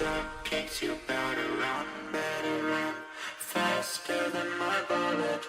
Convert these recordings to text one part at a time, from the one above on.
up, kicks you better run faster than my bullet.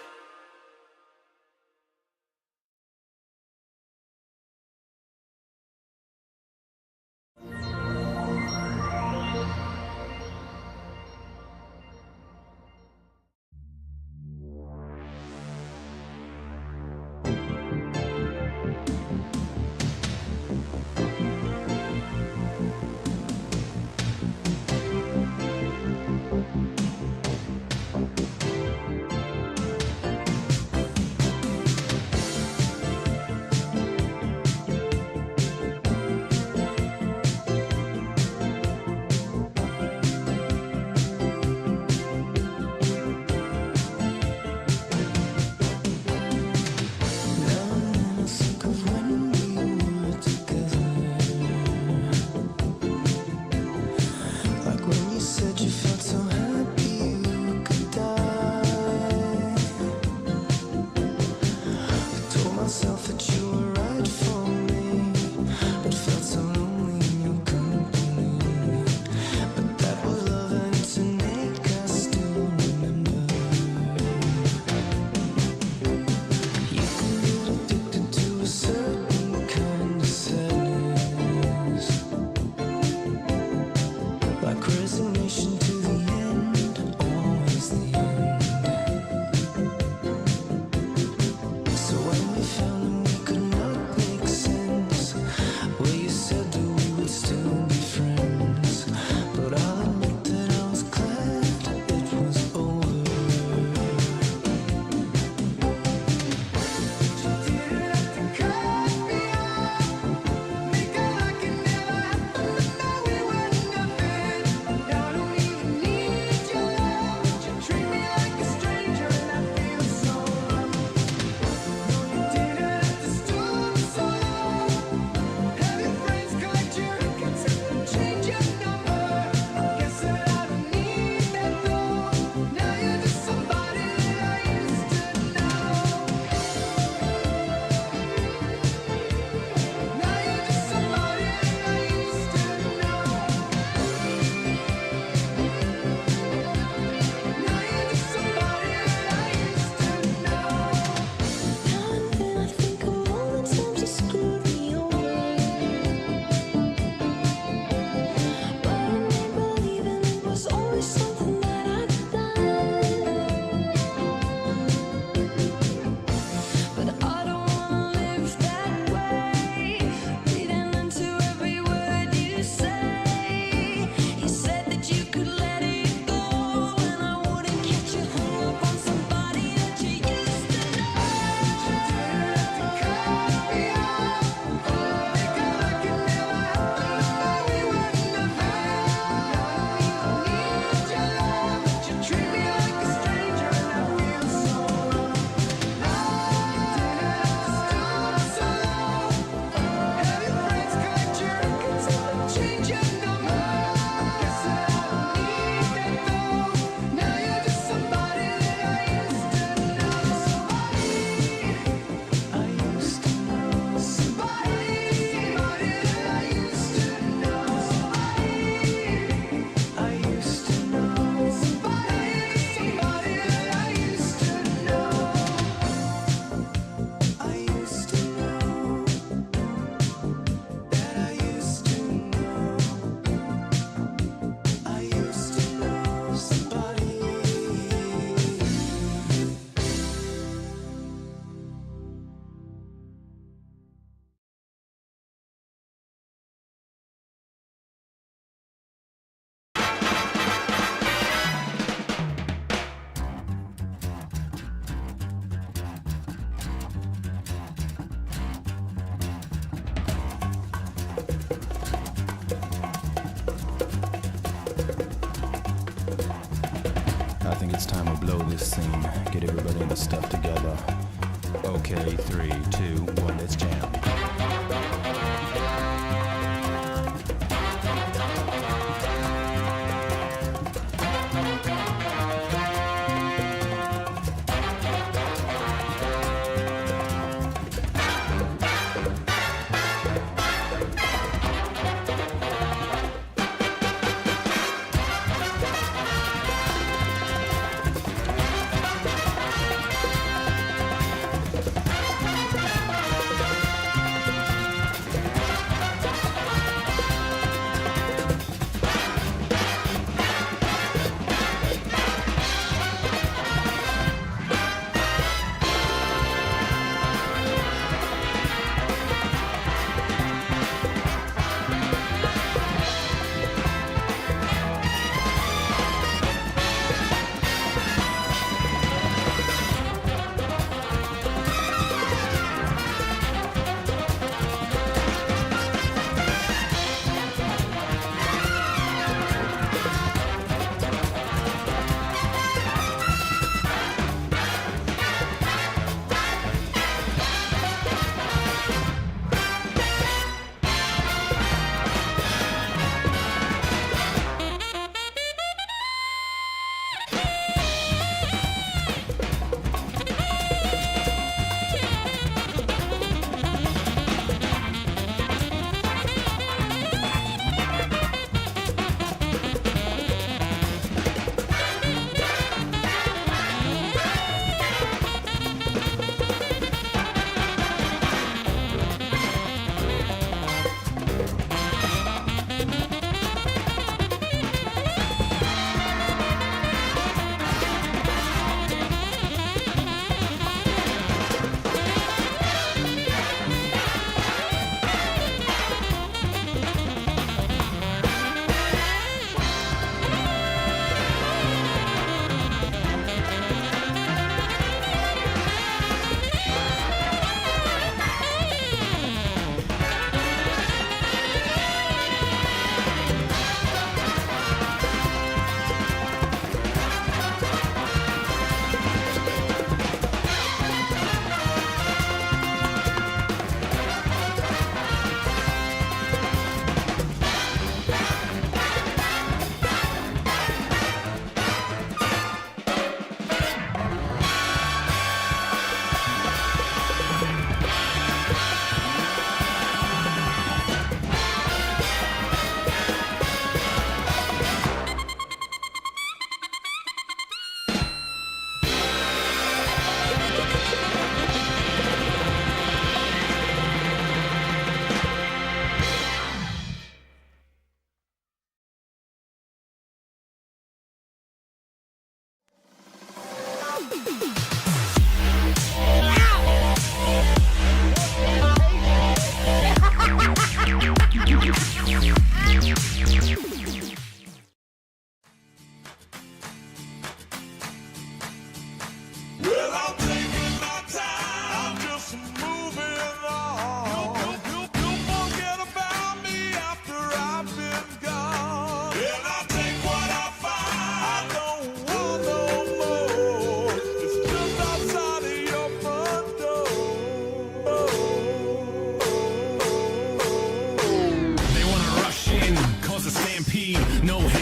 It's time to blow this scene. Get everybody in the stuff together. Okay, 3, 2, 1, let's jam.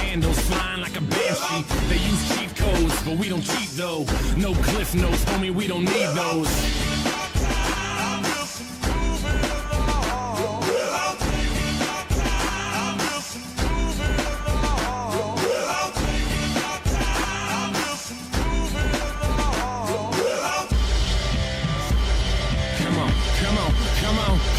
candles, flying like a banshee. They use cheat codes, but we don't cheat though. No cliff notes, homie, we don't need those.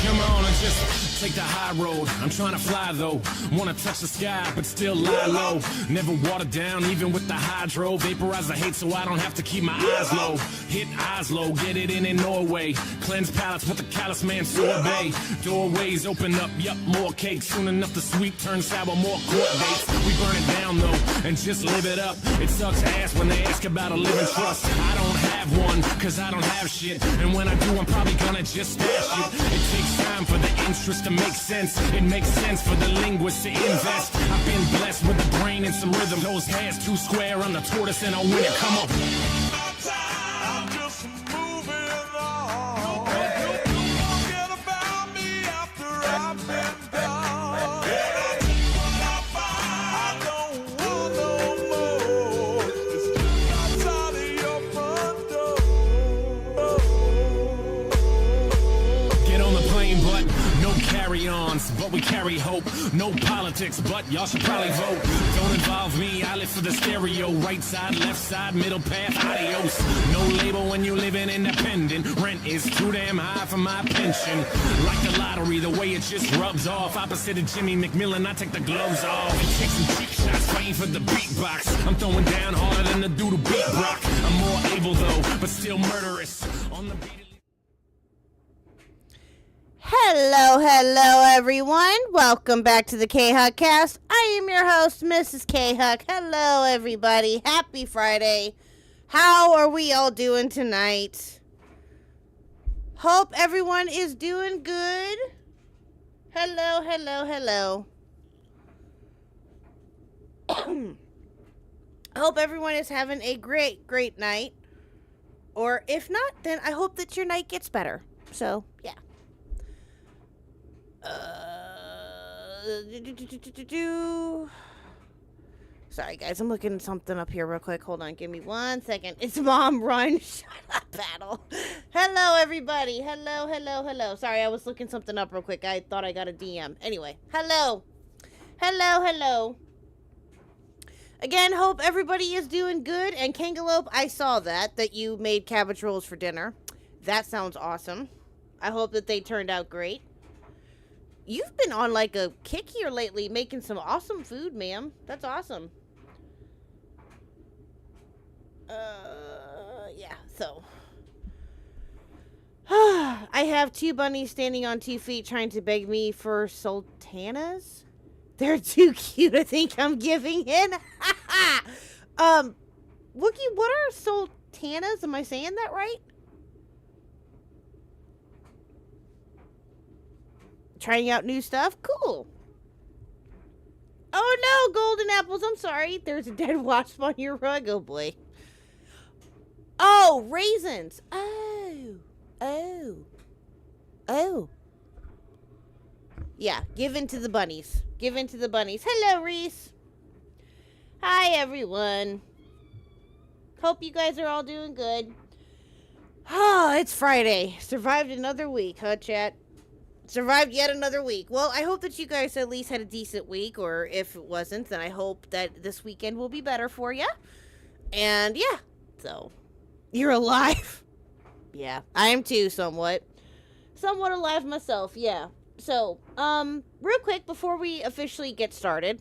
Come on, and just take the high road. I'm trying to fly though, wanna touch the sky, but still lie low. Never watered down, even with the hydro. Vaporize the hate so I don't have to keep my eyes low. Hit eyes low, get it in Norway. Cleanse palates with the callous man sorbet. Doorways open up, yup, more cake. Soon enough the sweet turns sour, more court dates. We burn it down though, and just live it up. It sucks ass when they ask about a living trust. I don't have one, cause I don't have shit. And when I do, I'm probably gonna just stash it. It takes time for the interest to make sense. It makes sense for the linguist to invest. I've been blessed with the brain and some rhythm. Those hairs too square on the tortoise and I'll win it. Come on. But we carry hope, no politics, but y'all should probably vote. Don't involve me, I live for the stereo. Right side, left side, middle path, adios. No label when you living independent. Rent is too damn high for my pension. Like the lottery, the way it just rubs off. Opposite of Jimmy McMillan, I take the gloves off. And take some cheap shots, fighting for the beatbox. I'm throwing down harder than the dude who beat Brock. I'm more able though, but still murderous. On the beat. Hello, everyone. Welcome back to the KHuck cast. I am your host, Mrs. KHuck. Hello, everybody. Happy Friday. How are we all doing tonight? Hope everyone is doing good. Hello. Hope everyone is having a great night. Or if not, then I hope that your night gets better. So, yeah. Sorry, guys. I'm looking something up here real quick. Hold on. Give me 1 second. It's Mom Run. Shut up, battle. Hello, everybody. Hello. Sorry, I was looking something up real quick. I thought I got a DM. Anyway. Hello. Again, hope everybody is doing good. And Kangaloope, I saw that you made cabbage rolls for dinner. That sounds awesome. I hope that they turned out great. You've been on like a kick here lately, making some awesome food, ma'am. That's awesome. Yeah, so. I have 2 bunnies standing on 2 feet trying to beg me for sultanas. They're too cute. I think I'm giving in. Wookie, what are sultanas? Am I saying that right? Trying out new stuff? Cool. Oh no, golden apples. I'm sorry. There's a dead wasp on your rug. Oh boy. Oh, raisins. Oh. Yeah, give in to the bunnies. Hello, Reese. Hi, everyone. Hope you guys are all doing good. Oh, it's Friday. Survived another week, huh, chat? Survived yet another week. Well, I hope that you guys at least had a decent week, or if it wasn't, then I hope that this weekend will be better for you. And yeah, so you're alive. Yeah, I am too, somewhat alive myself. Yeah. So, real quick before we officially get started,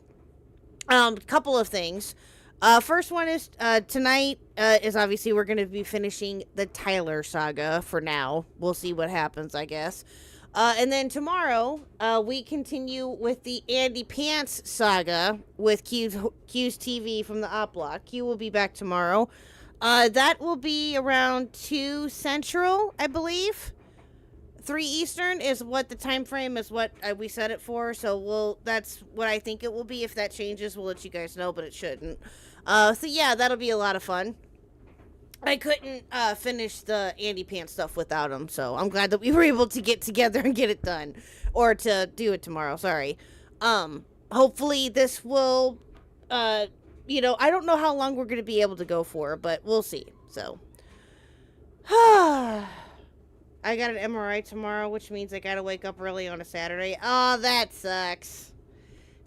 couple of things. First one is tonight is obviously we're going to be finishing the Tyler saga for now. We'll see what happens, I guess. And then tomorrow, we continue with the Andy Pants saga with Q's TV from the Op Block. Q will be back tomorrow. That will be around 2 Central, I believe. 3 Eastern is what the time frame is what we set it for. So that's what I think it will be. If that changes, we'll let you guys know, but it shouldn't. So yeah, that'll be a lot of fun. I couldn't finish the Andy Pants stuff without him, so I'm glad that we were able to get together and get it done. Or to do it tomorrow, sorry. Hopefully this will I don't know how long we're going to be able to go for, but we'll see. So, I got an MRI tomorrow, which means I got to wake up early on a Saturday. Oh, that sucks.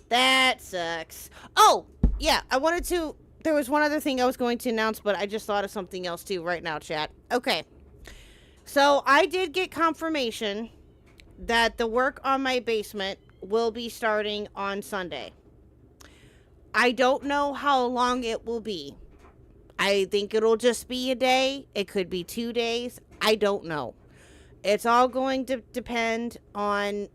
That sucks. Oh, yeah, there was one other thing I was going to announce, but I just thought of something else too right now, chat. Okay. So, I did get confirmation that the work on my basement will be starting on Sunday. I don't know how long it will be. I think it'll just be a day. It could be 2 days. I don't know. It's all going to depend on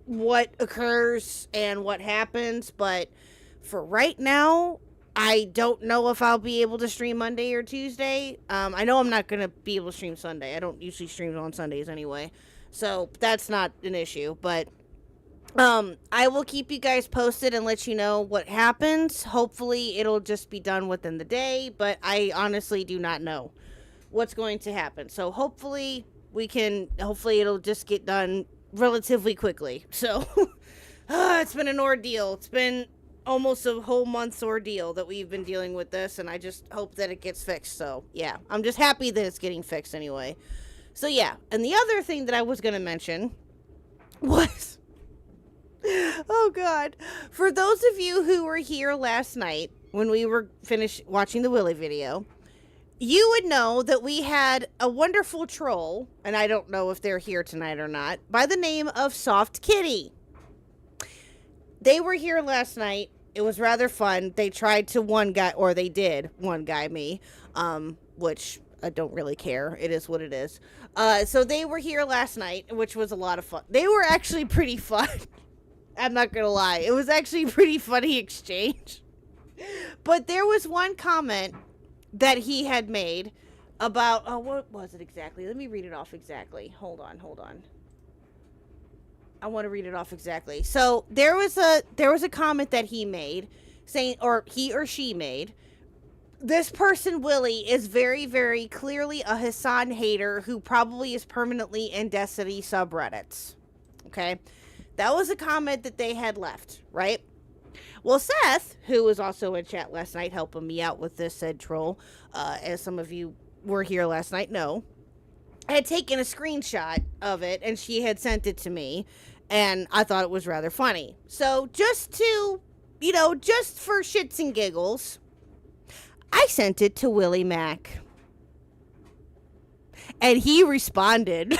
what occurs and what happens. But for right now, I don't know if I'll be able to stream Monday or Tuesday. I know I'm not going to be able to stream Sunday. I don't usually stream on Sundays anyway. So that's not an issue. But I will keep you guys posted and let you know what happens. Hopefully it'll just be done within the day, but I honestly do not know what's going to happen. So hopefully it'll just get done relatively quickly. So it's been an ordeal. It's been almost a whole month's ordeal that we've been dealing with this, and I just hope that it gets fixed. So yeah, I'm just happy that it's getting fixed anyway. So yeah, and the other thing that I was going to mention was, oh God, for those of you who were here last night when we were finished watching the Willy video, you would know that we had a wonderful troll, and I don't know if they're here tonight or not, by the name of Soft Kitty. They were here last night. It was rather fun. They tried to one guy me, which I don't really care. It is what it is. So they were here last night, which was a lot of fun. They were actually pretty fun. I'm not gonna lie. It was actually a pretty funny exchange. But there was one comment that he had made about, what was it exactly? Let me read it off exactly. Hold on. I want to read it off exactly. So there was a comment that he made saying, or he or she made, this person, Willie, is very, very clearly a Hassan hater who probably is permanently in Destiny subreddits. Okay? That was a comment that they had left, right? Well, Seth, who was also in chat last night helping me out with this said troll, as some of you were here last night know, had taken a screenshot of it, and she had sent it to me, and I thought it was rather funny. So just to, just for shits and giggles, I sent it to Willie Mack. And he responded.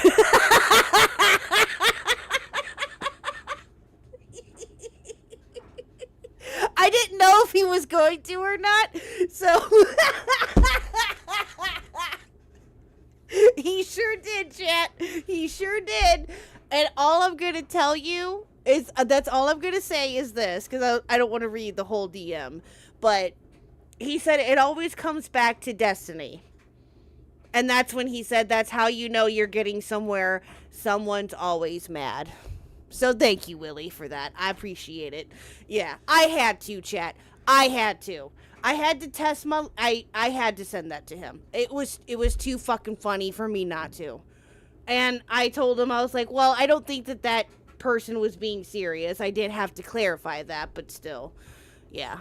I didn't know if he was going to or not, so he sure did, chat. He sure did. And all I'm going to tell you is, that's all I'm going to say is this, because I don't want to read the whole DM, but he said it always comes back to Destiny. And that's when he said, that's how you know you're getting somewhere. Someone's always mad. So thank you, Willie, for that. I appreciate it. Yeah, I had to, chat. I had to test I had to send that to him. It was too fucking funny for me not to. And I told him, I was like, well, I don't think that person was being serious. I did have to clarify that, but still. Yeah.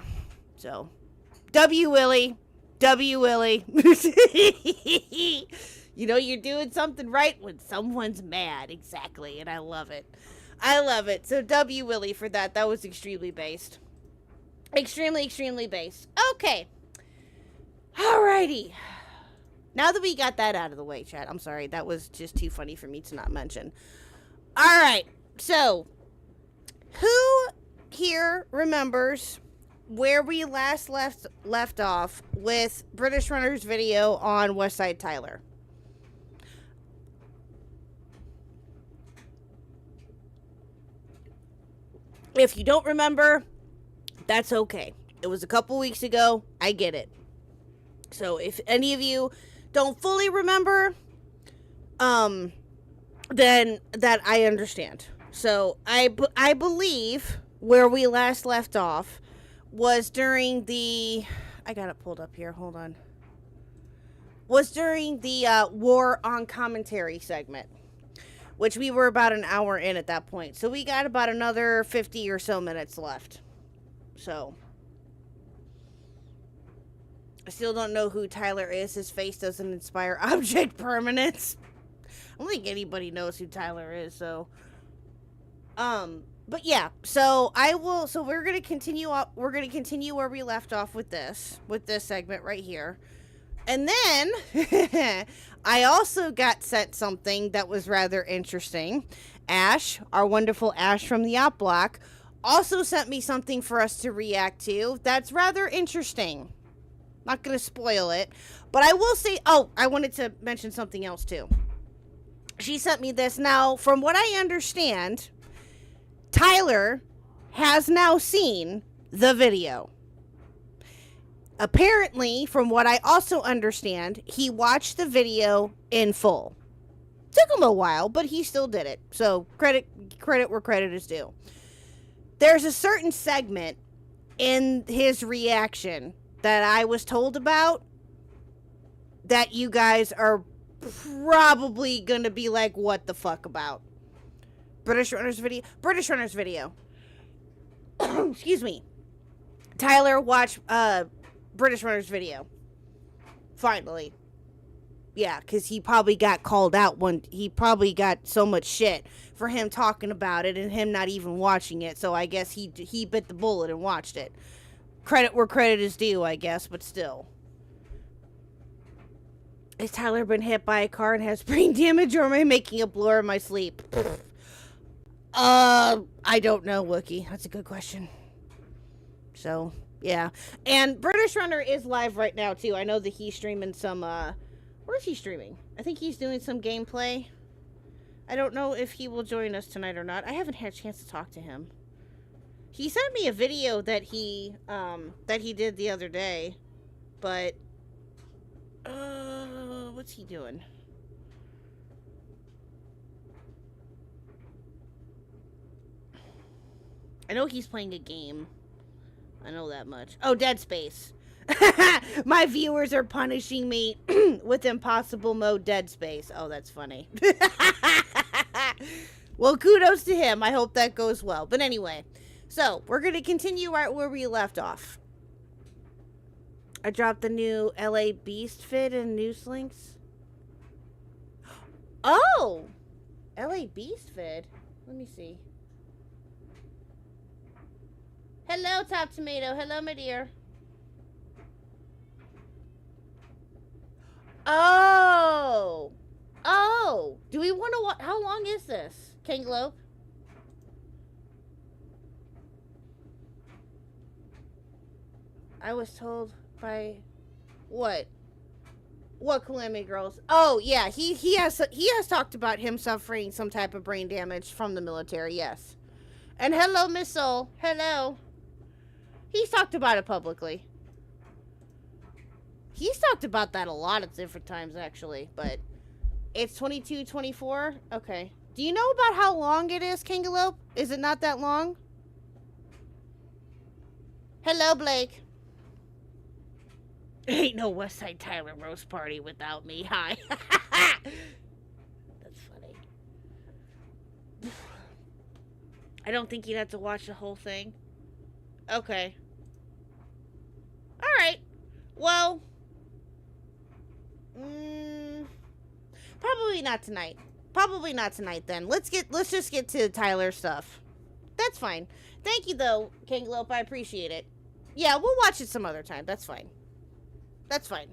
So, W Willie. You're doing something right when someone's mad. Exactly. And I love it. So W Willie for that. That was extremely based. Extremely based. Okay. Alrighty. Now that we got that out of the way, chat. I'm sorry. That was just too funny for me to not mention. Alright. So, who here remembers where we last left off with British Runner's video on Westside Tyler? If you don't remember, that's okay. It was a couple weeks ago. I get it. So if any of you don't fully remember, then that I understand. So I believe where we last left off was during the, I got it pulled up here. Hold on. Was during the War on Commentary segment, which we were about an hour in at that point. So we got about another 50 or so minutes left. So, I still don't know who Tyler is. His face doesn't inspire object permanence. I don't think anybody knows who Tyler is, so. But yeah, so we're gonna continue where we left off with this segment right here. And then, I also got sent something that was rather interesting. Ash, our wonderful Ash from the Op Block, also sent me something for us to react to that's rather interesting. Not gonna spoil it, but I will say, I wanted to mention something else too. She sent me this. Now, from what I understand, Tyler has now seen the video. Apparently, from what I also understand, he watched the video in full. Took him a while, but he still did it. So credit where credit is due. There's a certain segment in his reaction that I was told about that you guys are probably gonna be like, what the fuck about? British Runner's video. Excuse me. Tyler watched British Runner's video. Finally. Yeah, because he probably got called out he probably got so much shit for him talking about it and him not even watching it. So I guess he bit the bullet and watched it. Credit where credit is due, I guess, but still. Has Tyler been hit by a car and has brain damage, or am I making a blur in my sleep? I don't know, Wookie. That's a good question. So, yeah. And British Runner is live right now, too. I know that he's streaming some, where's he streaming? I think he's doing some gameplay. I don't know if he will join us tonight or not. I haven't had a chance to talk to him. He sent me a video that he did the other day, but, what's he doing? I know he's playing a game. I know that much. Oh, Dead Space. My viewers are punishing me with Impossible Mode Dead Space. Oh, that's funny. Well, kudos to him. I hope that goes well. But anyway, so we're going to continue right where we left off. I dropped the new LA Beast Fit and news links. Oh! LA Beast Fit? Let me see. Hello, Top Tomato. Hello, my dear. Oh. Oh. Do we want to watch? How long is this? King Globe? I was told by what? What Calamity Girls? Oh, yeah. He has talked about him suffering some type of brain damage from the military. Yes. And hello, Miss Soul. Hello. He's talked about it publicly. He's talked about that a lot of different times, actually. But it's 22-24? Okay. Do you know about how long it is, Kingalope? Is it not that long? Hello, Blake. Ain't no Westside Tyler roast party without me. Hi. That's funny. I don't think you'd have to watch the whole thing. Okay. Alright. Well. Probably not tonight. Probably not tonight then. Let's just get to Tyler stuff. That's fine. Thank you though, Kangalope. I appreciate it. Yeah, we'll watch it some other time. That's fine. That's fine.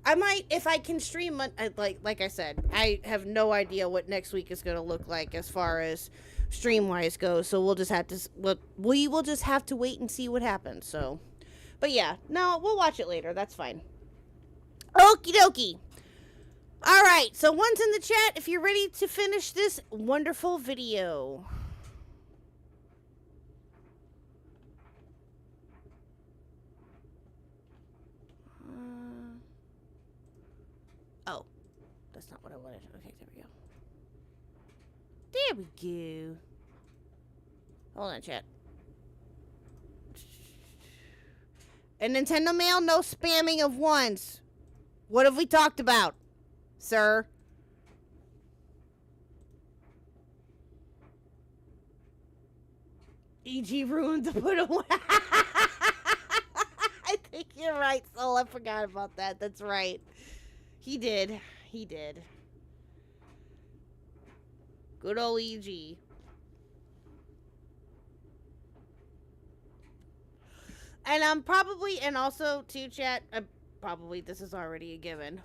I might, if I can stream, like I said, I have no idea what next week is going to look like as far as stream-wise goes, so we'll just have to, we will just have to wait and see what happens, so. But yeah, no, we'll watch it later, that's fine. Okie dokie. Alright, so one's in the chat if you're ready to finish this wonderful video. Oh, that's not what I wanted. Okay, there we go. There we go. Hold on, chat. And Nintendo Mail, no spamming of ones. What have we talked about, sir? EG ruined the put away. I think you're right, Soul. I forgot about that. That's right. He did. He did. Good old EG. And I'm probably, and also to chat, probably this is already a given.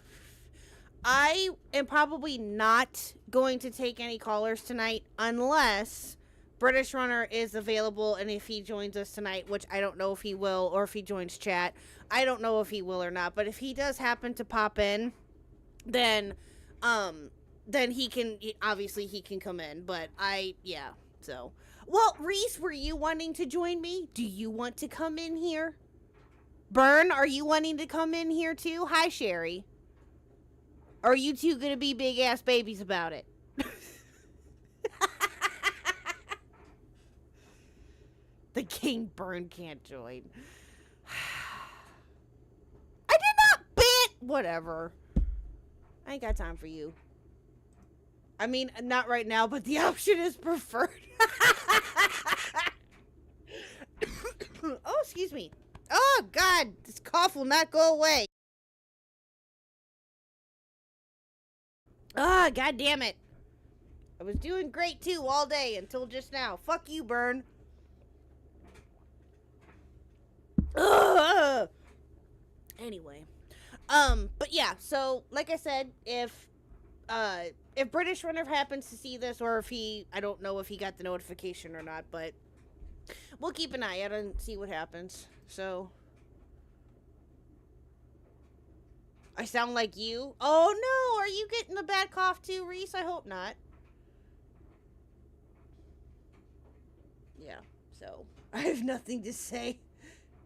I am probably not going to take any callers tonight unless British Runner is available, and if he joins us tonight, which I don't know if he will, or if he joins chat. I don't know if he will or not, but if he does happen to pop in, then he can, obviously he can come in, but yeah, so. Well, Reese, were you wanting to join me? Do you want to come in here? Bern, are you wanting to come in here too? Hi, Sherry. Are you two gonna be big ass babies about it? The King Bern can't join. I did not ban. Whatever. I ain't got time for you. I mean, not right now, but the option is preferred. Oh, excuse me. Oh, God. This cough will not go away. Ah, oh, God damn it. I was doing great, too, all day until just now. Fuck you, Bern. Ugh. Anyway. But yeah, so, like I said, if British Runner happens to see this, or if I don't know if he got the notification or not, but we'll keep an eye out and see what happens. So, I sound like you? Oh no, are you getting a bad cough too, Reese? I hope not. Yeah, so, I have nothing to say,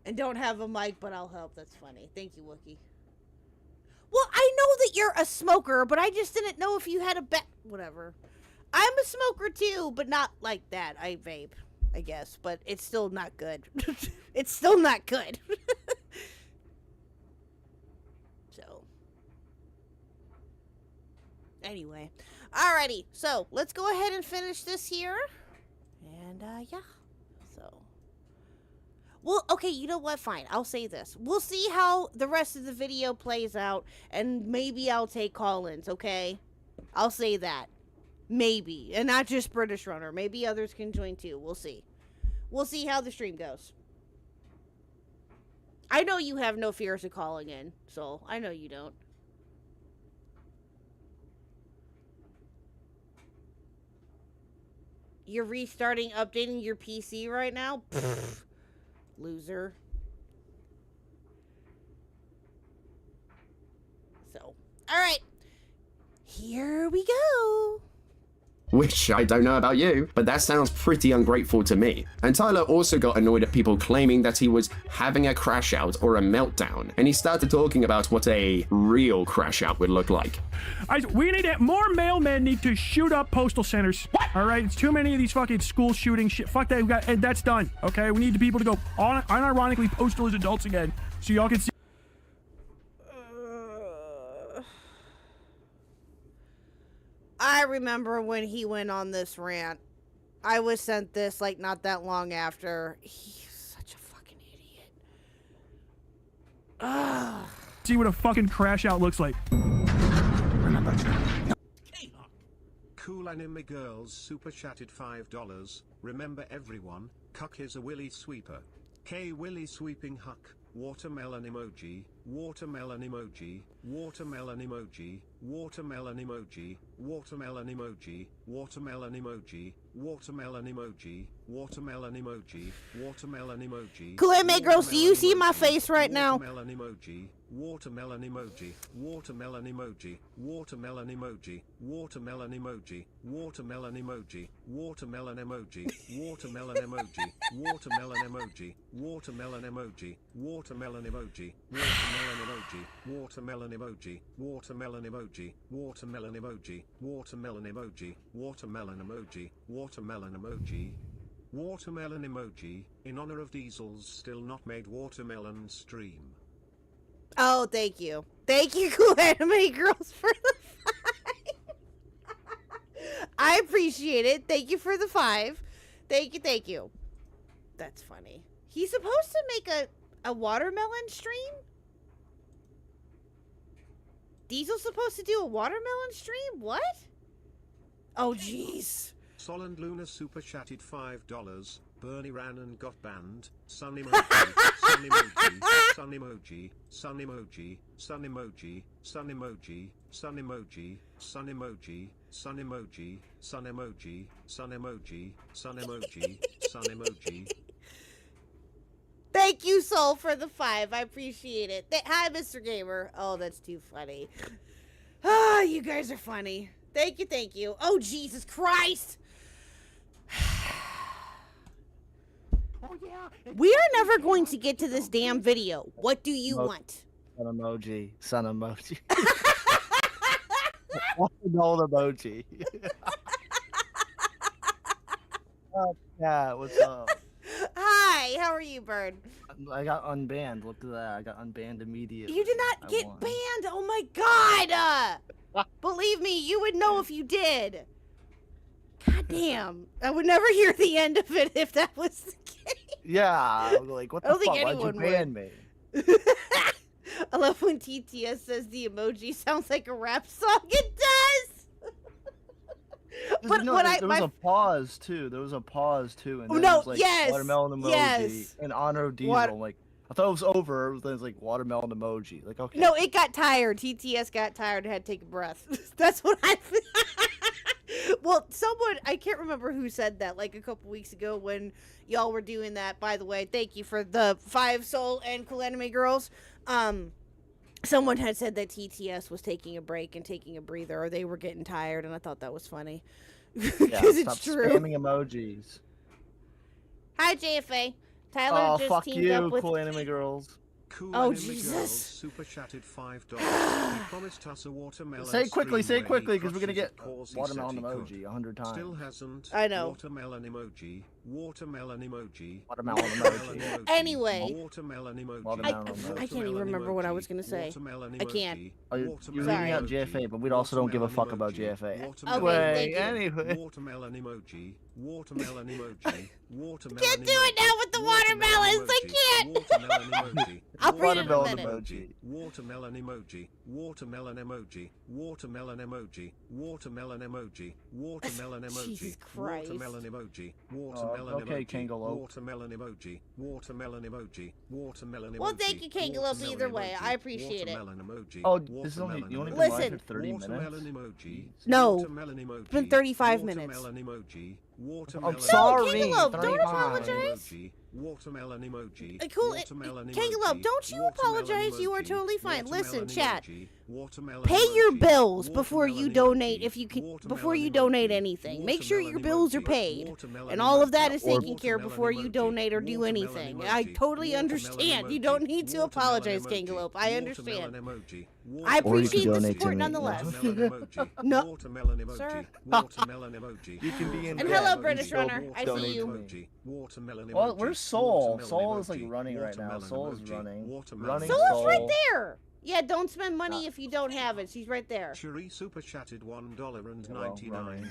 and don't have a mic, but I'll help. That's funny. Thank you, Wookie. Well, I know that you're a smoker, but I just didn't know if you had a whatever. I'm a smoker too, but not like that. I vape, I guess, but it's still not good. It's still not good. So, anyway. Alrighty, so let's go ahead and finish this here. And, yeah. So. Well, okay, you know what? Fine. I'll say this. We'll see how the rest of the video plays out, and maybe I'll take call-ins, okay? I'll say that. Maybe. And not just British Runner. Maybe others can join too. We'll see. We'll see how the stream goes. I know you have no fears of calling in, so I know you don't. You're restarting, updating your PC right now? Pfft. Loser. So, alright. Here we go. Which, I don't know about you, but that sounds pretty ungrateful to me. And Tyler also got annoyed at people claiming that he was having a crash out or a meltdown, and he started talking about what a real crash out would look like. We need it. More mailmen need to shoot up postal centers. What? All right, it's too many of these fucking school shooting shit. Fuck that. That's done. Okay, we need the people to go unironically postal as adults again, so y'all can see. I remember when he went on this rant. I was sent this like not that long after. He's such a fucking idiot. Ugh. See what a fucking crash out looks like. KHuck. Cool anime girls super chatted $5. Remember everyone, KHuck is a willy sweeper. K willy sweeping Huck. Watermelon emoji, watermelon emoji, watermelon emoji, watermelon emoji, watermelon emoji, watermelon emoji, watermelon emoji, watermelon emoji, watermelon emoji. Cool anime girls, do you see my face right now? Watermelon emoji, watermelon emoji, watermelon emoji, watermelon emoji, watermelon emoji, watermelon emoji, watermelon emoji, watermelon emoji, watermelon emoji, watermelon emoji, watermelon emoji, watermelon emoji, watermelon emoji, watermelon emoji, watermelon emoji, watermelon emoji, watermelon emoji, watermelon emoji, watermelon emoji, in honor of Diesel's still not made watermelon stream. Oh, thank you. Thank you, Cool Anime Girls, for the 5. I appreciate it. Thank you for the 5. Thank you, thank you. That's funny. He's supposed to make a watermelon stream? Diesel's supposed to do a watermelon stream? What? Oh, jeez. Solent Luna super chatted $5. Bernie ran and got banned. Sun emoji, sun emoji, sun emoji, sun emoji, sun emoji, sun emoji, sun emoji, sun emoji, sun emoji, sun emoji, sun emoji, sun emoji, sun emoji. Thank you, Soul, for the 5. I appreciate it. Hi, Mr. Gamer. Oh, that's too funny. Ah, you guys are funny. Thank you, thank you. Oh, Jesus Christ. We are never going to get to this damn video. What do you want? Sun emoji. Sun emoji. Old emoji. Yeah, what's up? Hi, how are you, Bird? I got unbanned. Look at that. I got unbanned immediately. You did not I get won. banned. Oh my God. Believe me, you would know if you did. God damn. I would never hear the end of it if that was the case. Yeah, I was like, what I the don't think fuck? Why'd you anyone ban me? I love when TTS says the emoji sounds like a rap song. It does. But No, what there was a pause too. There was a pause too, and Oh, then no, it was like yes, watermelon emoji yes. in honor of Diesel. I'm like, I thought it was over. Then it's like watermelon emoji. Like, okay. No, it got tired. TTS got tired and had to take a breath. That's what I. Well, someone, I can't remember who said that, like a couple weeks ago when y'all were doing that. By the way, thank you for the 5 Soul and Cool Anime Girls. Someone had said that TTS was taking a break and taking a breather, or they were getting tired, and I thought that was funny. Yeah, Because stop it's true. spamming emojis. Hi, JFA. Tyler Oh, just fuck teamed you, up with. cool anime girls. Cool Oh, Anime Jesus. Girls super chatted $5. He promised us a watermelon. Say it quickly, stream say it where he quickly, because we're gonna crushes get a cause he watermelon said he emoji could. 100 times. Still hasn't. I know. Watermelon emoji. Watermelon emoji. Watermelon emoji. Anyway. Watermelon emoji. Watermelon I emoji. can't even remember what I was gonna say. Watermelon I can't. emoji. Oh, you're Watermelon reading out emoji. JFA, but we also don't give a fuck about Watermelon JFA. emoji. Okay, thank you. Anyway. Watermelon emoji. Watermelon emoji. Watermelon Can't do it now with the watermelons. I can't. Watermelon emoji. I'll read it in a Watermelon minute. emoji. Watermelon emoji. Watermelon emoji. Watermelon emoji. Watermelon emoji. Watermelon emoji. Jesus Christ. Watermelon emoji. Watermelon okay, emoji. Kangaloo. Watermelon emoji. Watermelon emoji. Watermelon emoji. Well, thank you, Kangaloo, either way. I appreciate it. Watermelon emoji. Oh, this is only you only been Listen. live for 30 Watermelon minutes. emoji. No, Watermelon emoji. it's been 35 minutes. Watermelon emoji. I'm Watermelon sorry. Kangaloo, don't 35. apologize. emoji. Watermelon emoji. Cool. Watermelon Kangaloo, emoji. don't you Watermelon apologize. You are emoji. totally fine. Listen, Watermelon chat. emoji. Watermelon Pay your emoji. bills before you Watermelon donate. emoji. If you can, Watermelon before you donate emoji. anything, make sure your Watermelon bills are emoji. paid, Watermelon and all of that emoji. is taken care of Watermelon before you emoji. donate or do Watermelon anything. emoji. I totally Watermelon understand. You emoji. don't need to Watermelon apologize, emoji. Kangaloo. I understand. Watermelon emoji. I Or you appreciate could the donate to support me. nonetheless. Watermelon emoji. No. Watermelon emoji. Sir. Watermelon emoji. You can be in And debt, hello, but British still Runner. I see donate you. to me. Emoji. Watermelon Well, emoji. where's Soul? Watermelon Soul is like emoji. running right now. Watermelon Soul is emoji. running. Watermelon Running emoji. Soul's right Soul. there. Yeah, don't spend money if you don't have it. She's right there. Cherie super chatted $1.99. running.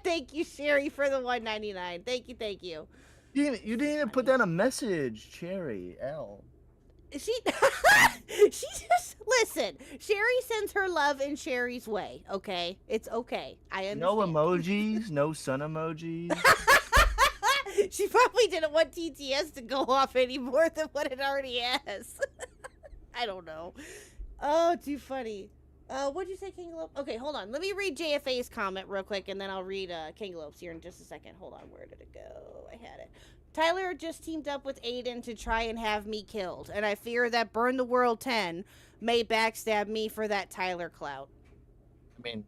Thank you, Sherry, for the $1.99. Thank you, thank you. You didn't even put down a message, Cherry L. She she just listen. Sherry sends her love in Sherry's way. Okay, it's okay. I understand. No emojis, no sun emojis. She probably didn't want TTS to go off any more than what it already has. I don't know. Oh, too funny. What'd you say, Kangaloo? Okay, hold on. Let me read JFA's comment real quick, and then I'll read Kangaloo's here in just a second. Hold on. Where did it go? I had it. Tyler just teamed up with Aiden to try and have me killed, and I fear that Burn the World 10 may backstab me for that Tyler clout. I mean,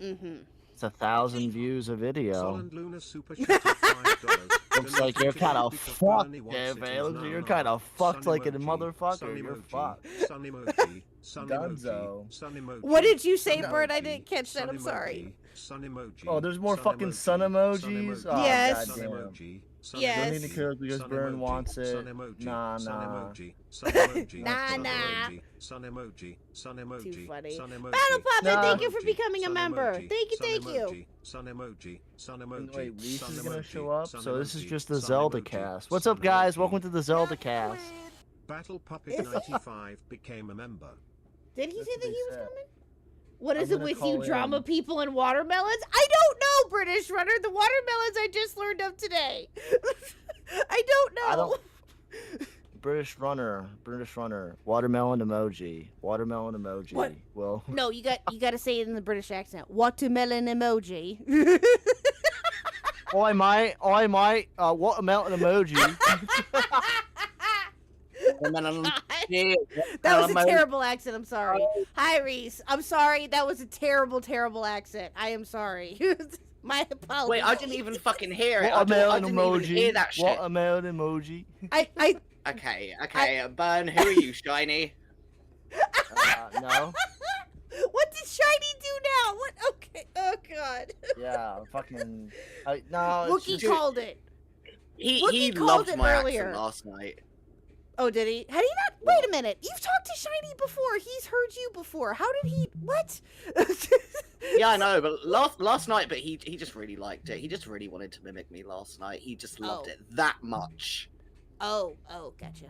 Mm-hmm. it's 1,000 views a video. Solent Luna super chatted $5. Looks like you're kind of fucked, JFA. Looks like you're kind of fucked like a motherfucker. You're fucked. Sun emoji. Sun Dunzo. emoji. Sun emoji. What did you say, Sun Bird? I emoji. didn't catch that. Sun I'm sorry. emoji. Sun emoji. Oh, there's more Sun fucking emoji. sun emojis? Sun Oh, Yes. Sun goddamn. emoji. Sun Yes. Don't need to kill because Sun Burn emoji. wants Sun it. emoji. Nah, Sun nah. emoji. Sun emoji. Nah, Sun nah. emoji. Sun emoji. Sun emoji. Too funny. Sun emoji. Battle Puppet, Nah. thank you for Emoji. becoming a Sun member. emoji. Thank you, Sun thank you. emoji. Sun emoji. Sun emoji. Wait, Reese Sun is gonna emoji. show up? Sun So this is emoji. just the Sun Zelda emoji. cast. What's Sun up, guys? emoji. Welcome to the Zelda cast. Battle Puppet 95 became a member. Did he That's say what that they he was said. coming? What I'm is it gonna with call you, drama in. people and watermelons? I don't know, British Runner. The watermelons I just learned of today. I don't know. I don't. British runner, watermelon emoji, What? Well, No, you got to say it in the British accent. Watermelon emoji. I might, watermelon emoji. That was a terrible accent. I'm sorry. Hi, Reese. I'm sorry. That was a terrible, terrible accent. I am sorry. My apologies. Wait, I didn't even fucking hear it. I Watermelon didn't even hear emoji. that shit. Watermelon emoji. Okay, Burn, who are you, Shiny? No. What did Shiny do now? What? Okay. Oh God. Yeah, fucking. No. Wookie called it. He Wookie called loved it my earlier. accent last night. Oh, did he? Had he not? Wait a minute. You've talked to Shiny before. He's heard you before. How did he? What? Yeah, I know, but last night, but he just really liked it. He just really wanted to mimic me last night. He just loved it that much. Oh, gotcha.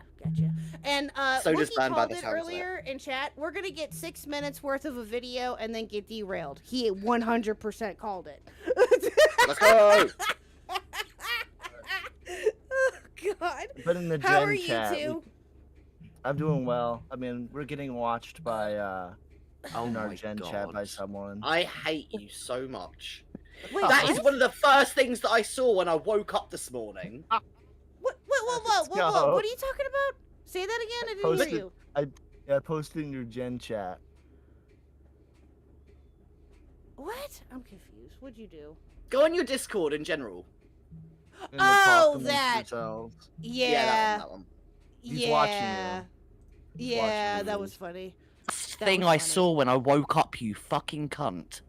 And So does Wookie Burn by called the it sounds of it. earlier in chat. We're gonna get 6 minutes worth of a video and then get derailed. He 100% called it. Let's go. Oh God. Put in the How gen are you chat. two? I'm doing well. I mean, we're getting watched by Oh in our my gen God. chat by someone. I hate you so much. Wait, That what? is one of the first things that I saw when I woke up this morning. Whoa. go. What are you talking about? Say that again. I didn't Posted- hear you. Yeah, posted in your gen chat. What? I'm confused. What'd you do? Go on your Discord in general. And they're Oh, talking amongst that. themselves. Yeah. That one. He's watching Yeah. you. Yeah, watching that you. was funny. Thing was I funny. saw when I woke up, you fucking cunt.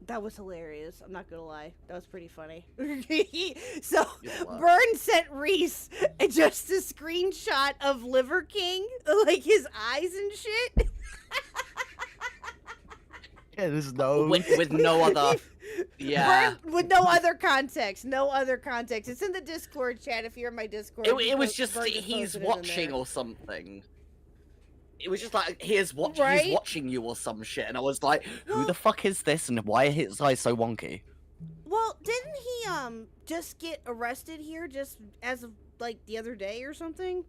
That was hilarious. I'm not gonna lie. That was pretty funny. So, You're the worst. Burn sent Reese just a screenshot of Liver King, like his eyes and shit. Yeah, there's no. With no other. Yeah. Burn, with no other context. No other context. It's in the Discord chat if you're in my Discord. It was just Burn he's posted it in watching there. or something. It was just like he's Right? watching you or some shit, and I was like, who Well- the fuck is this, and why are his eyes so wonky? Well, didn't he just get arrested here just as of like the other day or something?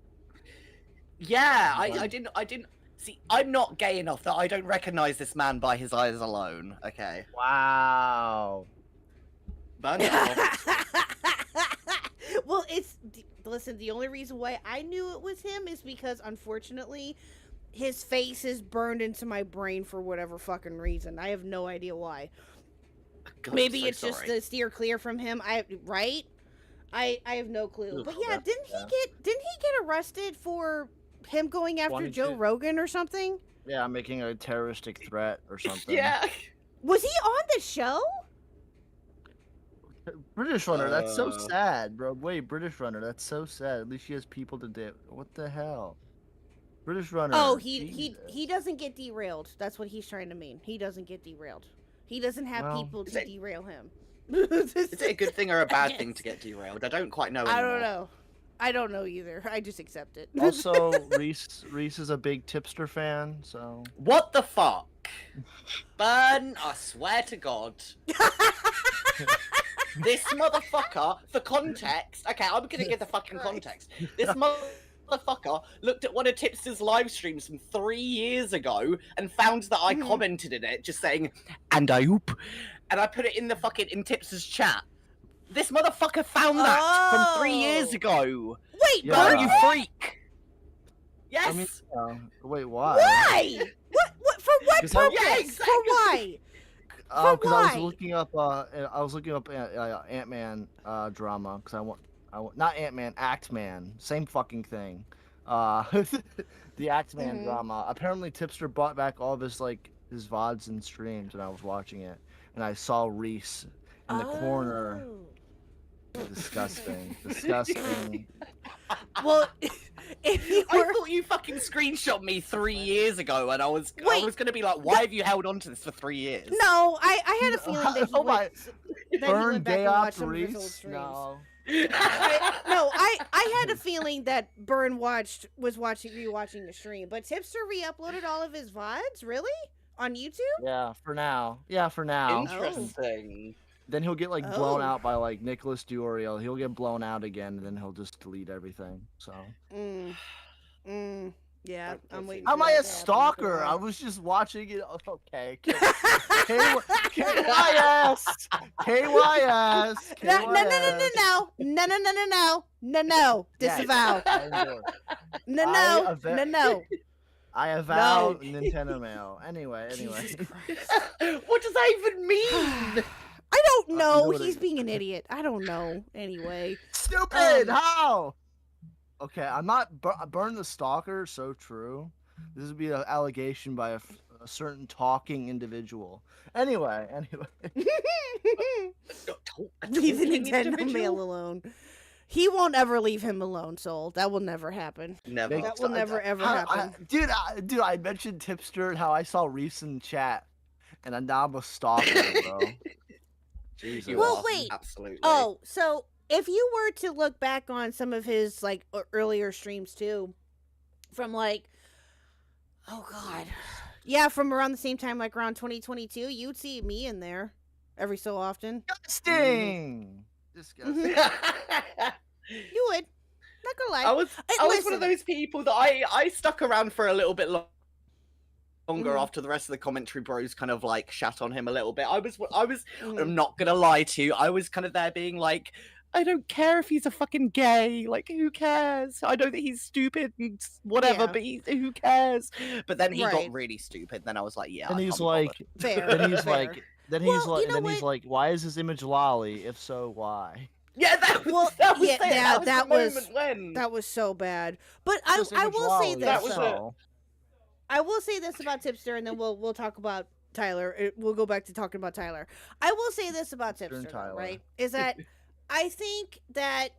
Yeah, I didn't see. I'm not gay enough that I don't recognize this man by his eyes alone. Okay, Wow. burn it off. Well, listen. The only reason why I knew it was him is because, unfortunately, his face is burned into my brain for whatever fucking reason. I have no idea why. God, Maybe I'm so it's just sorry. to steer clear from him. I have no clue. But yeah, didn't Yeah. he get arrested for him going after Wanting Joe to- Rogan or something? Yeah, making a terroristic threat or something. Yeah. Was he on the show? British Runner, that's so Uh. sad, bro. Wait, British Runner, that's so sad. At least she has people to do. What the hell? British Runner. Oh, he Jesus. doesn't get derailed. That's what he's trying to mean. He doesn't get derailed. He doesn't have Well, people is to it- derail him. Is it a good thing or a bad thing to get derailed? I don't quite know. I Anymore. don't know. I don't know either. I just accept it. Also, Reese is a big tipster fan, so. What the fuck? Burn, I swear to God. This motherfucker, for context, okay, I'm gonna give the fucking Christ. context. This motherfucker looked at one of Tipster's live streams from 3 years ago and found that I Mhm. commented in it, just saying, and I oop, and I put it in the fucking, in Tipster's chat. This motherfucker found that from 3 years Oh. ago. Wait, Yeah. Burn, you freak! Yes! I mean, wait, why? why? What for what 'Cause I- purpose? Yeah, For exactly. why? Because I was why? looking up, Ant-Man drama. Because I want not Ant-Man, Act-Man, same fucking thing. The Act-Man Mhm. drama. Apparently, Tipster bought back all of his his VODs and streams, and I was watching it, and I saw Reese in the corner. Oh. Disgusting, disgusting. Well, if you I were thought you fucking screenshot me 3 years ago, and I was Wait. gonna be like, why have you held on to this for 3 years? no, I had a feeling that he Oh my- went, that he Burn went back gay and off watched some of his old Reese? streams. No. I had a feeling that Burn was rewatching the stream, but Tipster re-uploaded all of his VODs, really? On YouTube? Yeah, for now. Yeah, for now. Interesting. Then he'll get like blown Oh. out by like Nicholas Duriel. He'll get blown out again, and then he'll just delete everything. So. Yeah, I'm waiting. How for am I that a to happen, stalker? but- I was just watching it. Okay. KYS. No. Disavow. No. I avow Nintendo Mail. Anyway. What does that even mean? I don't you know. know what He's I- being an idiot. I don't know. Anyway. Stupid. How? Okay, I'm not burn the stalker. So true. This would be an allegation by a certain talking individual. Anyway. Leave the Talking Nintendo individual? Mail alone. He won't ever leave him alone, Soul. That will never happen. Never. That will never ever happen. Dude, I mentioned Tipster and how I saw Reese in chat, and now I'm a stalker, bro. Jesus. You Well, are, wait. Absolutely. Oh, so if you were to look back on some of his like earlier streams too, from like, oh god, yeah, from around the same time, like around 2022, you'd see me in there every so often. Disgusting. Disgusting. You would. Not gonna lie. I was one listen. of those people that I stuck around for a little bit longer Mhm. after the rest of the commentary bros kind of like shat on him a little bit. I was Mhm. I'm not gonna lie to you, I was kind of there being like, I don't care if he's a fucking gay, like who cares? I know that he's stupid and whatever, Yeah. but who cares? But then he Right. got really stupid. Then I was like, yeah. And I he's can't be like, bothered. Fair. then he's fair. like, then he's Well, like, you know then he's what? like, why is his image lolly? If so, why? yeah, that was Well, that was yeah, it. that That was was- the moment when That was so bad. But His I image will say lolly, this. That was though. it. I will say this about Tipster, and then we'll talk about Tyler. We'll go back to talking about Tyler. I will say this about Tipster, though, Tyler. right? Is that I think that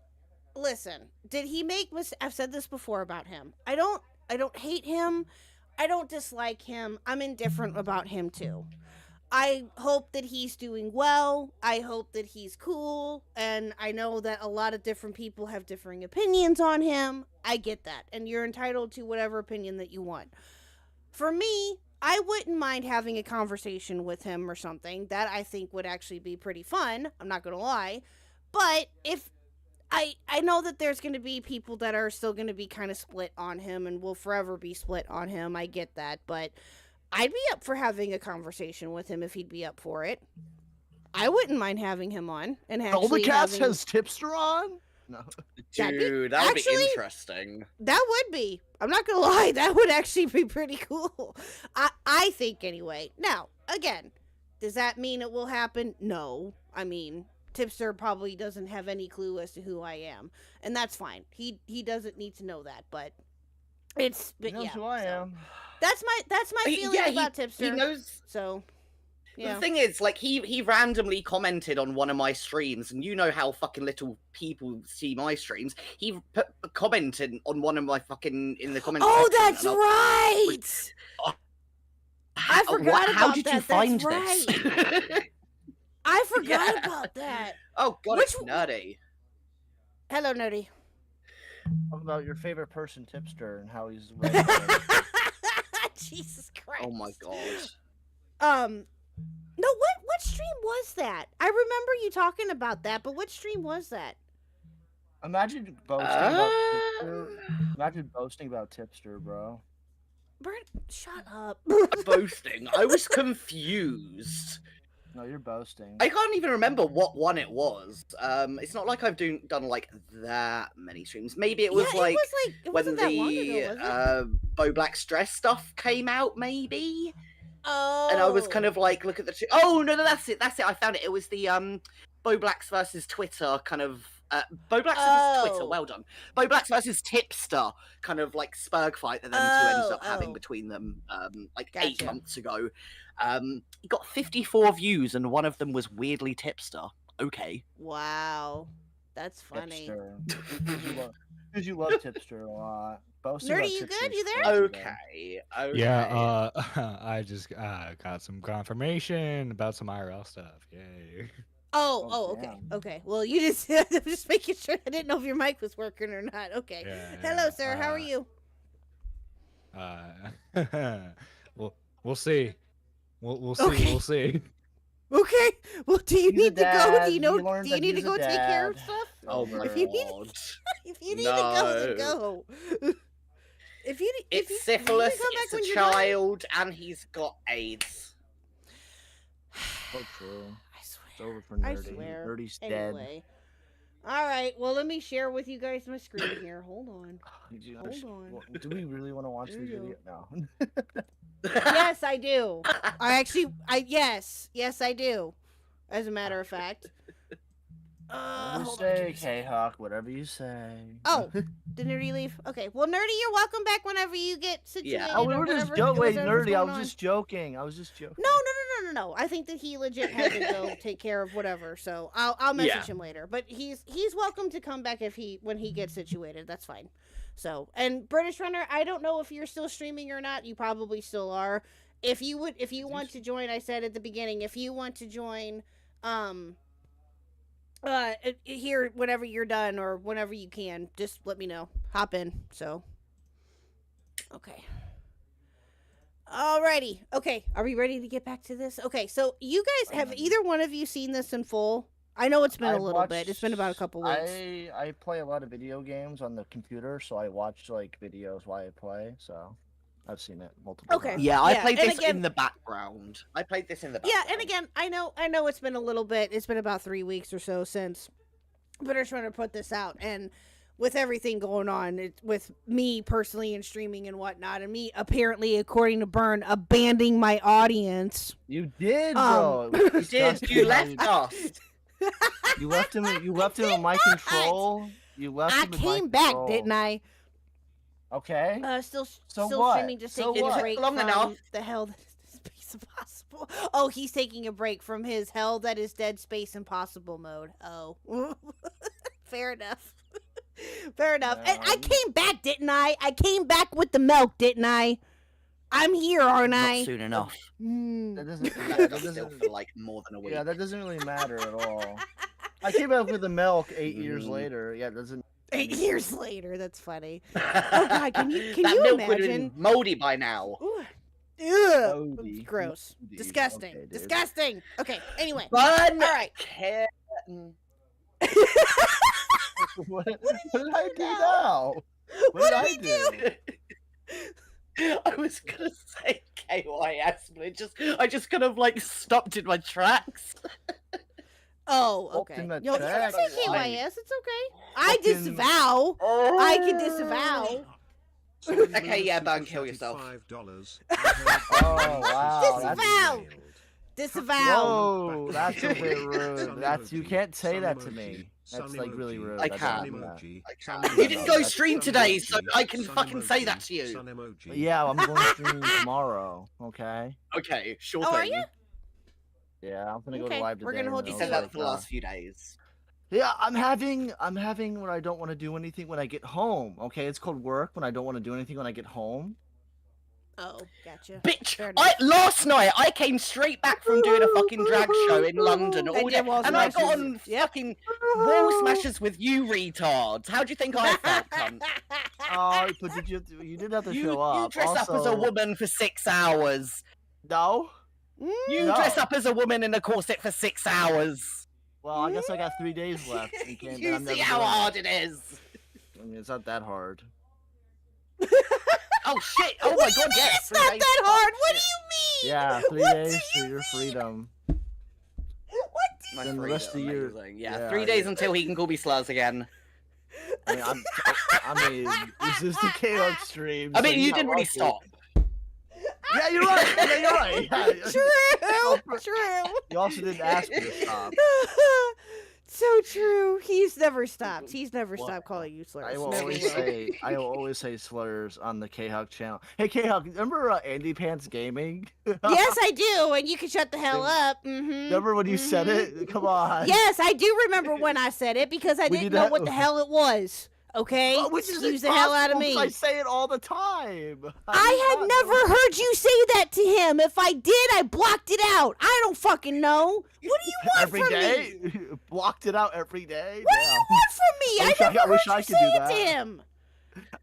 listen, did he make I've said this before about him. I don't hate him. I don't dislike him. I'm indifferent about him too. I hope that he's doing well. I hope that he's cool. And I know that a lot of different people have differing opinions on him. I get that. And you're entitled to whatever opinion that you want. For me, I wouldn't mind having a conversation with him or something. That I think would actually be pretty fun. I'm not going to lie. But if I know that there's going to be people that are still going to be kind of split on him and will forever be split on him. I get that. But I'd be up for having a conversation with him if he'd be up for it. I wouldn't mind having him on and actually Goldacast having... has Tipster on? No. That'd be- Dude, that would be actually- interesting. That would be. I'm not gonna lie. That would actually be pretty cool. I think anyway. Now, again, does that mean it will happen? No. I mean, Tipster probably doesn't have any clue as to who I am, and that's fine. He doesn't need to know that, but it's. But He knows yeah, who I so. am. That's my feeling about Tipster. He knows. So, yeah. The thing is, like, he randomly commented on one of my streams, and you know how fucking little people see my streams. He commented on one of my fucking in the comments. Oh, section, that's and right. I forgot How about did that. you find That's this? I forgot Yeah. about that. Oh god, Which- it's nerdy. Hello, Nerdy. Talk about your favorite person, Tipster, and how he's. Jesus Christ. Oh my god. No, what stream was that? I remember you talking about that, but what stream was that? Imagine boasting about Tipster. Imagine boasting about Tipster, bro. Bert, shut up. Boasting. I was confused. No, you're boasting. I can't even remember what one it was. It's not like I've done like that many streams. Maybe it was yeah, like it when wasn't that long the ago, was it? Bo Black's dress stuff came out, maybe. Oh. And I was kind of like, look at the. Oh no, that's it. I found it. It was the Bo Blacks versus Twitter kind of. Bo Blacks versus Twitter. Oh. Well done. Bo Blacks versus Tipster kind of like spurg fight that them two ended up Oh. having between them like 8 Gotcha. months ago. It got 54 views, and one of them was weirdly Tipster. Okay. Wow. That's funny. Tipster. Because you love Tipster a lot. Boasting Nerdy, about you Tipster good? is You there? crazy, bro. Okay. Okay. Yeah, I just got some confirmation about some IRL stuff. Yay. Oh, okay. damn. Okay. Well, you just I'm just making sure. I didn't know if your mic was working or not. Okay. Hello, sir. How are you? We'll see. We'll see. Okay. We'll see. Okay. Well, do you He's a need to go? dad. Do you know? He learned Do you that need to he's a go take care of dad. stuff? Oh my If you need, god. if you need to go, then go. If you need, It's if you syphilis, you come back it's when a you're done. child, and he's got AIDS. So true. I swear. It's over for I Nerdy. swear. Nerdy's dead. Anyway. All right. Well, let me share with you guys my screen here. Hold on. Hold on. Well, do we really want to watch There these you videos? No. Yes, I do. Yes, I do. As a matter of fact. Whatever you Hold on say, just a second. KHuck. Whatever you say. Oh, did Nerdy leave? Okay. Well, Nerdy, you're welcome back whenever you get situated. Oh, we or were just whatever- joking. Wait, whatever's Nerdy, I going was on. just joking. No. I think that he legit had to go take care of whatever. So I'll message him later. But he's welcome to come back when he gets situated. That's fine. So, and British Runner, I don't know if you're still streaming or not. You probably still are. If you want to join, I said at the beginning, if you want to join, here whenever you're done or whenever you can, just let me know. Hop in. So, okay. Alrighty. Okay. Are we ready to get back to this? Okay. So you guys have either one of you seen this in full? I know it's been a little bit. It's been about a couple weeks. I play a lot of video games on the computer, so I watch like videos while I play. So I've seen it multiple Okay. times. Yeah, I Yeah, played and this again- in the background. Yeah, and again, I know it's been a little bit. It's been about 3 weeks or so since British Runner put this out, and with everything going on, with me personally and streaming and whatnot, and me apparently, according to Burn, abandoning my audience. You did, bro. Um, It was You did. disgusting You how left us. You left him. You left him in my control. You left I him in my came back, control. didn't I? Okay. Still So still what? streaming, just So taking what? a break Long from enough. the hell that is Space Impossible. Oh, he's taking a break from his hell that is dead Space Impossible mode. Oh, fair enough. Fair enough. And I came back, didn't I? I came back with the milk, didn't I? I'm here, aren't I? Not soon enough. Mm. That doesn't. Yeah, That that still doesn't. for like more than a week. Yeah, that doesn't really matter at all. I came back with the milk 8 years Mm. later. Yeah, it doesn't. 8 years later, that's funny. Oh God, can you that you milk would have imagine? been moldy by now. Ooh. Ugh. Moldy. Gross. Moldy. Disgusting. Okay, dude. Disgusting. Okay, anyway. Fun. All right. What did I do now? What did I do? I was gonna say KYS, but I just kind of like stopped in my tracks. Oh, Up okay. in the No, you can track, say like- KYS. It's okay. I Fucking- disavow. I can disavow. Okay, yeah, Bang, kill yourself. $5. Oh wow, that's Disavow. Disavow. Whoa, that's a bit rude. That's you can't say that to me. That's like really rude. I don't can. do that. You didn't go stream today, so I can fucking say that to you. Yeah, I'm going to stream tomorrow. Okay. Okay, sure Oh, thing. are you? Yeah, I'm gonna go Okay, to live today. we're gonna hold He you said to that it. for the last few days. Yeah, I'm having when I don't want to do anything when I get home. Okay, it's called work when I don't want to do anything when I get home. Oh, gotcha. Bitch, Fair enough. last night I came straight back from doing a fucking drag show in London all And day, did Wall and I got Smashers. on Yep. fucking wall smashers with you retards. How do you think I felt, cunt? Oh, but you did have to show up. You dress up as a Also- woman for 6 hours. No. You No. dress up as a woman in a corset for 6 hours. Well, I guess I got 3 days left. And can't, You I'm never see how doing it. hard it is. I mean, it's not that hard. Oh shit! Oh What my do you god, mean yes! it's not that hard? What do you mean? Yeah, 3 What days do for you your mean? freedom. What do My Then the rest of the year- amazing. Yeah, yeah, 3 days until he can call me slurs again. I mean, this is the KHuck stream. I so mean, you not didn't really lucky. stop. Yeah, you're right. Yeah, you're right. Yeah. True. You also didn't ask me to stop. So true. He's never stopped. He's never Well, stopped calling you slurs. I will Never always will. say slurs on the KHuck channel. Hey KHuck, remember Andy Pants Gaming? Yes, I do, and you can shut the hell up. Mm-hmm. Remember when you said it? Come on. Yes, I do remember when I said it because I We didn't need know to- what the hell it was. Okay? Which is Excuse the hell out of impossible 'cause me. I say it all the time. I had never heard you say that to him. If I did, I blocked it out. I don't fucking know. What do you want every from day. me? Blocked it out every day. What do you want from me? I never heard you say it to him.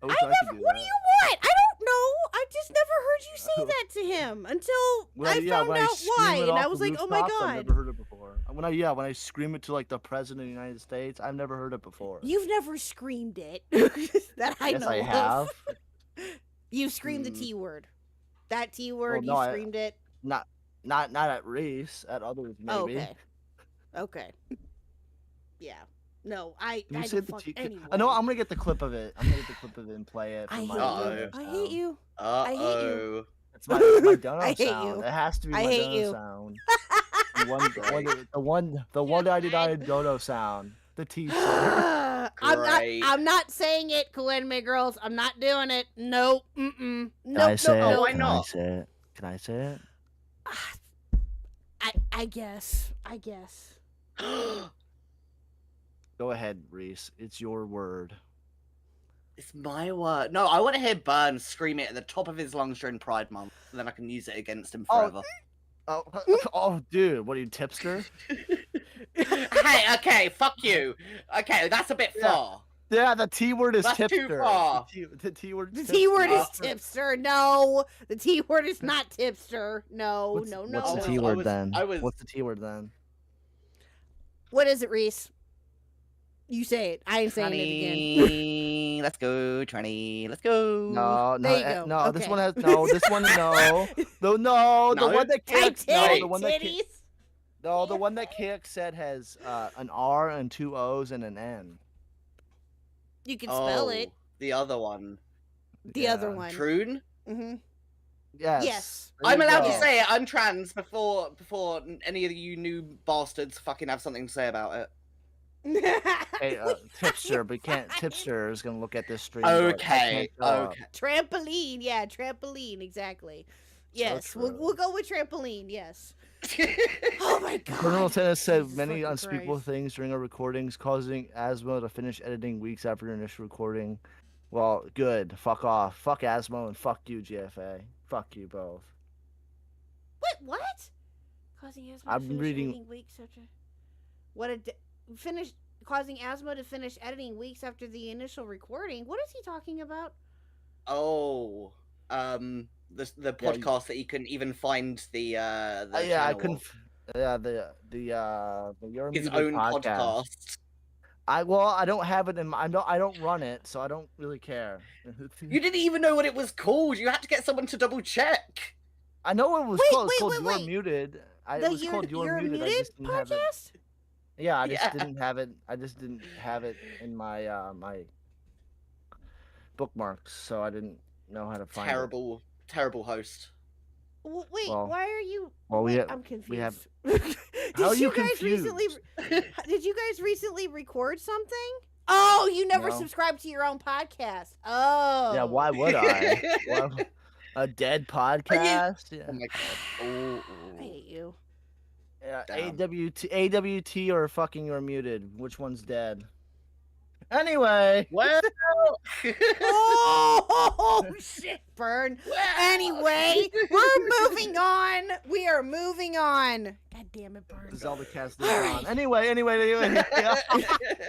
I wish I could do What do that. you want? I don't know. I just never heard you say that to him until I found when out scream why, it and off I was the like, "Oh my rooftops, I've god!" never heard it before. When I scream it to like the president of the United States, I've never heard it before. You've never screamed it that I Yes, know I of. have. You've screamed the T word. That T word, Well, no, you screamed it. Not at Reese. At others, maybe. Okay. Okay. Yeah. No, I You don't said the fuck T. anyway. I know. I'm gonna get the clip of it. I'm gonna get the clip of it and play it. For I hate my you. Uh-oh. I hate you. Uh hate you. oh. It's my dono I hate sound. you. It has to be I my hate dono you. sound. The one $1.99 dono sound. The T-shirt. I'm not saying it, Kalenme girls. I'm not doing it. Nope. Mm-mm. Can I Nope. say Nope. it? Nope. why Can not? I say it? Can I say it? I guess. I guess. Go ahead, Reese. It's your word. It's my word. No, I want to hear Burns scream it at the top of his lungs during Pride Month, and then I can use it against him forever. Oh, dude, what are you, tipster? Hey, okay, fuck you. Okay, that's a bit far. Yeah, the T word is That's tipster. too far. The T word. The T word is tipster. No, the T word is not tipster. No, What's, no. What's the I T word was- then? I was- What's the T word then? What is it, Reese? You say it. I ain't saying it again. Tranny, let's go, Tranny, let's go. No, There you go. no. This Okay. one has no. This one no. The No? one that Tight KHuck. No, the one that titties. no, the one that KHuck said has an R and 2 O's and an N. You can spell Oh, it. the other one. The other one. Troon? Mm-hmm. Yes. Yes. There I'm you allowed go. to say it. I'm trans before any of you new bastards fucking have something to say about it. Hey, tipster, but can't. Tipster is gonna look at this stream. but I Okay, can't show up. okay. Trampoline. Yeah, trampoline. Exactly. Yes, we'll true. go with trampoline. Yes. Oh my god. Colonel Tennis said Jesus many fucking unspeakable Christ. things during our recordings, causing Asmo to finish editing weeks after your initial recording. Well, good. Fuck off. Fuck Asmo and fuck you, GFA. Fuck you both. Wait, what? Causing asthma to I'm finish reading- editing weeks after. What a finish causing asthma to finish editing weeks after the initial recording. What is he talking about? Oh, the Yeah, podcast that you couldn't even find the Yeah, I channel couldn't. of. Yeah, the Your His Muted own podcast. I don't have it in my. I don't run it, so I don't really care. You didn't even know what it was called. You had to get someone to double check. I know it was Wait, called. wait, It's called wait, You're wait. Muted. It The was called You're Muted. I Muted just didn't have it. podcast? Yeah, I just Yeah. didn't have it. I just didn't have it in my my bookmarks, so I didn't know how to find it. Terrible host. Wait, Well- why are you? well, we wait, ha- I'm confused. we have- Did How are you guys recently? confused? Did you guys recently record something? Oh, you never No. subscribed to your own podcast. Oh. Yeah, why would I? Why- a dead podcast? Yeah. Oh my god. Oh, I hate you. Yeah, Damn. AWT or fucking You're Muted. Which one's dead? Anyway. Well. Oh shit, burn. Anyway, we're moving on. We are moving on. God damn it, burn. Zeldacast All is on. Anyway. Yeah.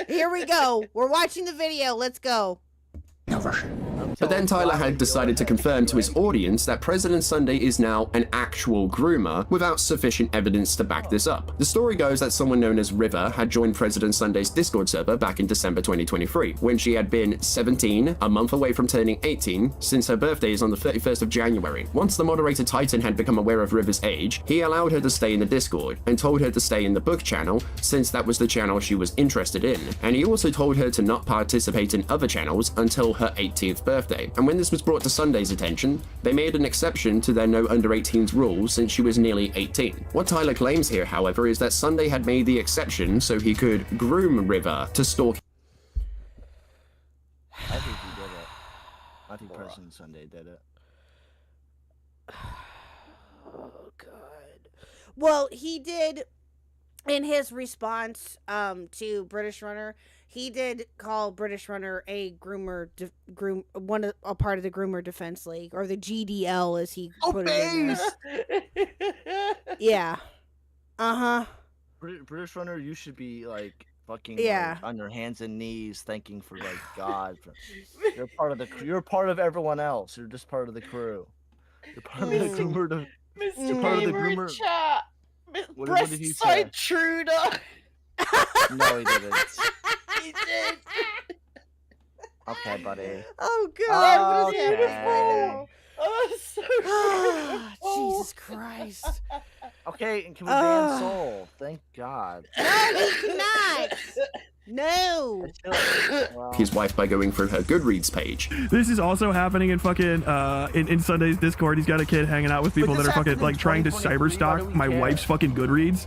Here we go. We're watching the video. Let's go. But then Tyler had decided to confirm to his audience that President Sunday is now an actual groomer without sufficient evidence to back this up. The story goes that someone known as River had joined President Sunday's Discord server back in December 2023, when she had been 17, a month away from turning 18, since her birthday is on the 31st of January. Once the moderator Titan had become aware of River's age, he allowed her to stay in the Discord and told her to stay in the book channel since that was the channel she was interested in. And he also told her to not participate in other channels until her 18th birthday. And when this was brought to Sunday's attention, they made an exception to their no under 18s rule since she was nearly 18. What Tyler claims here, however, is that Sunday had made the exception so he could groom River to stalk. I think he did it. I think President Sunday did it. Oh god. Well, he did in his response to British Runner, he did call British Runner a groomer, a part of the Groomer Defense League, or the GDL as he put it in there. Yeah. British Runner, you should be like fucking Yeah. like, on your hands and knees, thanking for like God. You're part of you're part of everyone else. You're just part of the crew. You're part of the groomer. You're part of the groomer. Chat. What did he say? Breastside Truder. No, he didn't. He did. Okay, buddy. Oh God, what is Okay. beautiful. Oh, so beautiful. Jesus Christ. Okay, and can we ban Soul? Thank God. No, we cannot. No. Well, his wife by going through her Goodreads page. This is also happening in fucking in Sunday's Discord. He's got a kid hanging out with people that this are fucking happened in like trying to 2023, why do cyberstalk we my care? wife's fucking Goodreads,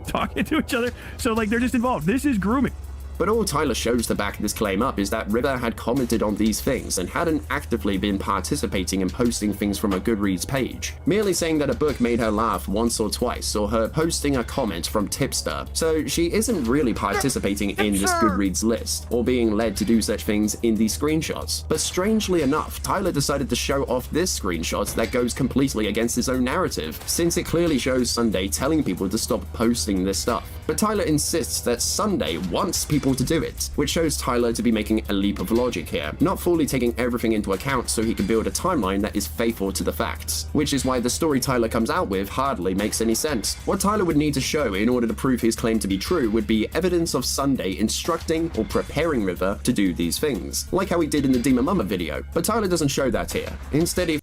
talking to each other. So like they're just involved. This is grooming. But all Tyler shows to back this claim up is that River had commented on these things and hadn't actively been participating in posting things from a Goodreads page, merely saying that a book made her laugh once or twice, or her posting a comment from Tipster. So she isn't really participating in this Goodreads list, or being led to do such things in these screenshots. But strangely enough, Tyler decided to show off this screenshot that goes completely against his own narrative, since it clearly shows Sunday telling people to stop posting this stuff. But Tyler insists that Sunday wants people to do it, which shows Tyler to be making a leap of logic here, not fully taking everything into account so he can build a timeline that is faithful to the facts, which is why the story Tyler comes out with hardly makes any sense. What Tyler would need to show in order to prove his claim to be true would be evidence of Sunday instructing or preparing River to do these things, like how he did in the Demon Mama video, but Tyler doesn't show that here. Instead, he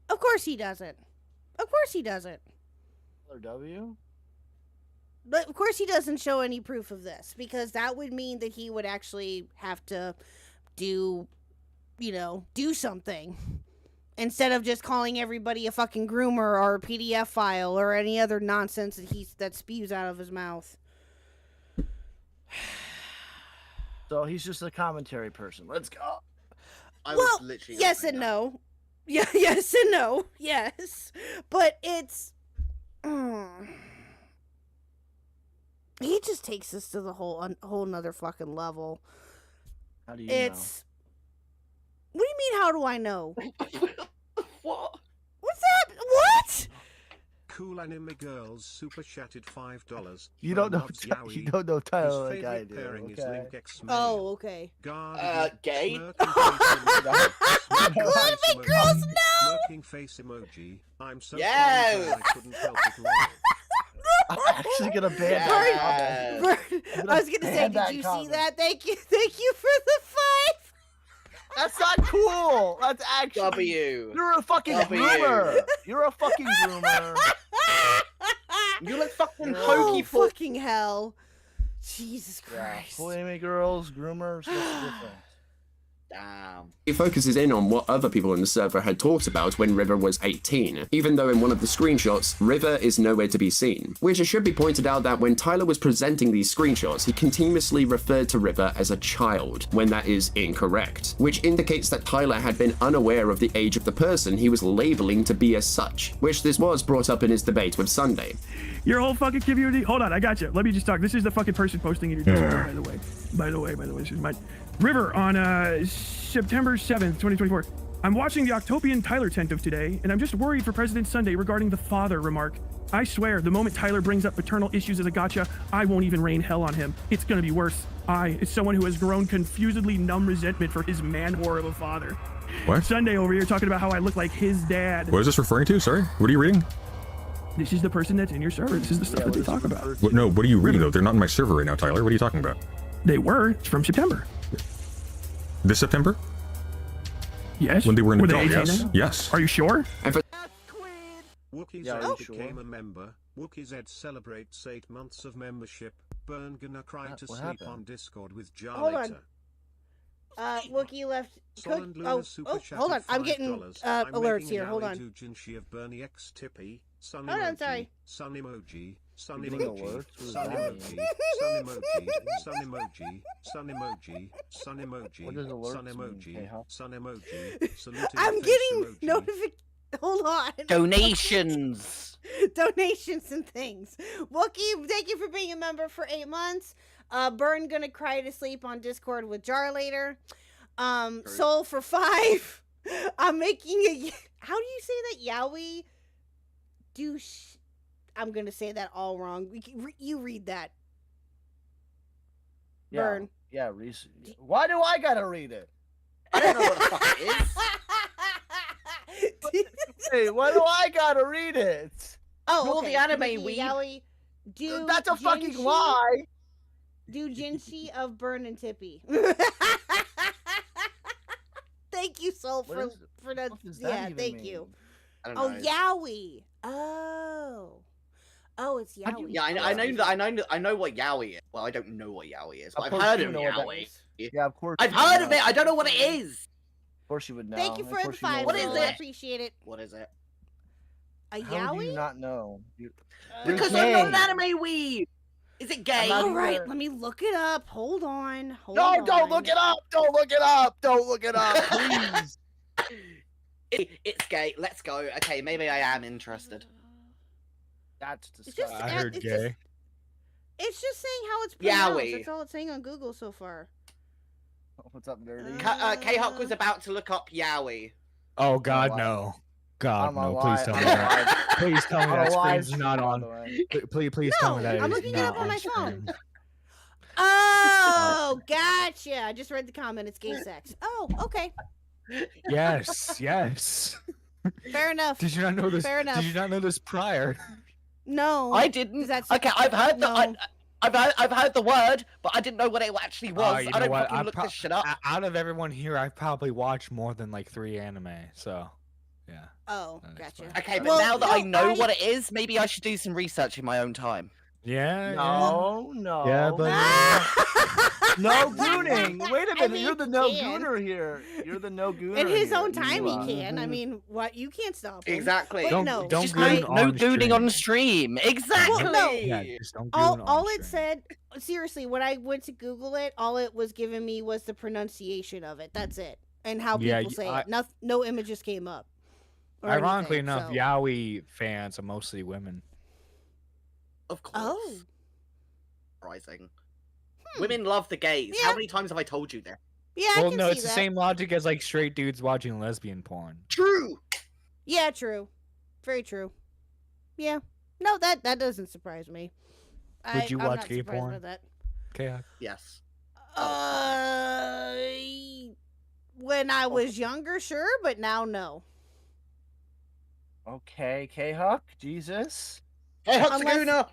Of course he doesn't. Of course he doesn't. W? But of course he doesn't show any proof of this, because that would mean that he would actually have to do something. Instead of just calling everybody a fucking groomer or a PDF file or any other nonsense that spews out of his mouth. So he's just a commentary person. Let's go. I Well, was literally yes gonna and bring no. Yeah, yes and no. Yes. But it's he just takes this to the whole nother fucking level. How do you It's What do you mean, how do I know? that. What? What's that? What? Cool Anime Girls super chatted $5. You don't know. Loves You Yowie. don't know His Tyler like I favorite do. pairing is Okay. Link X Oh, okay. Gay? Anime Girls, no! Smirking face emoji. I'm so Yes! sorry, I couldn't help it. Lol. I'm actually gonna ban Yes. that comment. Bird, I was gonna say, ban did that you see comment. that? Thank you for the 5. That's not cool. That's actually. W. You're a fucking W. groomer. You're a fucking groomer. You look fucking Oh, hokey for. fucking hell. Jesus Yeah. Christ. Cool anime girls, groomers. What's the difference? Damn. He focuses in on what other people on the server had talked about when River was 18, even though in one of the screenshots, River is nowhere to be seen. Which it should be pointed out that when Tyler was presenting these screenshots, he continuously referred to River as a child, when that is incorrect, which indicates that Tyler had been unaware of the age of the person he was labeling to be as such, which this was brought up in his debate with Sunday. Your whole fucking community. Hold on, I got you. Let me just talk. This is the fucking person posting in your Discord, by the way. By the way, this is my River on September 7th, 2024. I'm watching the Octopian Tyler tent of today, and I'm just worried for President Sunday regarding the father remark. I swear, the moment Tyler brings up paternal issues as a gotcha, I won't even rain hell on him. It's gonna be worse. I, as someone who has grown confusedly numb resentment for his man whore of a father. What? Sunday over here talking about how I look like his dad. What is this referring to? Sorry? What are you reading? This is the person that's in your server. This is the stuff that they talk about. What, no, what are you reading, though? They're not in my server right now, Tyler. What are you talking about? They were. It's from September. This September? Yes. When they were an Were adult, 18 yes. then? Yes. Are you sure? And for Wookie Yeah, Z are you became sure? a member. Wookie Z celebrates 8 months of membership. Burn gonna cry to What sleep happened? on Discord with Jar Hold on. later. Wookie left. Solid Luna Oh, super hold on. chatted I'm getting $5. alerts making here. an Hold alley on. doujinshi of Bernie X Tippy. Sun Hold on, emoji, sorry. Sun emoji. Sun Getting emoji. alerts? What does Sun that emoji. mean? Sun emoji. Sun emoji. Sun emoji. Sun emoji. What does alerts Sun mean, emoji. KHuck? Sun emoji. Saluting I'm face getting emoji. notification. Hold on. Donations. Donations and things. Wookie, thank you for being a member for 8 months. Burn gonna cry to sleep on Discord with Jar later. Soul for 5. I'm making a. How do you say that? Yowie? Douche. I'm gonna say that all wrong. You read that. Burn. Yeah, Reese. Why do I gotta read it? I don't know what the fuck it is. Hey, why do I gotta read it? Oh, You're okay. the anime Mickey, weeb. Yowie, do That's a fucking Jinshi- lie. Do Jinshi of Burn and Tippy. Thank you, Soul, What for that. What does that Yeah, even thank mean? you. I don't Oh, know. Yowie. Oh, it's Yowie. Yeah, I know what yaoi is. Well, I don't know what yaoi is, but Of I've course heard you of know what that yaoi. Yeah, of course. I've you would heard of know. it. I don't know what it is. Of course you would know. Thank you Of for the course you know 5. What is Soul. it? I appreciate it. What is it? A How do you Yowie? not know? Because I'm not an anime weeb. Is it gay? not All right, either. let me look it up. Hold on. No, don't look it up. Don't look it up. Don't look it up, please. It's gay. Let's go. Okay, maybe I am interested. That's It's just, disgusting. I heard it's gay. Just, it's just saying how it's pronounced. Yowie. That's all it's saying on Google so far. What's up, nerdy? KHuck was about to look up yaoi. Oh God, lie. no. God, I'm no. a Please lie. tell me I'm a that. lie. Please tell me I'm a that live screen's not stream, by on. the way. Please tell me No, that I'm it is looking it not up on my screen. phone. Oh, gotcha. I just read the comment. It's gay sex. Oh, okay. Yes, yes. Fair enough. Did you not know this? Fair enough. Did you not know this prior? No. I didn't. That's Okay, I've heard the. no. I've heard the word, but I didn't know what it actually was. You I know don't what? fucking look this shit up. Out of everyone here, I've probably watched more than like 3 anime. So, yeah. Oh, That's gotcha. fine. Okay, but Well, now that I no, know what it is, maybe I should do some research in my own time. Yeah. No, no. Yeah, but No gooning. Wait a minute. mean, You're the no he can. gooner here. You're the no gooner. In his here. own time, You, he can. I mean, what? You can't stop him. Exactly. But Don't- no, don't Just goon no on gooning stream. on stream. Exactly. no. Yeah, just don't all goon on all it stream. said, seriously, when I went to Google it, all it was giving me was the pronunciation of it. That's it, and how Yeah, people say I- it. No images came up. or Ironically anything, enough, so- yaoi fans are mostly women. Of course. Oh. Surprising. Women love the gays. Yeah. How many times have I told you that? Yeah, I Well, can no, see it's that. the same logic as like straight dudes watching lesbian porn. True. Yeah, true. Very true. Yeah. No, that doesn't surprise me. Would you I'm watch not gay surprised porn? by that. Okay. Yes. When I was younger, sure, but now, no. Okay, KHuck, Jesus. Hey, Unless- Huxaguna!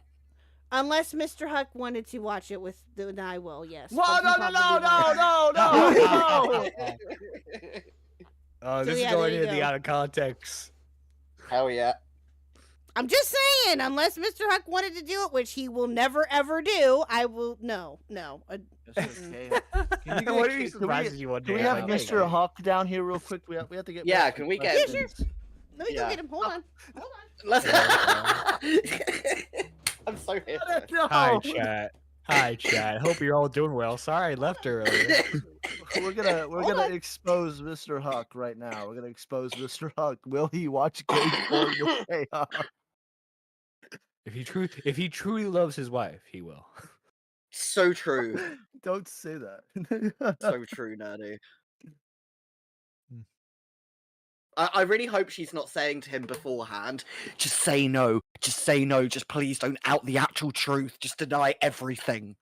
Unless Mr. Huck wanted to watch it with, then I will, yes. Whoa, but he no, no, no, probably no, won't. no, no, no. Oh, this So, is yeah, going there you into the go. out of context. Hell yeah. I'm just saying, unless Mr. Huck wanted to do it, which he will never ever do, I will. No. Just okay. Can What are you can surprised we, you want can we to have do? Mr. Huck down here real quick? We have to get. Yeah, back can to we get- Yeah, questions. Let me go Yeah. get him. Hold on. Let's. Yeah. I'm so here. No. Hi, chat. Hi, chat. Hope you're all doing well. Sorry I left earlier. We're gonna Hold on. expose Mr. Huck right now. We're gonna expose Mr. Huck. Will he watch gay porn with KHuck? If he truly loves his wife, he will. So true. Don't say that. So true, Nerdy. Hmm. I really hope she's not saying to him beforehand, just say no, just please don't out the actual truth, just deny everything.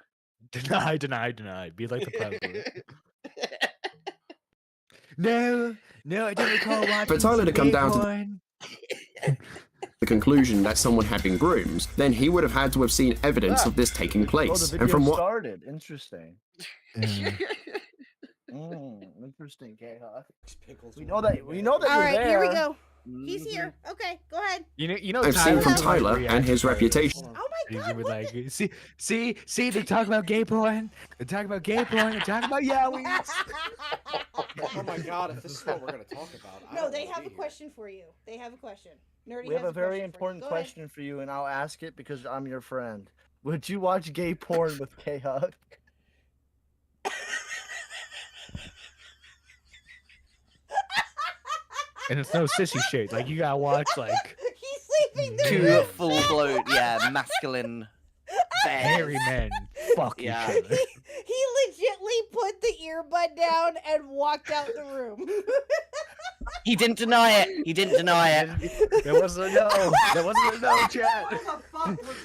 Deny. Be like the president. No, I don't recall watching For Tyler to some come gay down to porn. the conclusion that someone had been groomed, then he would have had to have seen evidence of this taking Oh, place. the And video from what started. Interesting. Yeah. Interesting, KHuck. We know that. We know that All you're right, there. here we go. He's here. Okay, go ahead. You know, I've seen from Tyler's, like, Tyler and his reaction. reputation. Oh my He's god, gonna be what like, the- see, they're talking about gay porn. They're talking about gay porn. They're talking about yaois. Oh my god, if this is what we're gonna talk about. I No, don't they wanna have be a here. question for you. They have a question. Nerdy We have has a very question for you. important Go ahead. question for you, and I'll ask it because I'm your friend. Would you watch gay porn with KHuck? And it's no sissy shit. Like, you gotta watch, like, He's sleeping there. Two full-blown, masculine hairy men fuck Yeah. each other. He legitly put the earbud down and walked out the room. He didn't deny it. He didn't deny it. There wasn't a no. There wasn't a no, chat.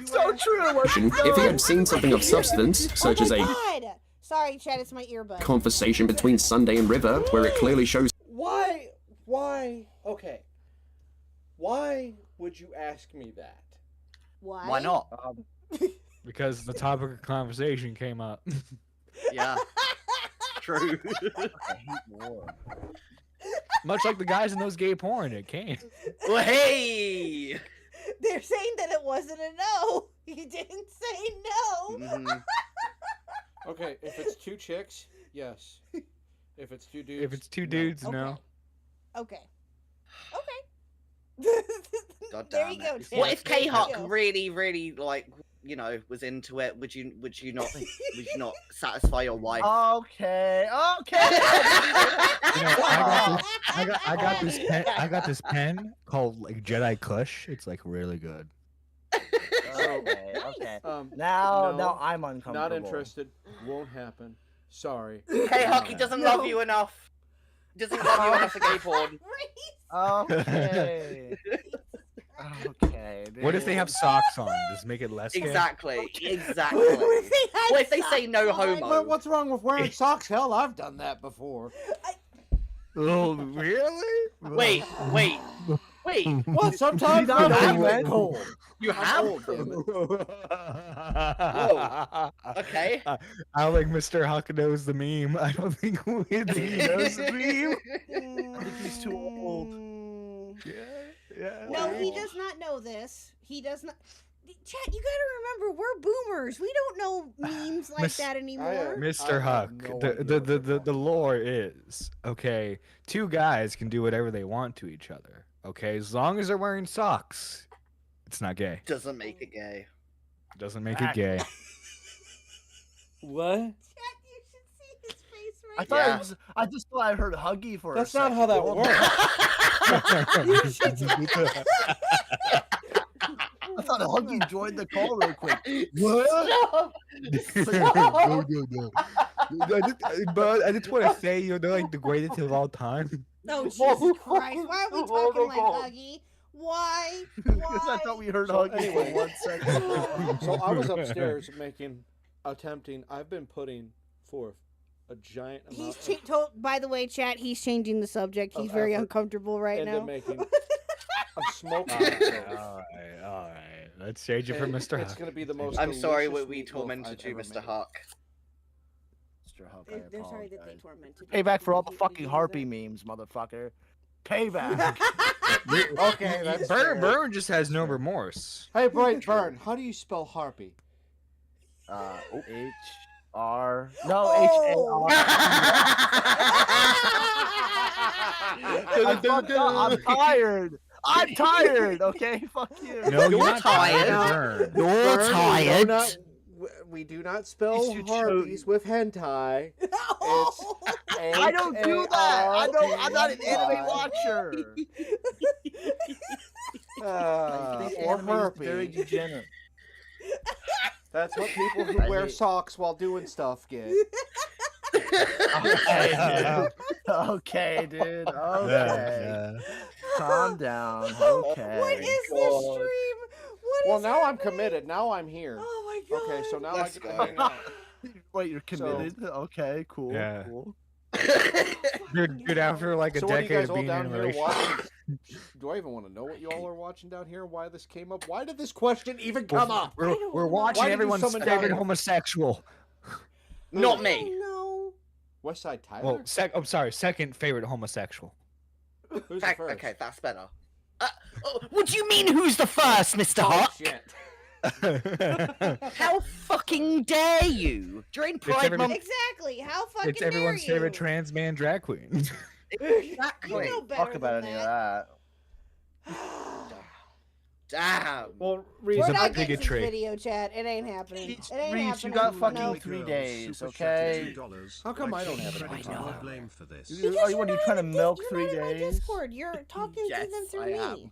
So true. If he had seen something of substance, such as a God. Sorry, Chad, it's my earbud. conversation between Sunday and River, where it clearly shows Why? Okay. Why would you ask me that? Why? Why not? Because the topic of conversation came up. Yeah. True. Much like the guys in those gay porn, it came. Well, hey. They're saying that it wasn't a no. He didn't say no. Mhm. Okay, if it's two chicks, yes. If it's two dudes, If it's two dudes, no. Okay. Okay. God There damn you go, it. Chad. What if There you KHuck go. really, like, was into it? Would you not satisfy your wife? Okay. You know, I got this pen called like Jedi Kush. It's like really good. Okay. no, Now I'm uncomfortable. not interested. Won't happen. Sorry. KHuck, he doesn't love you enough. He doesn't love you enough for gay porn. Okay. Okay. What if they have socks on? Just make it less gay? Exactly. What What if they say no homo? But what's wrong with wearing socks? Hell, I've done that before. Oh, really? Wait. Well, sometimes not I'm know that? cold. You have? Okay. I don't think Mr. Huck knows the meme. I don't think he knows the meme. I think he's too old. Yeah. No, he does not know this. He does not. Chat, you gotta remember, we're boomers. We don't know memes like Miss- that anymore. Mr. I Huck, have no the lore is, okay, two guys can do whatever they want to each other, okay? As long as they're wearing socks, it's not gay. Doesn't make it gay. Doesn't make it gay. What? Chat, you should see his face right I thought I just thought I heard Huggy for That's a second. not how that works. I thought Huggy joined the call real quick. But I just want to say, they're like the greatest of all time. No, Jesus Christ. Why are we talking like Huggy? Why? Because I thought we heard Huggy anyway. for 1 second. So I was upstairs attempting. I've been putting forth a giant amount. By the way, chat, he's changing the subject. He's very uncomfortable right and now. then making a smoke. All right. Let's change it for Mr. It's Huck. gonna be the most. I'm sorry delicious we meatloaf tormented I've you, ever Mr. made. Huck. Mr. Huck, They're sorry that they tormented Payback for all the you. fucking harpy memes, motherfucker. Payback. Okay, that's fair. Burn just has no remorse. Hey, Burn. How do you spell harpy? H-R. No, I'm tired. I'm tired. Okay, fuck you. No, you're You're not tired. tired. Burn. You're tired. We do not spell You harpies with hentai. Oh. I don't do that. I'm not an anime watcher. Or Very herpy. degenerate. That's what people who wear socks while doing stuff get. Okay, dude. Okay. Calm down. Okay. What is this stream? Well, now I'm committed. Now I'm here. Oh my god. Okay, so now Let's I get to go. hang out. Wait, you're committed? Okay, cool. Yeah. Cool. Dude, after like a So what are you decade guys of all being in down a here relationship. watching? Do I even want to know what you all are watching down here? Why this came up? Why did this question even come up? We're watching Why did you everyone's summon favorite down- homosexual. Not me. No. West Side Tyler? Well, I'm sorry, second favorite homosexual. Who's the first? Okay, that's better. What do you mean, who's the first, Mr. Oh, Huck? shit. How fucking dare you? During Pride every- Month. Exactly. How fucking It's everyone's dare you? favorite trans man drag queen. You Exactly. know better Talk about than any of that. that. Damn. Well, We're reason not big getting a to the trait. video, chat. It ain't happening. It ain't Reese, happening. you got fucking No. 3 days, Super okay? chatted $2. How come I don't have it? Credit I know. no blame for this. Because Are you're you not trying to in the milk you're 3 not in my days? Discord. You're talking Yes, to them through I me. am.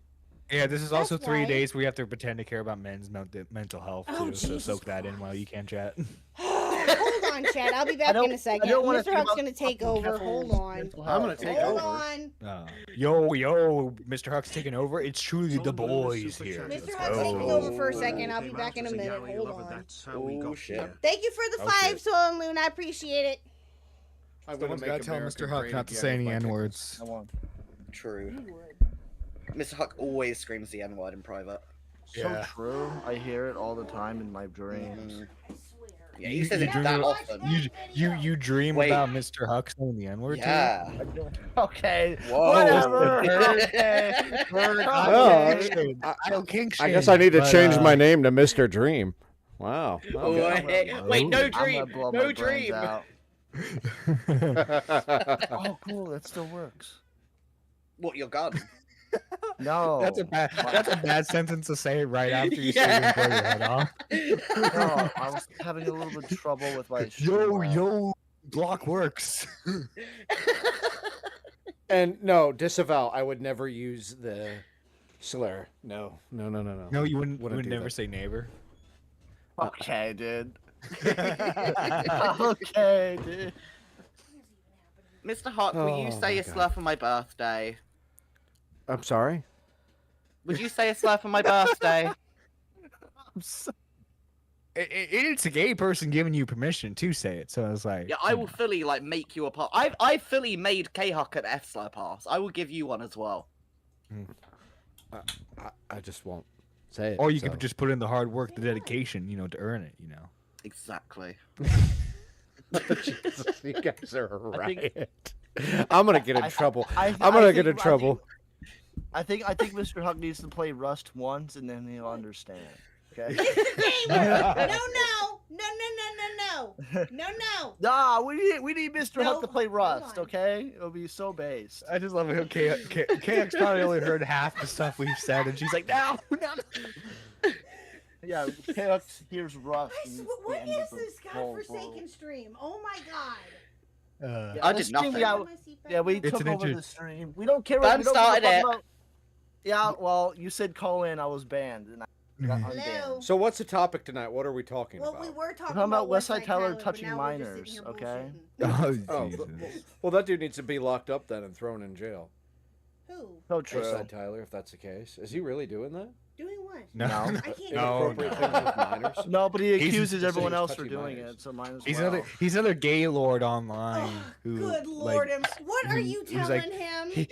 Yeah, this is also That's 3 why. days we have to pretend to care about men's mental health too. Oh, So Jesus soak that in while you can chat. Hold on, chat. I'll be back in a second. don't wanna Mr. think Huck's about gonna take fucking over. Keffel's Hold on. mental I'm gonna health. take Hold over. on. Yo, Mr. Huck's taking over. It's truly the Solomon boys super here. chatted Mr. Let's Huck's go. taking over for a second. $5. I'll be Came back in a out as minute. yaoi Hold lover, on. That's how we Oh, got shit. here. Thank you for the Oh, 5, shit. Soul and Loon. I appreciate it. I'm Someone's gonna gotta make tell America Mr. Huck great not to again say with any my pickles. N-words. I won't. True. Mr. Huck always screams the N word in private. Yeah. So true. I hear it all the time in my dreams. Yeah, he says it dream that about- often. You dream Wait. about Mr. Huck saying the N-word Yeah. Okay. Whoa. Whatever. Well, Okay. I guess I need to change my name to Mr. Dream. Wow. Oh, Okay. wait, no I'm dream. gonna blow No my brains dream. out. Oh, cool. That still works. What, your gun? No. That's a bad sentence to say right after you say you blow your head off. No, I was having a little bit of trouble with my Yo, Glock works. And no, disavow. I would never use the slur. No. No, you wouldn't. Wouldn't Would do never that. say neighbor. Okay, dude. Okay, dude. Mr. Huck, will you Oh, say my a God. slur for my birthday? I'm sorry. Would you say a slur for my birthday? I'm so... It's a gay person giving you permission to say it, so I was like, Yeah, I will fully like make you a pass. I fully made KHuck an F slur pass. I will give you one as well. I just won't say it. or you so. could just put in the hard work, the dedication, to earn it. Exactly. Jesus, you guys are a I think- riot. I'm gonna get in trouble. I'm I gonna think- get in trouble. I think Mr. Huck needs to play Rust once, and then he'll understand. Okay. No. Nah, we need Mr. Huck to No, play hold Rust. on. Okay, it'll be so based. I just love it. KX probably only heard half the stuff we've said, and she's like, no. Yeah, KHuck hears Rust. I and swear, he what ends is the this whole godforsaken stream? Oh my god. Yeah, I the did stream, nothing. Yeah, we It's took an over inter- the stream. We don't care. Bun we don't started give a it. fuck about... Yeah, well, you said call in. I was banned, and I got Mhm. unbanned. Hello. So what's the topic tonight? What are we talking Well, about? we were talking about West Westside Tyler but touching now we're just sitting minors, here okay? bullshitting. Oh, Oh, Jesus. well, that dude needs to be locked up then and thrown in jail. Who? So true. Westside Tyler, if that's the case. Is he really doing that? Doing what? No. No. I can't. Inappropriate things with minors? No, but he He's- accuses he everyone said he's else for touching doing minors. it, so mine as He's well. another gay lord online Oh, who good like, lord, what are you he's like- telling him?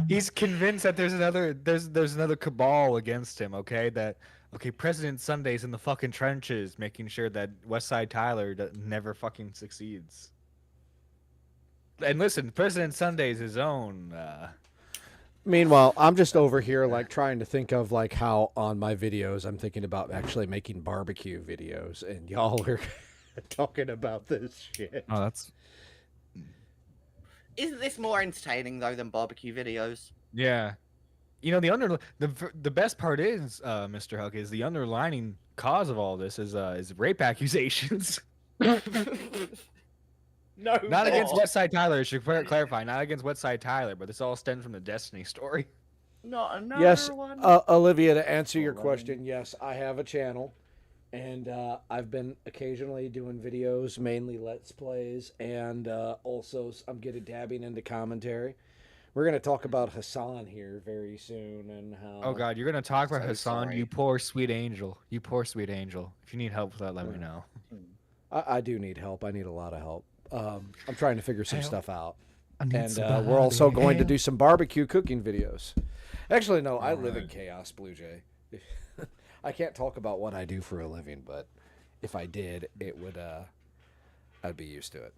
he's convinced that there's another cabal against him. Okay, President Sunday's in the fucking trenches, making sure that Westside Tyler never fucking succeeds. And listen, President Sunday's his own. Meanwhile, I'm just over here like trying to think of like how on my videos I'm thinking about actually making barbecue videos, and y'all are talking about this shit. Oh, that's Isn't this more entertaining though than barbecue videos? yeah. The best part is, Mr. Huck, is the underlining cause of all this is rape accusations. No. Not against Westside Tyler. I should clarify. Not against Westside Tyler, but this all stems from the Destiny story. Not another Yes, one. Olivia, to answer your question, yes, I have a channel, and I've been occasionally doing videos, mainly Let's Plays, and also I'm getting dabbing into commentary. We're gonna talk about Hassan here very soon, and how. Oh God, you're gonna talk about So Hassan, sorry. you poor sweet angel. You poor sweet angel. If you need help with that, let me know. I do need help. I need a lot of help. I'm trying to figure some Help. stuff out. I need And somebody we're also going to help. do some barbecue cooking videos. Actually, no, I live in Chaos, Blue Jay. I can't talk about what I do for a living, but if I did, it would. I'd be used to it.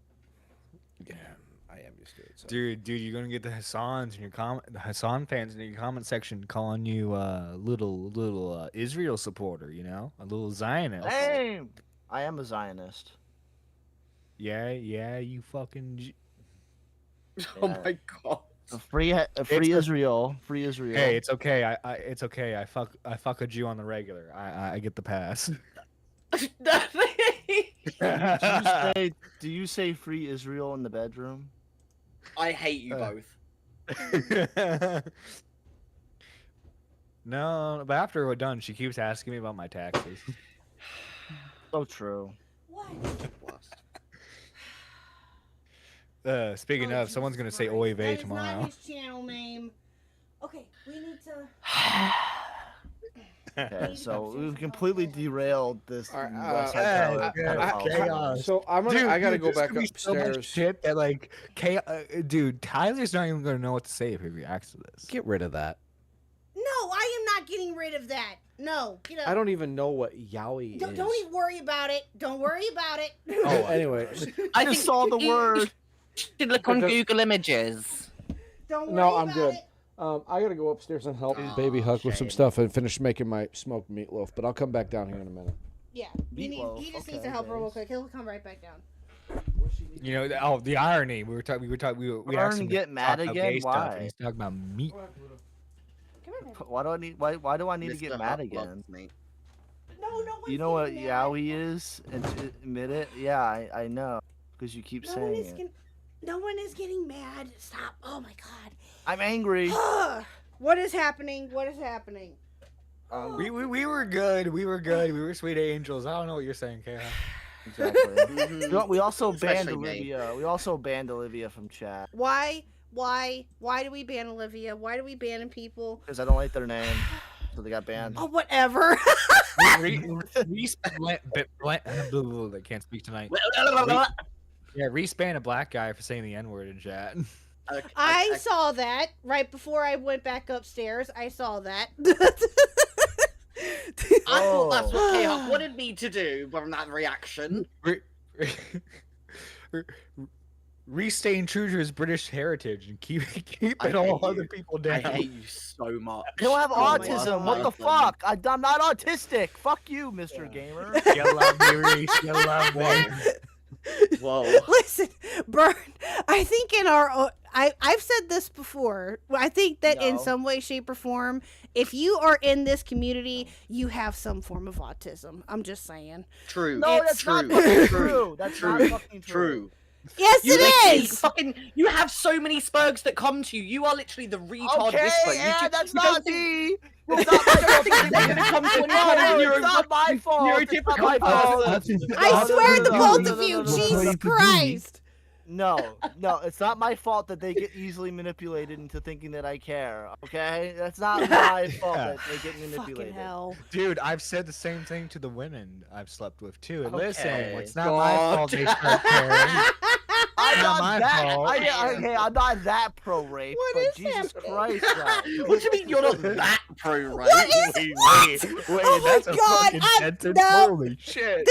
Yeah, I am used to it. So. Dude, you're gonna get the Hassans in your the Hassan fans in your comment section calling you little Israel supporter. A little Zionist. Damn! I am a Zionist. Yeah, you fucking. Oh my god. Free Israel. Free Israel. Hey, it's okay. It's okay. I fuck a Jew on the regular. I get the pass. Do you say free Israel in the bedroom? I hate you both. No, but after we're done, she keeps asking me about my taxes. So true. Speaking of, someone's gonna say oy vey tomorrow. That is not his channel name. Okay, we need to. Okay, so we've completely derailed this. So I gotta go back upstairs. So much shit that like, dude, Tyler's not even gonna know what to say if he reacts to this. Get rid of that. No, I am not getting rid of that. No, get up. I don't even know what yaoi is. Don't even worry about it. Don't worry about it. Oh, anyway. I just saw the word. Should look on Google Images. Don't worry No, I'm about good. it. I gotta go upstairs and help Baby Huck with some stuff and finish making my smoked meatloaf. But I'll come back down here in a minute. Yeah, he just needs to help her real quick. He'll come right back down. You know, the irony. We asked him to get mad talk about again? gay stuff, Why? and he's talking about meat. Why do I need? Why do I need to get mad again? You know what yaoi is? And admit it. Yeah, I know because you keep saying it. No one is getting mad. Stop. Oh my god. I'm angry. What is happening? What is happening? We were good. We were good. We were sweet angels. I don't know what you're saying, KHuck. Exactly. We also banned Especially me. Olivia. We also banned Olivia from chat Why? Why do we ban Olivia? Why do we ban people? because I don't like their name, so they got banned. Oh, whatever. Reese I can't speak tonight. Yeah, Reese banned a black guy for saying the N-word in chat. I saw that right before I went back upstairs. I saw that. I thought that's what KHuck wanted me to do from that reaction. Reese staying true to his British heritage and keeping all other people down. I hate you so much. I don't have Oh my autism. God. What the fuck? I'm not autistic. Fuck you, Mr. Gamer. You love me, Reese. You love me. Whoa. Listen, Burn, I think in our I've said this before. I think that in No. some way, shape, or form, if you are in this community, you have some form of autism. I'm just saying. True. No, It's that's not true. fucking True. true. That's not True. fucking true. True. Yes, You it literally is. fucking. You have so many spurgs that come to you. You are literally the retard Okay, whisperer. yeah, that's you not don't think- me. Well, It's not my fault. they're gonna come to any No, kind of it's not my fault. It's not my fault. I swear to no, both no, of no, you, no, no, Jesus no. Christ. No, it's not my fault that they get easily manipulated into thinking that I care. Okay, that's not my fault that they get Fucking manipulated. hell. Dude, I've said the same thing to the women I've slept with too. And listen, Okay. it's not my fault they start caring. I'm Not not my that. fault. Okay, I'm not that pro rape, What but is Jesus happening? Christ, no. What do you mean you're not that pro, right? What is what? Oh my that's a God, fucking I- sentence. no. Holy shit.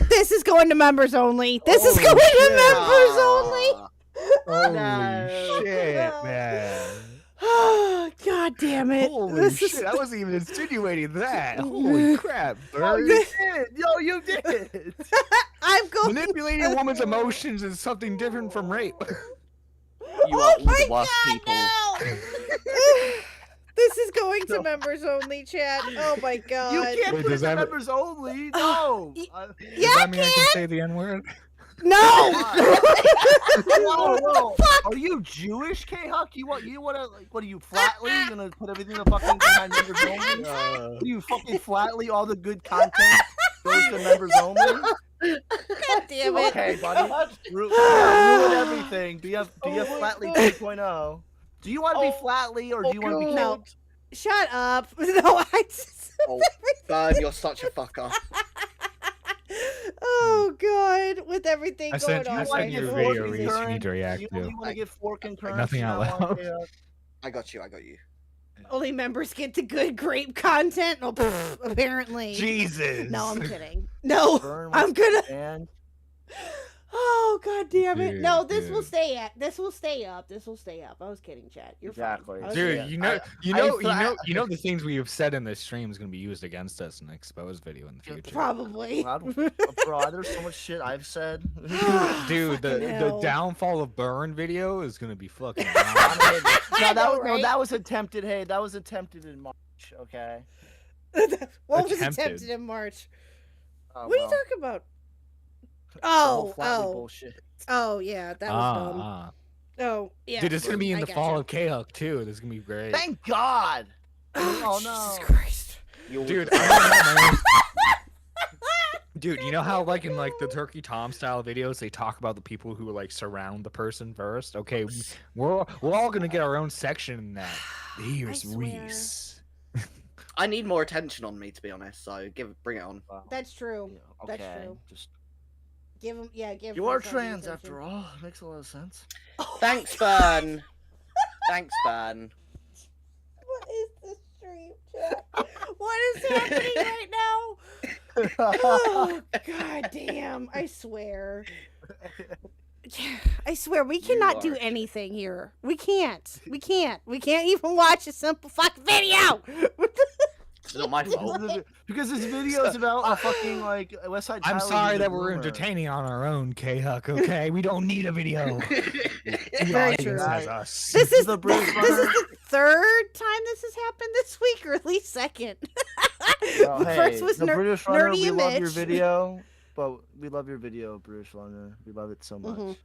This is going to members only. This is Holy going to shit. members only. Holy No. shit, No. man. Oh, God damn it. Holy This shit, is- I wasn't even insinuating that. Holy crap, Oh, Bird. you did. Yo, you did. I'm going. Manipulating a woman's emotions is something different from rape. You are Oh all my the worst God, people. no. This is going to members only, chat. Oh my God. You can't Wait, put it does to that- members only. No. Does Yeah, that mean I can say the N-word? No. Whoa. Are you Jewish, KHuck? You want to like? What are you flatly? You gonna put everything in the fucking behind members only? Are you fucking flatly? All the good content goes to members only. God damn it. Okay, buddy. Ruin everything. Be a flatly 2.0. Do you want to be flatly or do you want to be No. killed? Shut up. No, I just. Oh, Bird, you're such a fucker. Oh God! With everything I going sent on you right your now. video, Reese. You need to Do react you to. want to get 4 concurrents? nothing out loud. I got you. Only members get the good grape content. Oh, pff, apparently. Jesus. No, I'm kidding. No, Burn I'm gonna. and Oh Oh god damn it! Dude, No, this will dude. stay at. This will stay up. This will stay up. I was kidding, chat. You're Exactly. fine. I was Dude, kidding. you know the things we have said in this stream is gonna be used against us in an exposed video in the future. Probably. Bro, there's so much shit I've said. Dude, the Fucking hell. downfall of Burn video is gonna be fucking. No, I know, right? that was attempted. Hey, that was attempted in March. Okay. What was Attempted. attempted in March? Oh, What are you well, talking about? the whole Oh, Flatley oh, bullshit. oh, yeah, that was dumb. Oh, yeah. Dude, it's gonna be in I the gotcha. fall of KHuck too. This is gonna be great. Thank God. Oh Jesus no. Christ. Dude, I dude, you know how like in like the Turkey Tom style videos they talk about the people who like surround the person first? Okay, we're all gonna get our own section in that. Here's swear. Reese. I need more attention on me, to be honest. So bring it on. That's true. Okay. That's true. Just Give him, give you him are some trans attention. after all. Makes a lot of sense. Thanks, Burn. Thanks, Burn. What is this stream, chat? What is happening right now? Oh, god damn. I swear. I swewer, we cannot do anything here. We can't. We can't even watch a simple fucking video. It's not my fault. Because this video is about a fucking like West Side. I'm Tyler sorry being a that we're groomer. entertaining on our own, KHuck, okay? We don't need a video. The Very audience true. has us. This is The the British this is the third time this has happened this week, or at least second. Well, The hey, first was the British Runner. Nerdy We love your Mitch. video, but we love your video, British Runner. We love it so much. Mhm.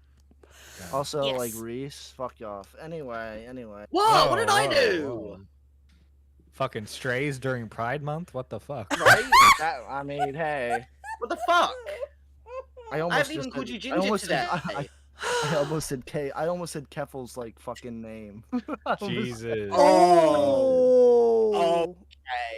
Also, Yes. like Reese, fuck you off. Anyway. Whoa, what did I Whoa, do? whoa. Fucking strays during Pride Month? What the fuck? Right? I mean, hey, What the fuck? I I almost haven't even just called said- you I Ginger almost today. said- I almost said K. I almost said Keffel's like fucking name. I almost- Jesus. Oh. Okay.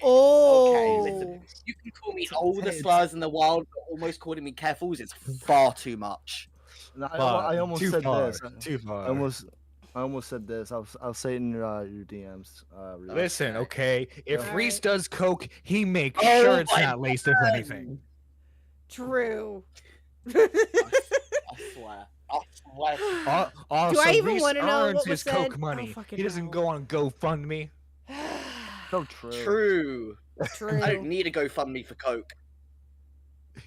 Oh. Okay, listen. You can call me all the slurs in the world, but almost calling me Keffels is far too much. No, I Fuck, almost too said far, this. Too far. I almost said this. I'll say it in your DMs. Reese. Listen, okay. If Okay. Reese does coke, he makes Oh sure it's my not laced with anything. True. I swear. I swear. Also, I even Reese wanna know earns what was his said? coke Oh, money. fucking He doesn't hell. go on GoFundMe. So true. True. True. I don't need a GoFundMe for Coke.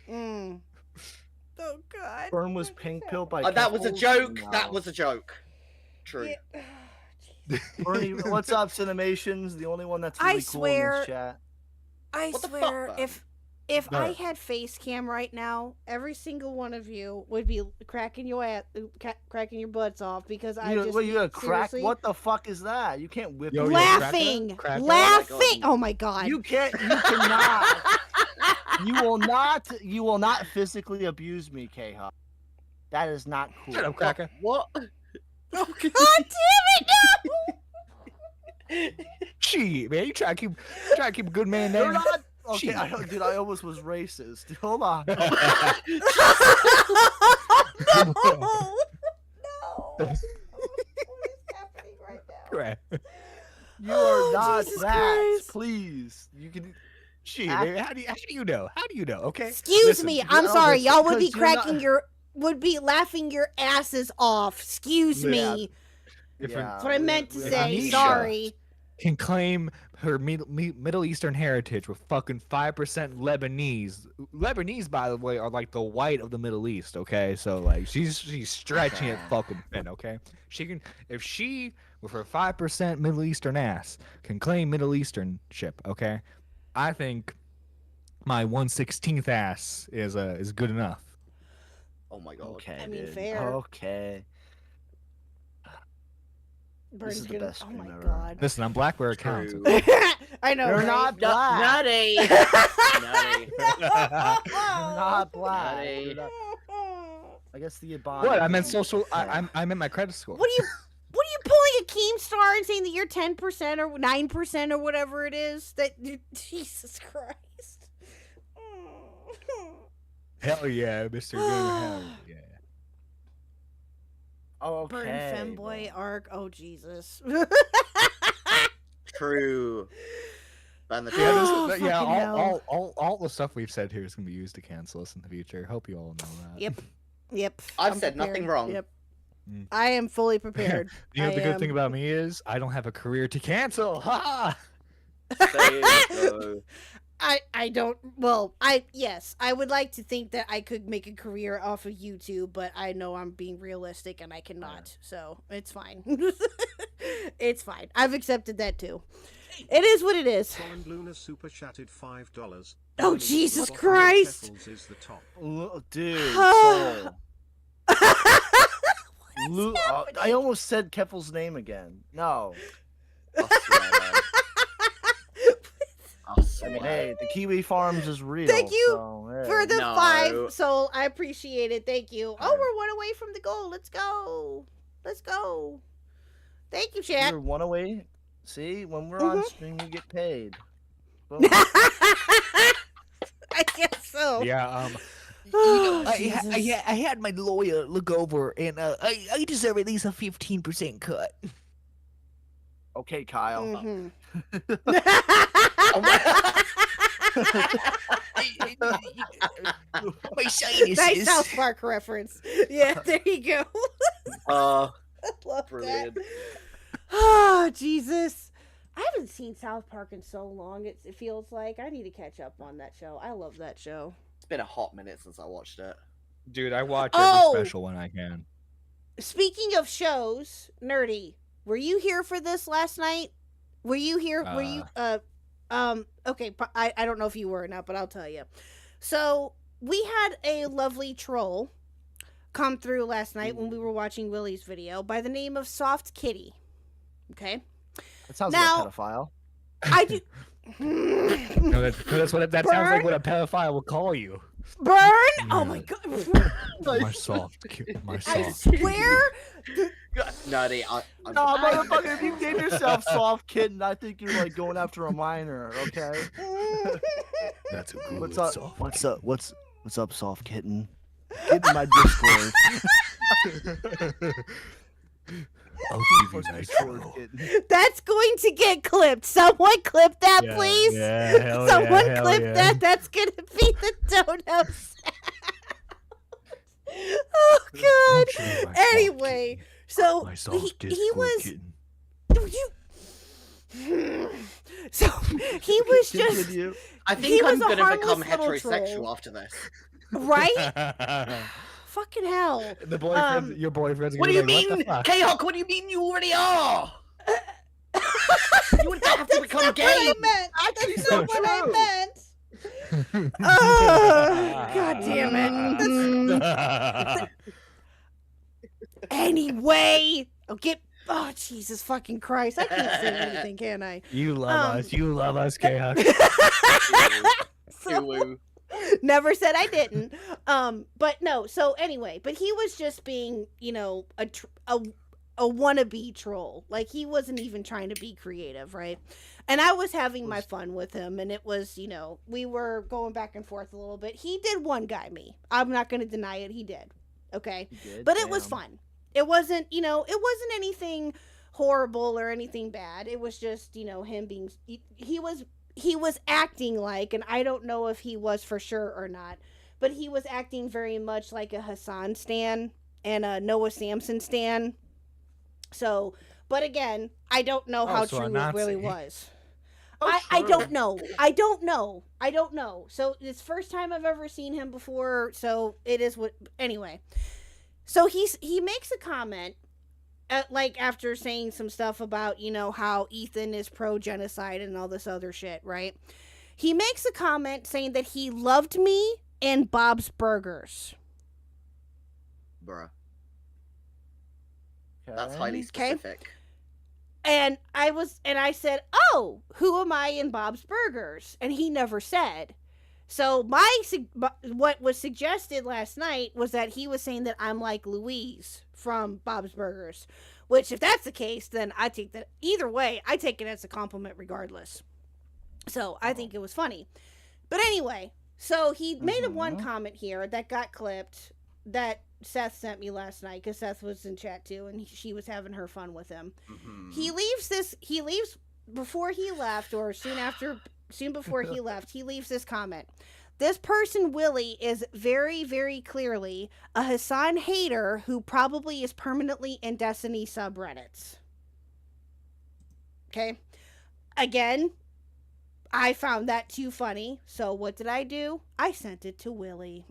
Mm. Oh god. Burn was pink pill by. That was a Keffels? joke. No. That was a joke. True. Yeah. Bernie, what's up, Cinemations? The only one that's I really cool in swear- this chat. I What the fuck, swear, man? if I No. had face cam right now, every single one of you would be cracking your cracking your butts off because I just you got crack? seriously- What the fuck is that? You can't whip. Yo, me. yo, laughing, cracker? laughing. Oh my god! You can't. You cannot. You will not. You will not physically abuse me, KHuck. That is not cool. Shut up, cracker. What? Oh god damn it! No. Gee, man, you try to keep a good man You're name. not. Okay, Gee. dude, I almost was racist. Hold on. no! No! What is happening right now? Right. You are Oh, not Jesus that. Christ. Please. You can. Gee, man, how do you know? How do you know? Okay. Excuse Listen, me, you I'm know, sorry. listen, Y'all would be 'cause you're not- cracking would be laughing your asses off. Excuse Yeah. me. If Yeah. That's what I meant to we- say. Anisha. Sorry. can claim her Middle Eastern heritage with fucking 5% Lebanese. Lebanese, by the way, are like the white of the Middle East. Okay, so like she's stretching it fucking thin. Okay, she can if she with her 5% Middle Eastern ass can claim Middle Eastern ship. Okay, I think my 1/16 ass is good enough. Oh my god. Okay. I mean, dude. fair. Okay. Burns is the gonna. best Oh stream my ever. god. Listen, I'm black where it counts. True. I know. You're right? not black. Nutty. Nutty. You're not black. Nutty. You're not- I guess the Ibon. What? I meant social. I meant my credit score. What are you pulling a Keemstar and saying that you're 10% or 9% or whatever it is? Jesus Christ. Hell yeah, Mr. Gamer. Hell yeah. Oh, okay. Burn femboy arc. Oh Jesus. True. Burn the Yeah, Oh, this, yeah. fucking hell. All the stuff we've said here is gonna be used to cancel us in the future. Hope you all know that. Yep. Yep. I've I'm said nothing prepared. wrong. Yep. I am fully prepared. You know I the good am- thing about me is I don't have a career to cancel. Ha! There you go. I don't yes, I would like to think that I could make a career off of YouTube, but I know I'm being realistic and I cannot. So it's fine. It's fine. I've accepted that too. It is what it is. Solon Luna super chatted $5. Oh, Jesus Christ. Is the top. Dude, Soul. I almost said Keffel's name again. No. I mean, hey, the Kiwi Farms is real. Thank you so, for the No. 5 soul. I appreciate it. Thank you. Oh, we're 1 away from the goal. Let's go. Let's go. Thank you, chat. You're 1 away. See, when we're on stream, you get paid. Boom. I guess so. Yeah, Oh, I had my lawyer look over, and I deserve at least a 15% cut. Okay, Kyle. Mhm. My sinuses. Nice South Park reference. Yeah, there you go. I love Brilliant. that. Oh, Jesus. I haven't seen South Park in so long. It feels like I need to catch up on that show. I love that show. It's been a hot minute since I watched it. dude, I watch Oh! every special when I can. Speaking of shows, Nerdy, were you here for this last night? Were you here? Were you okay, I don't know if you were or not, but I'll tell you. So, we had a lovely troll come through last night when we were watching Willie's video by the name of Soft Kitty. Okay? That sounds Now- like a pedophile. I do No, that's what that sounds like. Burn? What a pedophile would call you. Burn? Oh my god. My soft, my I soft. swear. Nerdy, I'm No, motherfucker, if you gave yourself soft kitten, I think you're like going after a minor, okay? That's a good What's up? soft. What's up? What's up, soft kitten? Get in my Discord. I'll give you nice Discord trouble. kitten. That's going to get clipped. Someone clip that, Yeah, please. yeah, hell yeah, Someone hell clip yeah. that. That's gonna be the dono sound. Oh God. show you my soft Anyway, so My soft he Discord was. kitten. So he was just Continue. I he think I'm was a gonna become harmless little heterosexual troll. after this. right. Fucking hell. The boyfriend, your boyfriend's What gonna do you be like, mean, what the fuck? KHuck? What do you mean you already are? You wouldn't have to become That's gay. not what I meant. Actually, That's so not what I true. meant. Oh, God damn it. That's- Anyway, oh Jesus fucking Christ! I can't say anything, can I? You love us. You love us, K-Huck. Woo-woo. Never said I didn't. But no. So anyway, but he was just being, a wannabe troll. Like he wasn't even trying to be creative, right? And I was having my fun with him, and it was, we were going back and forth a little bit. He did one guy me. I'm not going to deny it. He did. Okay. But it was fun. It wasn't, it wasn't anything horrible or anything bad. It was just, him being, he was acting like, and I don't know if he was for sure or not, but he was acting very much like a Hassan stan and a Noah Samson stan. So, but again, I don't know how so a true it really Nazi. was. Oh, I true. don't know. I don't know. So it's first time I've ever seen him before. So it is what. Anyway, so he makes a comment, after saying some stuff about how Ethan is pro genocide and all this other shit, right? He makes a comment saying that he loved me and Bob's Burgers. Bruh. That's highly specific. And I said, "Oh, who am I in Bob's Burgers?" And he never said. So what was suggested last night was that he was saying that I'm like Louise from Bob's Burgers, which if that's the case, then I take that either way. I take it as a compliment regardless. So I think it was funny. But anyway, so he made one comment here that got clipped that Seth sent me last night because Seth was in chat too, and she was having her fun with him. Mm-hmm. He leaves before he left, or soon before he left, he leaves this comment. This person, Willie, is very, very clearly a Hassan hater who probably is permanently in Destiny subreddits. Okay? Again, I found that too funny. So what did I do? I sent it to Willie.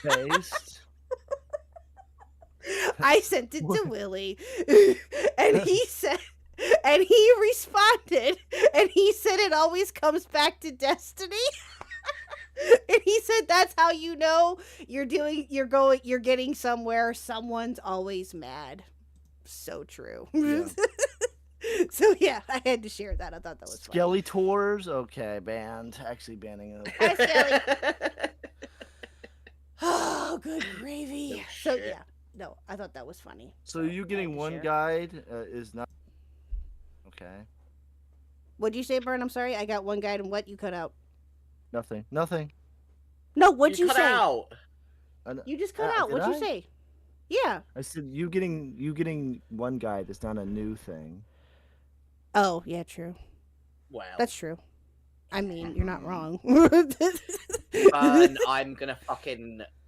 Based. I sent it to Willie. And he said, and he responded, and he said it always comes back to Destiny. And he said that's how you know you're getting somewhere. Someone's always mad. So true. Yeah. So yeah, I had to share that. I thought that was funny. Skelly tours, okay, banned. Actually banning it. Hi, Skelly. Oh, good gravy. Oh, So shit. yeah, no, I thought that was funny. So you I getting had to one share. guide is not okay. What'd you say, Bern? I'm sorry, I got one guide, and what you cut out? Nothing. No, what'd you cut say? out. You just cut out. Did What'd you I? say? Yeah. I said you getting one guide is not a new thing. Oh, yeah, true. Well, That's true. I mean, you're not wrong. and I'm gonna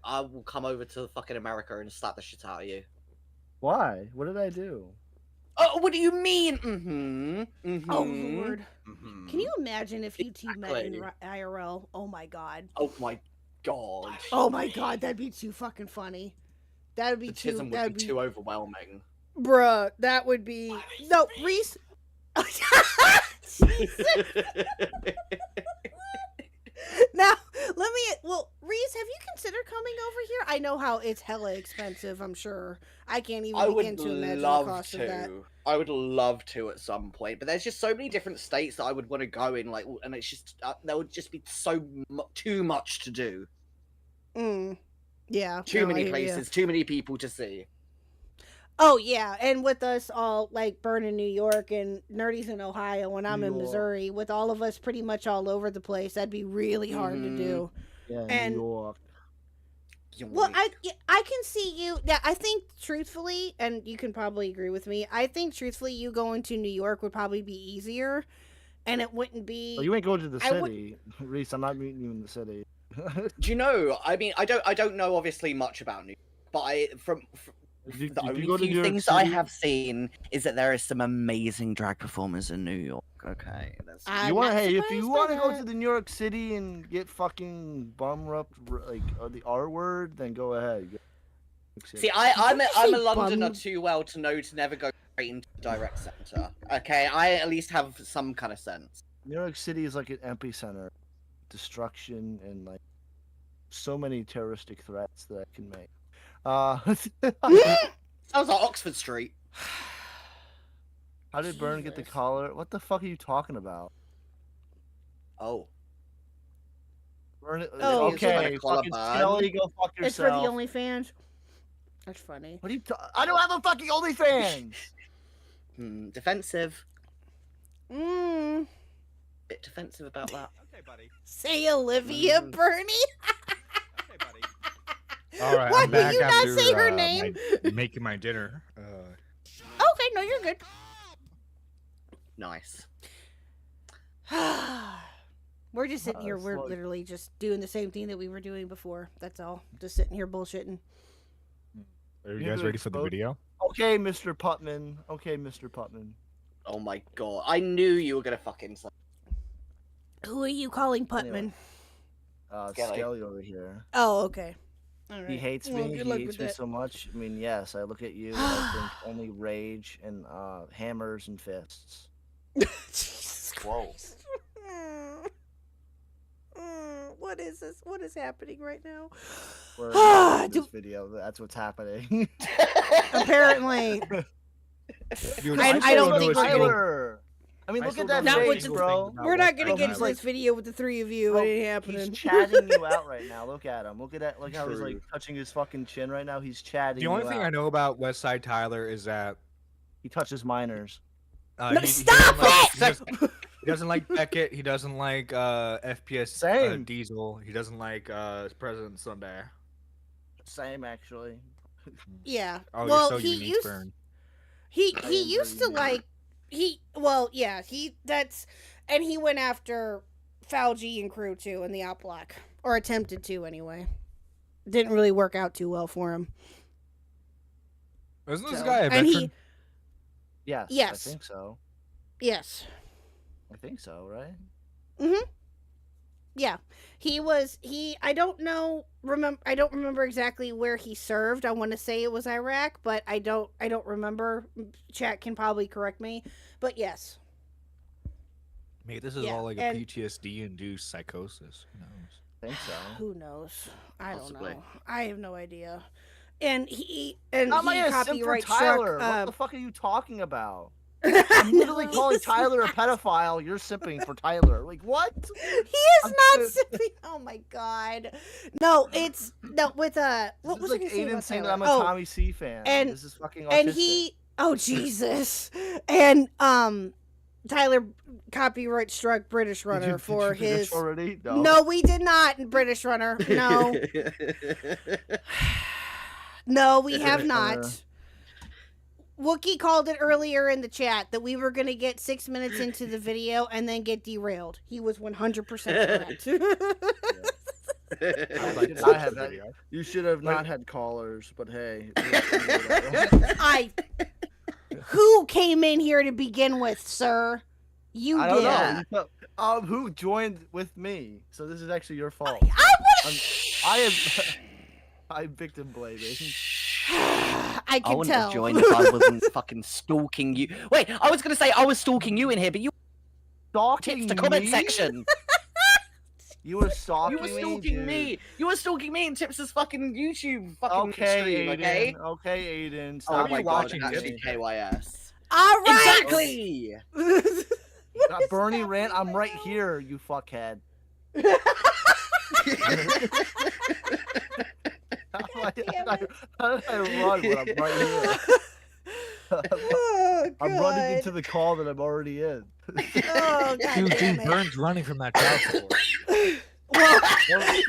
I will come over to fucking America and slap the shit out of you. Why? What did I do? Oh, what do you mean? Mm-hmm. Mm-hmm. Oh, Lord. Mm-hmm. Can you imagine if you two met in Exactly. IRL? Oh, my God. Oh my god. Oh, my God. That'd be too fucking funny. That'd be The too... tism That'd would be too overwhelming. Bruh, that would be... No, Reese... Now, let me... Well, Reese, have you considered coming over here? I know how it's hella expensive, I'm sure. I can't even I begin would to imagine the love cost of that. to. I would love to at some point, but there's just so many different states that I would want to go in, like, and it's just there would just be too much to do. Yeah. Too no, I many hear ya. places, too many people to see. Oh, yeah, and with us all, like, Burn in New York and Nerdy's in Ohio and I'm New in York. Missouri, with all of us pretty much all over the place, that'd be really hard to do. Yeah, And- New York. Well, I can see you. Yeah, I think truthfully, and you can probably agree with me. I think truthfully, you going to New York would probably be easier, and it wouldn't be. Well, you ain't going to the I would- city, Reese. I'm not meeting you in the city. Do you know? I mean, I don't know obviously much about New York, but from Did the you only go to few New York things I City? have seen is that there is some amazing drag performers in New York. Okay, that's I'm You want? not Hey, if surprised you by want to go that. to the New York City and get fucking bum rubbed like the R word, then go ahead. Go New York City. See, I'm you a say Londoner bum? too well to know to never go straight into the direct center. Okay, I at least have some kind of sense. New York City is like an epicenter, destruction and like so many terroristic threats that it can make. Sounds like Oxford Street. How did Byrne get the Jesus. collar? What the fuck are you talking about? Oh, Byrne, Oh, okay, collar fucking band. Skelly, go fuck It's for the yourself. OnlyFans. That's funny. What are you? I don't have a fucking OnlyFans. defensive. Mm. Bit defensive about that. Say Olivia Bernie. All right, Why I'm did back you not after, say her name? making my dinner. Okay, no, you're good. Nice. We're just sitting here. it's We're like- literally just doing the same thing that we were doing before. That's all. Just sitting here bullshitting. Are you You guys gonna ready for the expose- video? Okay, Mr. Putman. Okay, Mr. Putman. Oh my god, I knew you were gonna fucking say. Who are you calling Putman? Anyway. Skelly. Skelly over here. Oh, okay. All right. He hates Well, me. good He luck hates with me that. so much. I mean, yes, I look at you and I think only rage and hammers and fists. Jesus Whoa. Christ. What is this? What is happening right now? We're Ah, in this video. That's what's happening. Apparently. Dude, I still don't know think a we're single- Tyler. I mean, I look still at that don't know Not a with face, single bro. thing about We're not West gonna Side get into Bro, this video with the three of you. Bro, It ain't happening. He's chatting you out right now. Look at him. Look at that. Look how he's like True. touching his fucking chin right now. He's chatting. The only you thing out. I know about West Side Tyler is that He touches minors. No, he stop doesn't like, he doesn't like Beckett. He doesn't like FPS Same. Diesel. He doesn't like President Sunday. Same, actually. Yeah. Oh, well, you're so he unique, used Burn. he I he am used very to like he well yeah he that's and he went after Falgi and crew too in the op block, or attempted to anyway. Didn't really work out too well for him. Isn't this So- guy a and veteran? he- Yes. Yes. I think so. Yes. I think so, right? Yeah, I don't remember exactly where he served. I want to say it was Iraq, but I don't remember. Chat can probably correct me, but yes. Mate, this is Yeah, all like a and- PTSD-induced psychosis. Who knows? I think so. Who knows? I Possibly. don't know. I have no idea. And he and Not he my simp for copyright Tyler. struck. What the fuck are you talking about? I'm literally calling Tyler a pedophile. You're simping for Tyler. Like what? He is I'm not so- simping. Oh my god. No, it's no with what This was is like I gonna say Aiden about saying that Tyler? I'm a Oh, Tommy C fan. and- This is fucking autistic. and he Jesus. And Tyler copyright struck British Did Runner you for finish his already? No, we did not, British Runner. No. No, we have British not. Runner. Wookie called it earlier in the chat that we were going to get 6 minutes into the video and then get derailed. He was 100% correct. I did not have that. You should have not had callers, but hey. Who came in here to begin with, sir? You I did. don't know. Who joined with me? So this is actually your fault. I am. I'm victim blaming. I can wouldn't tell. have joined if I wasn't fucking stalking you. Wait, I was gonna say I was stalking you in here, but you Stalking tips the comment me? section. You were stalking You were me. stalking dude. me. You were stalking me in Tips' fucking YouTube fucking Okay, stream, Aiden. okay? Okay, Aiden. Oh Stop my god, watching actually me. KYS. All right. Exactly! Bernie rant. I'm right here, you fuckhead. How did I run when I'm right here? Oh, I'm running God. into the call that I'm already in. Oh, God Dude, damn dude, it. Burns running from that child support. Well,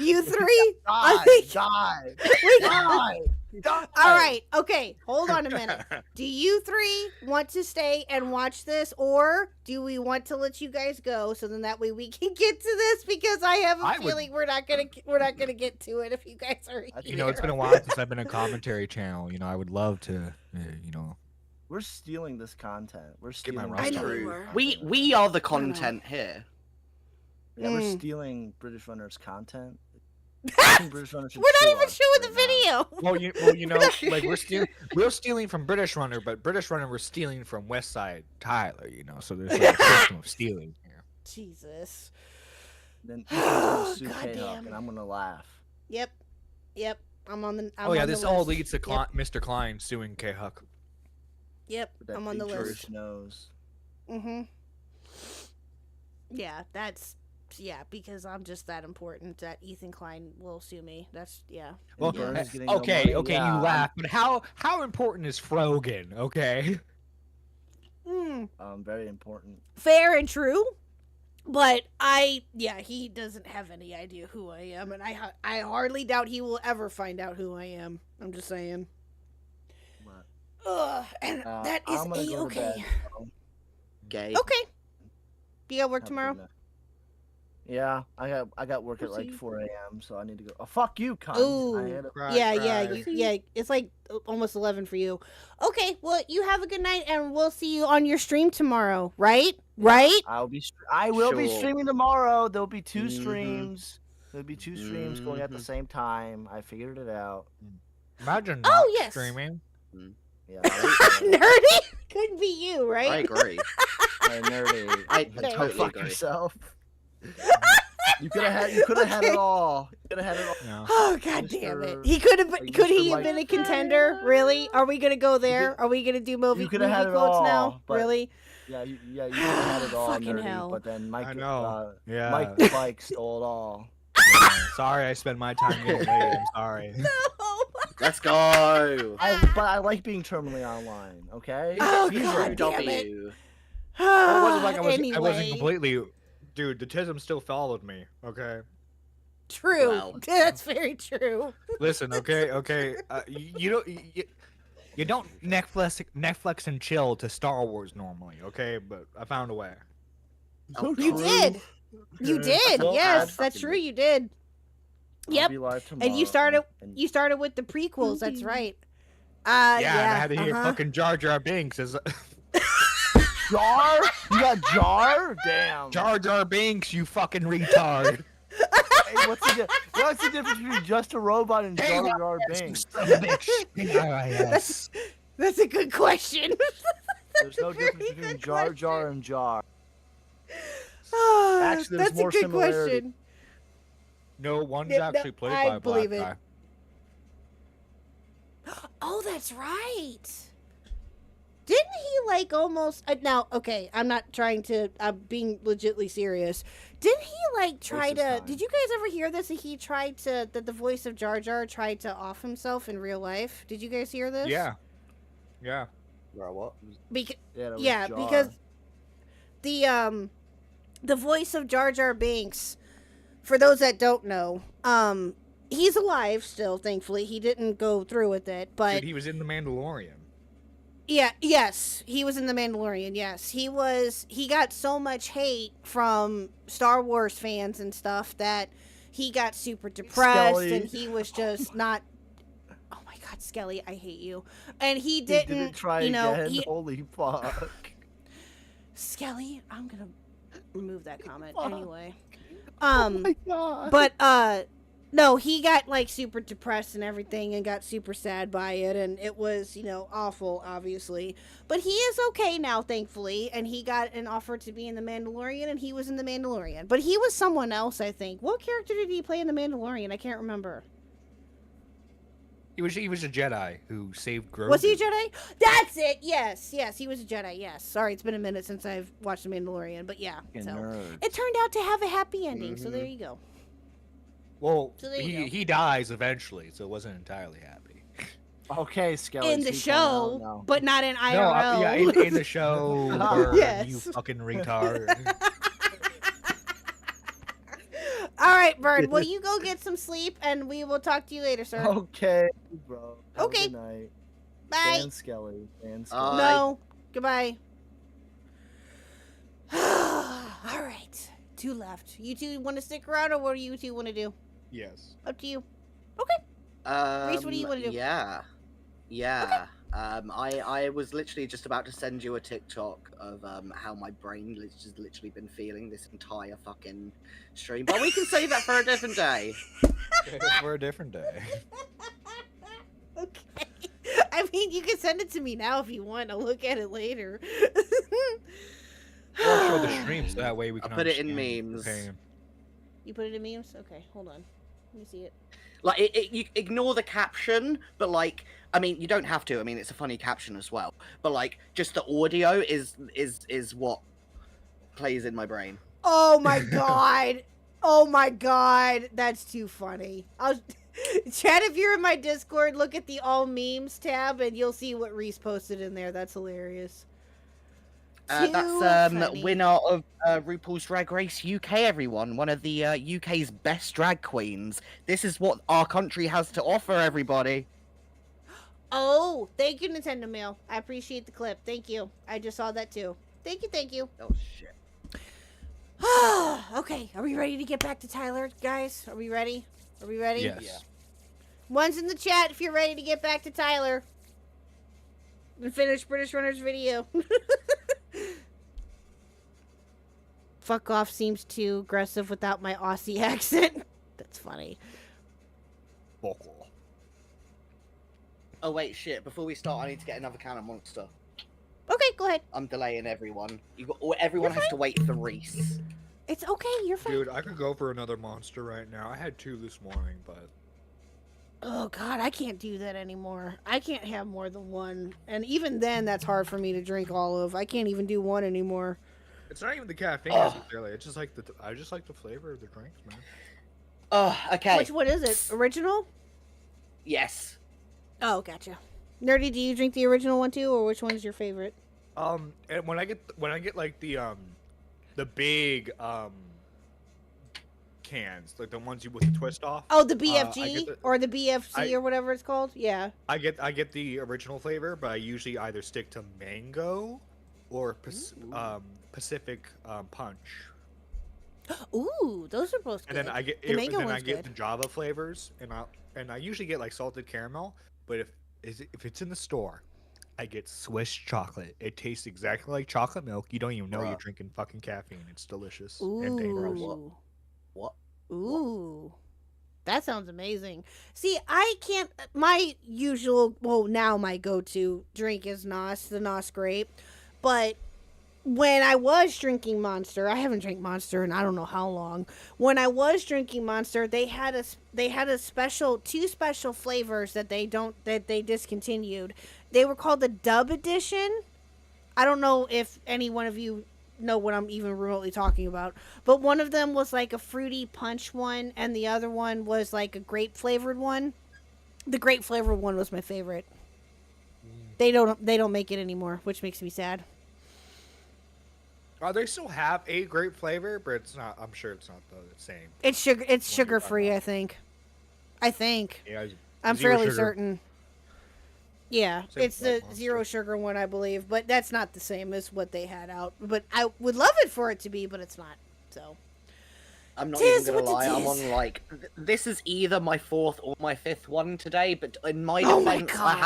you three? I Die, think. die, Wait. die, die. All right. Okay. Hold on a minute. Do you three want to stay and watch this, or do we want to let you guys go so then that way we can get to this? Because I have a I would- feeling we're not gonna get to it if you guys are here. You know, it's been a while since I've been a commentary channel. You know, I would love to, you know. We're stealing this content. We're Get my stealing. rust this out. content. We are the content here. Yeah, we're Mm. stealing British Runner's content. British Runner should We're not sue even us showing the right now. video. Well, you know, like we're stealing from British Runner, but British Runner we're stealing from Westside Tyler. You know, so there's like a system of stealing here. Jesus. Then Ethan's gonna sue God KHuck, damn. and I'm gonna laugh. Yep. I'm on the. I'm Oh yeah, on the this all list. leads to Mr. Klein suing KHuck. Yep. With that I'm on the big list. church nose. Yeah, because I'm just that important that Ethan Klein will sue me. That's yeah. Well, Burns getting no okay, money? okay, Yeah, you laugh, but how important is Frogan? Okay. Very important. Fair and true, but he doesn't have any idea who I am, and I hardly doubt he will ever find out who I am. I'm just saying. But, Ugh, and that is I'm gonna go to bed, a-okay. so Gay. Okay. You got work have a tomorrow? good night. Yeah, I got work at like 4 a.m. So I need to go. Oh fuck you, cunt! Ooh. I had a- Yeah. It's like almost 11 for you. Okay, well, you have a good night, and we'll see you on your stream tomorrow, right? Right? I will be Sure. streaming tomorrow. There'll be 2 Mhm. streams. There'll be 2 streams going at the same time. I figured it out. Imagine Oh, not yes. streaming. Yeah. Nerdy? Couldn't be you, right? I agree. Nerdy. I Go totally fuck agree. yourself. You could have had it all. You could have had it all. Yeah. Oh god damn it! Mr. He could have. like Could he Mr. have been a Mike- contender? Really? Are we gonna go there? Are we gonna do movie You could have had it quotes all, now? but- Really? Yeah, you could have had it all, Fucking nerdy. hell. But then Mike, I know. Yeah. Mike the Bike stole it all. Yeah. Sorry, I spend my time getting laid. I'm sorry. Oh, Let's go. But I like being terminally online. Okay. Oh, He's God right. damn it. W. It wasn't like I wasn't anyway, completely. Dude, the tism still followed me. Okay. true. Wow. That's very true. Listen, okay. You don't Netflix and chill to Star Wars normally, okay? But I found a way. Oh, You true. did. You did, Well, yes, that's true. You did. I'll Yep. be live And you tomorrow, started with the prequels. That's right. Yeah, Yeah. and I had to hear uh-huh. fucking Jar Jar Binks as Jar? You got Jar? Damn. Jar Jar Binks, you fucking retard. Hey, what's the difference between Just a Robot and Jar Jar Binks? That's a good question. There's no difference between Jar Jar and Jar. Ah, Actually, there's that's more a good similarity. question. No, one's No, actually played I by a black believe it. guy. Oh, that's right. Didn't he like almost now? Okay, I'm not trying to. I'm being legitly serious. Didn't he like try This is to? fine. Did you guys ever hear this? That he tried to. That the voice of Jar Jar tried to off himself in real life. Did you guys hear this? Yeah. Yeah. Bro, what? Because Yeah, that was yeah, Jar. because the voice of Jar Jar Binks. For those that don't know, he's alive still. Thankfully, he didn't go through with it. But Dude, he was in The Mandalorian. yeah, yes, he was in The Mandalorian. Yes, he was. He got so much hate from Star Wars fans and stuff that he got super depressed, Skelly. and he was just not. Oh my God, Skelly, I hate you. And he He didn't, try you know, again. he Holy fuck. Skelly. I'm gonna remove that comment Fuck. anyway. Oh my god. But no, he got like super depressed and everything and got super sad by it, and it was, you know, awful, obviously. But he is okay now, thankfully, and he got an offer to be in The Mandalorian, and he was in The Mandalorian. But he was someone else, I think. What character did he play in The Mandalorian? I can't remember. He was a Jedi who saved Grogu. Was he a Jedi? That's it. Yes, he was a Jedi. Yes. Sorry, it's been a minute since I've watched The Mandalorian, but yeah. Fucking So nerds. it turned out to have a happy ending. So there you go. Well, So there you go. he dies eventually, so it wasn't entirely happy. Okay, Skelly. In the speak on show, out now. but not in No, IRL. yeah, in the show, Burn, Yes. you fucking retard. All right, Bird. Well, you go get some sleep, and we will talk to you later, sir. Okay, bro. Have Okay. A good night. Bye. Dan Skelly. Dan Skelly. No. Goodbye. All right. 2 left. You two want to stick around, or what do you two want to do? Yes. Up to you. Okay. Reese, what do you wanna do? Yeah. Yeah. I was literally just about to send you a TikTok of how my brain has just literally been feeling this entire fucking stream. But we can save that for a different day. For a different day. Okay. I mean, you can send it to me now if you want. I'll look at it later. Or show the stream so that way we can I'll put it in understand. memes. Okay. You put it in memes? Okay, hold on. Let me see it. Like, you ignore the caption, but like, I mean, you don't have to. I mean, it's a funny caption as well. But like, just the audio is what plays in my brain. Oh my god. Oh my god. That's too funny. Chat, if you're in my Discord, look at the all memes tab and you'll see what Reese posted in there. That's hilarious. Too That's funny. winner of RuPaul's Drag Race UK, everyone. One of the UK's best drag queens. This is what our country has to offer, everybody. Oh, thank you, Nintendo Mail. I appreciate the clip. Thank you. I just saw that too. Thank you, thank you. Oh shit. Okay, are we ready to get back to Tyler, guys? Are we ready? Are we ready? Yes. Yeah. One's in the chat if you're ready to get back to Tyler. And finish British Runner's video. Fuck off seems too aggressive without my Aussie accent. That's funny. Vocal. Oh wait, shit. Before we start, I need to get another can of Monster. Okay, go ahead. I'm delaying everyone. Everyone has to wait for Reese. It's okay, you're fine. Dude, I could go for another monster right now. I had 2 this morning, but Oh god, I can't do that anymore. I can't have more than one. And even then, that's hard for me to drink all of. I can't even do one anymore. it's not even the caffeine necessarily. It's just like I just like the flavor of the drinks, man. Oh, okay. Which one is it? Original? Yes. Oh, gotcha. Nerdy, do you drink the original one too, or which one's your favorite? And when I get like the big cans, like the ones you with the twist off. Oh, the I BFG get the- or the BFC I- or whatever it's called. Yeah. I get the original flavor, but I usually either stick to mango or Pacific Punch. Ooh, those are both good. And then I get the mango and then I one's get good. the Java flavors, and I usually get like salted caramel. But if it's in the store, I get Swiss chocolate. It tastes exactly like chocolate milk. You don't even know you're drinking fucking caffeine. It's delicious and dangerous. Ooh. What? Ooh. That sounds amazing. See, I can't. My usual, well, now my go-to drink is the Nos Grape. But when I was drinking Monster, I haven't drank Monster in I don't know how long. When I was drinking Monster, they had a special, two special flavors that they discontinued. They were called the Dub Edition. I don't know if any one of you know what I'm even remotely talking about, but one of them was like a fruity punch one, and the other one was like a grape flavored one. The grape flavored one was my favorite. They don't make it anymore, which makes me sad. They still have a grape flavor, but it's not. I'm sure it's not the same. It's sugar. It's sugar free. I think. Yeah, I'm zero fairly sugar. certain. Yeah, Same it's like the Monster. zero sugar one, I believe, but that's not the same as what they had out. But I would love it for it to be, but it's not. So. I'm not Tis even gonna what it lie. I'm is. on like this is either my fourth or my fifth one today. But in my Oh my defense, God.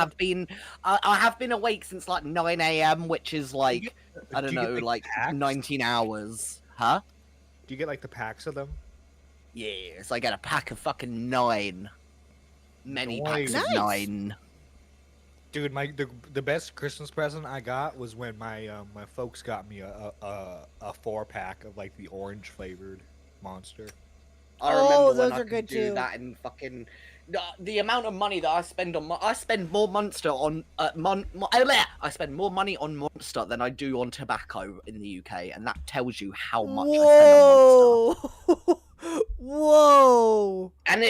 I have been awake since like 9 a.m., which is like I don't do you know, get, like packs? 19 hours. Huh? Do you get like the packs of them? Yes, I get a pack of fucking 9. Many packs Nice. of 9. Dude, the best Christmas present I got was when my my folks got me a 4-pack of like the orange flavored Monster. I Oh, remember when those I are could good do too. that in fucking the amount of money that I spend on I spend more Monster on I spend more money on Monster than I do on tobacco in the UK, and that tells you how much I spend on Monster. Whoa! Whoa! And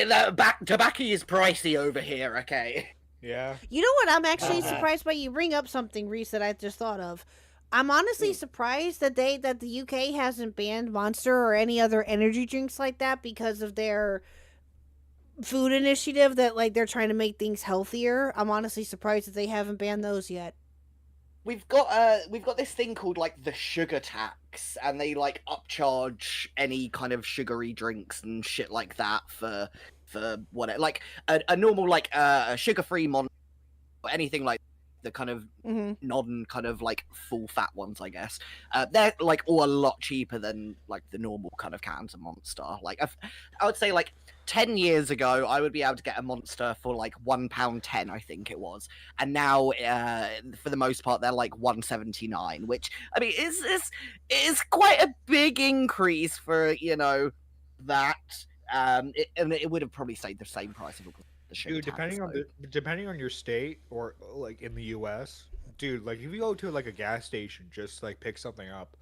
tobacco is pricey over here, okay? Yeah. You know what? I'm actually surprised by you bring up something, Reese, that I just thought of. I'm honestly surprised that the UK hasn't banned Monster or any other energy drinks like that because of their food initiative that like they're trying to make things healthier. I'm honestly surprised that they haven't banned those yet. We've got this thing called like the sugar tax, and they like upcharge any kind of sugary drinks and shit like that for what like a normal like sugar-free or anything like the kind of non kind of like full fat ones, I guess. They're like all a lot cheaper than like the normal kind of cans of Monster. Like I would say like 10 years ago, I would be able to get a Monster for like £1.10, I think it was, and now for the most part they're like £1.79, which I mean is quite a big increase for that. And it would have probably stayed the same price if it was the sugar Dude, tax, though. depending on your state or like in the US, dude, like if you go to like a gas station just like pick something up,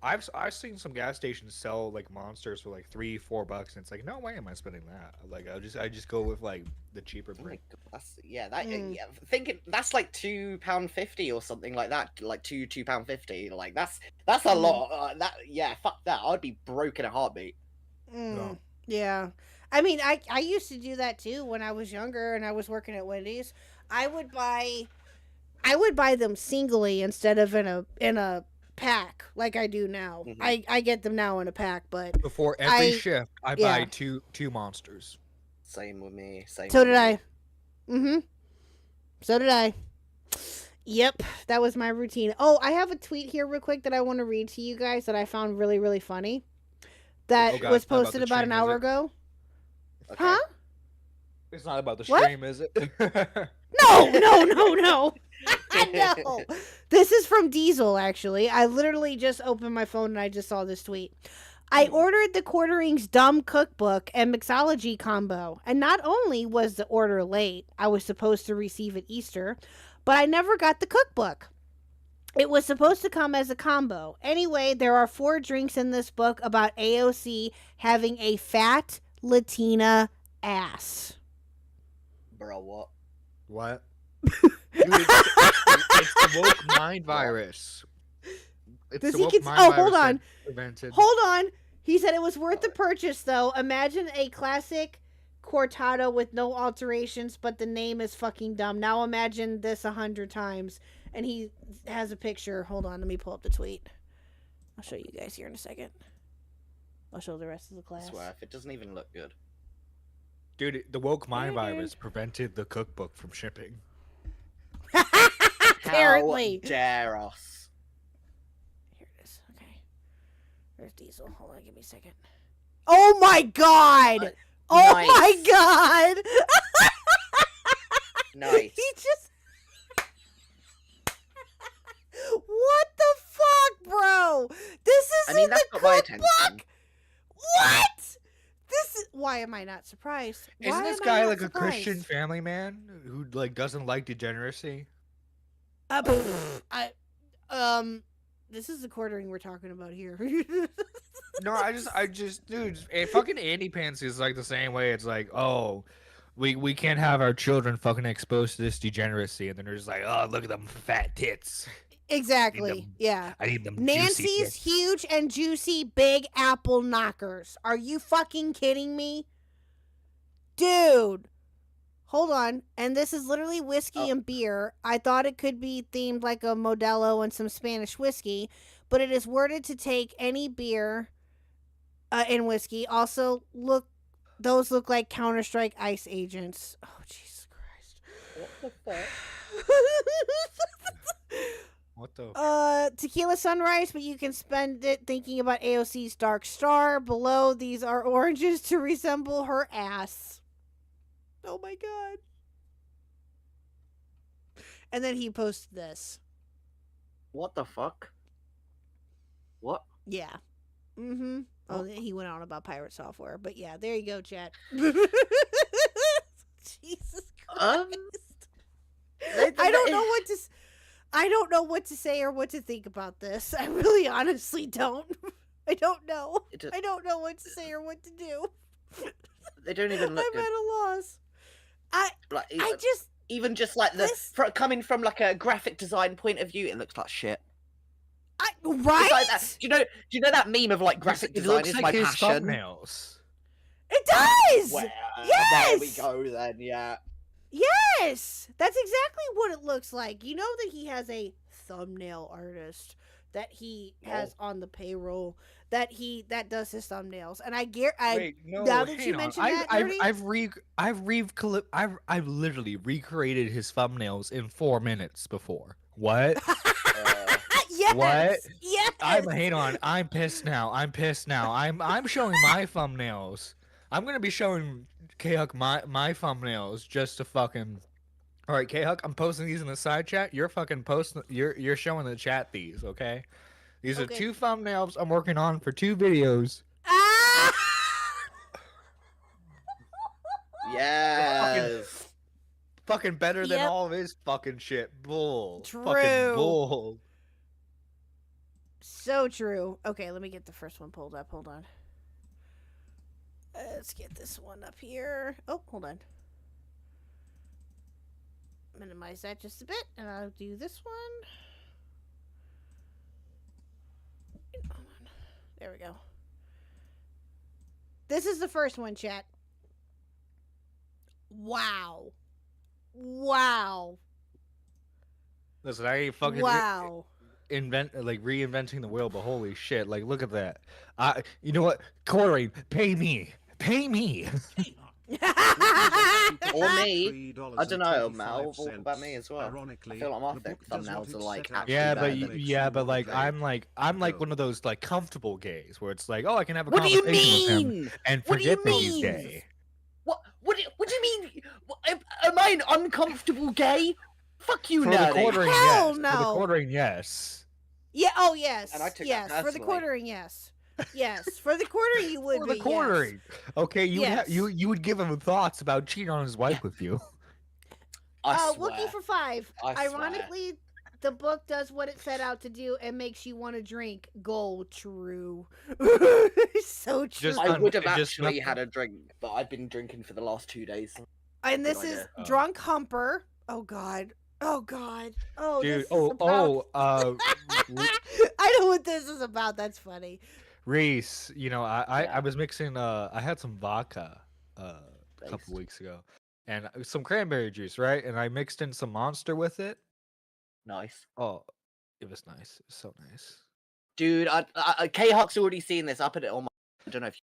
I've seen some gas stations sell like Monsters for like $3-4, and it's like, no way am I spending that. Like I just go with like the cheaper Oh my brand. God, thinking that's like £2.50 or something like that, like £2.50. Like that's a lot. Fuck that. I'd be broke in a heartbeat. No. Yeah. I mean, I used to do that too when I was younger and I was working at Wendy's. I would buy them singly instead of in a pack like I do now. I get them now in a pack, but Before every shift, I buy two Monsters. Same with me. So did I. So did I. Yep, that was my routine. Oh, I have a tweet here real quick that I want to read to you guys that I found really, really funny. That was posted about an hour ago. Okay. Huh? It's not about the What? stream, is it? No. No. This is from Diesel, actually. I literally just opened my phone and I just saw this tweet. I ordered the Quartering's Dumb Cookbook and Mixology combo, and not only was the order late, I was supposed to receive it Easter, but I never got the cookbook. It was supposed to come as a combo. Anyway, there are 4 drinks in this book about AOC having a fat Latina ass. Bro, what? What? Dude, it's the woke mind virus. Does he hold on. Prevented. Hold on. He said it was worth the purchase, though. Imagine a classic cortado with no alterations, but the name is fucking dumb. Now imagine this 100 times. And he has a picture. Hold on, let me pull up the tweet. I'll show you guys here in a second. I'll show the rest of the I class. swear, if it doesn't even look good. Dude, the woke mind Hey, dude. virus prevented the cookbook from shipping. Apparently. How dare us? Here it is. Okay. There's Diesel. Hold on, give me a second. Oh my god! Oh Nice. my god! Nice. He just. What the fuck, bro? This is I mean, in that's the got my cookbook. attention. What? This is. Why am I not surprised? Why Isn't this am I guy not like a surprised? Christian family man who like doesn't like degeneracy? This is the quartering we're talking about here. No, I just, dude, fucking Andy Pants is like the same way. It's like, oh, we can't have our children fucking exposed to this degeneracy, and then they're just like, oh, look at them fat tits. Exactly. Yeah. I need them. juicy Nancy's tits. huge and juicy big apple knockers. Are you fucking kidding me? Dude. Hold on. And this is literally whiskey and beer. I thought it could be themed like a Modelo and some Spanish whiskey, but it is worded to take any beer and whiskey. Also, those look like Counter-Strike ice agents. Oh, Jesus Christ. What the fuck? What the? Tequila Sunrise, but you can spend it thinking about AOC's Dark Star. Below, these are oranges to resemble her ass. Oh my god. And then he posted this. What the fuck? What? Yeah. Mm-hmm. Oh, then he went on about pirate software. But yeah, there you go, chat. Jesus Christ. I don't know what to... I don't know what to say or what to think about this. I really honestly don't. I don't know. I don't know what to say or what to do. They don't even look I'm good. at a loss. I Even, just... even just like coming from like a graphic design point of view, it looks like shit. Right? It's like that. Do you know that meme of like graphic It design looks is like my his passion? thumbnails. It does! Well, yes! there we go then, yeah. Yes! That's exactly what it looks like. You know that he has a thumbnail artist that he has on the payroll that does his thumbnails. And Wait, no, now that you hang on. mention that, Nerdy, I've literally recreated his thumbnails in 4 minutes before. What? yes! What? Yes! I'm pissed now. I'm showing my thumbnails. I'm gonna be showing KHuck my thumbnails just to fucking. All right, KHuck, I'm posting these in the side chat. You're fucking posting. You're showing the chat these, okay? These are 2 thumbnails I'm working on for 2 videos. Yes. Fucking better than Yep. all of his fucking shit. Bull. True. Fucking bull. So true. Okay, let me get the first one pulled up. Hold on. Let's get this one up here. Oh, hold on. Minimize that just a bit, and I'll do this one. Hold on. There we go. This is the first one, chat. Wow. Wow. Listen, I ain't fucking Wow. reinventing the wheel, but holy shit! Like, look at that. You know what? Corey, pay me. Pay me. Or me. I don't know, Mal. What about me as well? I feel like my thumbnails are like actually but like I'm like one of those like comfortable gays where it's like, oh, I can have a What do you conversation with mean? him and What do you forget that he's mean? gay. What do you mean? Am I an uncomfortable gay? Fuck you, For the nerdy. quartering, Hell yes. For the no. quartering, yes. Yeah, oh yes. And I took that yes, for the personally. quartering, yes. Yes, for the quartering you would For be. the quartering. Okay, Yes. you would give him thoughts about cheating on his wife with you. I Wookie swear. for 5. I swear. Ironically, the book does what it set out to do and makes you want to drink. Goal true. So true. Just I would have just actually nothing- had a drink, but I've been drinking for the last 2 days. And this Good is idea. Drunk Humper. Oh god. Oh god. Oh, Dude, this is about... I know what this is about. That's funny. Reese, you know, I was mixing I had some vodka a couple weeks ago and some cranberry juice, right? And I mixed in some Monster with it. Nice. Oh, it was nice. It was so nice. Dude, KHuck's already seen this. I put it on my I don't know if,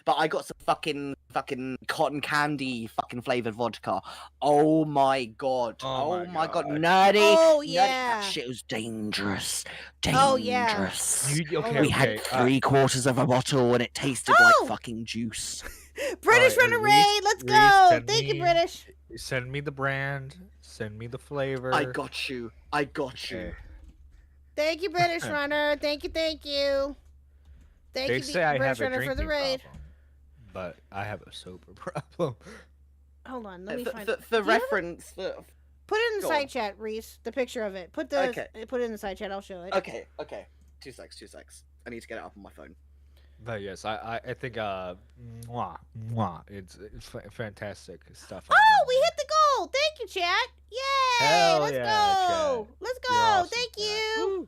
but I got some fucking cotton candy fucking flavored vodka. Oh my god! Oh my god, God. nerdy! Oh, nerdy. yeah. That shit was dangerous. Oh, yeah. Dangerous. Okay, We had 3/4 of a bottle and it tasted Oh! like fucking juice. British Alright, Runner Reese- Raid, let's Reese, go! send Thank you, me- British. Send me the brand. Send me the flavor. I got you. I got you. Okay. Thank you, British Runner. Thank you, thank you. Thank They you, say I British have a Runner, for the drinking raid. problem, but I have a sober problem. Hold on, let me find For Do you have it? reference, Put it in the Go side on. chat, Reese. The picture of it. Put the Okay. put it in the side chat. I'll show it. okay. 2 secs. I need to get it up on my phone. But yes, I think it's fantastic stuff. Oh, we hit the goal! Thank you, chat. Yay! Hell Let's yeah, go! chat. Let's You're go! awesome, Thank chat. you.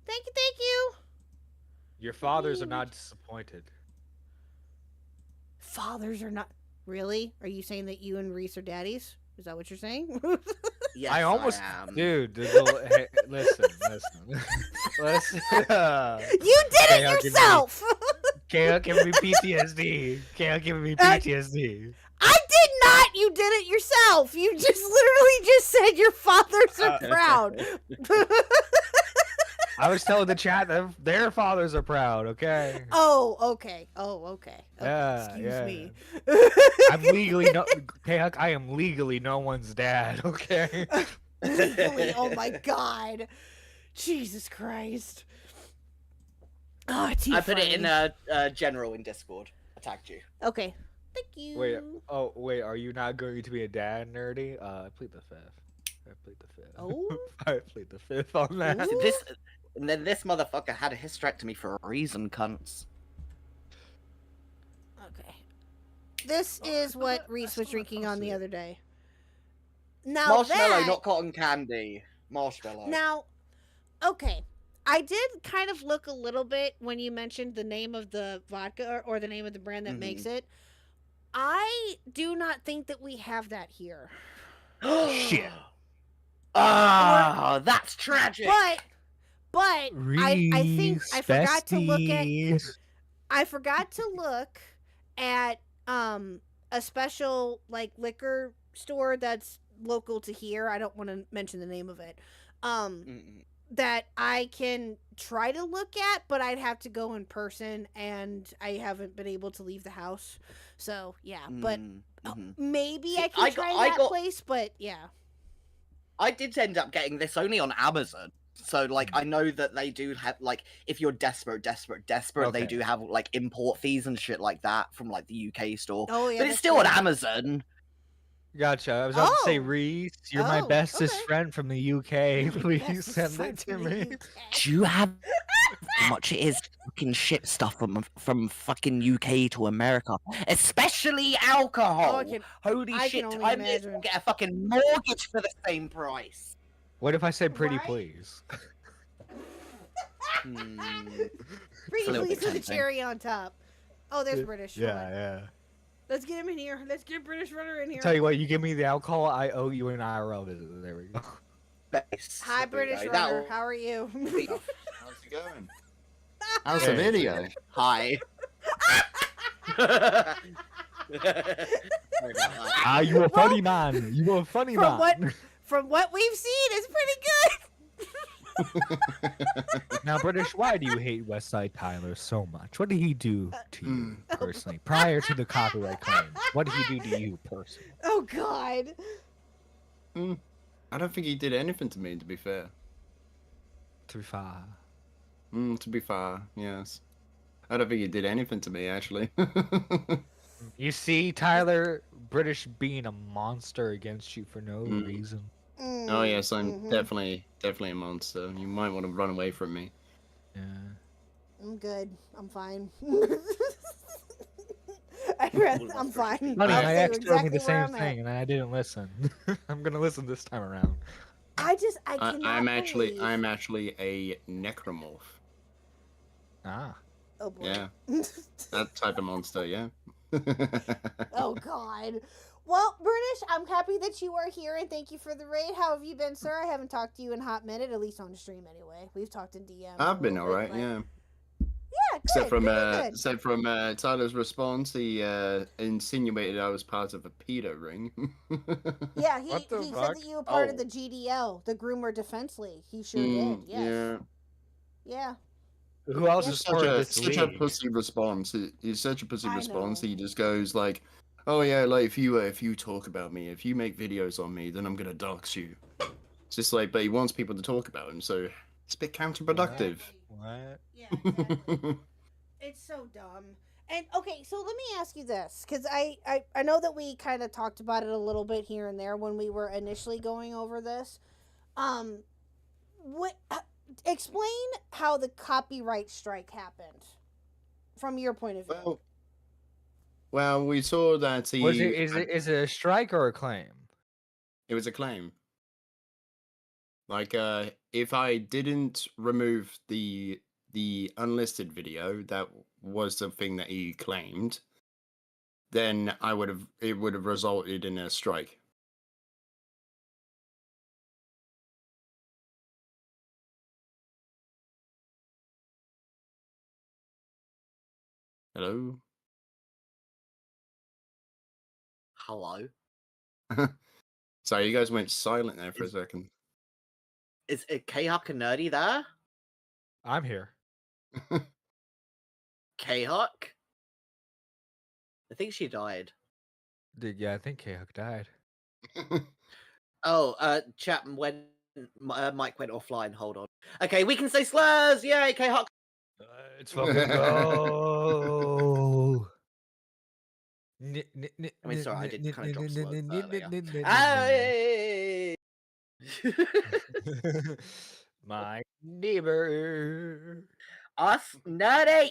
Thank you, thank you. Your fathers are not disappointed. Fathers are not really. Are you saying that you and Reese are daddies? Is that what you're saying? Yes, I almost, am. dude. Hey, listen. Listen. You did KHuck it yourself. KHuck giving me PTSD. KHuck giving me PTSD. I did not. You did it yourself. You just literally just said your fathers are proud. I was telling the chat that their fathers are proud. Okay. Oh, okay. Yeah, Excuse yeah. me. I'm legally no. KHuck, I am legally no one's dad. Okay. Legally, oh my god. Jesus Christ. Oh, too I put it in funny. general in Discord. I tagged you. Okay. Thank you. Wait. Oh, wait. Are you not going to be a dad, nerdy? I plead the fifth. Oh. I plead the fifth on that. Ooh. And then this motherfucker had a hysterectomy for a reason, cunts. Okay. This is what Reese was drinking on the other day. Now Marshmallow, that... not cotton candy. Marshmallow. Now, okay. I did kind of look a little bit when you mentioned the name of the vodka or the name of the brand that makes it. I do not think that we have that here. Shit. Ah, that's tragic. But I think I forgot to look at besties. I forgot to look at a special like liquor store that's local to here. I don't want to mention the name of it. That I can try to look at, but I'd have to go in person and I haven't been able to leave the house. So, yeah, but maybe I can try that place, but yeah. I did end up getting this only on Amazon. So, like, I know that they do have, like, if you're desperate, they do have, like, import fees and shit like that from, like, the UK store. Oh, yeah. But it's still on Amazon. Gotcha. I was about to say, Oh. Reese, you're my Oh, bestest okay. friend from the UK. Please Bestest send friend it to from the me. UK. Do you have how much it is to fucking ship stuff from fucking UK to America? Especially alcohol. Oh, I can shit, only I may as well imagine. get a fucking mortgage for the same price. What if I say pretty Right? please? Pretty a little please bit with a tempting. cherry on top. Oh, there's British. Hold on. Yeah. Let's get him in here. Let's get British Runner in here. Tell you what, you give me the alcohol, I owe you an IRL visit. There we go. Base. Hi, British Runner. How are you? How's it going? How's the Hey. video? Hi. You a funny man. You a funny From man. From what we've seen, it's pretty good. Now, British, why do you hate Westside Tyler so much? What did he do to you personally prior to the copyright claim? What did he do to you personally? Oh God. I don't think he did anything to me, to be fair. To be fair. To be fair, yes. I don't think he did anything to me, actually. You see, Tyler, British being a monster against you for no reason. Oh yes, I'm definitely a monster. You might want to run away from me. Yeah. I'm good. I'm fine. I'm fine. Funny, I'll my tell you ex told me exactly the where same I'm thing, at. and I didn't listen. I'm gonna listen this time around. I cannot I'm actually believe- a necromorph. Ah. Oh boy. Yeah, that type of monster. Yeah. Oh God. Well, British, I'm happy that you are here and thank you for the raid. How have you been, sir? I haven't talked to you in a hot minute, at least on the stream anyway. We've talked in DM. I've been alright. Yeah. Yeah, good. Very good. So from Tyler's response, he insinuated I was part of a pedo ring. Yeah, he What the said fuck? that you were part of Oh. the GDL, the Groomer Defense League. He sure Mm, did. Yes. Yeah. Yeah. Who else Yeah. is Such part of a this such a league? pussy response. He's such a pussy I response. know. He just goes like, "Oh yeah, like if you talk about me, if you make videos on me, then I'm gonna dox you." It's just like, but he wants people to talk about him, so it's a bit counterproductive. What? Yeah, exactly. It's so dumb. And okay, so let me ask you this, because I know that we kind of talked about it a little bit here and there when we were initially going over this. What? Explain how the copyright strike happened from your point of view. Well, we saw that he. Is it a strike or a claim? It was a claim. Like, if I didn't remove the unlisted video, that was the thing that he claimed, then it would have resulted in a strike. Hello? Hello. Sorry, you guys went silent there for a second. Is it KHuck and Nerdy there? I'm here. KHuck? I think she died. Yeah, I think KHuck died. Oh, chat when Mike went offline. Hold on. Okay, we can say slurs. Yay, KHuck. Let's fucking go. I mean, sorry, I did kind of drop slurs earlier. Hey! Hey! My neighbor. Us nerdy.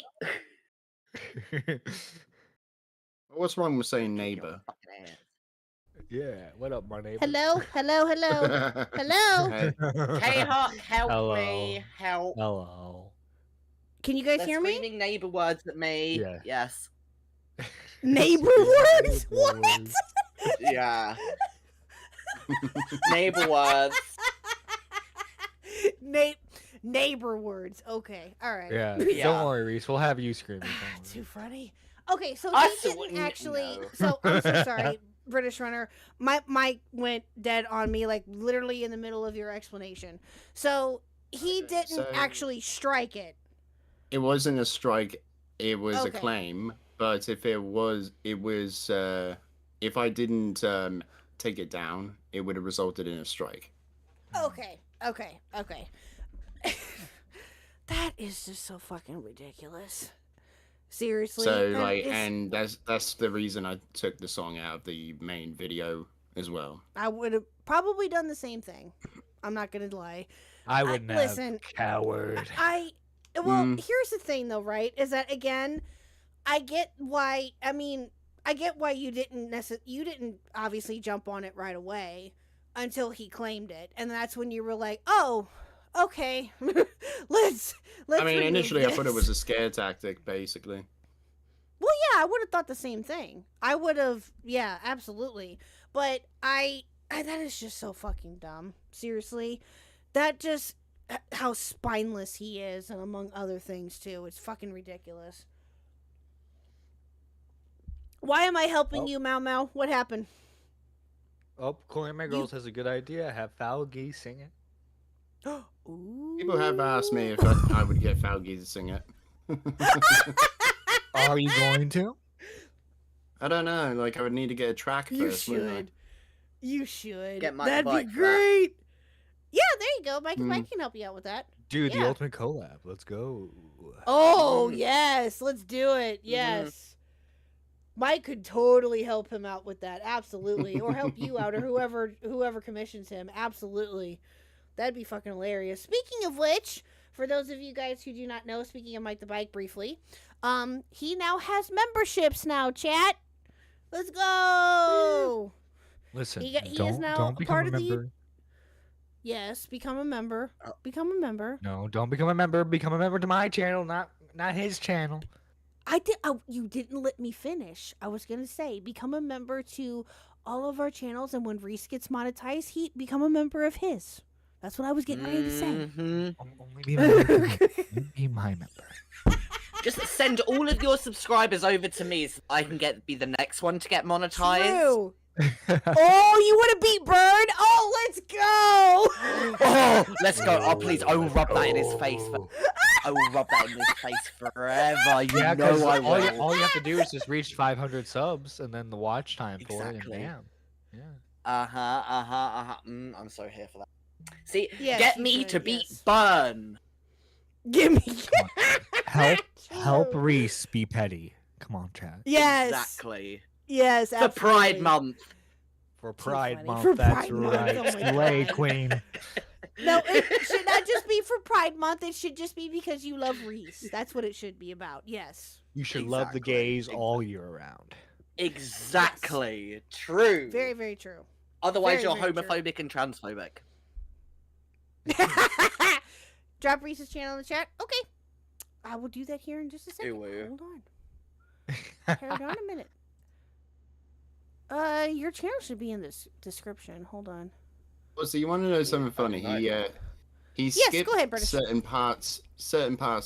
What's wrong with saying neighbor? Yeah, what up, my neighbor? Hello, hello, hello, hello. Hey. KHuck, help Hello. me, help. Hello. Can you guys They're hear me? screaming neighbor words at me. Yeah. Yes. Neighbor words? What? Yeah. Neighbor words. Neighbor words. Okay, all right. Yeah. Yeah. Don't worry, Reese. We'll have you screaming. don't worry. Too funny. Okay, so I he didn't wouldn't actually. know. So I'm so sorry, British Runner. My mic went dead on me, like literally in the middle of your explanation. So he didn't so- actually strike it. It wasn't a strike, it was a Okay. claim, but if if I didn't take it down, it would have resulted in a strike. Okay. That is just so fucking ridiculous. Seriously. So that like, is- and that's the reason I took the song out of the main video as well. I would have probably done the same thing. I'm not gonna lie. I wouldn't have. listen, Coward. Well, Mm. here's the thing though, right? Is that again, I get why. I mean, I get why you didn't obviously jump on it right away until he claimed it, and that's when you were like, oh, okay, let's. I mean, remove initially I thought it this. was a scare tactic, basically. Well, yeah, I would have thought the same thing. I would have, yeah, absolutely. But I that is just so fucking dumb. Seriously, that just how spineless he is, and among other things too. It's fucking ridiculous. Why am I helping you, Mau Mau? What happened? Oh, Chloe My Girls has a good idea. Have Foul Geese sing it. Ooh. People have asked me if I would get Falgi to sing it. Are you going to? I don't know. Like, I would need to get a track You first. wouldn't I? should. You should. Get Mike That'd Bike be for that. great. Yeah, there you go. Mike can help you out with that. Dude, Yeah. the ultimate collab. Let's go. Oh, yes. Let's do it. Yes. Mike could totally help him out with that. Absolutely. Or help you out, or whoever commissions him. Absolutely. That'd be fucking hilarious. Speaking of which, for those of you guys who do not know, speaking of Mike the Bike briefly, he now has memberships now, chat. Let's go. Listen, He is don't now a become part a of the- member. Yes, become a member. Become a member. No, don't become a member. Become a member to my channel, not his channel. You didn't let me finish. I was gonna say, become a member to all of our channels, and when Reese gets monetized, he become a member of his. That's what I was getting ready to say. Mhm. Only be my member. Be my member. Just send all of your subscribers over to me so I can be the next one to get monetized. True. Oh, you want to beat Bird? Oh, let's go! Oh, let's go. Oh, please. I will rub that in his face. I will rub that in his face forever. You Yeah, know because I will. all you have to do is just reach 500 subs and then the watch time for it, and Exactly. bam. Yeah. I'm so here for that. See, Yes, get you me should, to beat yes. Burn. Give me. Help Reese be petty. Come on, Chad. Yes. Exactly. Yes. For Absolutely. Pride Month. For Pride funny. Month, For that's Pride Month, right. oh my Slay, God. Queen. No, it should not just be for Pride Month. It should just be because you love Reese. That's what it should be about. Yes. You should love the gays all year round. Exactly. True. Very, very true. Otherwise, very, you're very true. homophobic and transphobic. Drop Reese's channel in the chat. Okay. I will do that here in just a second. Ew. Hold on. Hold on a minute. Your channel should be in this description. Hold on. Well, so you want to know something funny? He Yes, skipped go ahead, British. certain parts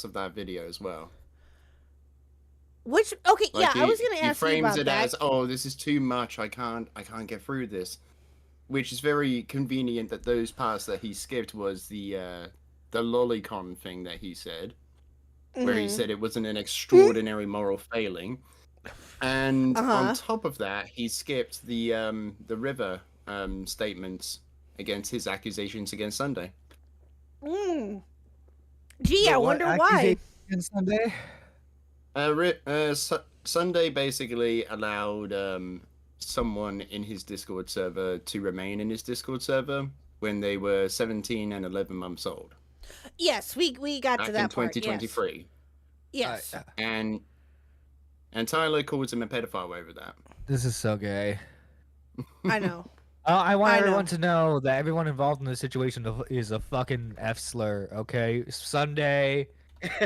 of that video as well. Which okay, Like yeah, I was gonna he ask you frames about it that. as, oh, this is too much. I can't get through this, which is very convenient that those parts that he skipped was the lolicon thing that he said, where he Mhm. said it wasn't an extraordinary moral failing, and Uh-huh. on top of that, he skipped the River statements against his accusations against Sunday. Gee, I wonder why. Sunday? Sunday basically allowed someone in his Discord server to remain in his Discord server when they were 17 and 11 months old. Yes, we got Back to that in part. 2023. Yes. And Tyler calls him a pedophile over that. This is so gay. I know. I want I everyone know. to know that everyone involved in this situation is a fucking F slur, okay? Sunday,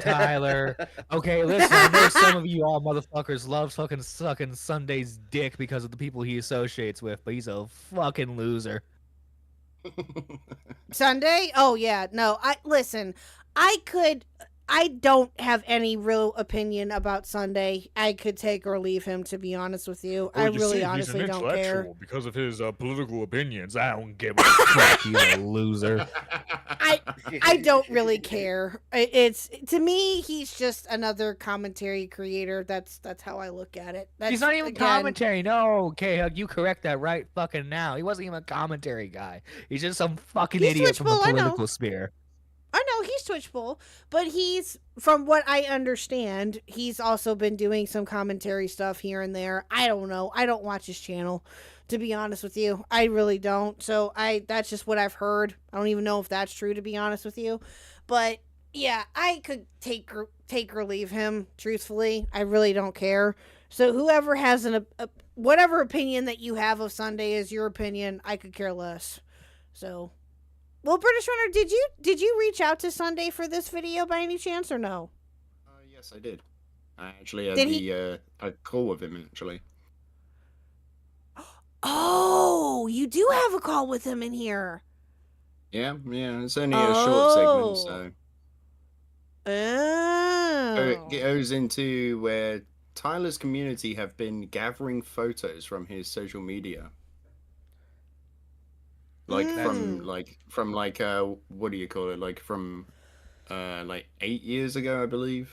Tyler. Okay, listen, I know some of you all motherfuckers love fucking sucking Sunday's dick because of the people he associates with, but he's a fucking loser. Sunday? Oh yeah. No, listen. I don't have any real opinion about Sunday. I could take or leave him, to be honest with you. I really honestly don't care. because of his political opinions. I don't give a fuck, you a loser. I don't really care. It's to me, he's just another commentary creator. That's how I look at it. He's not even commentary. No, KHuck, you correct that right fucking now. He wasn't even a commentary guy. He's just some fucking He's idiot from the switchable, I know. political sphere. I know he's Twitchable, but he's, from what I understand, he's also been doing some commentary stuff here and there. I don't know. I don't watch his channel, to be honest with you. I really don't. So that's just what I've heard. I don't even know if that's true, to be honest with you. But yeah, I could take or leave him, truthfully. I really don't care. So whoever has whatever opinion that you have of Sunday is your opinion. I could care less. So, well, British Runner, did you reach out to Sunday for this video by any chance or no? Yes, I did. I actually had Did a call with him, actually. Oh, you do have a call with him in here. Yeah, it's only a short segment, so... Oh. It goes into where Tyler's community have been gathering photos from his social media. Like from what do you call it? Like from 8 years ago, I believe.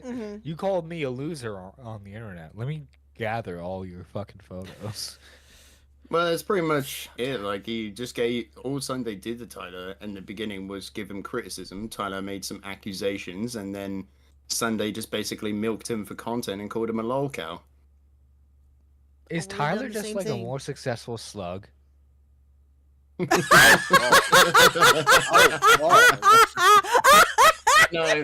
Mhm. You called me a loser on the internet. Let me gather all your fucking photos. Well, that's pretty much it. Like, he just gave... All Sunday did to Tyler in the beginning was give him criticism. Tyler made some accusations, and then Sunday just basically milked him for content and called him a lol cow. Is Well, we've Tyler done the just same like thing. a more successful slug? No,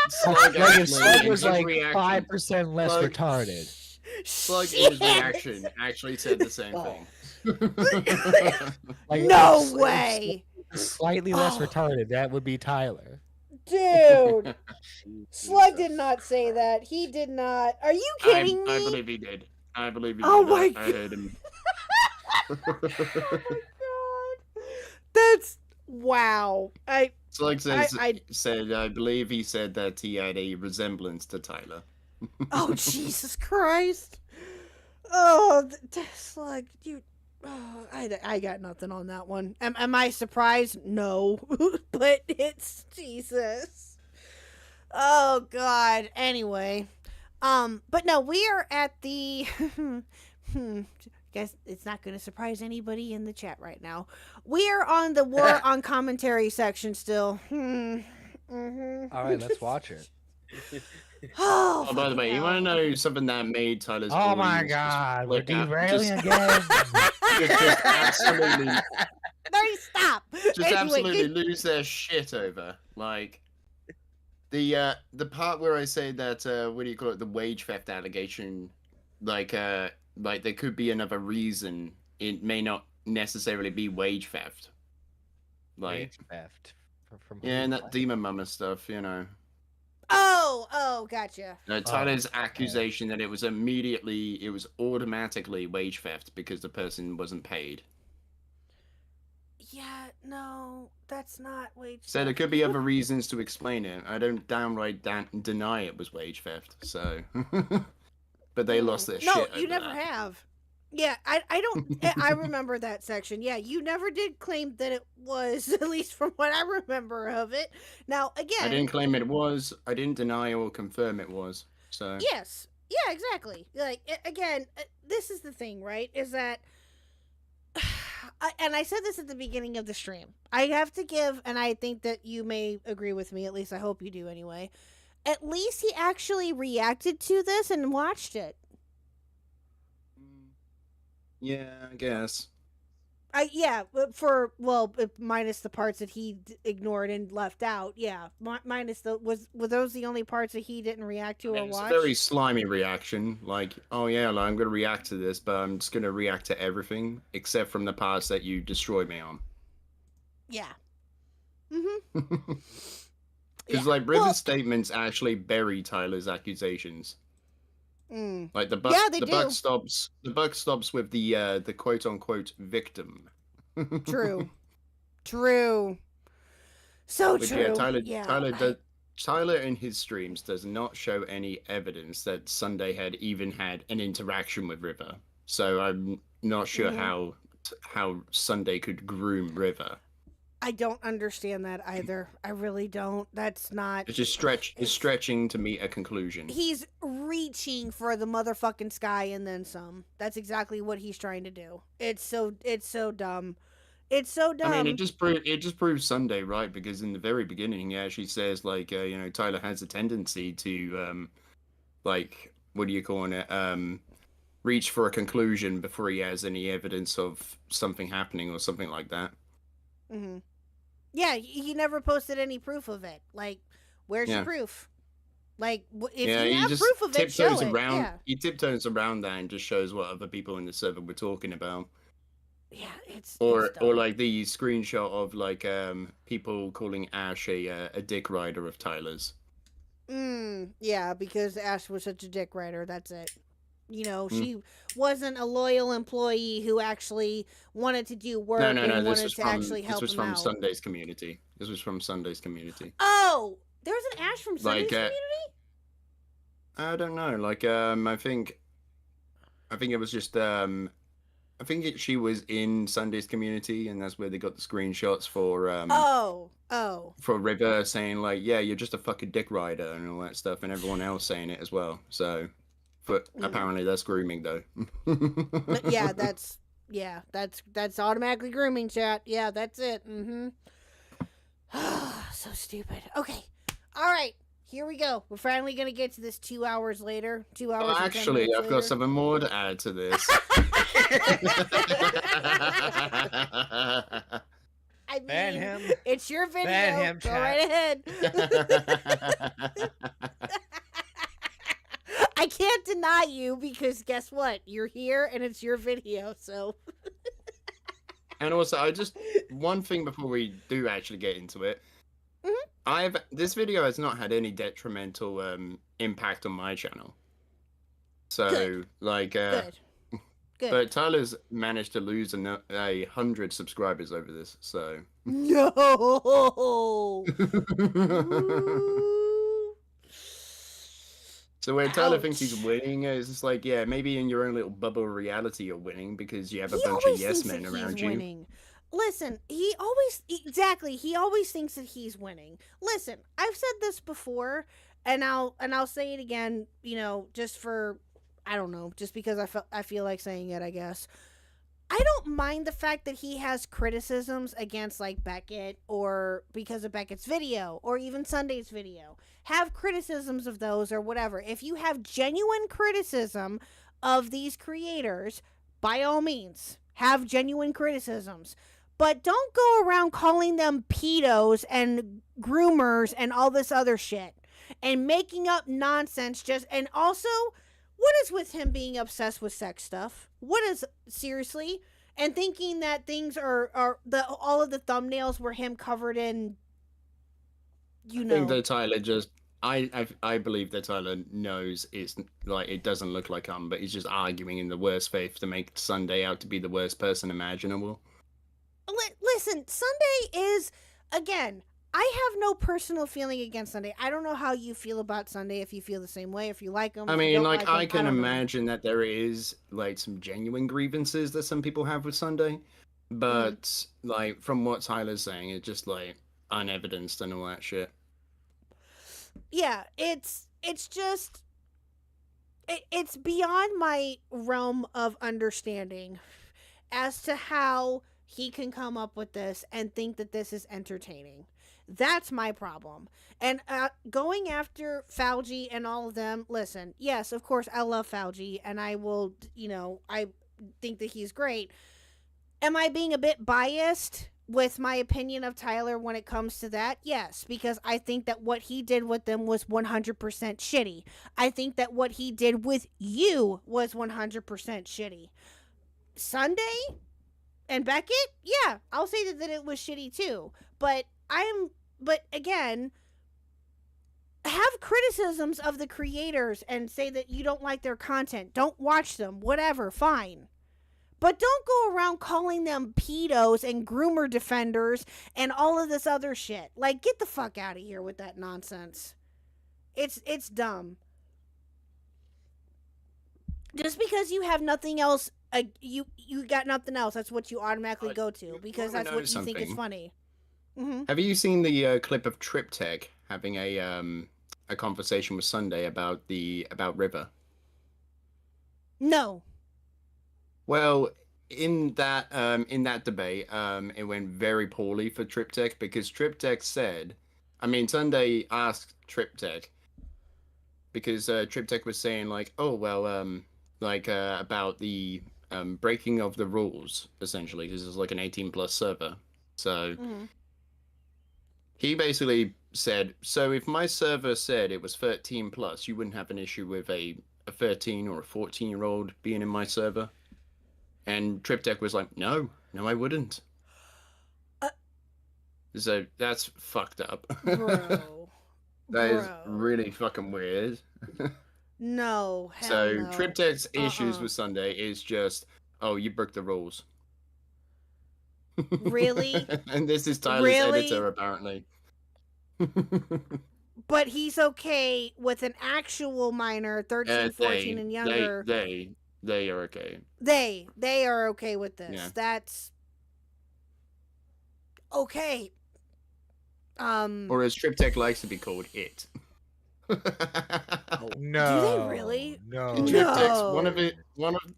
Slug Like if actually, Slug in was his like reaction- 5% less Slug- retarded. Slug in his reaction actually said the same thing. Like, No if- if way. Slug was slightly less Oh. retarded, that would be Tyler. Dude. Slug did not say that. He did not. Are you kidding I me? believe he did. I believe he did. Oh my I heard him. Oh my god. That's wow. Slug says, I said, I believe he said that he had a resemblance to Tyler. Oh, Jesus Christ. Oh, Slug, you. Oh, I got nothing on that one. Am I surprised? No. But it's Jesus. Oh, God. Anyway. But no, we are at the. Guess it's not going to surprise anybody in the chat right now. We are on the war on commentary section still. Mm-hmm. All right, let's watch it. Oh, by the way, you want to know something that made Tyler's Oh my balloons God, we're just flick out? derailing again. Just absolutely, There, stop. just Anyway, absolutely lose their shit over. Like the part where I say that what do you call it, the wage theft allegation, like there could be another reason. It may not necessarily be wage theft. Like Wage theft. From yeah, and who? that demon mama stuff, you know. Oh, gotcha. Tyler's accusation that it was automatically wage theft because the person wasn't paid. Yeah, no, that's not wage So there theft. could be other reasons to explain it. I don't downright deny it was wage theft. So, but they lost their shit. No, over you never that. have. Yeah, I don't. I remember that section. Yeah, you never did claim that it was, at least from what I remember of it. Now, again, I didn't claim it was. I didn't deny or confirm it was. So yes, yeah, exactly. Like again, this is the thing, right? Is that, and I said this at the beginning of the stream. I have to give, and I think that you may agree with me. At least I hope you do. Anyway, at least he actually reacted to this and watched it. yeah, I guess. Minus the parts that he ignored and left out. Yeah, minus were those the only parts that he didn't react to or It's a watch? very slimy reaction. Like, oh yeah, like, I'm gonna react to this, but I'm just gonna react to everything except from the parts that you destroyed me on. Yeah. Mm-hmm. Because like River's statements actually bury Tyler's accusations. Like the buck, Yeah, they the do. buck stops. The buck stops with the quote unquote victim. True. True. So But true. Tyler in his streams does not show any evidence that Sunday had even had an interaction with River. So I'm not sure how Sunday could groom River. I don't understand that either. I really don't. That's not. It's just stretching to meet a conclusion. He's reaching for the motherfucking sky and then some. That's exactly what he's trying to do. It's so dumb. It's so dumb. I mean, it just proves Sunday right, because in the very beginning, he actually says like, Tyler has a tendency to, like, what do you call it, reach for a conclusion before he has any evidence of something happening or something like that. Mm-hmm. Yeah, he never posted any proof of it. Like, where's your proof? Like, if you have proof of it, show it. Yeah. He tiptoes around that and just shows what other people in the server were talking about. Yeah, it's or dumb. like the screenshot of like people calling Ash a dick rider of Tyler's. Yeah, because Ash was such a dick rider. That's it. You know, she wasn't a loyal employee who actually wanted to do work and wanted to actually help him out. This was from Sunday's community. This was from Sunday's community. Oh, there was an Ash from Sunday's community? I don't know. Like, I think it was just, I think she was in Sunday's community, and that's where they got the screenshots for, for River saying like, yeah, you're just a fucking dick rider and all that stuff, and everyone else saying it as well. So, but apparently that's grooming though. But yeah, that's automatically grooming, chat. Yeah, that's it. So stupid. Okay. All right. Here we go. We're finally going to get to this 2 hours later. 2 hours Well, and 10 actually, minutes I've got later. something more to add to this. I mean, Ban him. It's your video. Ban him, Go chat. right ahead. I can't deny you because guess what? You're here and it's your video, so. And also, one thing before we do actually get into it. This video has not had any detrimental impact on my channel. So, Good. like, Good. Good. But Tyler's managed to lose 100 subscribers over this, so. No. So where Tyler thinks he's Ouch. winning, it's just like, yeah, maybe in your own little bubble of reality you're winning because you have a He bunch of always yes thinks men that around he's you. winning. Listen, he always thinks that he's winning. Listen, I've said this before, and I'll say it again, just for, I don't know, just because I feel like saying it, I guess. I don't mind the fact that he has criticisms against like Beckett, or because of Beckett's video, or even Sunday's video. Have criticisms of those or whatever. If you have genuine criticism of these creators, by all means, have genuine criticisms. But don't go around calling them pedos and groomers and all this other shit and making up nonsense and also, what is with him being obsessed with sex stuff? What is, seriously? And thinking that things are all of the thumbnails were him covered in, I think that Tyler just, I believe that Tyler knows it's like, it doesn't look like but he's just arguing in the worst faith to make Sunday out to be the worst person imaginable. Listen, Sunday is, again, I have no personal feeling against Sunday. I don't know how you feel about Sunday, if you feel the same way, if you like him. I mean, like, I can imagine that there is, like, some genuine grievances that some people have with Sunday. But, like, from what Tyler's saying, it's just, like, unevidenced and all that shit. Yeah, it's just, it's beyond my realm of understanding as to how he can come up with this and think that this is entertaining. That's my problem. And going after Fauci and all of them, listen, yes, of course, I love Fauci, and I will, I think that he's great. Am I being a bit biased with my opinion of Tyler when it comes to that? Yes, because I think that what he did with them was 100% shitty. I think that what he did with you was 100% shitty. Sunday and Beckett, yeah, I'll say that it was shitty too. But again, have criticisms of the creators and say that you don't like their content. Don't watch them, whatever, fine. But don't go around calling them pedos and groomer defenders and all of this other shit. Like, get the fuck out of here with that nonsense. It's dumb. Just because you have nothing else, you got nothing else, that's what you automatically go to, because that's what you think is funny. Mm-hmm. Have you seen the clip of Triptech having a conversation with Sunday about River? No. Well, in that debate, it went very poorly for Triptech because Triptech said, I mean, Sunday asked Triptech because Triptech was saying like, oh well, about the breaking of the rules essentially, because it's like an 18+ server, so. Mm-hmm. He basically said, so if my server said it was 13+, you wouldn't have an issue with a 13 or a 14-year-old being in my server? And Triptech was like, no, I wouldn't. So that's fucked up. Bro. That is really fucking weird. No, hell so no. Triptech's issues with Sunday is just, oh, you broke the rules. Really? And this is Tyler's editor, apparently. But he's okay with an actual minor, 13, 14, and younger. They are okay. They are okay with this. Yeah. That's okay. Or as Triptech likes to be called, it. No. Do they really? No. Triptech's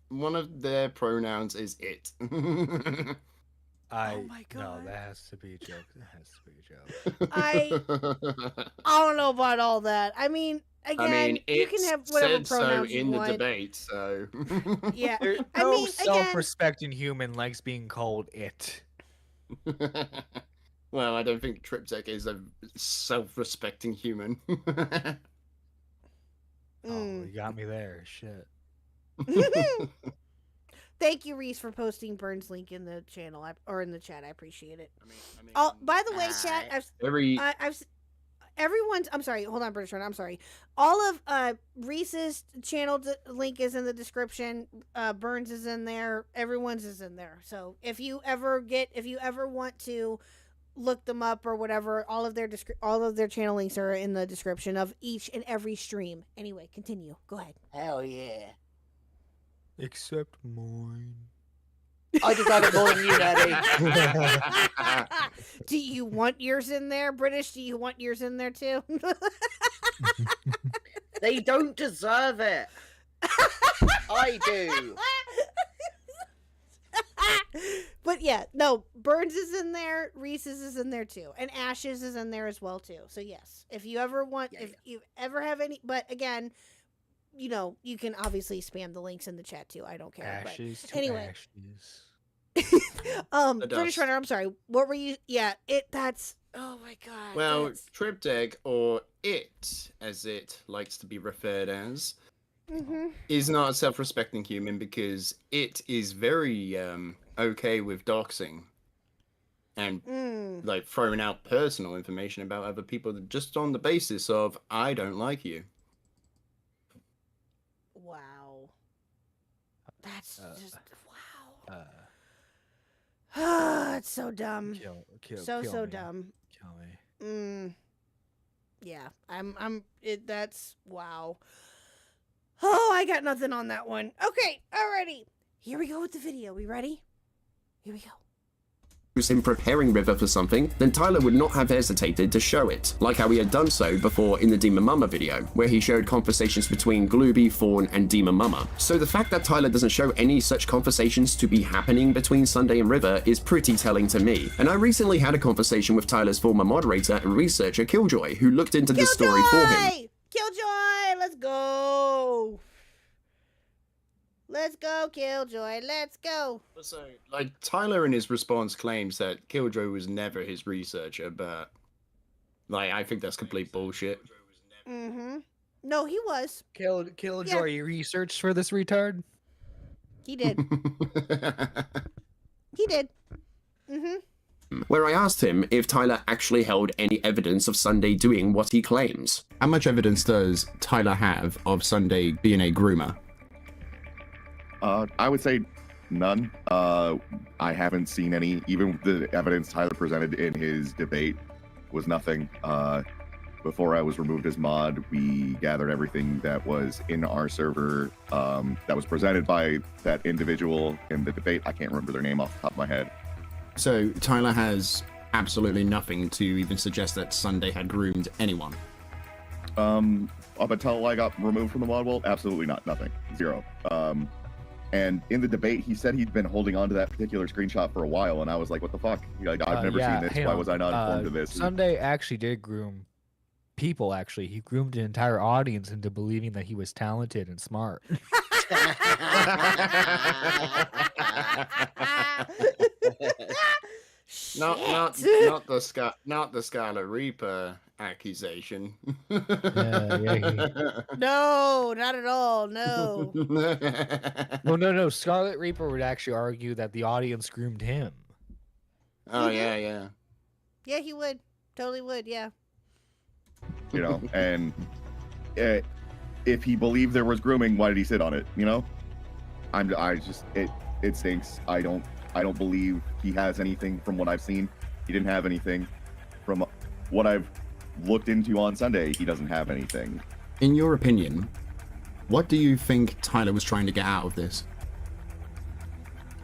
one of their pronouns is it. Oh my God. No, that has to be a joke. That has to be a joke. I don't know about all that. I mean, again, you can have whatever pronouns you want. In the debate, so. Yeah. No self-respecting human likes being called it. Well, I don't think Triptech is a self-respecting human. Oh, you got me there. Shit. Thank you, Reese, for posting Burns' link in the channel or in the chat. I appreciate it. By the way, chat, everyone's. I'm sorry. Hold on, British Runner. I'm sorry. All of Reese's channel link is in the description. Burns is in there. Everyone's is in there. So if you ever want to look them up or whatever, all of their channel links are in the description of each and every stream. Anyway, continue. Go ahead. Hell yeah. Except mine. I deserve it more than you, Daddy. Do you want yours in there, British? Do you want yours in there too? They don't deserve it. I do. But yeah, no, Burns is in there, Reese's is in there too, and Ashes is in there as well too. So yes, if you ever want, you ever have any, but again, you know, you can obviously spam the links in the chat too. I don't care. Ashes but to anyway, ashes. British Runner, I'm sorry. What were you? Yeah, that's. Oh my god. Well, Triptych, or it, as it likes to be referred as, is not a self-respecting human because it is very okay with doxing and like throwing out personal information about other people just on the basis of I don't like you. Wow. That's just wow. It's so dumb. So dumb. Kill me. Yeah, that's wow. Oh, I got nothing on that one. Okay, alrighty. Here we go with the video. We ready? Here we go. Was him preparing River for something, then Tyler would not have hesitated to show it, like how he had done so before in the Demon Mama video, where he showed conversations between Glooby, Fawn, and Demon Mama. So the fact that Tyler doesn't show any such conversations to be happening between Sunday and River is pretty telling to me. And I recently had a conversation with Tyler's former moderator and researcher Killjoy, who looked into this story for him. Killjoy, let's go. Let's go, Killjoy. Let's go. So, like, Tyler in his response claims that Killjoy was never his researcher, but, like, I think that's complete bullshit. No, he was. Killjoy, you researched for this retard? He did. He did. Where I asked him if Tyler actually held any evidence of Sunday doing what he claims. How much evidence does Tyler have of Sunday being a groomer? I would say none. I haven't seen any. Even the evidence Tyler presented in his debate was nothing. Before I was removed as mod, we gathered everything that was in our server that was presented by that individual in the debate. I can't remember their name off the top of my head. So Tyler has absolutely nothing to even suggest that Sunday had groomed anyone? Up until I got removed from the mod world, absolutely not. Nothing. Zero. And in the debate, he said he'd been holding on to that particular screenshot for a while, and I was like, what the fuck? Like, I've never seen this. Why was I not informed of this? Sunday actually did groom people, actually. He groomed an entire audience into believing that he was talented and smart. Not the Scarlet Reaper accusation. No, not at all. No. No. Scarlet Reaper would actually argue that the audience groomed him. Oh yeah. Yeah, he would. Totally would. Yeah. You know, and if he believed there was grooming, why did he sit on it? You know, it stinks. I don't believe he has anything from what I've seen. He didn't have anything. From what I've looked into on Sunday, he doesn't have anything. In your opinion, what do you think Tyler was trying to get out of this?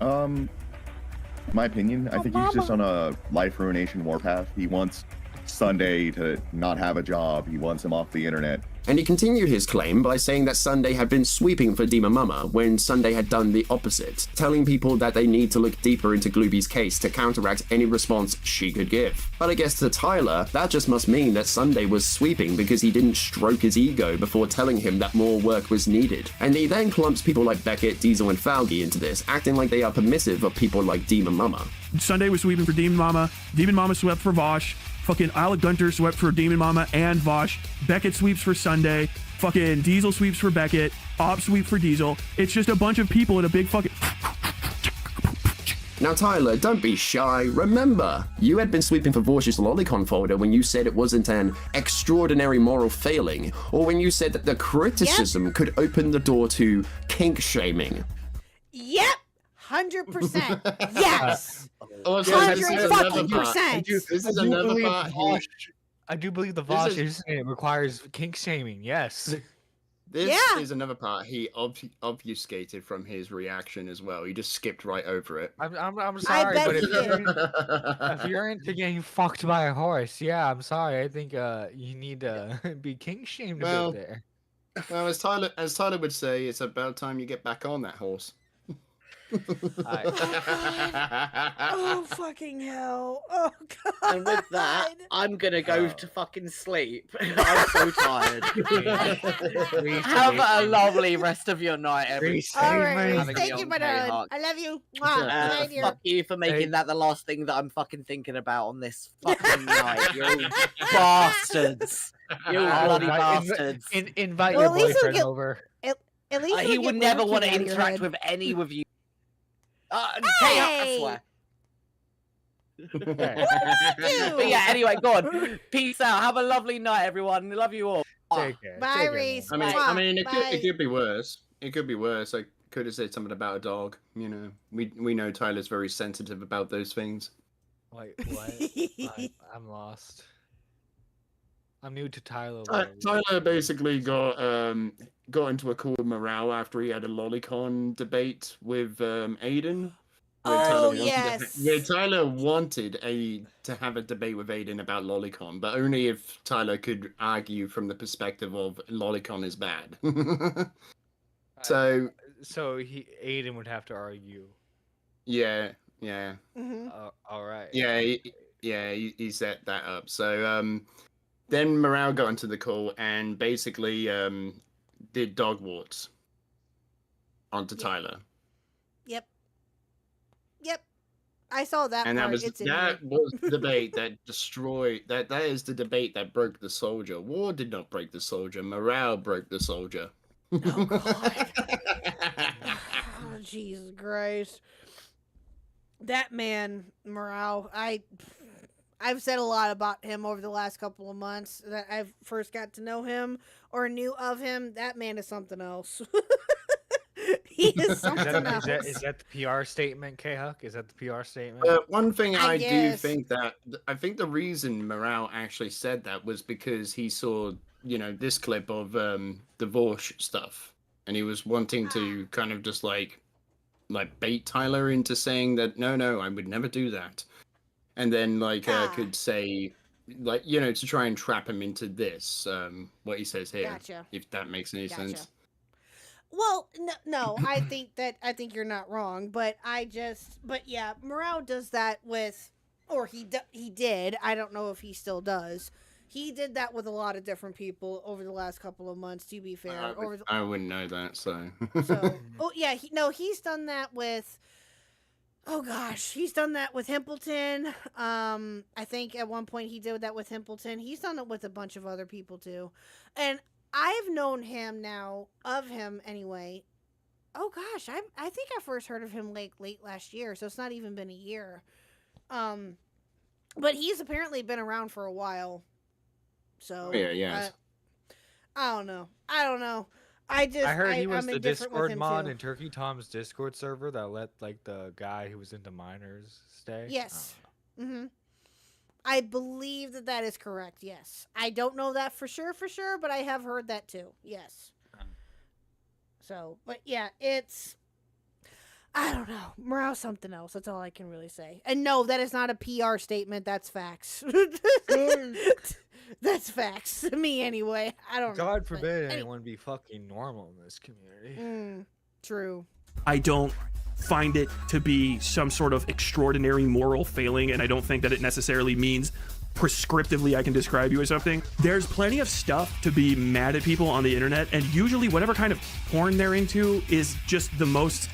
My opinion, I think he's just on a life ruination warpath. He wants Sunday to not have a job. He wants him off the internet. And he continued his claim by saying that Sunday had been sweeping for Demon Mama when Sunday had done the opposite, telling people that they need to look deeper into Glooby's case to counteract any response she could give. But I guess to Tyler, that just must mean that Sunday was sweeping because he didn't stroke his ego before telling him that more work was needed. And he then clumps people like Beckett, Diesel, and Falgi into this, acting like they are permissive of people like Demon Mama. Sunday was sweeping for Demon Mama. Demon Mama swept for Vosh. Fucking Alec Gunter swept for Demon Mama and Vosh. Beckett sweeps for Sunday. Fucking Diesel sweeps for Beckett. Op sweep for Diesel. It's just a bunch of people in a big fucking... Now, Tyler, don't be shy. Remember, you had been sweeping for Vorsh's lolicon folder when you said it wasn't an extraordinary moral failing, or when you said that the criticism could open the door to kink shaming. Yep, 100%. Yes, Also, 100%. This is another part. I do believe the Vosh is saying it requires kink shaming. Yes. This is another part he obfuscated from his reaction as well. He just skipped right over it. I'm sorry, but if you're into getting fucked by a horse, yeah, I'm sorry. I think you need to be kink shamed a bit there. Well, as Tyler would say, it's about time you get back on that horse. Oh, fucking hell. Oh, God. And with that, I'm gonna go to fucking sleep. I'm so tired. Have a lovely rest of your night, everyone. All right, thank you, my darling. I love you. Fuck you for making that the last thing that I'm fucking thinking about on this fucking night. You bastards. You bloody bastards. Invite your boyfriend over. At least he would never want to interact with any of you. KHuck, I swear. But yeah, anyway, go on. Peace out. Have a lovely night, everyone. Love you all. Take care. Bye, Reese. I mean, it could be worse. It could be worse. I could have said something about a dog. You know, we know Tyler's very sensitive about those things. Wait, what? I'm lost. I'm new to Tyler. Tyler basically got into a call with Morale after he had a lolicon debate with Aiden. Where Tyler wanted to have a debate with Aiden about lolicon, but only if Tyler could argue from the perspective of lolicon is bad. So Aiden would have to argue. Yeah. Mm-hmm. All right. Yeah, he set that up. So then Morale got into the call and basically did dog warts onto Tyler. Yep. I saw that And part. that was the debate that destroyed that is the debate that broke the soldier. War did not break the soldier. Morale broke the soldier. Oh, God. Oh, Jesus Christ. That man, Morale, I've said a lot about him over the last couple of months that I've first got to know him or knew of him. That man is something else. He is something else. Is that the PR statement, KHuck? Is that the PR statement? One thing I do guess. think that I think the reason Morale actually said that was because he saw, this clip of the Vorsh stuff, and he was wanting to kind of just like bait Tyler into saying that no, I would never do that, and then could say to try and trap him into this what he says here. Gotcha. If that makes any sense. Well, no, I think you're not wrong, but yeah, Morale does that with, or he did. I don't know if he still does. He did that with a lot of different people over the last couple of months. To be fair, I wouldn't know that. So. Yeah, he's done that with. Oh gosh, he's done that with Himpleton. I think at one point he did that with Himpleton. He's done it with a bunch of other people too, and I've known him now, of him anyway. Oh gosh, I think I first heard of him late last year, so it's not even been a year. But he's apparently been around for a while. So yeah. I don't know. I heard he was I'm the indifferent with Discord him, mod too. in Turkey Tom's Discord server that let the guy who was into minors stay. Yes. Mm-hmm. I believe that is correct. Yes. I don't know that for sure, but I have heard that too. Yes. So, but yeah, I don't know. Morale's something else. That's all I can really say. And no, that is not a PR statement. That's facts. That's facts to me anyway. I don't know. God forbid anyone be fucking normal in this community. True. I don't find it to be some sort of extraordinary moral failing, and I don't think that it necessarily means prescriptively I can describe you as something. There's plenty of stuff to be mad at people on the internet, and usually whatever kind of porn they're into is just the most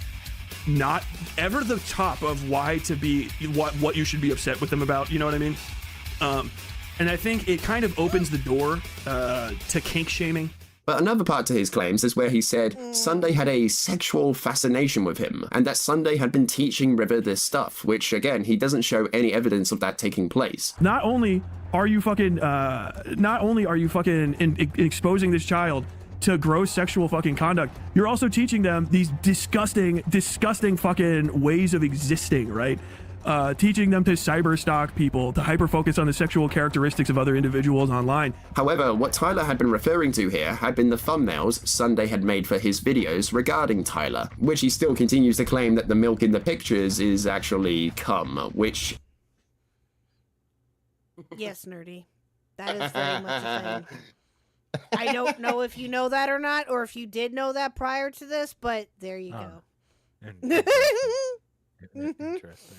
not ever the top of why to be what you should be upset with them about, you know what I mean? And I think it kind of opens the door to kink shaming But another part to his claims is where he said Sunday had a sexual fascination with him, and that Sunday had been teaching River this stuff, which, again, he doesn't show any evidence of that taking place. Not only are you fucking exposing this child to gross sexual fucking conduct, you're also teaching them these disgusting fucking ways of existing, right? Teaching them to cyberstalk people, to hyper-focus on the sexual characteristics of other individuals online. However, what Tyler had been referring to here had been the thumbnails Sunday had made for his videos regarding Tyler, which he still continues to claim that the milk in the pictures is actually cum, which... Yes, nerdy. That is very much a thing. I don't know if you know that or not, or if you did know that prior to this, but there you go. Interesting.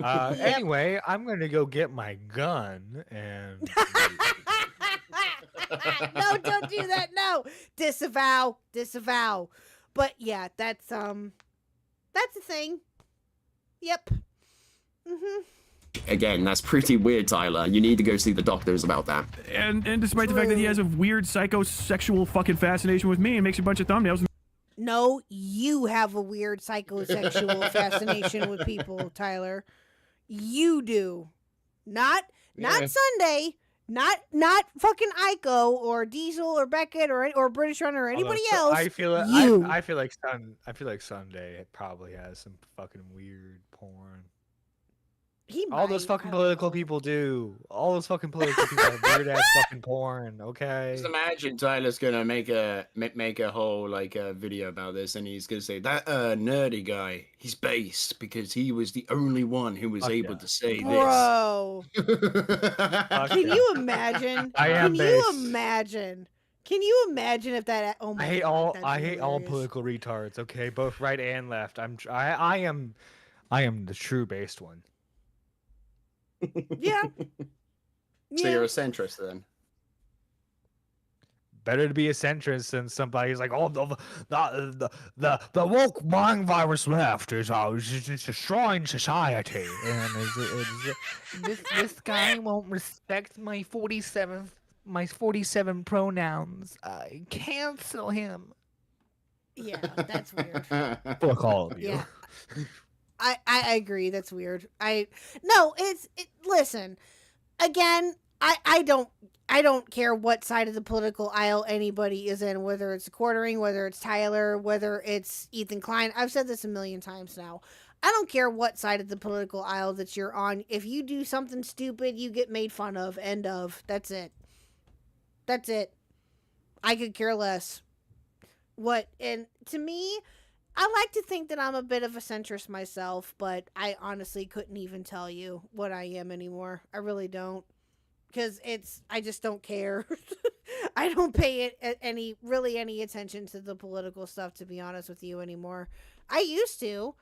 Anyway, I'm gonna go get my gun and. No, don't do that. No, disavow. But yeah, that's a thing. Yep. Again, that's pretty weird, Tyler. You need to go see the doctors about that. And despite the fact that he has a weird psychosexual fucking fascination with me and makes a bunch of thumbnails. No, you have a weird psychosexual fascination with people, Tyler. You do. Not Sunday. Not fucking Ico or Diesel or Beckett or British Runner or anybody else. I feel like Sunday probably has some fucking weird porn. All those fucking political people do. All those fucking political people have weird ass fucking porn. Okay. Just imagine Tyler's gonna make a whole video about this, and he's gonna say that nerdy guy, he's based because he was the only one who was able to say this. Bro, can you imagine? Can you imagine if that? Oh my God, I hate all political retards. Okay, both right and left. I am the true based one. Yeah. So you're a centrist then? Better to be a centrist than somebody who's like, oh, the woke mind virus left is it's destroying society. And this guy won't respect my 47 pronouns. Cancel him. Yeah, that's weird. Fuck all of you. Yeah. I agree. That's weird. Listen, again, I don't care what side of the political aisle anybody is in, whether it's quartering, whether it's Tyler, whether it's Ethan Klein. I've said this a million times now. I don't care what side of the political aisle that you're on. If you do something stupid, you get made fun of. End of. That's it. I could care less. And to me, I like to think that I'm a bit of a centrist myself, but I honestly couldn't even tell you what I am anymore. I really don't. Because I just don't care. I don't pay it any attention to the political stuff, to be honest with you, anymore. I used to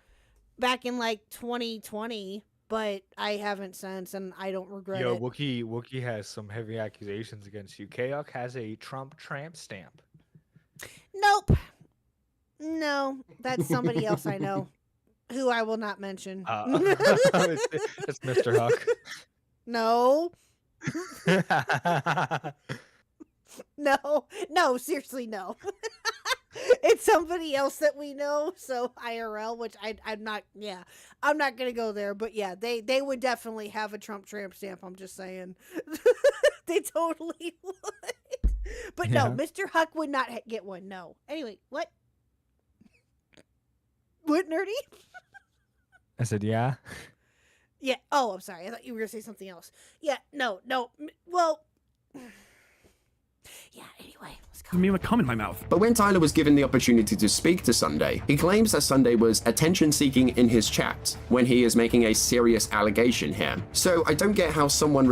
back in 2020, but I haven't since, and I don't regret it. Wookie has some heavy accusations against you. KHuck has a Trump tramp stamp. Nope. No, that's somebody else I know, who I will not mention. It's Mr. Huck. No. No, seriously, no. It's somebody else that we know, so IRL, which I'm not gonna go there, but yeah, they would definitely have a Trump tramp stamp, I'm just saying. They totally would. But no, Mr. Huck would not get one, no. Anyway, what? What, nerdy? I said, yeah. Yeah. Oh, I'm sorry. I thought you were going to say something else. Yeah. No. Well. Yeah, anyway. Let's go. Me with cum in my mouth. But when Tyler was given the opportunity to speak to Sunday, he claims that Sunday was attention-seeking in his chat, when he is making a serious allegation here. So I don't get how someone...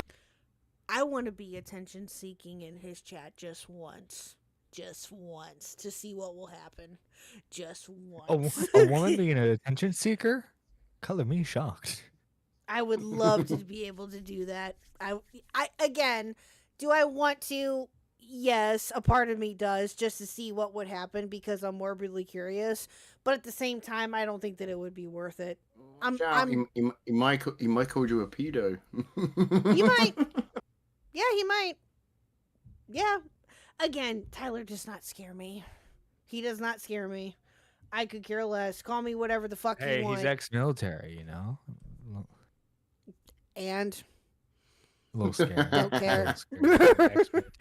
I want to be attention-seeking in his chat just once. Just once. To see what will happen. Just once. A woman being an attention seeker? Color me shocked. I would love to be able to do that. Again, do I want to? Yes, a part of me does, just to see what would happen because I'm morbidly curious. But at the same time, I don't think that it would be worth it. He might call you a pedo. He might. Yeah, he might. Yeah. Again, Tyler does not scare me. He does not scare me. I could care less. Call me whatever the fuck Hey, you want. he's ex-military, you know. And A little scary. don't care.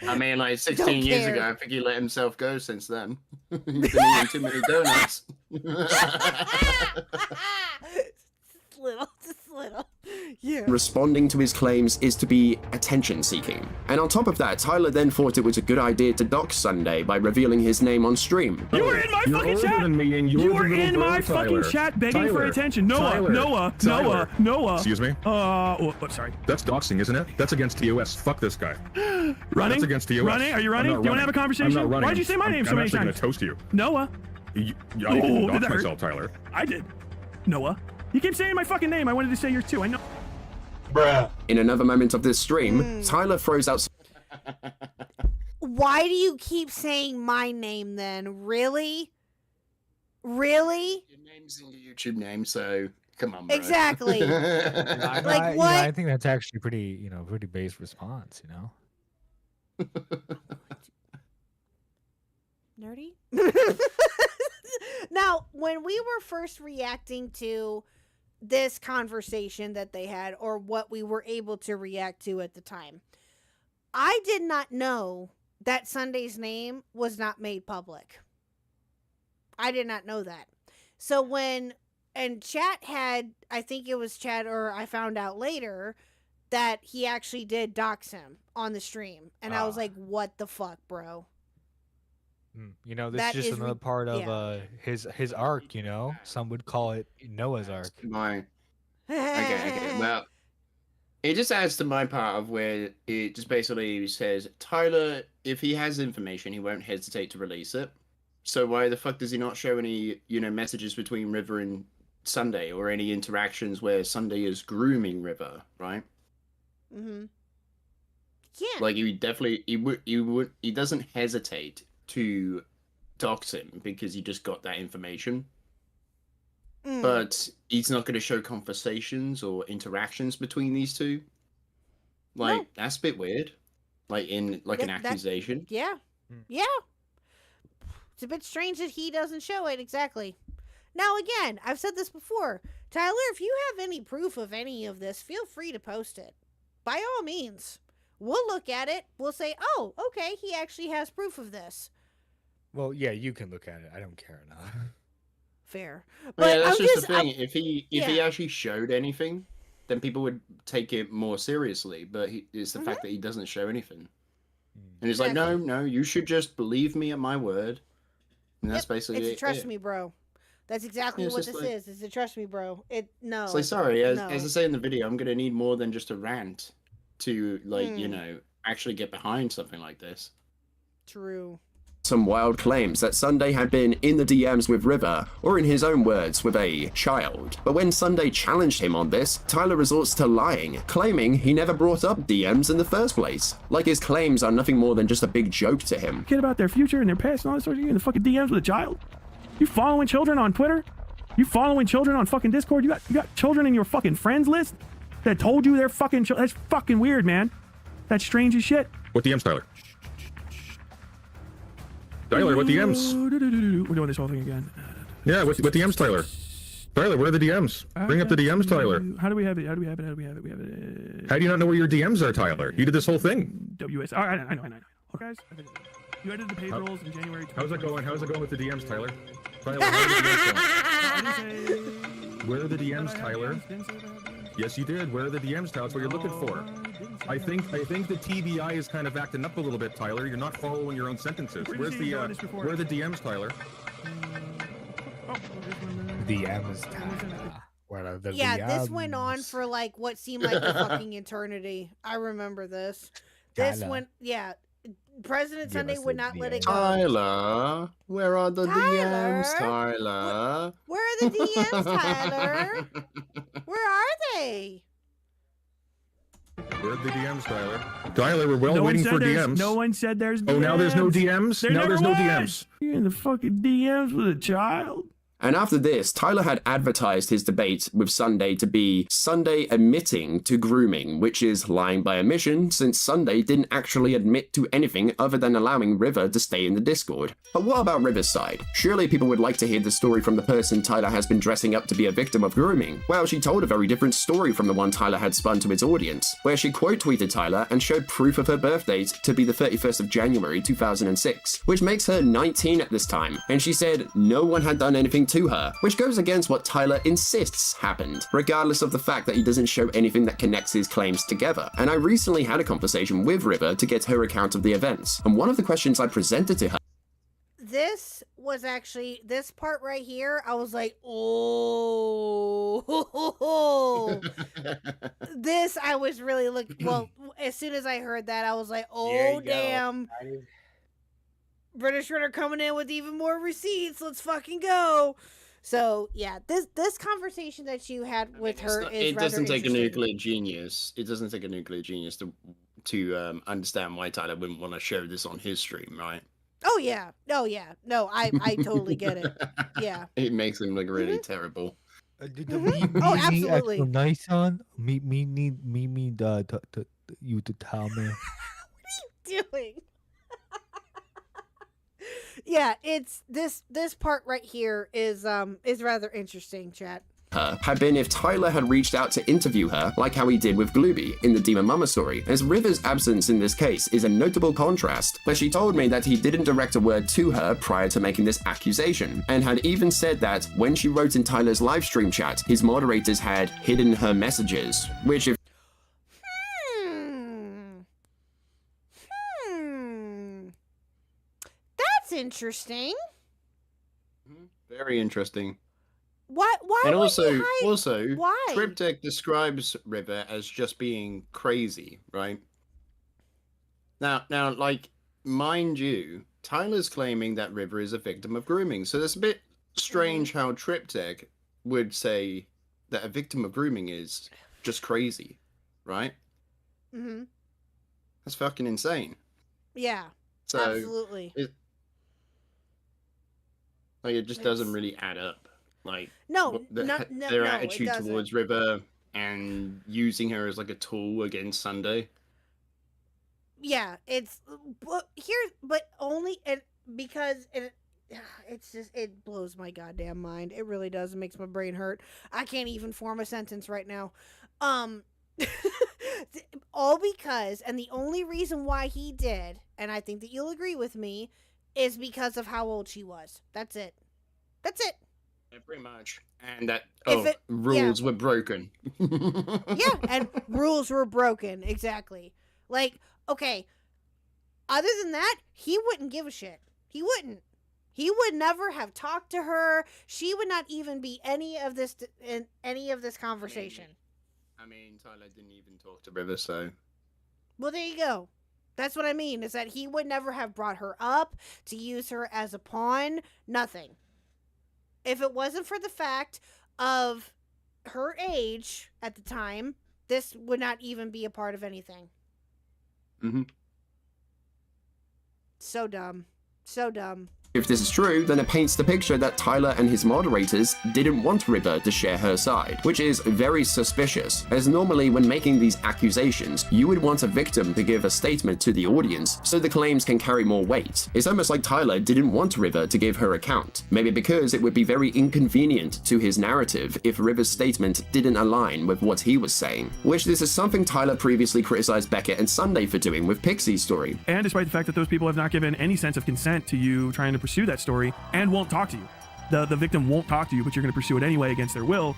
I mean, like 16 Don't years care. ago, I think he let himself go since then. He's been eating too many donuts. Just little. Yeah. Responding to his claims is to be attention seeking. And on top of that, Tyler then thought it was a good idea to dox Sunday by revealing his name on stream. You were in my fucking chat. You were in my fucking chat begging for attention. Noah. Excuse me? Sorry. That's doxing, isn't it? That's against TOS. Fuck this guy. Running? That's against TOS. Running? Are you running? I'm not Do you want to have a conversation? I'm not running. Why'd you say my name so many I'm actually times? gonna toast you. Noah. I did didn't dox that hurt? myself, Tyler. I did. Noah. You keep saying my fucking name. I wanted to say yours too. I know. Bruh. In another moment of this stream, Tyler throws out. Why do you keep saying my name then? Really? Really? Your name's in your YouTube name, so come on, bro. Exactly. Like what? I think that's actually pretty base response, you know. Nerdy? Now, when we were first reacting to this conversation that they had, or what we were able to react to at the time, I did not know that Sunday's name was not made public. I did not know that. So and chat had, I think it was chat, or I found out later that he actually did dox him on the stream. And I was like, what the fuck, bro? You know, this That is just is another part of his arc, you know. Some would call it Noah's arc. Okay. Well, it just adds to my part of where it just basically says, Tyler, if he has information, he won't hesitate to release it. So why the fuck does he not show any, messages between River and Sunday, or any interactions where Sunday is grooming River, right? Mm-hmm. Yeah. Like he doesn't hesitate to dox him because he just got that information. But he's not going to show conversations or interactions between these two. Like, that's a bit weird. Like, in an accusation. Yeah. Yeah. It's a bit strange that he doesn't show it, exactly. Now, again, I've said this before. Tyler, if you have any proof of any of this, feel free to post it. By all means. We'll look at it. We'll say, oh, okay, he actually has proof of this. Well, yeah, you can look at it. I don't care enough. Fair. But yeah, that's I'm just the thing. I'm- If he actually showed anything, then people would take it more seriously. But it's the fact that he doesn't show anything. And he's like, no, you should just believe me at my word. And that's basically it's it. a trust me, bro. That's exactly It's what just this like- is. It's a trust me, bro. No. It's like, sorry, as no. I say in the video, I'm going to need more than just a rant to, actually get behind something like this. True. Some wild claims that Sunday had been in the DMs with River, or in his own words, with a child. But when Sunday challenged him on this, Tyler resorts to lying, claiming he never brought up DMs in the first place. Like his claims are nothing more than just a big joke to him. Kid about their future and their past and all that sort of shit in the fucking DMs with a child? You following children on Twitter? You following children on fucking Discord? You got children in your fucking friends list that told you they're fucking that's fucking weird, man. That's strange as shit. What DMs, Tyler? Tyler, what DMs? We're doing this whole thing again. Yeah, what DMs, Tyler? Tyler, what are the DMs? Bring up the DMs, Tyler. How do we have it? How do we have it? We have it. How do you not know where your DMs are, Tyler? You did this whole thing. WS. Oh, I know. Okay, guys. You edited the payrolls in January. How's it going? How's it going with the DMs, Tyler? Tyler, how are the DMs going? Where are the DMs, Tyler? Yes, you did. Where are the DMs, Tyler? That's what you're looking for. I think the TBI is kind of acting up a little bit, Tyler. You're not following your own sentences. Where are the DMs, Tyler? DMs, Tyler. What are the Yeah, DMs? this went on for like what seemed like a fucking eternity. I remember this. This Tyler. went, yeah. President Sunday us would the not let it go. Tyler, where are the DMs, Tyler? Where are the DMs, Tyler? Where are they? Where are the DMs, Tyler? Tyler, we're No one waiting said for there's- DMs. No one said there's DMs. Oh, now there's no DMs? There Now never there's no was. DMs. You're in the fucking DMs with a child? And after this, Tyler had advertised his debate with Sunday to be Sunday admitting to grooming, which is lying by omission since Sunday didn't actually admit to anything other than allowing River to stay in the Discord. But what about River's side? Surely people would like to hear the story from the person Tyler has been dressing up to be a victim of grooming. Well, she told a very different story from the one Tyler had spun to its audience, where she quote tweeted Tyler and showed proof of her birth date to be the 31st of January 2006, which makes her 19 at this time, and she said no one had done anything to her, which goes against what Tyler insists happened, regardless of the fact that he doesn't show anything that connects his claims together. And I recently had a conversation with River to get her account of the events, and one of the questions I presented to her This was actually, this part right here, I was like, oh. This, I was really looking, well, as soon as I heard that, I was like, oh, damn. British Runner coming in with even more receipts. Let's fucking go. So yeah, this conversation that you had with her is it rather doesn't take a interesting. nuclear genius. It doesn't take a nuclear genius to understand why Tyler wouldn't want to show this on his stream, right? Oh yeah, no, I totally get it. Yeah, It makes him look really terrible. Oh, absolutely. Nice on me need you to tell me. doing. Yeah, it's this part right here is rather interesting, chat. Had been if Tyler had reached out to interview her like how he did with Glooby in the Demon Mama story, as River's absence in this case is a notable contrast, but she told me that he didn't direct a word to her prior to making this accusation, and had even said that when she wrote in Tyler's livestream chat, his moderators had hidden her messages, which if That's interesting. Very interesting. Why And would also, he hide? Why? Triptych describes River as just being crazy, right? Now, like, mind you, Tyler's claiming that River is a victim of grooming, so it's a bit strange how Triptych would say that a victim of grooming is just crazy, right? Mm-hmm. That's fucking insane. Yeah. So absolutely. It just doesn't really add up. Like, No, their no, attitude it doesn't. towards River and using her as like a tool against Sunday. Yeah, it's but only because it's just, it blows my goddamn mind. It really does. It makes my brain hurt. I can't even form a sentence right now. All because, and the only reason why he did, and I think that you'll agree with me, is because of how old she was. That's it. That's it. Yeah, pretty much. And that rules were broken. Yeah, and rules were broken. Exactly. Like, okay, other than that, he wouldn't give a shit. He wouldn't. He would never have talked to her. She would not even be any of this in any of this conversation. I mean, Tyler didn't even talk to River, so. Well, there you go. That's what I mean, is that he would never have brought her up to use her as a pawn. Nothing. If it wasn't for the fact of her age at the time, this would not even be a part of anything. Mm-hmm. So dumb. So dumb. If this is true, then it paints the picture that Tyler and his moderators didn't want River to share her side, which is very suspicious, as normally when making these accusations, you would want a victim to give a statement to the audience so the claims can carry more weight. It's almost like Tyler didn't want River to give her account, maybe because it would be very inconvenient to his narrative if River's statement didn't align with what he was saying, which this is something Tyler previously criticized Beckett and Sunday for doing with Pixie's story. And despite the fact that those people have not given any sense of consent to you trying to pursue that story and won't talk to you. The victim won't talk to you, but you're going to pursue it anyway against their will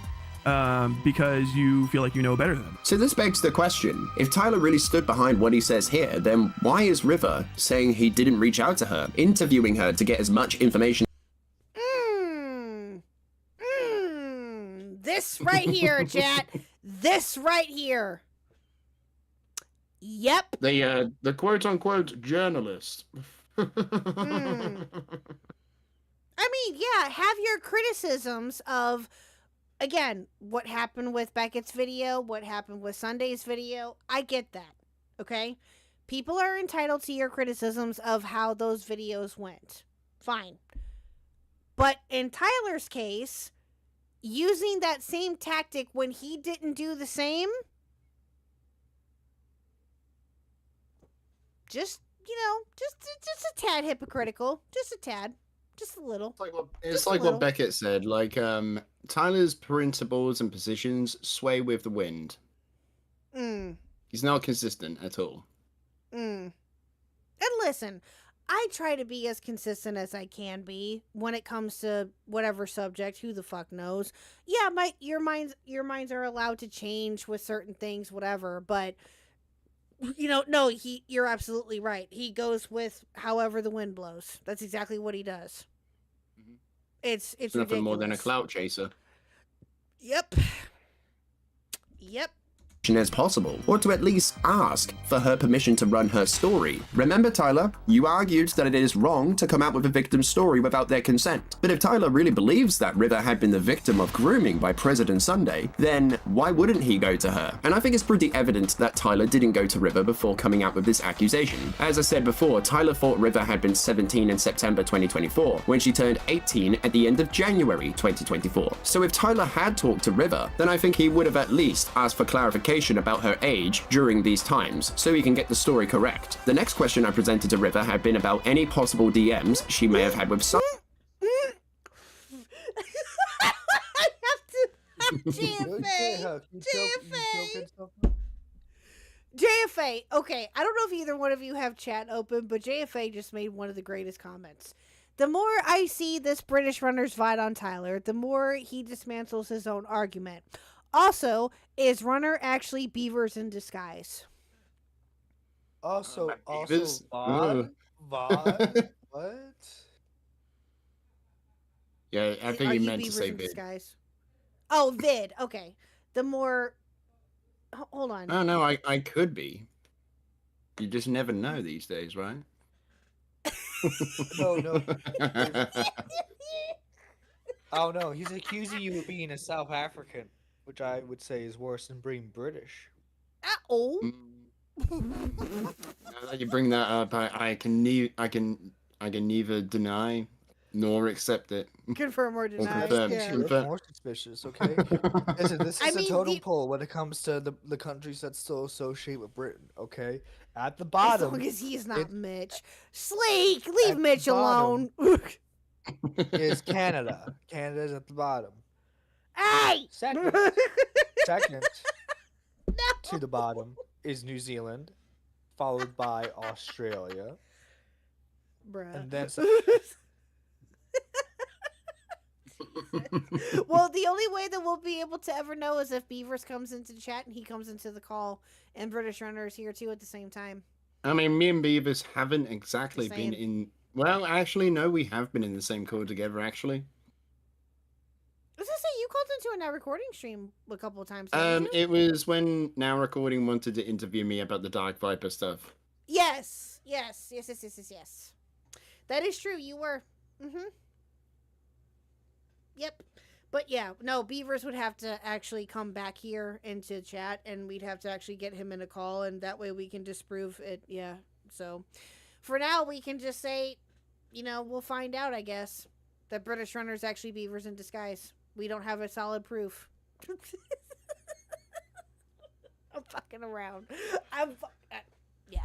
because you feel like you know better than them. So this begs the question, if Tyler really stood behind what he says here, then why is River saying he didn't reach out to her, interviewing her to get as much information? This right here, chat. This right here. Yep. The quote-unquote journalist. I mean, yeah, have your criticisms of, again, what happened with Beckett's video, what happened with Sunday's video. I get that, okay? People are entitled to your criticisms of how those videos went. Fine. But in Tyler's case, using that same tactic when he didn't do the same, just a tad hypocritical. Just a tad. Just a little. It's like what Beckett said. Like, Tyler's principles and positions sway with the wind. He's not consistent at all. And listen, I try to be as consistent as I can be when it comes to whatever subject. Who the fuck knows? Yeah, your minds are allowed to change with certain things, whatever. But no, you're absolutely right. He goes with however the wind blows. That's exactly what he does. It's nothing ridiculous. more than a clout chaser. Yep. As possible, or to at least ask for her permission to run her story. Remember, Tyler, you argued that it is wrong to come out with a victim's story without their consent. But if Tyler really believes that River had been the victim of grooming by President Sunday, then why wouldn't he go to her? And I think it's pretty evident that Tyler didn't go to River before coming out with this accusation. As I said before, Tyler thought River had been 17 in September 2024, when she turned 18 at the end of January 2024. So if Tyler had talked to River, then I think he would have at least asked for clarification about her age during these times, so he can get the story correct. The next question I presented to River had been about any possible DMs she may have had with some. I have to. JFA. Okay, I don't know if either one of you have chat open, but JFA just made one of the greatest comments. The more I see this British runner's VID on Tyler, the more he dismantles his own argument. Also, is Runner actually beavers in disguise? Also, Beavers? VOD? What? Yeah, I think Are he you meant to beavers say in vid. disguise? Oh, vid. Okay. The more... Hold on. Oh, no, I could be. You just never know these days, right? No. Oh, no, he's accusing you of being a South African, which I would say is worse than being British. Now that you bring that up, I can neither deny nor accept it. Confirm or deny. confirm. Yeah. Confirm. More suspicious, okay? Listen, this is a totem pole when it comes to the countries that still associate with Britain, okay? At the bottom... As long as he's not Mitch. Sleek! Leave Mitch alone! is Canada. Canada's at the bottom. Hey! Second to the bottom is New Zealand, followed by Australia. Bruh. And then... Well, the only way that we'll be able to ever know is if Beavers comes into the chat and he comes into the call, and British Runner is here too at the same time. I mean, me and Beavers haven't exactly Just been saying. in... Well, actually, no, we have been in the same call together, actually. I was gonna say, you called into a now recording stream a couple of times. didn't you? It was when Now Recording wanted to interview me about the Dark Viper stuff. Yes. That is true. You were. Yep. But yeah, no, Beavers would have to actually come back here into chat, and we'd have to actually get him in a call, and that way we can disprove it. Yeah. So for now, we can just say, we'll find out, I guess, that British Runner's actually Beavers in disguise. We don't have a solid proof. I'm fucking around. Yeah.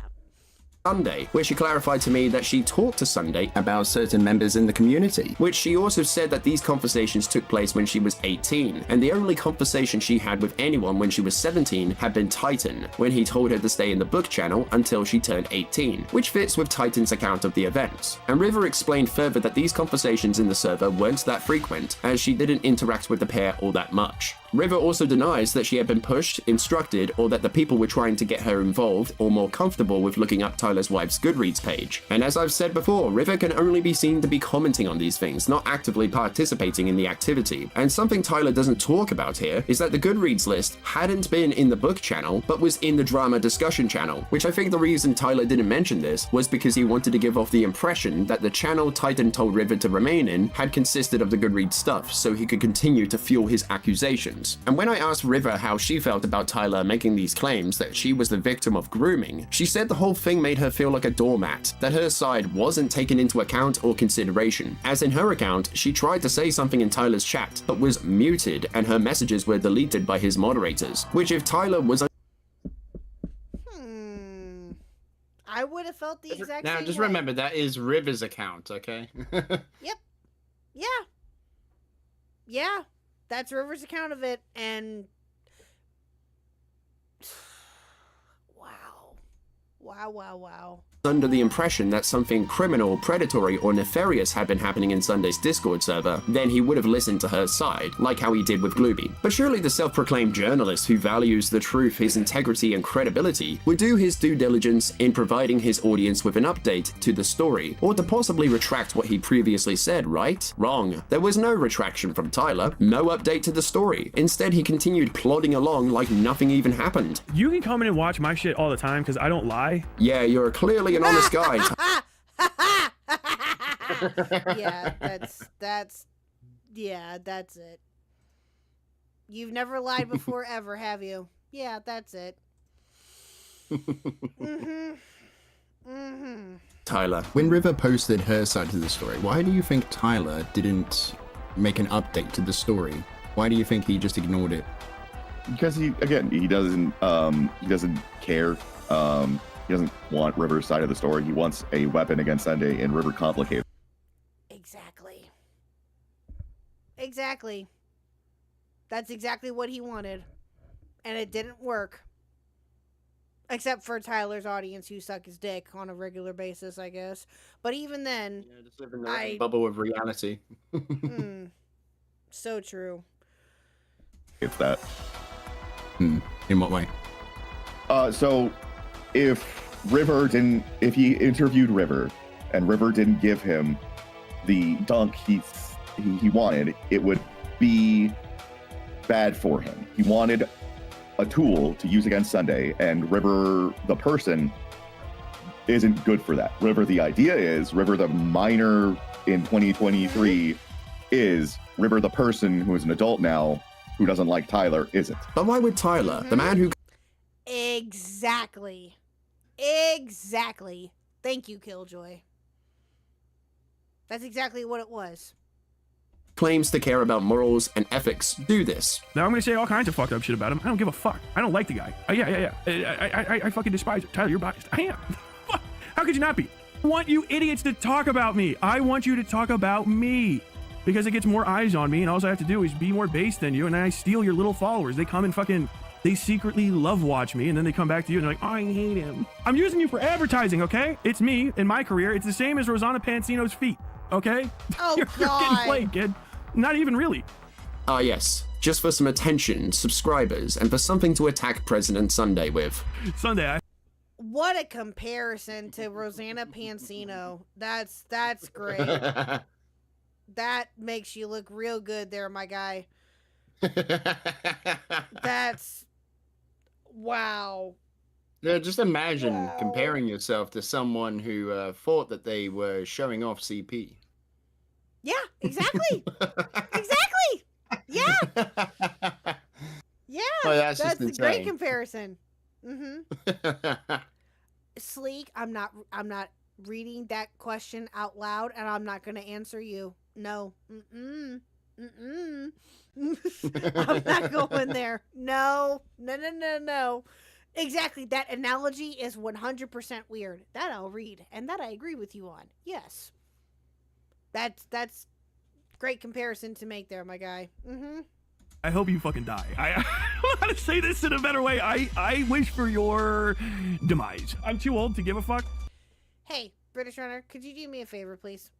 Sunday, where she clarified to me that she talked to Sunday about certain members in the community, which she also said that these conversations took place when she was 18, and the only conversation she had with anyone when she was 17 had been Titan, when he told her to stay in the book channel until she turned 18, which fits with Titan's account of the events. And River explained further that these conversations in the server weren't that frequent, as she didn't interact with the pair all that much. River also denies that she had been pushed, instructed, or that the people were trying to get her involved or more comfortable with looking up Tyler's wife's Goodreads page. And as I've said before, River can only be seen to be commenting on these things, not actively participating in the activity. And something Tyler doesn't talk about here is that the Goodreads list hadn't been in the book channel, but was in the drama discussion channel, which I think the reason Tyler didn't mention this was because he wanted to give off the impression that the channel Titan told River to remain in had consisted of the Goodreads stuff, so he could continue to fuel his accusations. allegations. And when I asked River how she felt about Tyler making these claims that she was the victim of grooming, she said the whole thing made her feel like a doormat, that her side wasn't taken into account or consideration. As in her account, she tried to say something in Tyler's chat, but was muted and her messages were deleted by his moderators, which if Tyler was I would have felt the exact Now, same just way. remember, that is River's account, okay? Yep. Yeah. Yeah. That's River's account of it, and wow. under the impression that something criminal, predatory, or nefarious had been happening in Sunday's Discord server, then he would have listened to her side, like how he did with Glooby. But surely the self-proclaimed journalist who values the truth, his integrity, and credibility would do his due diligence in providing his audience with an update to the story, or to possibly retract what he previously said, right? Wrong. There was no retraction from Tyler, no update to the story. Instead, he continued plodding along like nothing even happened. You can come in and watch my shit all the time because I don't lie. Yeah, you're clearly an honest guy. Yeah, that's it. You've never lied before ever, have you? Yeah, that's it. Tyler, when River posted her side of the story, why do you think Tyler didn't make an update to the story? Why do you think he just ignored it? Because he doesn't care. He doesn't want River's side of the story. He wants a weapon against Sunday, and River complicated. Exactly. That's exactly what he wanted. And it didn't work. Except for Tyler's audience who suck his dick on a regular basis, I guess. But even then, Just live in the bubble of reality. So true. It's that. In what way? So if he interviewed River and River didn't give him the dunk he wanted, it would be bad for him. He wanted a tool to use against Sunday, and River, the person, isn't good for that. River, the idea is, River, the minor in 2023, is River, the person who is an adult now, who doesn't like Tyler, isn't. But why would Tyler, the man who Exactly. Thank you, Killjoy. That's exactly what it was. claims to care about morals and ethics, do this? Now I'm gonna say all kinds of fucked up shit about him. I don't give a fuck. I don't like the guy. I fucking despise it. Tyler, you're biased. I am. How could you not be? I want you idiots to talk about me. I want you to talk about me. Because it gets more eyes on me, and all I have to do is be more base than you, and then I steal your little followers. They come and they secretly love watch me, and then they come back to you and they're like, oh, I hate him. I'm using you for advertising, okay? It's me in my career. It's the same as Rosanna Pansino's feet, okay? Oh, you're getting played, kid. Not even really. Ah, yes. Just for some attention, subscribers, and for something to attack President Sunday with. Sunday, What a comparison to Rosanna Pansino. That's great. That makes you look real good there, my guy. That's... Wow. Yeah, just imagine comparing yourself to someone who thought that they were showing off CP. Yeah, exactly. Exactly. Yeah. Yeah. Well, that's just a great insane. comparison. Sleek, I'm not reading that question out loud, and I'm not going to answer you. No. I'm not going there. No. Exactly. That analogy is 100% weird. That I'll read, and that I agree with you on. Yes. That's great comparison to make there, my guy. I hope you fucking die. I don't know how to say this in a better way. I wish for your demise. I'm too old to give a fuck. Hey, British Runner, could you do me a favor, please?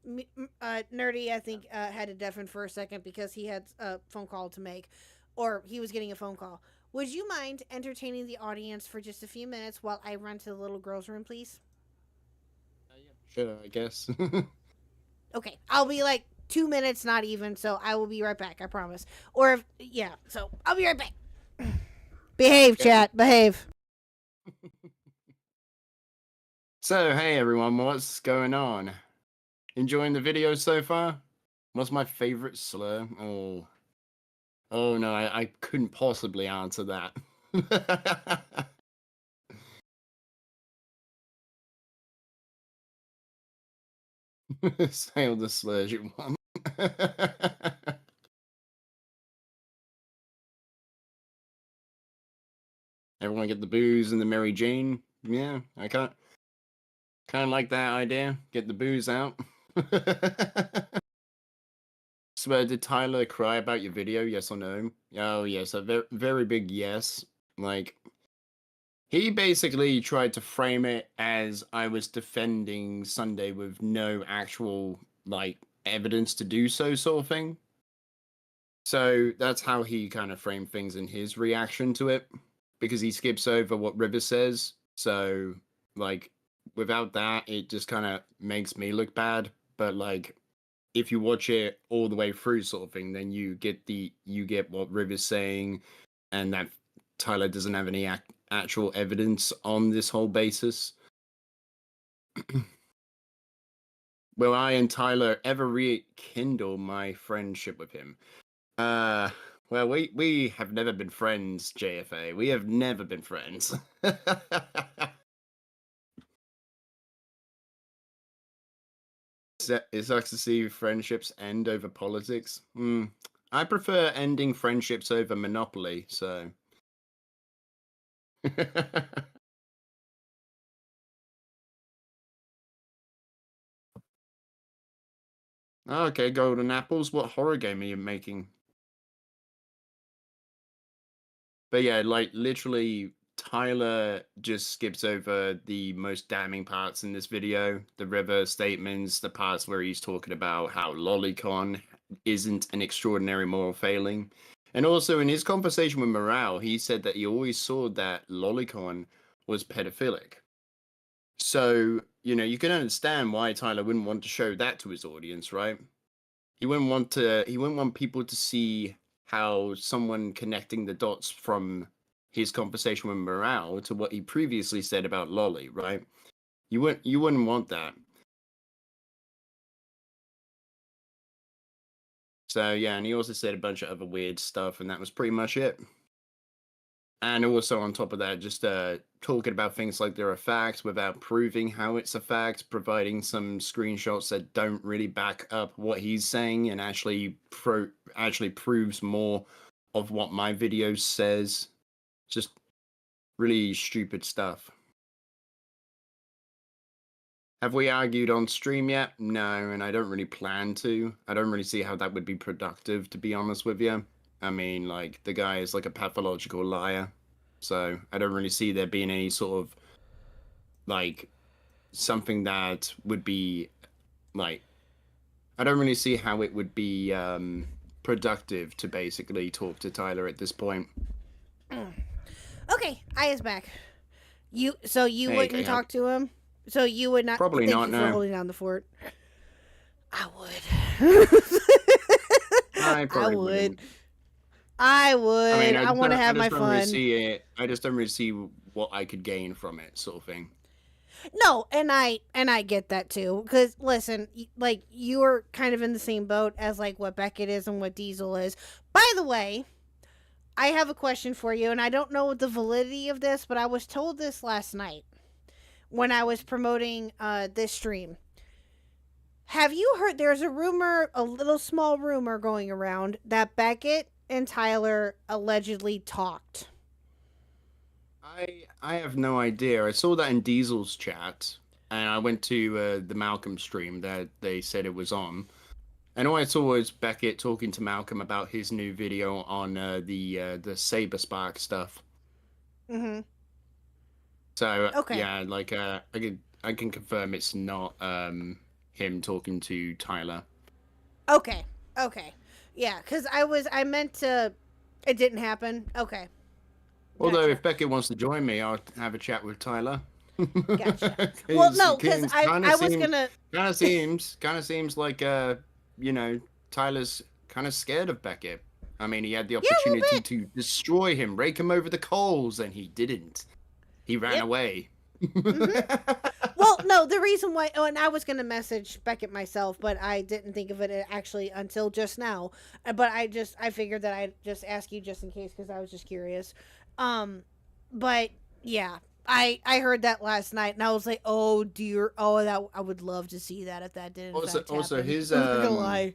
Nerdy, I think, had to deafen for a second because he had a phone call to make, or he was getting a phone call. Would you mind entertaining the audience for just a few minutes while I run to the little girl's room, please? Sure, I guess. Okay, I'll be like 2 minutes, not even, so I will be right back, I promise. Or, so I'll be right back. Behave, chat, behave. So, hey everyone, what's going on? Enjoying the video so far? What's my favorite slur? Oh, Oh no, I couldn't possibly answer that. Sail the slurs you want. Everyone get the booze and the Mary Jane. Yeah, I kind of like that idea. Get the booze out. So, did Tyler cry about your video? Yes or no? Oh, yes, a very, very big yes. Like, he basically tried to frame it as I was defending Sunday with no actual, like, evidence to do so, sort of thing. So that's how he kind of framed things in his reaction to it, because he skips over what River says. So, like, without that, it just kind of makes me look bad. But, like, if you watch it all the way through, sort of thing, then you get what River's saying, and that Tyler doesn't have any actual evidence on this whole basis. Will I and Tyler ever rekindle my friendship with him? Well, we have never been friends, JFA. We have never been friends. It sucks to see friendships end over politics. I prefer ending friendships over Monopoly, so. Okay, Golden Apples. What horror game are you making? But yeah, like literally, Tyler just skips over the most damning parts in this video. The River statements, the parts where he's talking about how Lolicon isn't an extraordinary moral failing. And also in his conversation with Morale, he said that he always saw that Lolicon was pedophilic. So, you can understand why Tyler wouldn't want to show that to his audience, right? He wouldn't want people to see how someone connecting the dots from his conversation with Morale to what he previously said about Lolly, right? You wouldn't want that. So yeah, and he also said a bunch of other weird stuff, and that was pretty much it. And also on top of that, just talking about things like they're a fact without proving how it's a fact, providing some screenshots that don't really back up what he's saying and actually proves more of what my video says. Just really stupid stuff. Have we argued on stream yet? No, and I don't really plan to. I don't really see how that would be productive, to be honest with you. I mean, like, the guy is like a pathological liar. So I don't really see there being any sort of, like, something that would be, like, I don't really see how it would be productive to basically talk to Tyler at this point. Okay, I is back. You wouldn't talk to him? So you would not? Probably not, for no. holding down the fort. I would. I probably wouldn't. I would. I mean, I want to have my fun. I just don't really see what I could gain from it, sort of thing. No, and I get that too. Because listen, like, you're kind of in the same boat as like what Beckett is and what Diesel is. By the way, I have a question for you, and I don't know the validity of this, but I was told this last night when I was promoting this stream. Have you heard? There's a rumor, a little small rumor going around that Beckett and Tyler allegedly talked. I have no idea. I saw that in Diesel's chat, and I went to the Malcolm stream that they said it was on. And all I saw was Beckett talking to Malcolm about his new video on the Saber Spark stuff. Mm-hmm. So Okay. yeah, like I can confirm it's not him talking to Tyler. Okay. Yeah, because I meant to. It didn't happen. Okay. Although if Beckett wants to join me, I'll have a chat with Tyler. Gotcha. Well, no, because I was gonna. Kind of seems like Tyler's kind of scared of Beckett. I mean, he had the opportunity to destroy him, rake him over the coals, and he didn't. He ran away. Well, no, the reason why, and I was going to message Beckett myself, but I didn't think of it actually until just now. But I figured that I'd just ask you just in case, because I was just curious. But yeah, I heard that last night, and I was like, oh dear, that I would love to see that if that did in fact Also, happen. his I'm not gonna lie.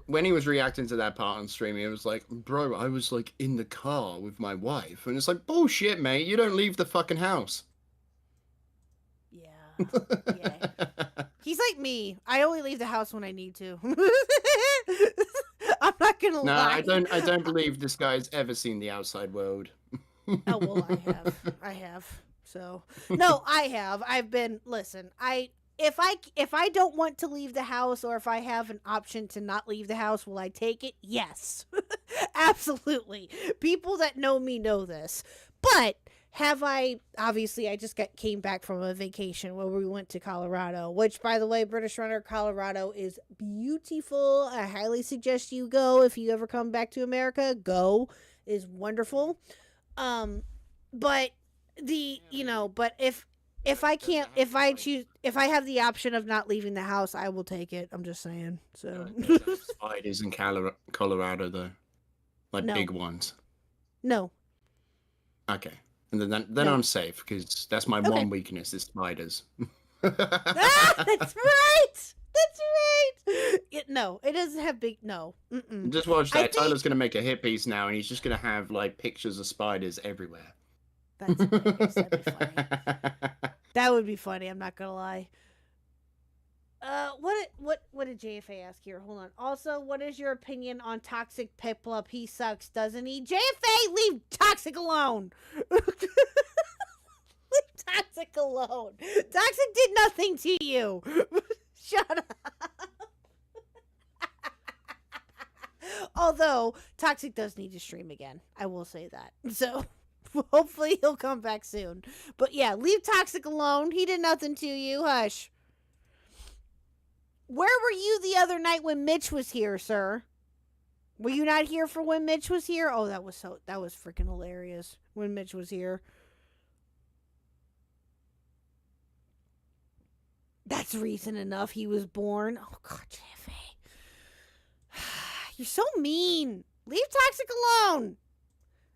when he was reacting to that part on stream, he was like, "Bro, I was like in the car with my wife," and it's like, "Bullshit, mate! You don't leave the fucking house." Yeah. He's like me. I only leave the house when I need to. I'm not gonna No, lie. I don't believe this guy's ever seen the outside world. Oh well, I have. So no, I have. I've been. Listen, if I don't want to leave the house, or if I have an option to not leave the house, will I take it? Yes, absolutely. People that know me know this. But have I? Obviously, I just came back from a vacation where we went to Colorado. Which, by the way, British Runner, Colorado is beautiful. I highly suggest you go if you ever come back to America. Go, is wonderful. But but if I can't, if I have the option of not leaving the house, I will take it. I'm just saying. So Spiders in Colorado, though, like No. big ones. no. Okay, and then No. I'm safe because that's my Okay. one weakness is spiders. That's right. That's right. No, it doesn't have big. No. Mm-mm. Just watch I that. think- Tyler's gonna make a hit piece now, and he's just gonna have like pictures of spiders everywhere. That's hilarious. That'd be funny. That would be funny. I'm not gonna lie. What did JFA ask here? Hold on. Also, what is your opinion on Toxic Piplup? He sucks, doesn't he? JFA, leave Toxic alone. Leave Toxic alone. Toxic did nothing to you. Shut up. Although Toxic does need to stream again, I will say that. So hopefully he'll come back soon. But yeah, leave Toxic alone. He did nothing to you. Hush. Where were you the other night when Mitch was here, sir? Were you not here for when Mitch was here? Oh, that was freaking hilarious when Mitch was here. That's reason enough he was born. Oh God, JFA. You're so mean. Leave Toxic alone.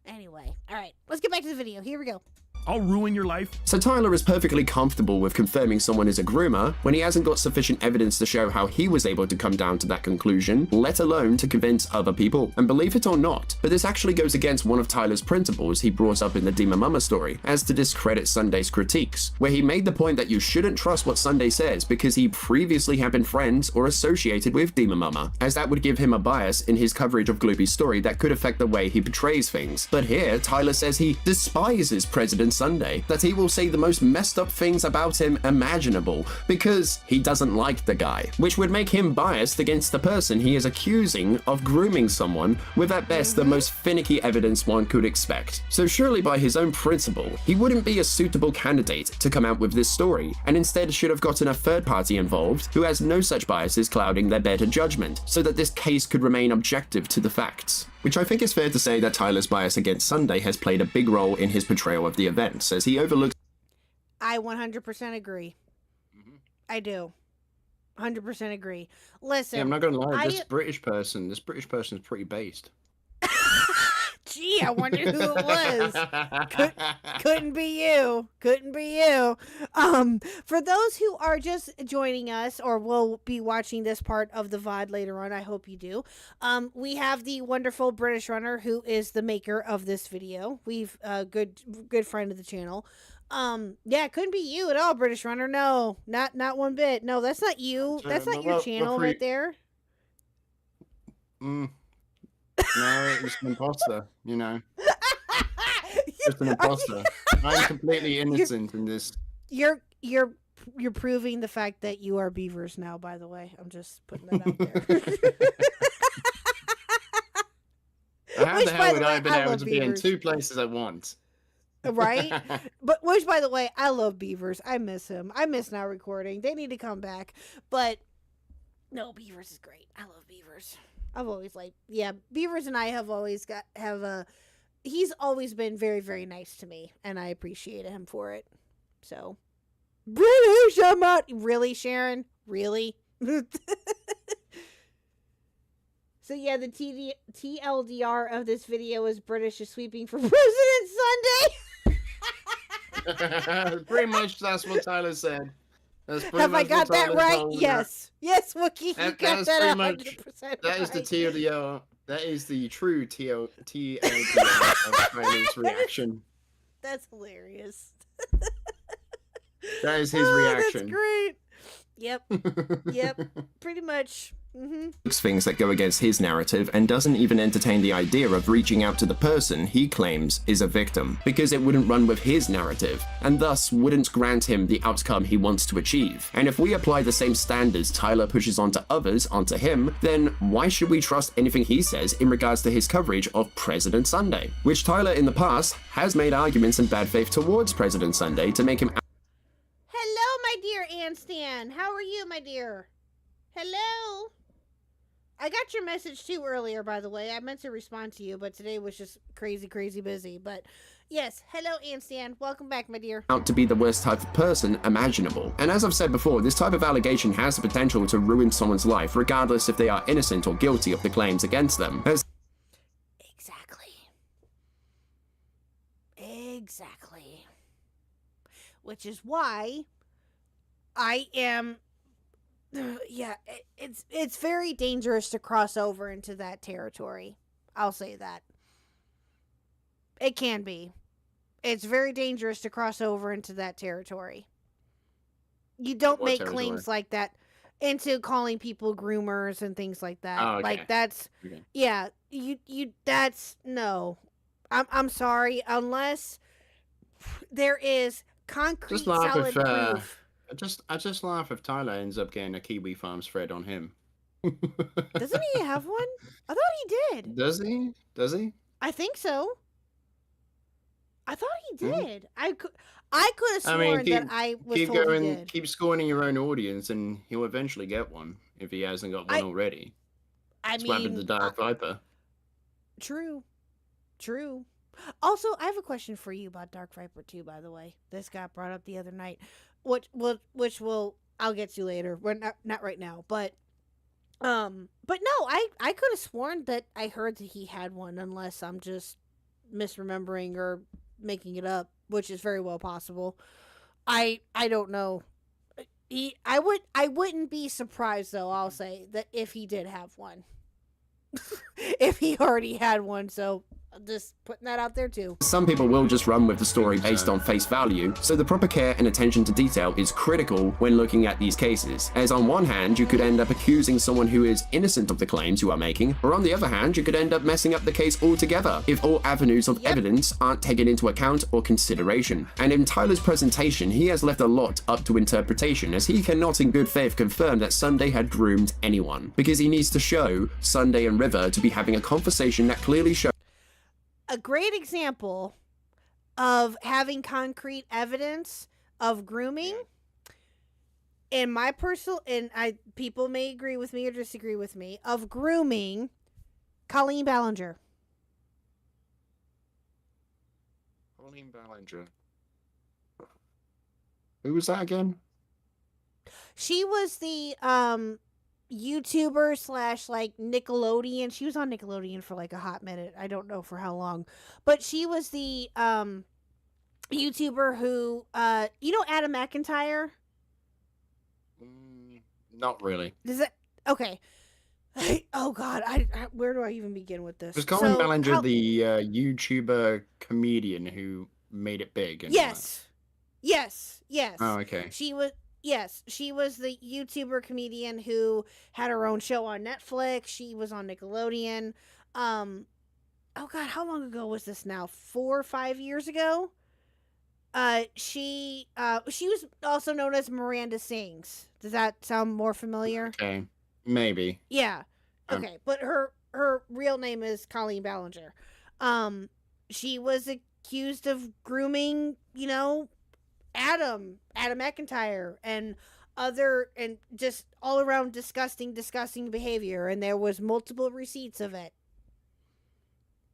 Anyway, all right, let's get back to the video. Here we go. I'll ruin your life. So Tyler is perfectly comfortable with confirming someone is a groomer when he hasn't got sufficient evidence to show how he was able to come down to that conclusion, let alone to convince other people. And believe it or not, but this actually goes against one of Tyler's principles he brought up in the Dima Mama story, as to discredit Sunday's critiques, where he made the point that you shouldn't trust what Sunday says because he previously had been friends or associated with Dima Mama, as that would give him a bias in his coverage of Gloopy's story that could affect the way he portrays things. But here, Tyler says he despises President Sunday, that he will say the most messed up things about him imaginable because he doesn't like the guy, which would make him biased against the person he is accusing of grooming someone with at best the most finicky evidence one could expect. So surely by his own principle, he wouldn't be a suitable candidate to come out with this story, and instead should have gotten a third party involved who has no such biases clouding their better judgment, so that this case could remain objective to the facts. Which I think is fair to say that Tyler's bias against Sunday has played a big role in his portrayal of the events, as he overlooks. I 100% agree. I do. 100% agree. Listen. Yeah, I'm not gonna lie. This British person is pretty based. Gee, I wonder who it was. Couldn't be you. Couldn't be you. For those who are just joining us or will be watching this part of the VOD later on, I hope you do. We have the wonderful British Runner who is the maker of this video. We've a good friend of the channel. Yeah, couldn't be you at all, British Runner. No, not one bit. No, that's not you. That's not your channel right there. No, it's an imposter, you know. Just an imposter. I'm completely innocent in this. You're proving the fact that you are beavers now, by the way. I'm just putting that out there. How the hell would I have been able to be in two places at once? Right? But which, by the way, I love beavers. I miss him. I miss not recording. They need to come back. But no, beavers is great. I love beavers. I've always Beavers and I have always he's always been very, very nice to me, and I appreciate him for it. So, British British. I'm not. Really, Sharon? Really? So yeah, the TLDR of this video is British is sweeping for President Sunday. Pretty much that's what Tyler said. That's pretty Have I much got what that Tyler right? told her. Yes. Yes, Wookie, you That got is that pretty 100% much. That is the right. TLDR. That is the true TLDR of Tyler's reaction. That's hilarious. That is his Oh, reaction. That's great. Yep. Yep. Pretty much. Things that go against his narrative and doesn't even entertain the idea of reaching out to the person he claims is a victim, because it wouldn't run with his narrative, and thus wouldn't grant him the outcome he wants to achieve. And if we apply the same standards Tyler pushes onto others onto him, then why should we trust anything he says in regards to his coverage of President Sunday? Which Tyler in the past has made arguments in bad faith towards President Sunday to make him Hello, my dear Anstan. How are you, my dear? Hello. I got your message too earlier, by the way. I meant to respond to you, but today was just crazy, crazy busy. But yes, hello, Anstan. Welcome back, my dear. out to be the worst type of person imaginable. And as I've said before, this type of allegation has the potential to ruin someone's life, regardless if they are innocent or guilty of the claims against them. Exactly. Which is why I am... Yeah, it's very dangerous to cross over into that territory. I'll say that. It can be. It's very dangerous to cross over into that territory. You don't What make territory? claims like that into calling people groomers and things like that. Oh, okay. Like that's Okay. yeah, you that's no. I'm sorry, unless there is concrete Just laugh solid if proof. I just laugh if Tyler ends up getting a Kiwi Farms thread on him. Doesn't he have one? I thought he did. Does he? Does he? I think so. I thought he did. I could have sworn that I was keep told going, he did. keep scorning your own audience, and he'll eventually get one if he hasn't got one already. I That's what happened to Dark Viper. True. Also, I have a question for you about Dark Viper 2, by the way. This got brought up the other night. Which I'll get to later. We're not right now, but no, I could have sworn that I heard that he had one, unless I'm just misremembering or making it up, which is very well possible. I don't know. I wouldn't be surprised though, I'll say, that if he did have one. If he already had one, so just putting that out there too. Some people will just run with the story based on face value, so the proper care and attention to detail is critical when looking at these cases, as on one hand you could end up accusing someone who is innocent of the claims you are making, or on the other hand you could end up messing up the case altogether if all avenues of evidence aren't taken into account or consideration. And in Tyler's presentation, he has left a lot up to interpretation, as he cannot in good faith confirm that Sunday had groomed anyone, because he needs to show Sunday and River to be having a conversation that clearly shows A great example of having concrete evidence of grooming, in my personal, and people may agree with me or disagree with me, of grooming, Colleen Ballinger. Colleen Ballinger. Who was that again? She was the YouTuber / like Nickelodeon. She was on Nickelodeon for like a hot minute. I don't know for how long, but she was the YouTuber who you know Adam McIntyre? Not really. Does that okay? Oh God, I where do I even begin with this? Was Colin So, Ballinger the YouTuber comedian who made it big? And Yes. Oh, okay. She was the YouTuber comedian who had her own show on Netflix. She was on Nickelodeon. Oh God, how long ago was this now? 4 or 5 years ago? She was also known as Miranda Sings. Does that sound more familiar? Okay, maybe. Yeah. Okay, but her real name is Colleen Ballinger. She was accused of grooming, Adam McIntyre and just all around disgusting behavior, and there was multiple receipts of it.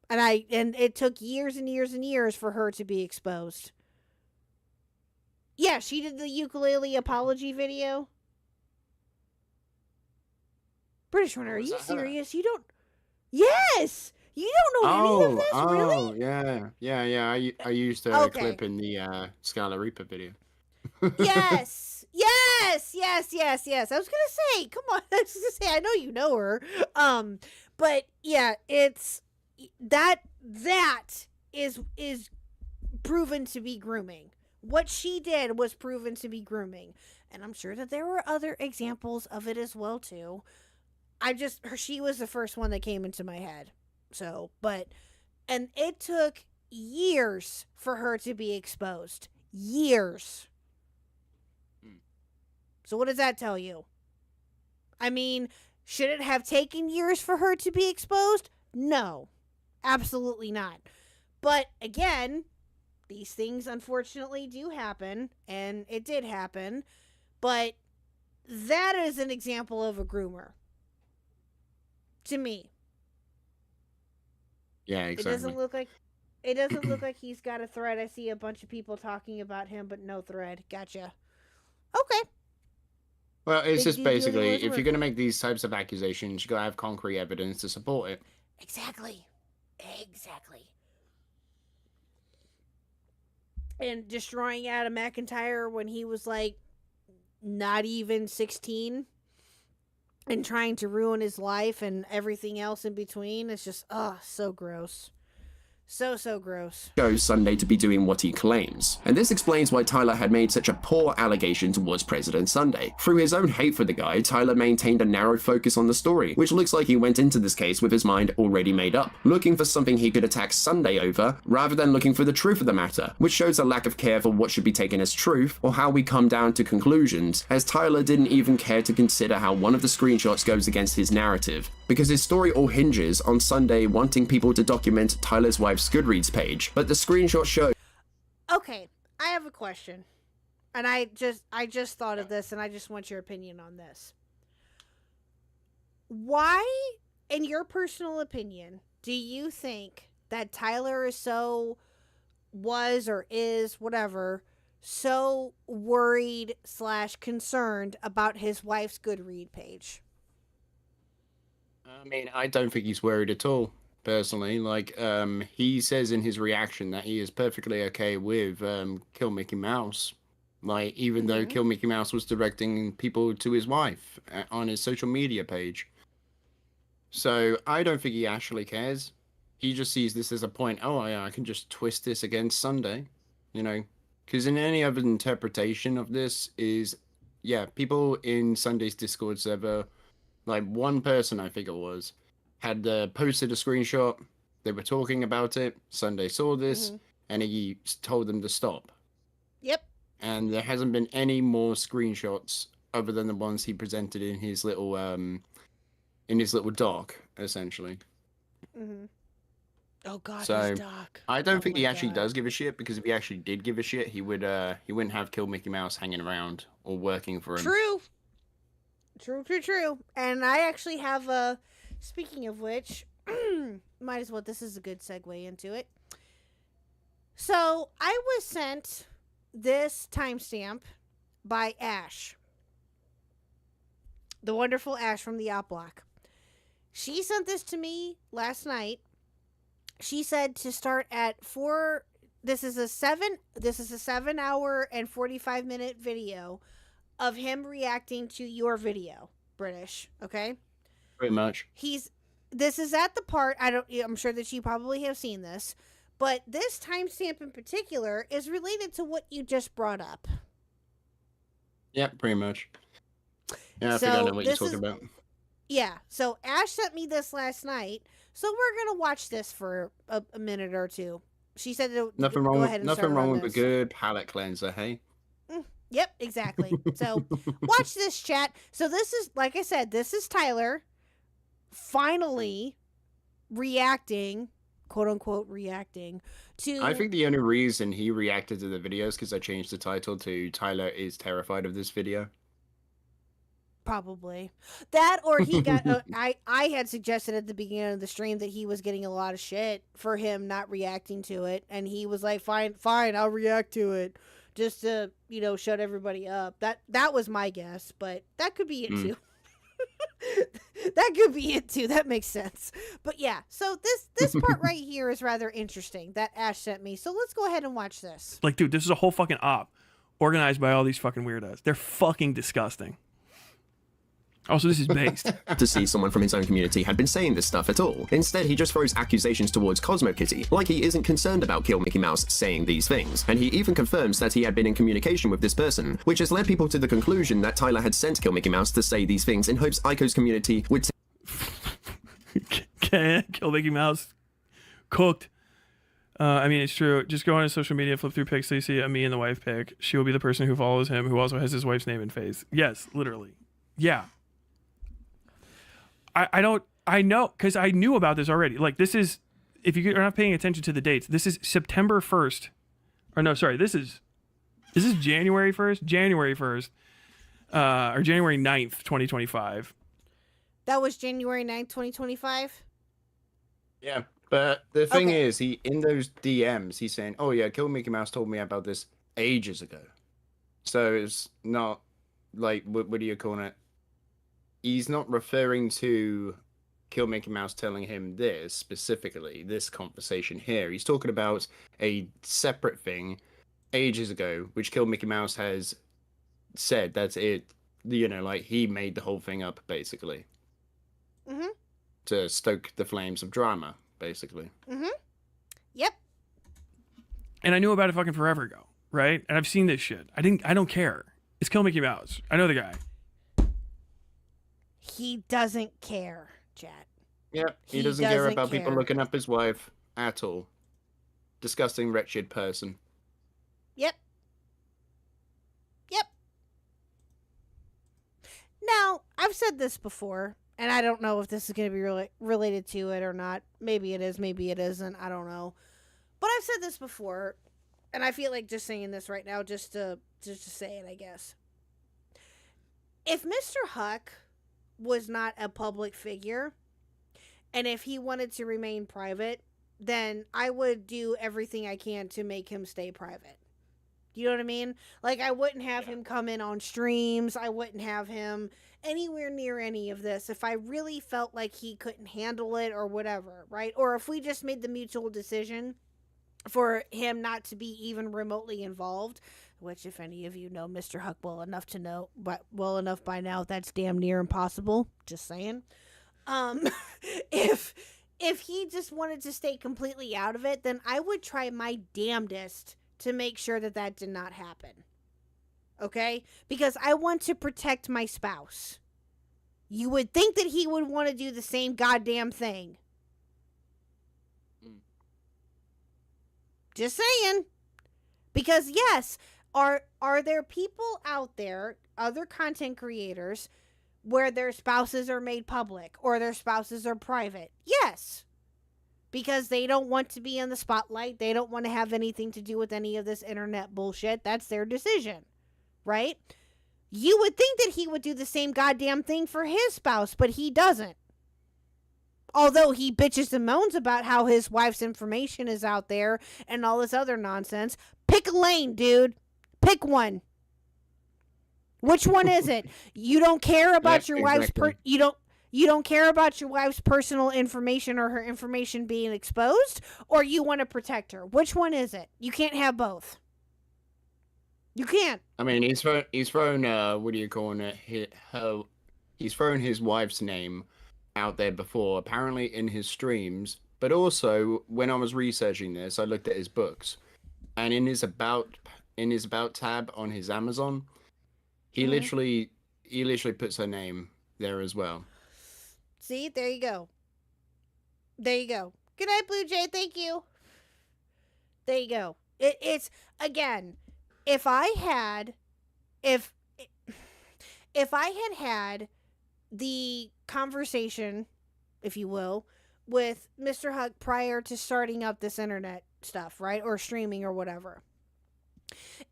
And it took years and years and years for her to be exposed. Yeah, she did the ukulele apology video. British Runner, are Was you that her? serious? You don't. Yes, you don't know any of this, really? yeah. I used a Okay. clip in the Scarlet Reaper video. Yes. I was gonna say, come on. I was gonna say, I know you know her. But yeah, it's that is proven to be grooming. What she did was proven to be grooming, and I'm sure that there were other examples of it as well too. She was the first one that came into my head. So, and it took years for her to be exposed. Years. So what does that tell you? I mean, should it have taken years for her to be exposed? No, absolutely not. But again, these things unfortunately do happen, and it did happen. But that is an example of a groomer. To me. Yeah, exactly. It doesn't look like he's got a thread. I see a bunch of people talking about him, but no thread. Gotcha. Okay. Well, it's Big just D doing basically, Lord's if work. you're going to make these types of accusations, you got to have concrete evidence to support it. Exactly. And destroying Adam McIntyre when he was like not even 16 and trying to ruin his life and everything else in between. It's just, so gross. So gross. Chose Sunday to be doing what he claims. And this explains why Tyler had made such a poor allegation towards President Sunday. Through his own hate for the guy, Tyler maintained a narrow focus on the story, which looks like he went into this case with his mind already made up, looking for something he could attack Sunday over, rather than looking for the truth of the matter, which shows a lack of care for what should be taken as truth, or how we come down to conclusions, as Tyler didn't even care to consider how one of the screenshots goes against his narrative, because his story all hinges on Sunday wanting people to document Tyler's wife's Goodreads page, but the screenshot shows. Okay, I have a question. And I just thought of this, and I just want your opinion on this. Why, in your personal opinion, do you think that Tyler is so worried / concerned about his wife's Goodreads page? I mean, I don't think he's worried at all, personally. Like, he says in his reaction that he is perfectly okay with Kill Mickey Mouse. Like, even though Kill Mickey Mouse was directing people to his wife on his social media page. So, I don't think he actually cares. He just sees this as a point, oh, yeah, I can just twist this against Sunday, you know? Because in any other interpretation of this is, yeah, people in Sunday's Discord server, like one person, I think it was, had posted a screenshot. They were talking about it. Sunday saw this, and he told them to stop. Yep. And there hasn't been any more screenshots other than the ones he presented in his little doc, essentially. Oh God, So his doc. I don't think he actually does give a shit, because if he actually did give a shit, he wouldn't have Kill Mickey Mouse hanging around or working for him. True. And I actually have a. Speaking of which, might as well. This is a good segue into it. So I was sent this timestamp by Ash, the wonderful Ash from the Op Block. She sent this to me last night. She said to start at 4. This is a 7-hour and 45-minute video of him reacting to your video, British. Okay. Pretty much. This is at the part, I'm sure that you probably have seen this, but this timestamp in particular is related to what you just brought up. Yeah, pretty much. Yeah, I think I know what you're talking about. Yeah, so Ash sent me this last night, so we're going to watch this for a minute or two. She said Nothing wrong with a good palate cleanser, hey? Yep, exactly. So watch this, chat. So this is, like I said, this is Tyler finally reacting, quote unquote reacting to. I think the only reason he reacted to the video is because I changed the title to Tyler is terrified of this video. Probably that, or he got. I had suggested at the beginning of the stream that he was getting a lot of shit for him not reacting to it, and he was like, "Fine, I'll react to it." just to, shut everybody up. That was my guess, but that could be it too. That could be it too. That makes sense. But yeah, so this part right here is rather interesting that Ash sent me. So let's go ahead and watch this. Like, dude, this is a whole fucking op organized by all these fucking weirdos. They're fucking disgusting. Also, this is based. To see someone from his own community had been saying this stuff at all. Instead, he just throws accusations towards Cosmo Kitty, like he isn't concerned about Kill Mickey Mouse saying these things. And he even confirms that he had been in communication with this person, which has led people to the conclusion that Tyler had sent Kill Mickey Mouse to say these things in hopes Aiko's community would Kill Mickey Mouse. Cooked. I mean, it's true. Just go on his social media, flip through pics, so you see a me and the wife pic. She will be the person who follows him, who also has his wife's name and face. Yes, literally. Yeah. I know, because I knew about this already. Like, this is, if you're not paying attention to the dates, this is September 1st. Or no, sorry, this is January 1st? January 1st. Or January 9th, 2025. That was January 9th, 2025? Yeah, but the thing is, in those DMs, he's saying, oh yeah, Kill Mickey Mouse told me about this ages ago. So it's not, like, what do you call it? He's not referring to Kill Mickey Mouse telling him this specifically, this conversation here. He's talking about a separate thing ages ago, which Kill Mickey Mouse has said that it, like he made the whole thing up, basically. Mm-hmm. To stoke the flames of drama, basically. Mm-hmm. Yep. And I knew about it fucking forever ago, right? And I've seen this shit. I don't care. It's Kill Mickey Mouse. I know the guy. He doesn't care, Chat. Yep, he doesn't care about people looking up his wife at all. Disgusting, wretched person. Yep. Yep. Now, I've said this before, and I don't know if this is going to be related to it or not. Maybe it is, maybe it isn't. I don't know. But I've said this before, and I feel like just saying this right now just to say it, I guess. If Mr. Huck was not a public figure, and if he wanted to remain private, then I would do everything I can to make him stay private. You know what I mean? Like, I wouldn't have him come in on streams. I wouldn't have him anywhere near any of this if I really felt like he couldn't handle it or whatever, right? Or if we just made the mutual decision for him not to be even remotely involved, which, if any of you know Mr. Huck well enough to know, but well enough by now, that's damn near impossible. Just saying. If he just wanted to stay completely out of it, then I would try my damnedest to make sure that did not happen. Okay? Because I want to protect my spouse. You would think that he would want to do the same goddamn thing. Just saying. Because yes, are there people out there, other content creators, where their spouses are made public or their spouses are private? Yes. Because they don't want to be in the spotlight. They don't want to have anything to do with any of this internet bullshit. That's their decision. Right? You would think that he would do the same goddamn thing for his spouse, but he doesn't. Although he bitches and moans about how his wife's information is out there and all this other nonsense. Pick a lane, dude. Pick one. Which one is it? You don't care about your wife's you don't care about your wife's personal information or her information being exposed, or you want to protect her? Which one is it? You can't have both. You can't. I mean, he's thrown what do you call it? He's thrown his wife's name out there before, apparently in his streams, but also when I was researching this, I looked at his books, and in his about tab on his Amazon, he literally puts her name there as well. See, there you go. There you go. Good night, Blue Jay. Thank you. There you go. It's again, if I had had the conversation, if you will, with Mr. Huck prior to starting up this internet stuff, right? Or streaming or whatever.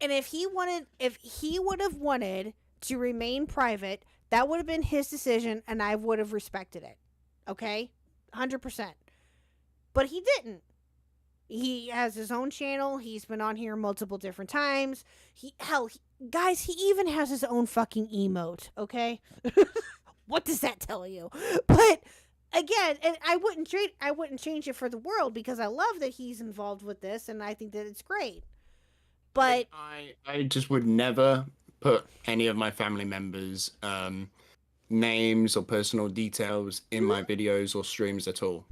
And if he would have wanted to remain private, that would have been his decision and I would have respected it. Okay? 100%. But he didn't. He has his own channel. He's been on here multiple different times. Guys, he even has his own fucking emote, okay? What does that tell you? But again, and I wouldn't change it for the world because I love that he's involved with this and I think that it's great. But I just would never put any of my family members' names or personal details in my videos or streams at all.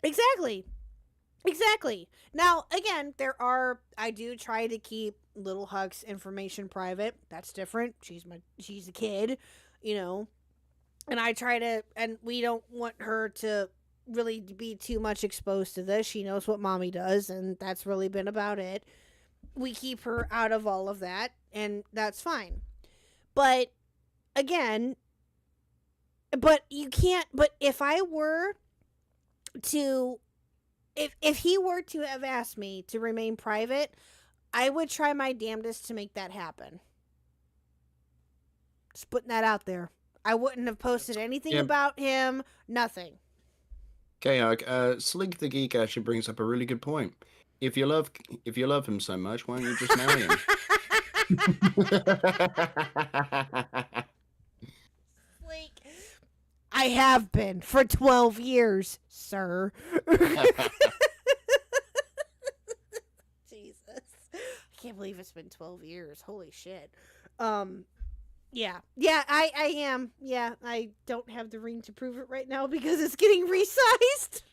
Exactly. Now, again, I do try to keep Little Huck's information private. That's different. She's a kid, you know. And and we don't want her to really be too much exposed to this. She knows what mommy does, and that's really been about it. We keep her out of all of that, and that's fine. But again, if I were to, if he were to have asked me to remain private, I would try my damnedest to make that happen. Just putting that out there. I wouldn't have posted anything about him, nothing. KHuck, Slink the Geek actually brings up a really good point. If you love him so much, why don't you just marry him? Slink, I have been for 12 years, sir. Jesus. I can't believe it's been 12 years. Holy shit. Yeah, I am. Yeah, I don't have the ring to prove it right now because it's getting resized.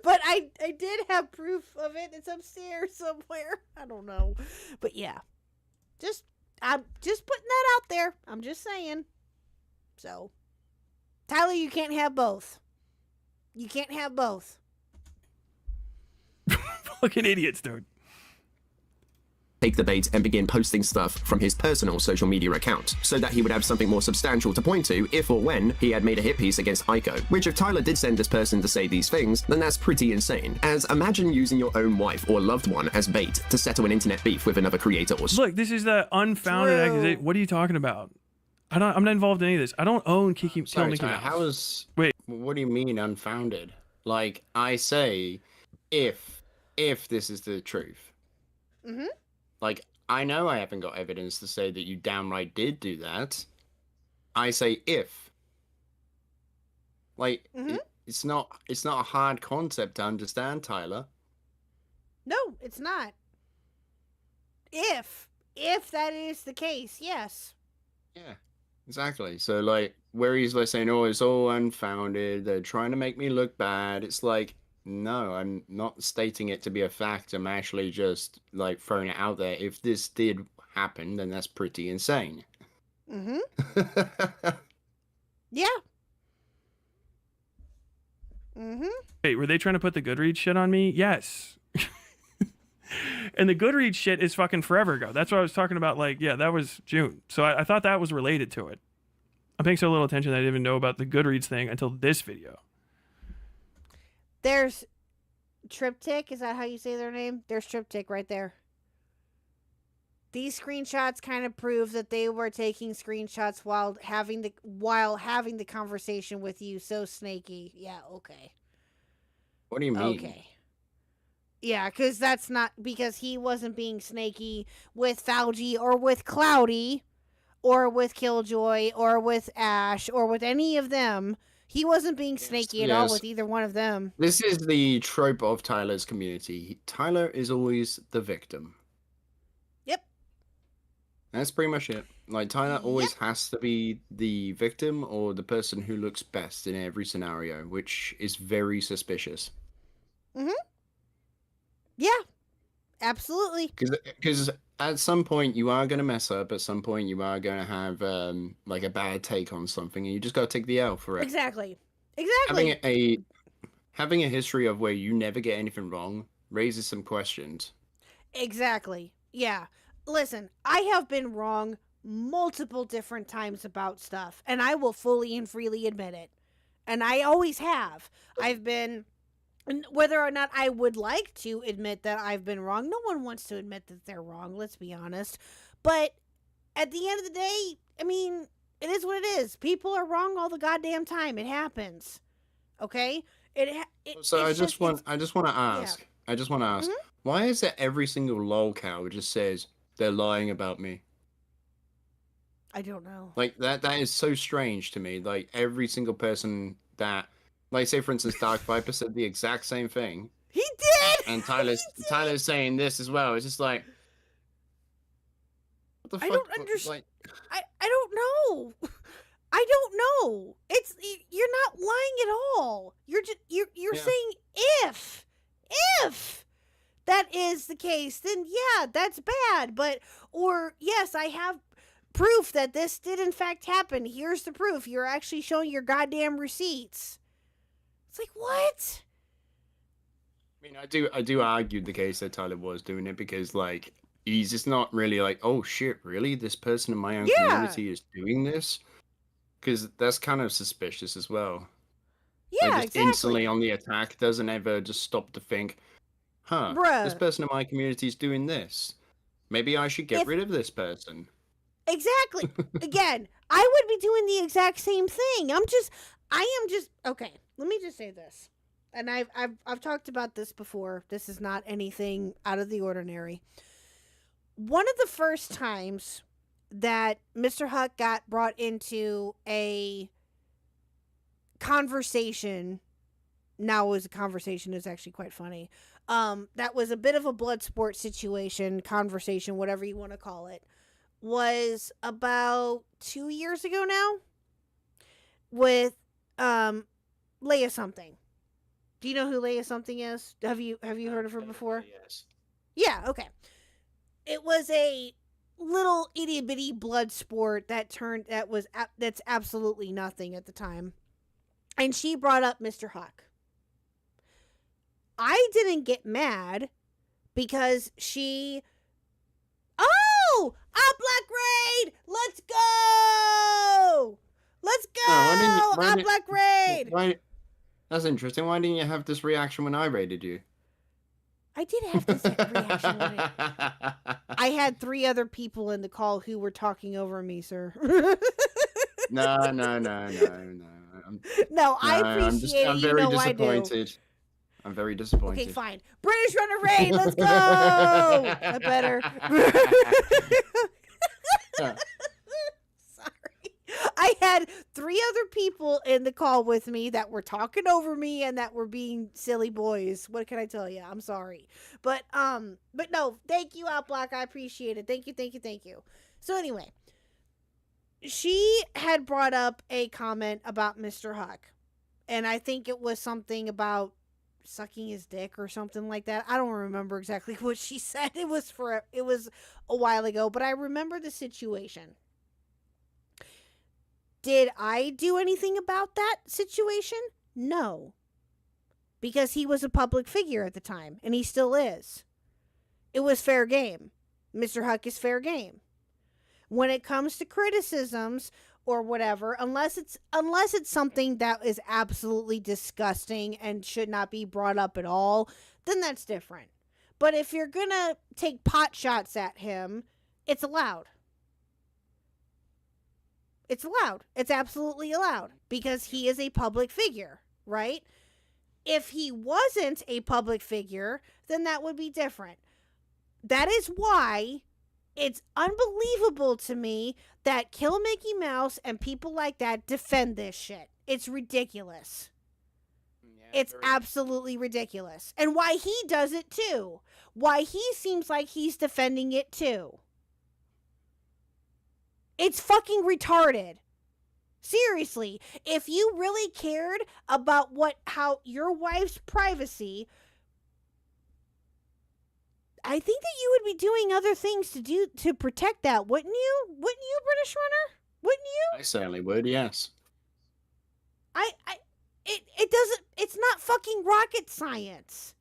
But I did have proof of it. It's upstairs somewhere. I don't know. But yeah. I'm just putting that out there. I'm just saying. So, Tyler, you can't have both. You can't have both. Fucking idiots, dude. Take the bait and begin posting stuff from his personal social media account, so that he would have something more substantial to point to if or when he had made a hit piece against Aiko. Which if Tyler did send this person to say these things, then that's pretty insane. As imagine using your own wife or loved one as bait to settle an internet beef with another creator or... Look, this is the unfounded accusation. What are you talking about? I'm not involved in any of this. I don't own Kill Mickey Mouse. Wait. What do you mean unfounded? Like, I say, if this is the truth. Mm-hmm. Like, I know I haven't got evidence to say that you downright did do that. I say if. Like, it's not a hard concept to understand, Tyler. No, it's not. If that is the case, yes. Yeah, exactly. So, like, where he's like saying, oh, it's all unfounded, they're trying to make me look bad, it's like, no, I'm not stating it to be a fact. I'm actually just, like, throwing it out there. If this did happen, then that's pretty insane. Mm-hmm. Yeah. Mm-hmm. Wait, were they trying to put the Goodreads shit on me? Yes. And the Goodreads shit is fucking forever ago. That's what I was talking about. Like, yeah, that was June. So I thought that was related to it. I'm paying so little attention that I didn't even know about the Goodreads thing until this video. There's Triptych. Is that how you say their name? There's Triptych right there. These screenshots kind of prove that they were taking screenshots while having the conversation with you. So snaky. Yeah, okay. What do you mean? Okay. Yeah, because he wasn't being snaky with Fauji or with Cloudy or with Killjoy or with Ash or with any of them. He wasn't being snaky at all with either one of them. This is the trope of Tyler's community. Tyler is always the victim. Yep. That's pretty much it. Like, Tyler always has to be the victim or the person who looks best in every scenario, which is very suspicious. Mm-hmm. Yeah. Absolutely. Because at some point you are going to mess up. At some point you are going to have like a bad take on something, and you just got to take the L for it. Exactly. Having a history of where you never get anything wrong raises some questions. Exactly. Yeah. Listen, I have been wrong multiple different times about stuff, and I will fully and freely admit it. And I always have. I've been... Whether or not I would like to admit that I've been wrong, no one wants to admit that they're wrong, let's be honest. But at the end of the day, I mean, it is what it is. People are wrong all the goddamn time. It happens. Okay? So I it's just want it's- I just want to ask. I just want to ask. Why is it every single lol cow just says they're lying about me? I don't know. Like that is so strange to me. Like every single person that, like, say for instance, Dark Viper said the exact same thing. He did. And Tyler's saying this as well. It's just like, what the fuck? I don't understand. Like, I don't know. I don't know. You're not lying at all. You're just you're saying if that is the case, then yeah, that's bad. But or yes, I have proof that this did in fact happen. Here's the proof. You're actually showing your goddamn receipts. It's like, what? I mean, I do argue the case that Tyler was doing it because, like, he's just not really like, oh shit, really? This person in my own community is doing this? Because that's kind of suspicious as well. Yeah, like, just exactly. instantly on the attack, doesn't ever just stop to think, huh, this Bruh. person in my community is doing this. Maybe I should get rid of this person. Exactly. Again, I would be doing the exact same thing. I am just okay. Let me just say this, and I've talked about this before. This is not anything out of the ordinary. One of the first times that Mr. Huck got brought into a conversation, now was a conversation, is actually quite funny. That was a bit of a blood sport situation, conversation, whatever you want to call it. Was about 2 years ago now with Leia Something. Do you know who Leia Something is? Have you heard of her before? Yes. Yeah, okay. It was a little itty bitty blood sport that's absolutely nothing at the time. And she brought up Mr. Huck. I didn't get mad because she Black Raid! Let's go! Let's go! Black Raid! That's interesting. Why didn't you have this reaction when I raided you? I did have this reaction. I had 3 other people in the call who were talking over me, sir. No. No, I appreciate it. I'm You very know I do. disappointed. I'm very disappointed. Okay, fine. British Runner Raid, let's go! I better. Sorry. I had 3 other people in the call with me that were talking over me and that were being silly boys. What can I tell you? I'm sorry. But no, thank you, Outblock. I appreciate it. Thank you. So anyway, she had brought up a comment about Mr. Huck. And I think it was something about sucking his dick or something like that. I don't remember exactly what she said. It was a while ago, but I remember the situation. Did I do anything about that situation? No. Because he was a public figure at the time, and he still is. It was fair game. Mr. Huck is fair game. When it comes to criticisms or whatever, unless it's something that is absolutely disgusting and should not be brought up at all, then that's different. But if you're gonna take pot shots at him, it's allowed. It's allowed. It's absolutely allowed because he is a public figure, right? If he wasn't a public figure, then that would be different. That is why it's unbelievable to me that Kill Mickey Mouse and people like that defend this shit. It's ridiculous. It's absolutely ridiculous. And why he does it too. Why he seems like he's defending it too. It's fucking retarded. Seriously, if you really cared about how your wife's privacy, I think that you would be doing other things to protect that, wouldn't you? Wouldn't you, British Runner? Wouldn't you? I certainly would, yes. It doesn't, it's not fucking rocket science.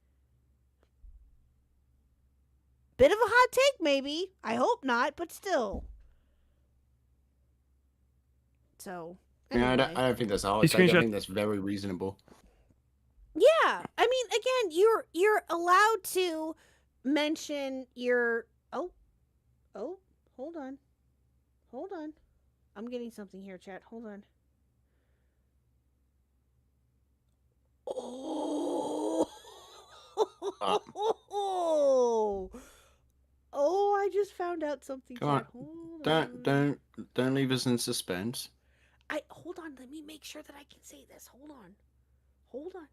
Bit of a hot take, maybe. I hope not, but still. So, anyway. Yeah, I don't think that's a hard take. I think that's very reasonable. Yeah, I mean, again, you're allowed to mention your oh, hold on. I'm getting something here, chat. Hold on. up. Oh, I just found out something. Come on. Chat. Hold on. Don't leave us in suspense. Hold on. Let me make sure that I can say this. Hold on. Hold on.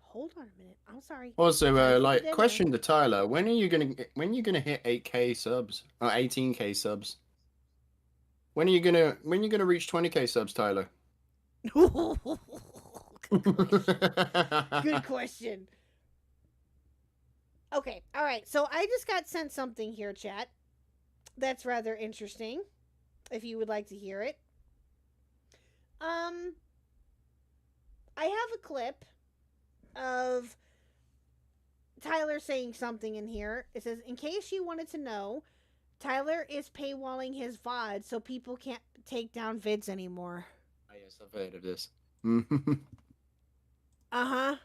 Hold on a minute. I'm sorry. Also, question to Tyler: when are you gonna hit 8K subs or 18K subs? When are you gonna reach 20K subs, Tyler? Good question. Okay, all right. So I just got sent something here, chat. That's rather interesting. If you would like to hear it. I have a clip of Tyler saying something in here. It says, in case you wanted to know, Tyler is paywalling his VOD so people can't take down vids anymore. Oh, yes, I've heard of this. Uh-huh.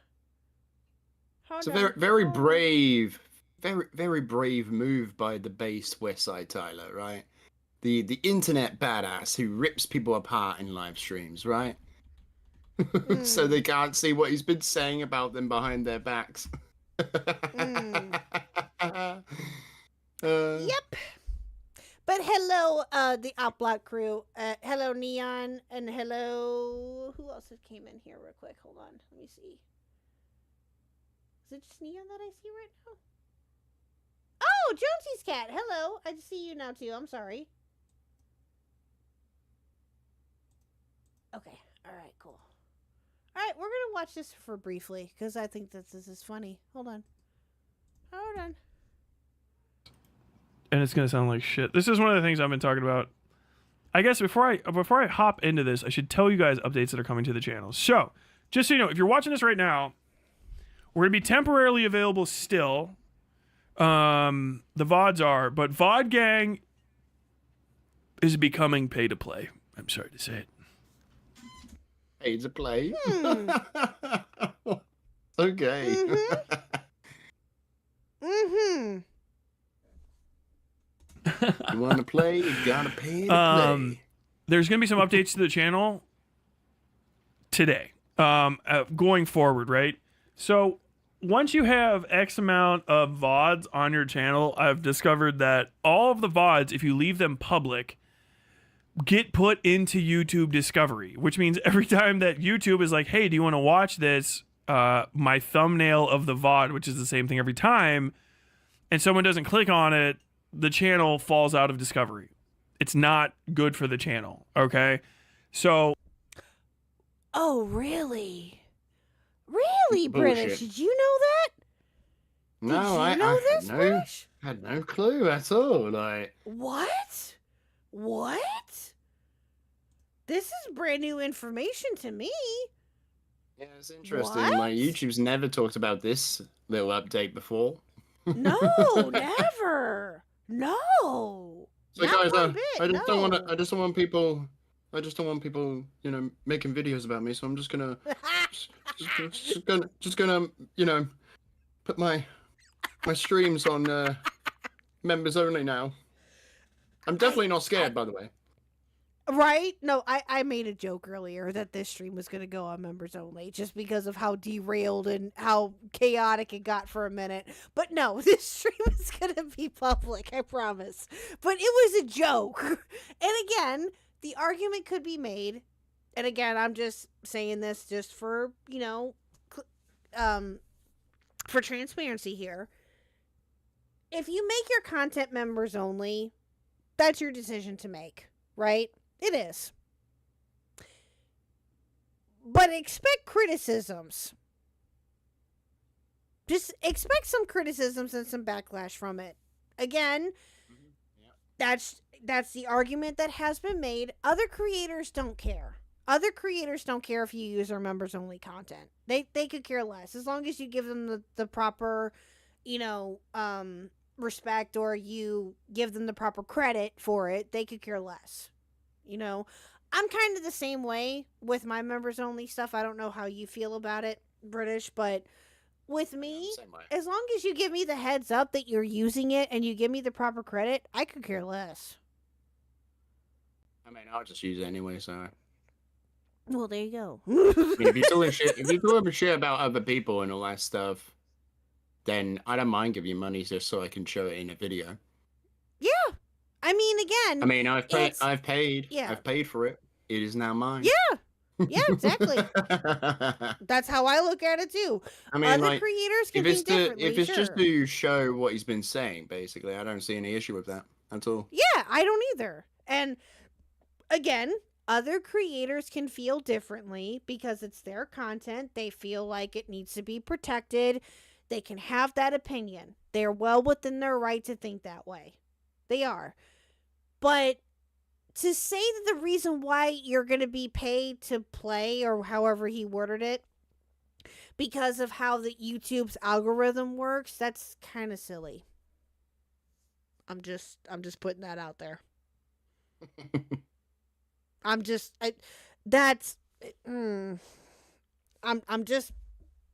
It's a very brave, very brave move by the based Westside Tyler, right? The internet badass who rips people apart in live streams, right? So they can't see what he's been saying about them behind their backs. Yep. But hello, the Opblock crew. Hello, Neon, and hello... Who else came in here real quick? Hold on. Let me see. Is it just Neon that I see right now? Oh, Jonesy's cat. Hello. I see you now, too. I'm sorry. Okay. All right, cool. All right, we're going to watch this for briefly, because I think that this is funny. Hold on. And it's gonna sound like shit. This is one of the things I've been talking about. I guess before I hop into this, I should tell you guys updates that are coming to the channel. So, just so you know, if you're watching this right now, we're gonna be temporarily available still. The VODs are, but VOD Gang is becoming pay to play. I'm sorry to say it. Pay to play? Okay. You want to play? You gotta pay to play. There's gonna be some updates to the channel today, going forward, right? So once you have X amount of VODs on your channel, I've discovered that all of the VODs, if you leave them public, get put into YouTube Discovery, which means every time that YouTube is like, hey, do you want to watch this? My thumbnail of the VOD, which is the same thing every time, and someone doesn't click on it, the channel falls out of Discovery. It's not good for the channel, okay? So... Oh, really? Really, British? Did you know that? No, I had no clue at all. Like, what? This is brand new information to me. Yeah, it's interesting. Like, YouTube's never talked about this little update before. No, never. No. So guys, I just don't want people, you know, making videos about me. So I'm just gonna, just gonna, you know, put my streams on members only now. I'm definitely not scared, by the way. Right? No, I made a joke earlier that this stream was going to go on members only just because of how derailed and how chaotic it got for a minute. But no, this stream is going to be public, I promise. But it was a joke. And again, the argument could be made, and again, I'm just saying this just for, you know, for transparency here. If you make your content members only, that's your decision to make, right? It is. But expect criticisms. Just expect some criticisms and some backlash from it. Again, that's the argument that has been made. Other creators don't care. Other creators don't care if you use our members only content. They could care less. As long as you give them the proper, you know, respect, or you give them the proper credit for it, they could care less. You know, I'm kind of the same way with my members only stuff. I don't know how you feel about it, British, but with me, Same way. as long as you give me the heads up that you're using it and you give me the proper credit, I could care less. I mean, I'll just use it anyway, so. Well, there you go. I mean, if you're talking shit about other people and all that stuff, then I don't mind giving you money just so I can show it in a video. Yeah. I mean, again. I mean, I've paid. Yeah. I've paid for it. It is now mine. Yeah. Yeah, exactly. That's how I look at it too. I mean, other like, creators can if think differently. if it's sure. just to show what he's been saying, basically, I don't see any issue with that at all. Yeah, I don't either. And again, other creators can feel differently because it's their content. They feel like it needs to be protected. They can have that opinion. They're well within their right to think that way. They are. But to say that the reason why you're going to be paid to play, or however he worded it, because of how the YouTube's algorithm works, that's kind of silly. I'm just putting that out there. I'm just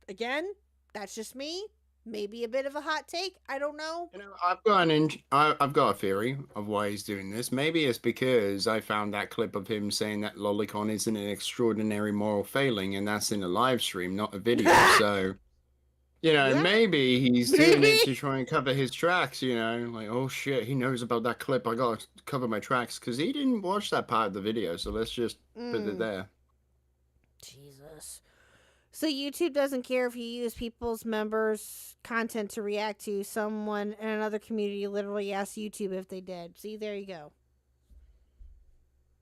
again, that's just me. Maybe a bit of a hot take. I don't know. You know, I've got a theory of why he's doing this. Maybe it's because I found that clip of him saying that Lolicon isn't an extraordinary moral failing, and that's in a live stream, not a video. So, you know, maybe he's doing it to try and cover his tracks. You know, like, oh shit, he knows about that clip. I gotta cover my tracks because he didn't watch that part of the video. So let's just put it there. Jesus. So YouTube doesn't care if you use people's members' content to react to someone in another community. Literally ask YouTube if they did. See, there you go.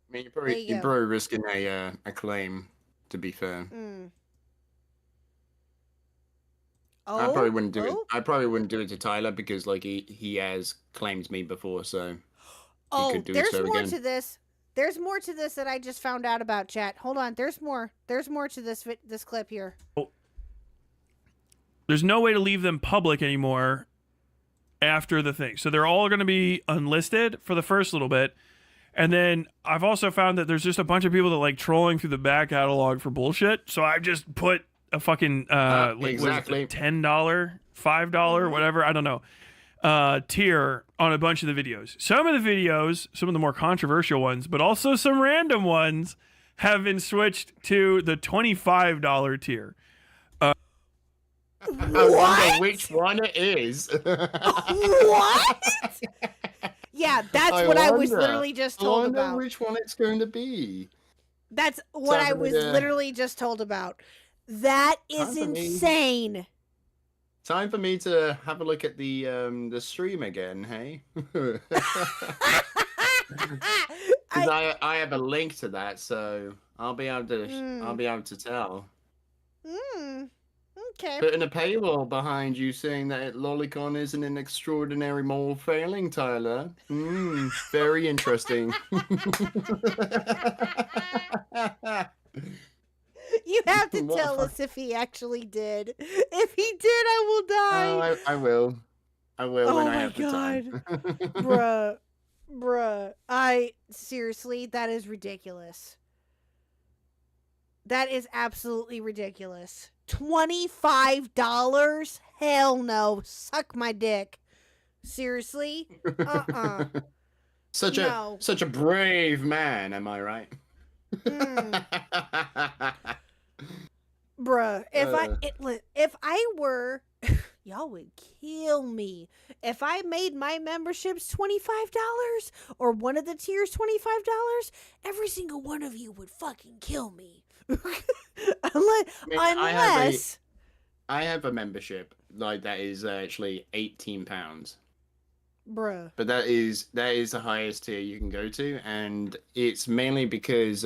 I mean, you're probably risking a claim, to be fair. Oh, I probably wouldn't do it. I probably wouldn't do it to Tyler because, like, he has claimed me before, so he could do there's so more again. to this. There's more to this that I just found out about, chat. Hold on. There's more. There's more to this clip here. There's no way to leave them public anymore after the thing. So they're all going to be unlisted for the first little bit. And then I've also found that there's just a bunch of people that like trolling through the back catalog for bullshit. So I've just put a fucking exactly $10, $5, whatever, I don't know, tier on a bunch of the videos. Some of the videos, some of the more controversial ones, but also some random ones have been switched to the $25 tier. I wonder which one it is. What? Yeah, that's what I was literally just told I wonder about. which one it's going to be. That's what I was literally just told about. That is insane. Time for me to have a look at the stream again, hey? Because I have a link to that, so I'll be able to tell. Okay. Putting a paywall behind you saying that Lolicon isn't an extraordinary moral failing, Tyler. Very interesting. You have to tell us if he actually did. If he did, I will die. I will. I will when I have the time. Bruh. Seriously, that is ridiculous. That is absolutely ridiculous. $25? Hell no. Suck my dick. Seriously? Such a brave man, am I right? Bruh, if I were, y'all would kill me. If I made my memberships $25 or one of the tiers $25, every single one of you would fucking kill me. Unless I have a membership like that is actually £18. Bruh. But that is the highest tier you can go to, and it's mainly because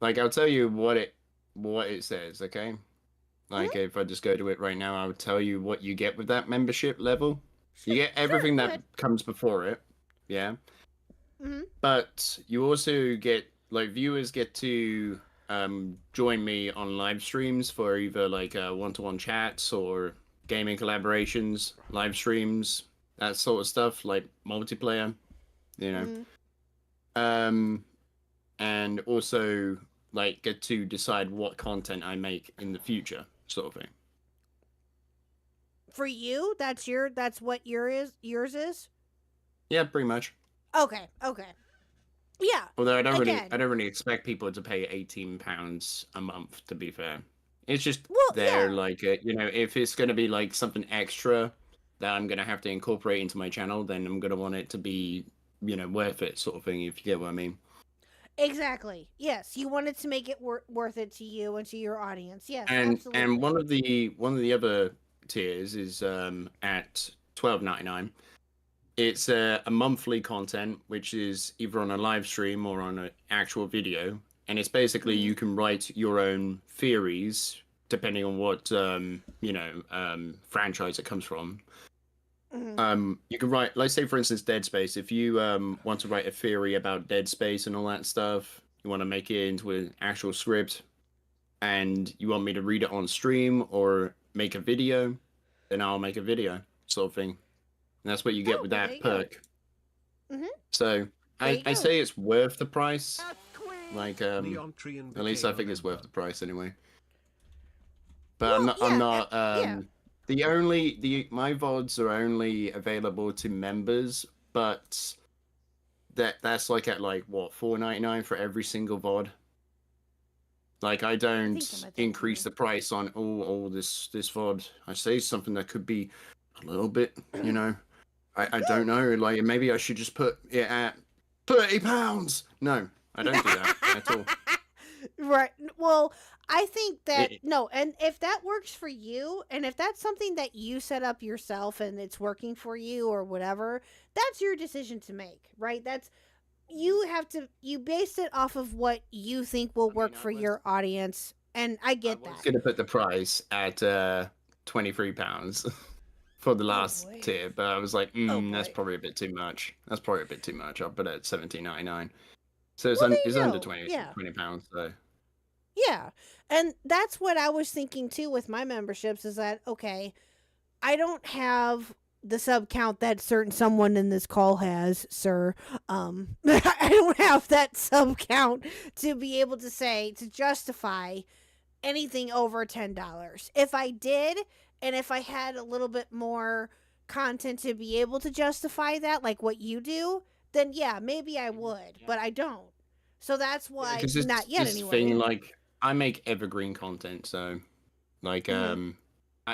like I'll tell you what it says, okay? Like if I just go to it right now, I would tell you what you get with that membership level. You get everything that comes before it, yeah. But you also get, like, viewers get to join me on live streams for either like one-to-one chats or gaming collaborations, live streams, that sort of stuff, like multiplayer, you know. And also like get to decide what content I make in the future, sort of thing. for you, that's what yours is. Yeah, pretty much. Okay. Yeah. Although Again. I don't really expect people to pay £18 a month. To be fair, it's just Well, there, yeah. like if it's gonna be like something extra that I'm gonna have to incorporate into my channel, then I'm gonna want it to be worth it, sort of thing. If you get what I mean. Exactly. Yes, you wanted to make it worth it to you and to your audience. Yes, And absolutely. one of the other tiers is at $12.99. It's a monthly content, which is either on a live stream or on an actual video, and it's basically you can write your own theories depending on what franchise it comes from. You can write, let's say for instance, Dead Space. If you want to write a theory about Dead Space and all that stuff, you want to make it into an actual script, and you want me to read it on stream or make a video, then I'll make a video, sort of thing. And that's what you get with that perk. So I say it's worth the price. Like at least I think it's worth the price anyway. But I'm not my VODs are only available to members, but that's like at like what, $4.99 for every single VOD. Like I don't increase the price on all this VOD. I say something that could be a little bit, I don't know. Like maybe I should just put it at £30. No, I don't do that at all. Right. Well, I think that no, and if that works for you, and if that's something that you set up yourself and it's working for you or whatever, that's your decision to make, right? You based it off of what you think will work for your audience, and I get that. I was gonna put the price at £23 for the last tier, but I was like, that's probably a bit too much. I'll put it at $17.99. So it's under 20 pounds. So yeah, and that's what I was thinking too with my memberships. Is that okay? I don't have the sub count that certain someone in this call has, sir. I don't have that sub count to be able to justify anything over $10. If I did, and if I had a little bit more content to be able to justify that, like what you do, then yeah, maybe I would, but I don't. So that's why not yet anyway. Thing, like I make evergreen content, so like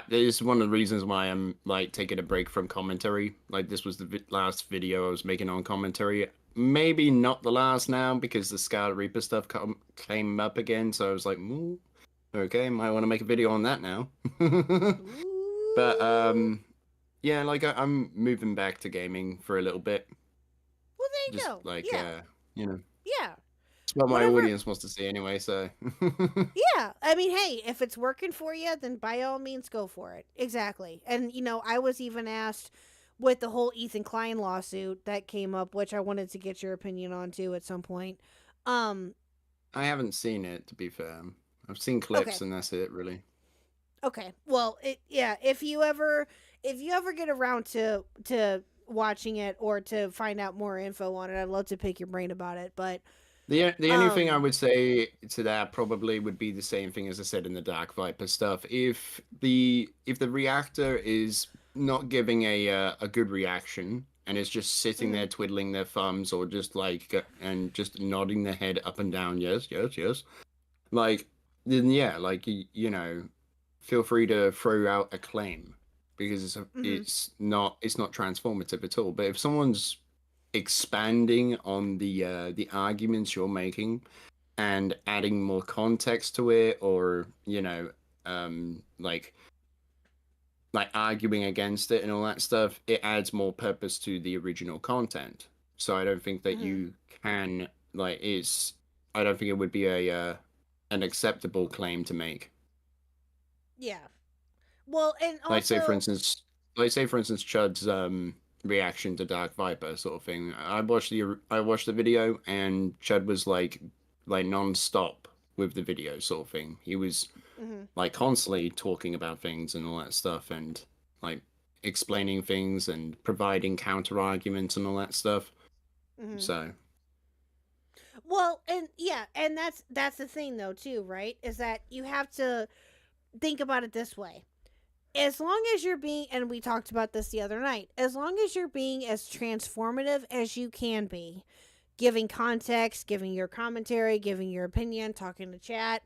this is one of the reasons why I'm like taking a break from commentary. Like this was the last video I was making on commentary. Maybe not the last now because the Scarlet Reaper stuff came up again. So I was like, okay, might want to make a video on that now. But yeah, like I'm moving back to gaming for a little bit. Well, there you go. Like yeah. Yeah. It's what my audience wants to see anyway, so. Yeah, I mean, hey, if it's working for you, then by all means go for it. Exactly. And, I was even asked with the whole Ethan Klein lawsuit that came up, which I wanted to get your opinion on too at some point. I haven't seen it, to be fair. I've seen clips and that's it, really. Okay. Well, if you ever get around to watching it or to find out more info on it, I'd love to pick your brain about it, but the only thing I would say to that probably would be the same thing as I said in the Dark Viper stuff. If the reactor is not giving a good reaction and it's just sitting there twiddling their thumbs or just and just nodding their head up and down, yes, like then yeah, like feel free to throw out a claim because it's not transformative at all. But if someone's expanding on the arguments you're making and adding more context to it, or like arguing against it and all that stuff, it adds more purpose to the original content. So I don't think that you can I don't think it would be an acceptable claim to make. Yeah. Well, and also like say for instance Chud's reaction to Dark Viper sort of thing. I watched the video and Chud was like non-stop with the video sort of thing. He was like constantly talking about things and all that stuff and like explaining things and providing counter arguments and all that stuff. So well, and yeah, and that's the thing though too, right? Is that you have to think about it this way. as long as you're being, and we talked about this the other night, as long as you're being as transformative as you can be, giving context, giving your commentary, giving your opinion, talking to chat,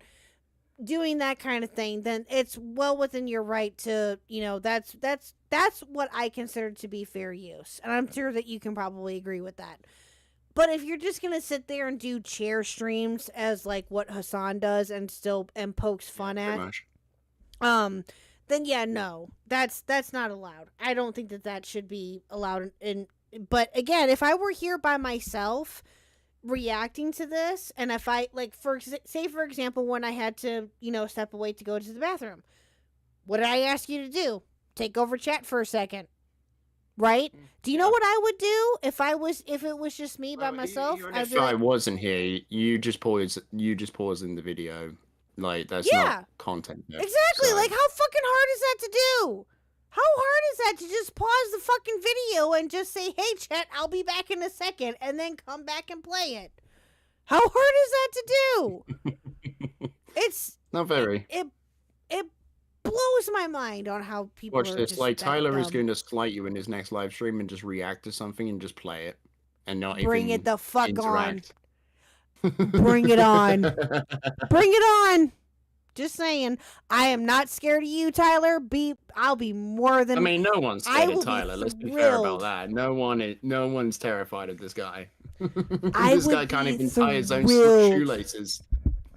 doing that kind of thing, then it's well within your right to, that's what I consider to be fair use. And I'm sure that you can probably agree with that. But if you're just going to sit there and do chair streams as like what Hassan does and pokes fun at, then yeah, no, that's not allowed. I don't think that should be allowed. But again, if I were here by myself reacting to this, and if I for example, when I had to, step away to go to the bathroom, what did I ask you to do? Take over chat for a second, right? Do you know what I would do if it was just me by myself? If I wasn't here, you just pause in the video. Like, that's not content. Exactly. So. Like, how fucking hard is that to do? How hard is that to just pause the fucking video and just say, hey, chat, I'll be back in a second, and then come back and play it? How hard is that to do? It's not very. It blows my mind on how people watch are this. just Like, Tyler is dumb. going to slight you in his next live stream and just react to something and just play it. And not Bring even it the fuck interact. on. Bring it on. Bring it on. Just saying. I am not scared of you, Tyler. I'll be more than. I mean, no one's scared of Tyler. Let's be fair about that. No one's terrified of this guy. This guy can't even tie his own shoelaces.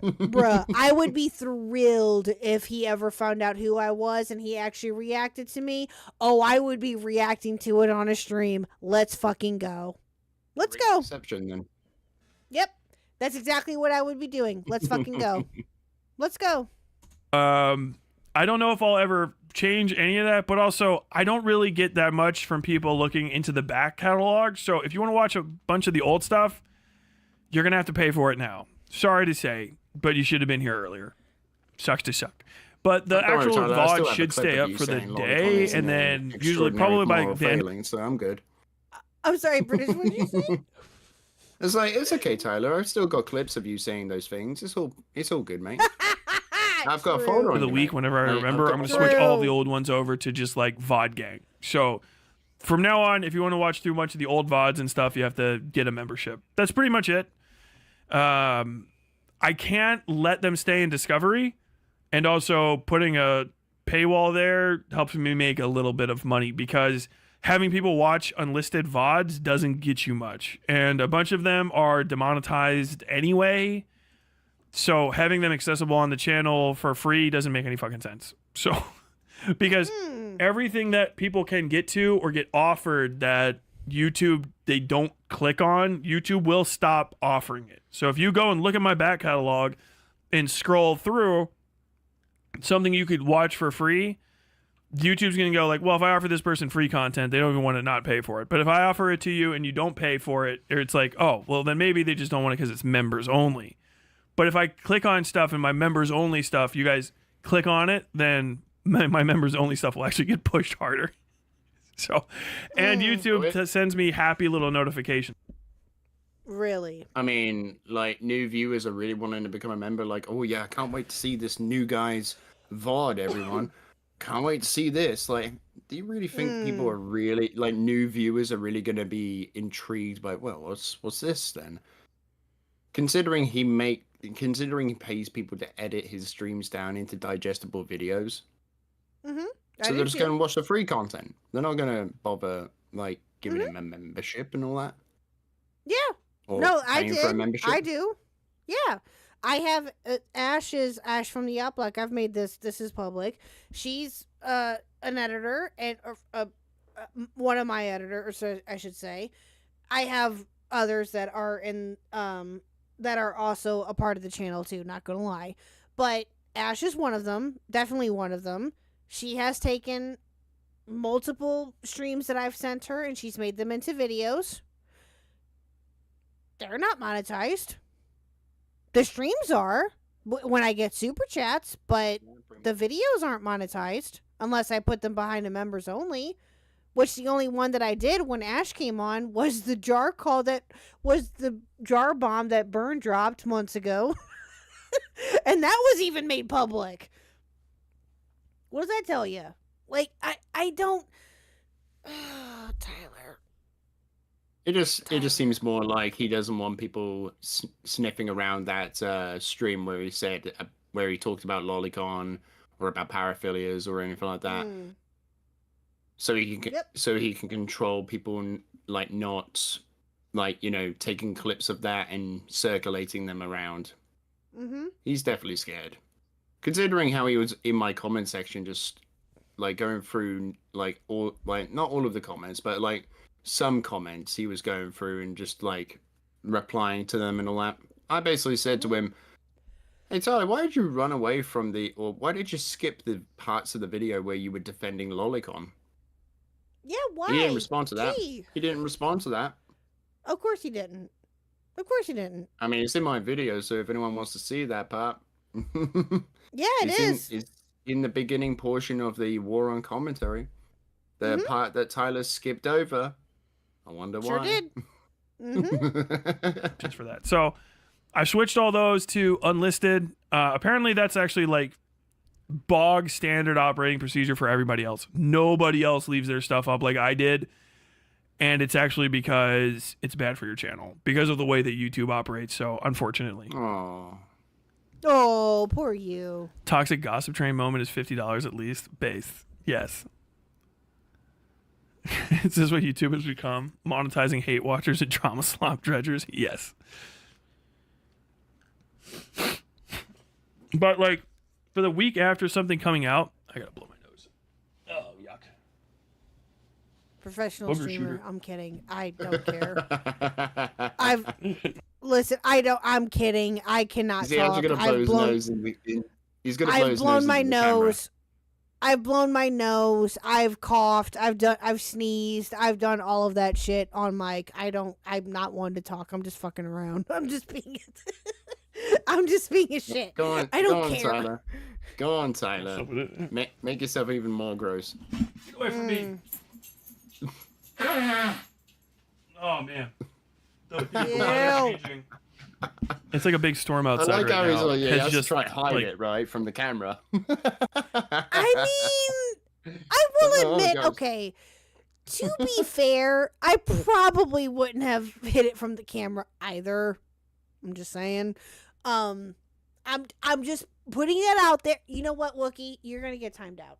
Bruh, I would be thrilled if he ever found out who I was and he actually reacted to me. Oh, I would be reacting to it on a stream. Let's fucking go. Let's go. Exception then. Yep. That's exactly what I would be doing. Let's fucking go. Let's go. I don't know if I'll ever change any of that, but also I don't really get that much from people looking into the back catalog. So if you want to watch a bunch of the old stuff, you're going to have to pay for it now. Sorry to say, but you should have been here earlier. Sucks to suck. But the actual VOD should stay up for the day, and then usually probably by then. So I'm good. I'm sorry, British, what did you say? It's like, it's okay, Tyler. I've still got clips of you saying those things. It's all good, mate. I've got a folder For on the you, week, mate. whenever I remember, I'm going to switch all the old ones over to just like VOD gang. So from now on, if you want to watch through a bunch of the old VODs and stuff, you have to get a membership. That's pretty much it. I can't let them stay in Discovery, and also putting a paywall there helps me make a little bit of money, because having people watch unlisted VODs doesn't get you much, and a bunch of them are demonetized anyway, so having them accessible on the channel for free doesn't make any fucking sense. So because everything that people can get to or get offered that YouTube they don't click on, YouTube will stop offering it. So if you go and look at my back catalog and scroll through something you could watch for free, YouTube's going to go like, well, if I offer this person free content, they don't even want to not pay for it. But if I offer it to you and you don't pay for it, it's like, oh, well, then maybe they just don't want it because it's members only. But if I click on stuff and my members only stuff, you guys click on it, then my members only stuff will actually get pushed harder. So, and YouTube sends me happy little notifications. Really? I mean, like, new viewers are really wanting to become a member. Like, oh yeah, I can't wait to see this new guy's VOD, everyone. Can't wait to see this. Like, do you really think people are really, like, new viewers are really going to be intrigued by, well, what's this then? Considering he pays people to edit his streams down into digestible videos. Mm-hmm. So they're just going to watch the free content. They're not going to bother, like, giving him a membership and all that. Yeah. Or no, I paying for a did. membership. I do. Yeah. I have Ash from the Outlook. I've made this is public. She's an editor and one of my editors, I should say. I have others that are in that are also a part of the channel too, not gonna lie. But Ash is one of them, definitely one of them. She has taken multiple streams that I've sent her and she's made them into videos. They're not monetized. The streams are when I get super chats, but the videos aren't monetized unless I put them behind the members only, which the only one that I did when Ash came on was the jar call that was the jar bomb that Burn dropped months ago. And that was even made public. What does that tell you? Like, I don't. Oh, Tyler. It just seems more like he doesn't want people sniffing around that stream where he said where he talked about lolicon or about paraphilias or anything like that. So he can control people like not like taking clips of that and circulating them around. He's definitely scared, considering how he was in my comment section, just like going through like not all of the comments, but like some comments he was going through and just like replying to them and all that. I basically said to him, "Hey Tyler, why did you run away from or why did you skip the parts of the video where you were defending lolicon?" Yeah, why? He didn't respond to that. Gee. He didn't respond to that. Of course he didn't. Of course he didn't. I mean, it's in my video, so if anyone wants to see that part, yeah, it's in the beginning portion of the War on Commentary. The part that Tyler skipped over. I wonder Sure why. did. Just for that. So I switched all those to unlisted. Apparently that's actually like bog standard operating procedure for everybody else. Nobody else leaves their stuff up like I did. And it's actually because it's bad for your channel because of the way that YouTube operates. So unfortunately. Oh, poor you. Toxic gossip train moment is $50 at least. Base. Yes. Is this what YouTube has become? Monetizing hate watchers and drama slop dredgers? Yes. But like for the week after something coming out, I gotta blow my nose. Oh, yuck. Professional Booger streamer. shooter. I'm kidding. I don't care. I'm kidding. I cannot He's actually talk. gonna blow his nose he's gonna blow his nose. I've blown my into the camera. nose. I've blown my nose. I've coughed. I've sneezed. I've done all of that shit on mic. I'm not one to talk. I'm just fucking around. I'm just being a shit. Go on, I don't go on, care. Tyler. Go on, Tyler. Make yourself even more gross. Get away from me. Oh man. It's like a big storm outside I like right how he's now. like, yeah, It's let's just try to hide like, it, right, from the camera. I mean, I will Oh, admit, gosh. okay, to be fair, I probably wouldn't have hit it from the camera either. I'm just saying. I'm just putting that out there. You know what, Wookie? You're gonna get timed out.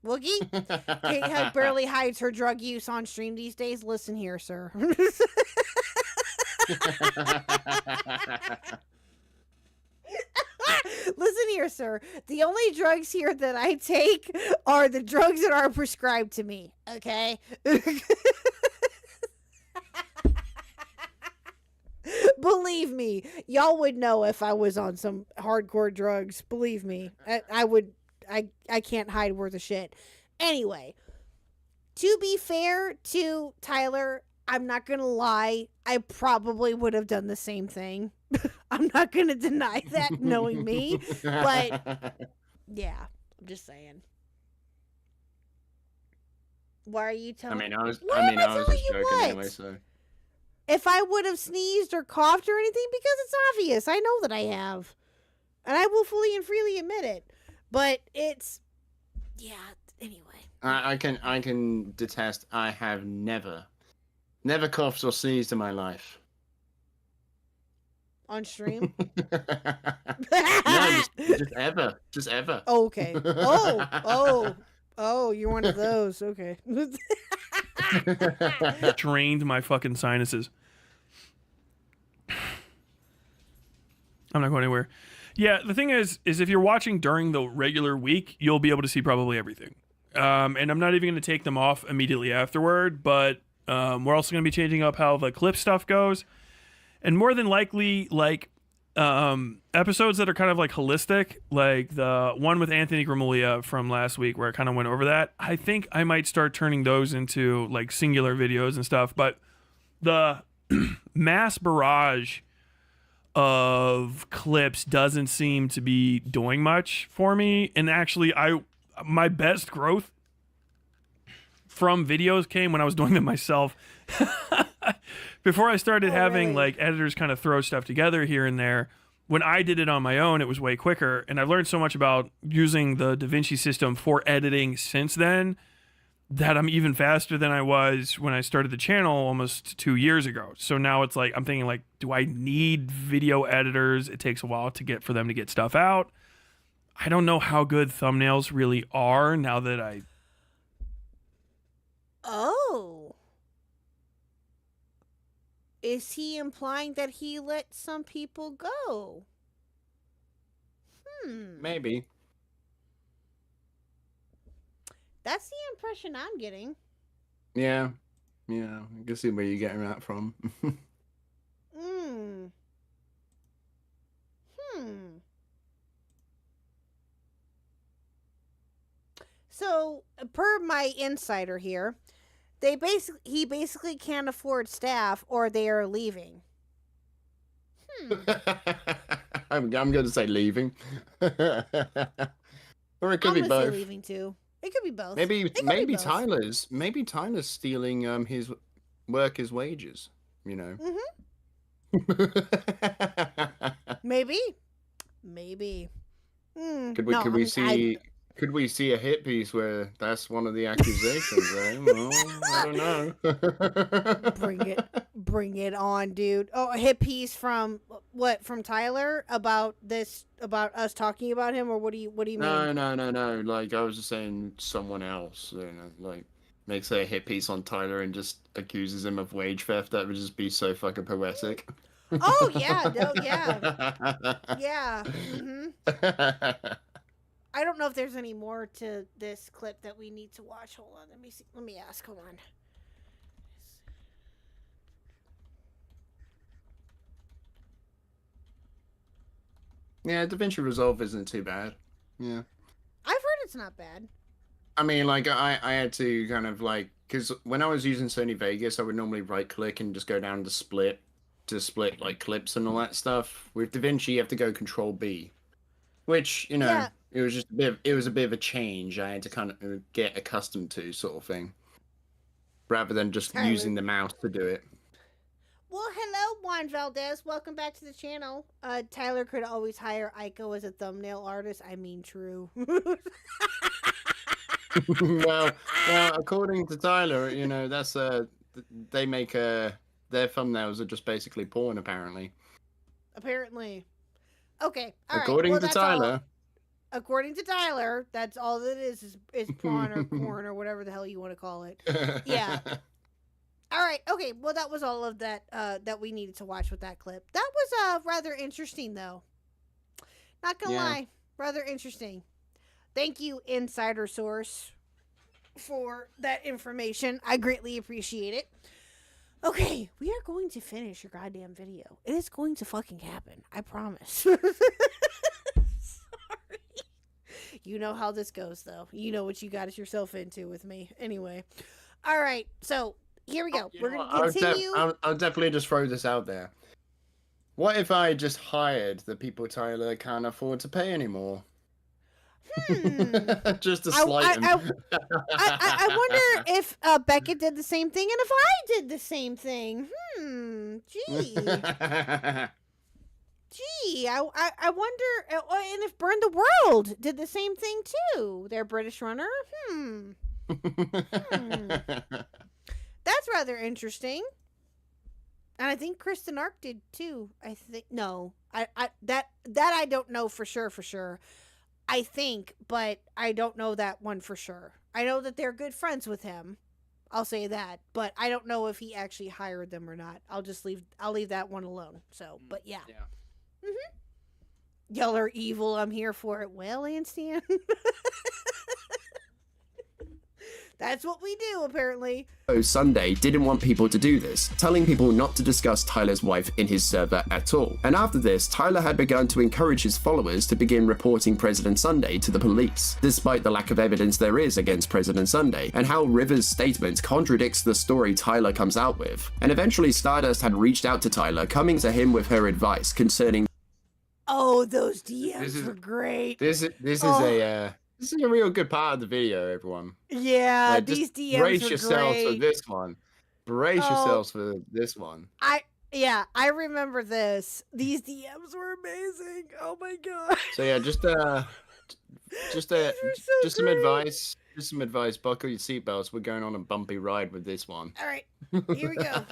Wookie? KHuck barely hides her drug use on stream these days. Listen here, sir. Listen here, sir. The only drugs here that I take are the drugs that are prescribed to me. Okay? Believe me, y'all would know if I was on some hardcore drugs. Believe me. I can't hide worth a shit. Anyway, to be fair to Tyler, I'm not gonna lie, I probably would have done the same thing. I'm not gonna deny that, knowing me, but yeah, I'm just saying. Why are you telling? I was telling just you joking what? anyway. So If I would have sneezed or coughed or anything, because it's obvious, I know that I have, and I will fully and freely admit it. But it's, yeah. Anyway, I can detest. I have never coughed or sneezed in my life. on stream. No, just ever. Oh, okay. Oh, you're one of those. Okay. drained my fucking sinuses. I'm not going anywhere. Yeah, the thing is if you're watching during the regular week, you'll be able to see probably everything. And I'm not even going to take them off immediately afterward, but we're also going to be changing up how the clip stuff goes. And more than likely, like, episodes that are kind of like holistic, like the one with Anthony Gramuglia from last week where I kind of went over that, I think I might start turning those into like singular videos and stuff. But the mass barrage of clips doesn't seem to be doing much for me. And actually, my best growth from videos came when I was doing them myself. Before I started having like editors kind of throw stuff together here and there, when I did it on my own, it was way quicker. And I've learned so much about using the DaVinci system for editing since then that I'm even faster than I was when I started the channel almost 2 years ago. So now it's like, I'm thinking like, do I need video editors? It takes a while for them to get stuff out. I don't know how good thumbnails really are now that I... Oh. Is he implying that he let some people go? Maybe. That's the impression I'm getting. Yeah. Yeah. I can see where you're getting that from. So, per my insider here, he basically can't afford staff or they are leaving. I'm going to say leaving. Or it could be I'm gonna both. say leaving too. It could be both. Maybe It could be both. Tyler's stealing his workers' wages, you know. Maybe. Could we see a hit piece where that's one of the accusations, right? Well, I don't know. Bring it on, dude. Oh, a hit piece from what? From Tyler about us talking about him, or what do you mean? No. Like I was just saying, someone else, you know, like makes a hit piece on Tyler and just accuses him of wage theft. That would just be so fucking poetic. Oh yeah, no, yeah, yeah. I don't know if there's any more to this clip that we need to watch. Hold on, let me see. Let me ask. Hold on. Yeah, DaVinci Resolve isn't too bad. Yeah. I've heard it's not bad. I mean, like, I had to kind of, like, because when I was using Sony Vegas, I would normally right-click and just go down to split, like, clips and all that stuff. With DaVinci, you have to go Control-B, which, you know, Yeah. it was just a bit of a change I had to kind of get accustomed to, sort of thing, rather than just Tyler. using the mouse to do it. Well, hello, Juan Valdez. Welcome back to the channel. Tyler could always hire Aiko as a thumbnail artist. I mean, true. well, according to Tyler, you know, that's they make their thumbnails are just basically porn, apparently. Apparently. Okay. All right. According Well, to that's all. Tyler. According to Tyler, that's all that is porn or corn or whatever the hell you want to call it. Yeah. All right. Okay. Well, that was all of that that we needed to watch with that clip. That was rather interesting, though. Not gonna lie, rather interesting. Thank you, Insider Source, for that information. I greatly appreciate it. Okay, we are going to finish your goddamn video. It is going to fucking happen. I promise. Sorry. You know how this goes, though. You know what you got yourself into with me. Anyway. All right, so here we go. We're going to continue. I'll definitely just throw this out there. What if I just hired the people Tyler can't afford to pay anymore? Just to slight him. I wonder if Beckett did the same thing and if I did the same thing. Gee. Gee, I wonder, and if Burn the World did the same thing too. Their British runner. That's rather interesting. And I think Kristen Ark did too. I think no. That I don't know for sure. I think, but I don't know that one for sure. I know that they're good friends with him. I'll say that, but I don't know if he actually hired them or not. I'll leave that one alone. So, but yeah. Y'all are evil. I'm here for it. Well, Anstan. That's what we do, apparently. Sunday didn't want people to do this, telling people not to discuss Tyler's wife in his server at all. And after this, Tyler had begun to encourage his followers to begin reporting President Sunday to the police, despite the lack of evidence there is against President Sunday, and how River's statement contradicts the story Tyler comes out with. And eventually Stardust had reached out to Tyler, coming to him with her advice concerning... Oh, those DMs were great. This is a real good part of the video, everyone. Yeah, Like, these just DMs brace were yourselves great. for this one. Brace yourselves for this one. Yeah, I remember this. These DMs were amazing. Oh my god. So yeah, just some advice. Just some advice. Buckle your seatbelts. We're going on a bumpy ride with this one. All right, here we go.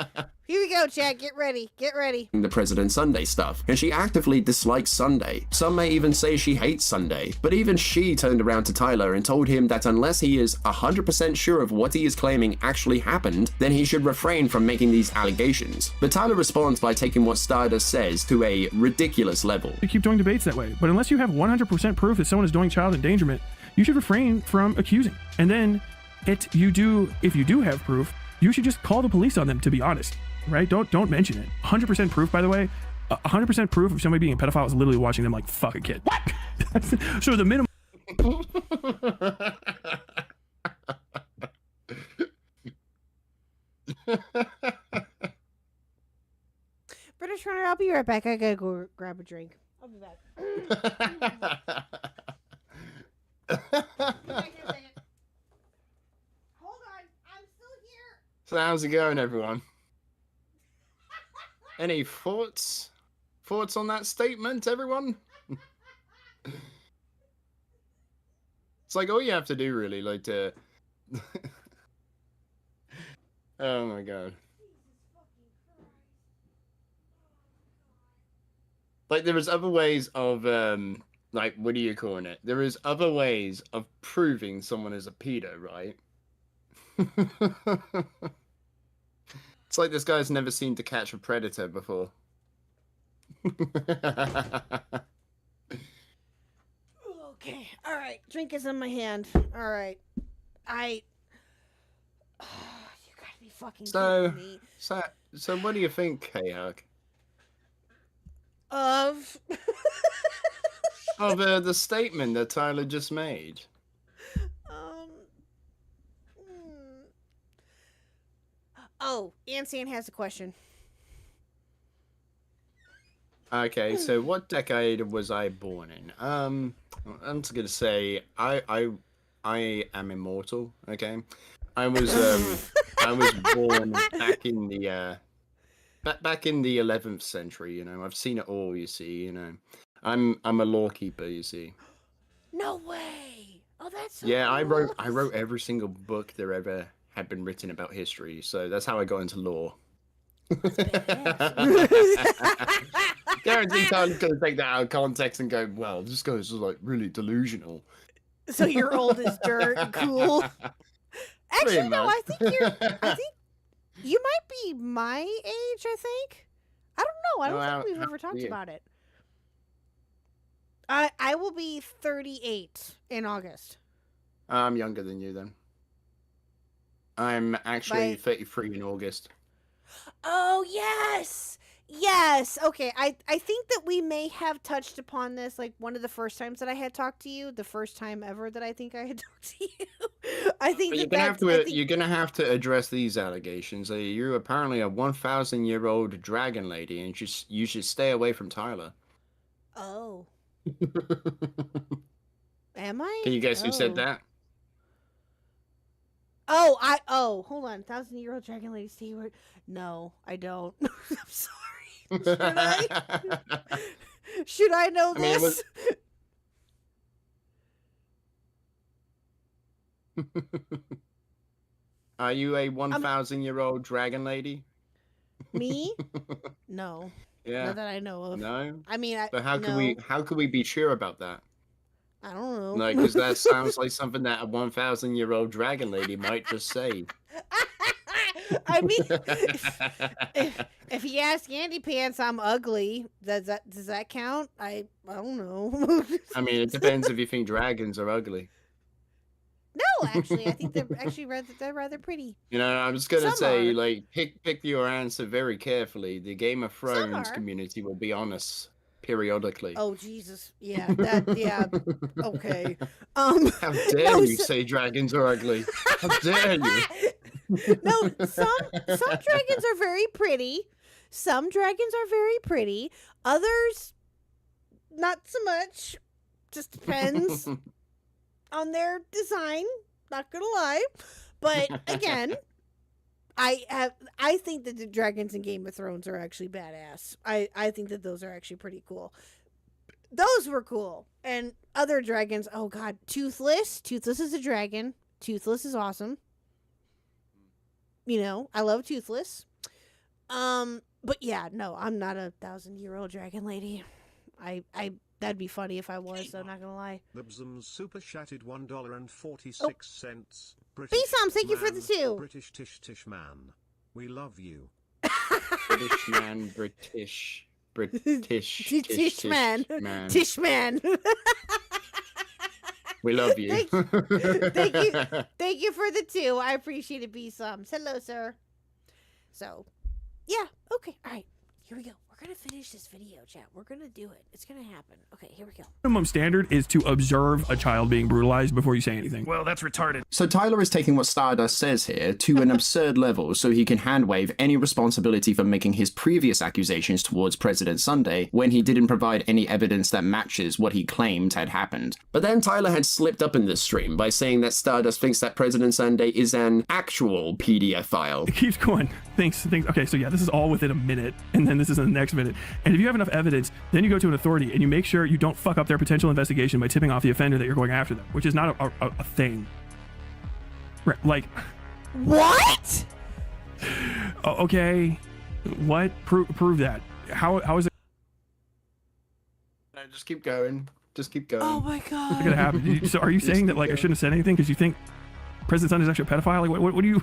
Here we go, Chad. Get ready. Get ready. The President Sunday stuff, and she actively dislikes Sunday. Some may even say she hates Sunday, but even she turned around to Tyler and told him that unless he is 100% sure of what he is claiming actually happened, then he should refrain from making these allegations. But Tyler responds by taking what Stardust says to a ridiculous level. You keep doing debates that way, but unless you have 100% proof that someone is doing child endangerment, you should refrain from accusing. And then, if you do have proof, you should just call the police on them, to be honest, right? Don't mention it. 100% proof, by the way, 100% proof of somebody being a pedophile is literally watching them like fuck a kid. What? So the minimum. British Runner, I'll be right back. I gotta go grab a drink. I'll be back. Hold on, I'm still here. So how's it going, everyone? Any thoughts? Thoughts on that statement, everyone? It's like all you have to do, really, like to. Oh my god. Like there is other ways of like what are you calling it? There is other ways of proving someone is a pedo, right? It's like this guy's never seen To Catch a Predator before. Okay, all right. Drink is in my hand. All right, you gotta be fucking kidding me. So what do you think, KHuck? Of the statement that Tyler just made. Oh, Ansan has a question. Okay, so what decade was I born in? I'm just gonna say I am immortal. Okay, I was born back in the back in the 11th century. You know, I've seen it all. You see, you know, I'm a lawkeeper. You see. No way. Oh, that's so Yeah, cool. I wrote every single book there ever had been written about history. So that's how I got into law. Guarantee Tyler's gonna take that out of context and go, well, this guy's just like really delusional. So you're old as dirt. Cool. Actually, Pretty no. much. I think you might be my age. I think. I don't know. I don't think we've ever talked about it. I will be 38 in August. I'm younger than you then. I'm actually 33 in August. Oh, yes. Yes. Okay. I think that we may have touched upon this like one of the first times that I had talked to you, the first time ever that I think I had talked to you. I think But you're gonna have to address these allegations. You're apparently a 1,000-year-old dragon lady, and you should stay away from Tyler. Oh. Am I? Can you guess who said that? Oh, hold on. 1,000-year-old dragon lady Stewart. No, I don't. I'm sorry. Should I? Should I know this? Are you a 1,000-year-old dragon lady? Me? No. Yeah. Not that I know of. No. I mean, But how can we be sure about that? I don't know. Like, because that sounds like something that a 1,000-year-old dragon lady might just say. I mean, if you ask Andy Pants, I'm ugly. Does that count? I don't know. I mean, it depends if you think dragons are ugly. No, actually, I think they're actually rather pretty. You know, I was gonna Some say, are. like, pick your answer very carefully. The Game of Thrones community will be honest periodically. Oh Jesus, yeah, yeah. Okay. How dare you say dragons are ugly? How dare you? No, some dragons are very pretty. Some dragons are very pretty. Others, not so much. Just depends on their design. Not gonna lie, but again, I think that the dragons in Game of Thrones are actually badass. I think that those are actually pretty cool. Those were cool. And other dragons, oh god, Toothless. Toothless is a dragon. Toothless is awesome. You know, I love Toothless. But yeah, no, I'm not a 1,000-year-old dragon lady. I that'd be funny if I was, so I'm not gonna lie. Libsums super chatted $1.46. Oh. B-Som, thank you for the 2. British Tish man. We love you. British man, British Tish man. Tish man. We love you. Thank you. Thank you for the 2. I appreciate it, B-Sums. Hello, sir. So, yeah. Okay. All right. Here we go. We're going to finish this video, chat. We're going to do it. It's going to happen. Okay, here we go. Minimum standard is to observe a child being brutalized before you say anything. Well, that's retarded. So Tyler is taking what Stardust says here to an absurd level so he can handwave any responsibility for making his previous accusations towards President Sunday when he didn't provide any evidence that matches what he claimed had happened. But then Tyler had slipped up in this stream by saying that Stardust thinks that President Sunday is an actual PDF file. It keeps going. Thanks. Okay, so yeah, this is all within a minute, and then this is in the next minute. And if you have enough evidence, then you go to an authority and you make sure you don't fuck up their potential investigation by tipping off the offender that you're going after them, which is not a thing. Right, like... What? Okay. What? Prove that. How is it? No, just keep going. Just keep going. Oh my god. What's gonna happen? So are you saying that, like, I shouldn't have said anything because you think President Sunday is actually a pedophile? Like, what do you...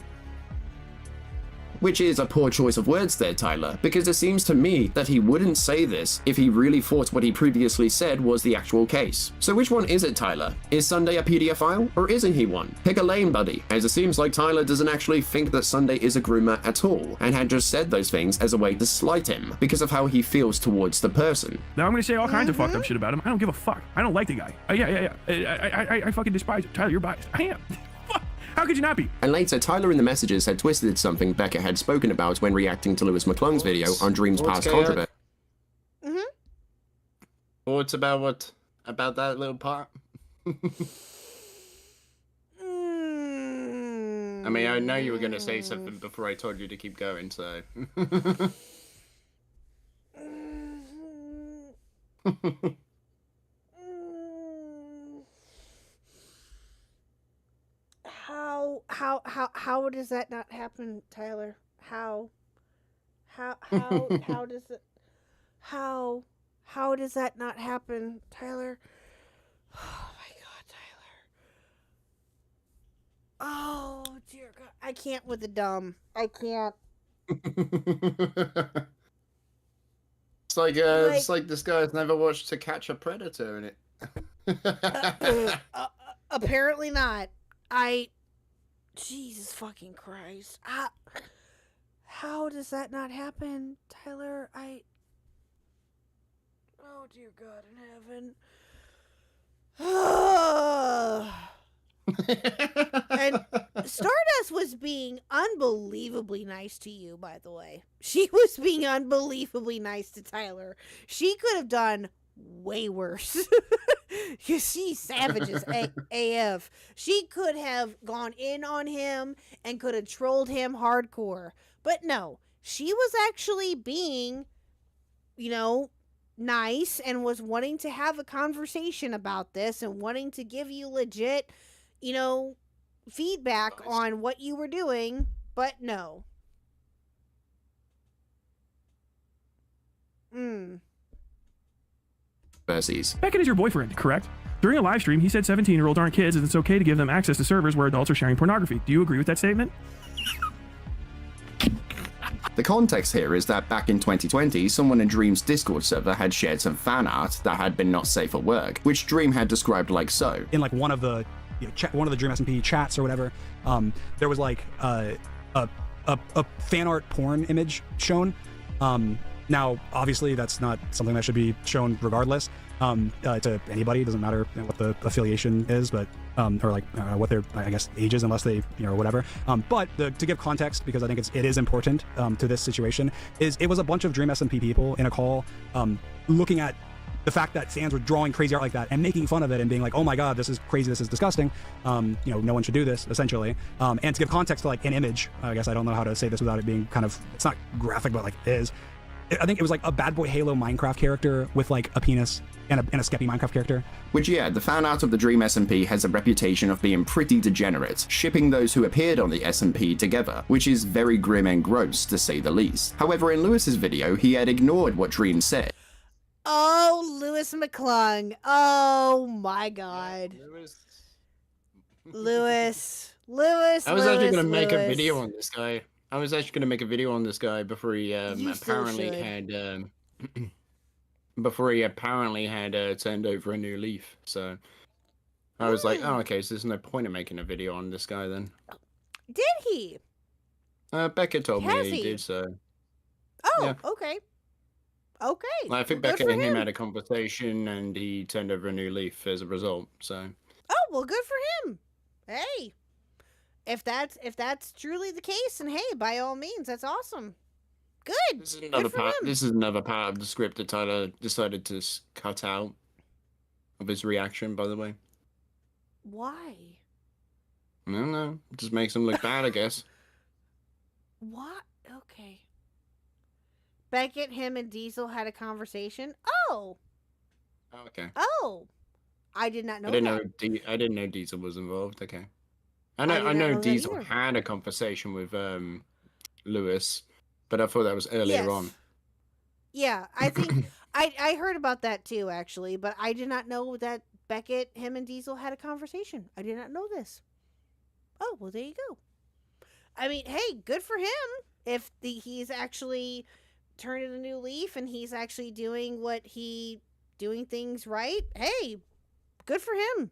Which is a poor choice of words there, Tyler, because it seems to me that he wouldn't say this if he really thought what he previously said was the actual case. So which one is it, Tyler? Is Sunday a PDF file, or isn't he one? Pick a lane, buddy, as it seems like Tyler doesn't actually think that Sunday is a groomer at all, and had just said those things as a way to slight him, because of how he feels towards the person. Now I'm gonna say all kinds of fucked up shit about him. I don't give a fuck. I don't like the guy. I fucking despise him. Tyler, you're biased. I am. How could you not be? And later, Tyler in the messages had twisted something Becca had spoken about when reacting to Lewis McClung's video on Dream's past controversy. What's about what? About that little part? I mean, I know you were going to say something before I told you to keep going, so... How does that not happen, Tyler? How does it, how does that not happen, Tyler? Oh my god, Tyler. Oh dear god, I can't with the dumb. I can't. It's like this guy's never watched To Catch a Predator in it. Apparently not. Jesus fucking Christ. How does that not happen, Tyler? Oh dear God in heaven. And Stardust was being unbelievably nice to you, by the way. She was being unbelievably nice to Tyler. She could have done way worse. Because she's savages AF. She could have gone in on him and could have trolled him hardcore. But no, she was actually being, nice and was wanting to have a conversation about this and wanting to give you legit, feedback on what you were doing. But no. Beckett is your boyfriend, correct? During a live stream, he said 17-year-olds aren't kids and it's okay to give them access to servers where adults are sharing pornography. Do you agree with that statement? The context here is that back in 2020, someone in Dream's Discord server had shared some fan art that had been not safe for work, which Dream had described like so. In like one of the Dream SMP chats or whatever, there was like a fan art porn image shown. Now, obviously, that's not something that should be shown regardless to anybody. It doesn't matter what the affiliation is, but or like what their, I guess, age is, unless they, or whatever. But to give context, because I think it is important to this situation, is it was a bunch of Dream SMP people in a call looking at the fact that fans were drawing crazy art like that and making fun of it and being like, oh my god, this is crazy, this is disgusting, no one should do this, essentially. And to give context to like an image, I guess I don't know how to say this without it being kind of, it's not graphic, but like it is. I think it was like a Bad Boy Halo Minecraft character with like a penis and a Skeppy Minecraft character. Which, yeah, the fan art of the Dream SMP has a reputation of being pretty degenerate, shipping those who appeared on the SMP together, which is very grim and gross, to say the least. However, in Lewis's video, he had ignored what Dream said. Oh, Lewis McClung. Oh my god. Lewis. I was actually going to make a video on this guy. I was actually going to make a video on this guy before he apparently had turned over a new leaf. So I was like, oh, okay, so there's no point in making a video on this guy then. Did he? Beckett told Has me he he? did so. Oh, Yeah. okay. Okay. I think Well, good Beckett for and him him. had a conversation and he turned over a new leaf as a result. So Oh, well, good for him. Hey. If that's truly the case, and hey, by all means, that's awesome. Good. this is Good another for part. him. This is another part of the script that Tyler decided to cut out of his reaction. By the way, Why? I don't know. It just makes him look bad, I guess. What? Okay. Beckett, him, and Diesel had a conversation. Oh. Oh, okay. Oh. I did not know I didn't that. know. I didn't know Diesel was involved. Okay. I I did not know know that Diesel either. had a conversation with Lewis, but I thought that was earlier Yes. on. Yeah, I think I heard about that too, actually, but I did not know that Beckett, him, and Diesel had a conversation. I did not know this. Oh, well, there you go. I mean, hey, good for him. If he's actually turning a new leaf and he's actually doing doing things right, hey, good for him.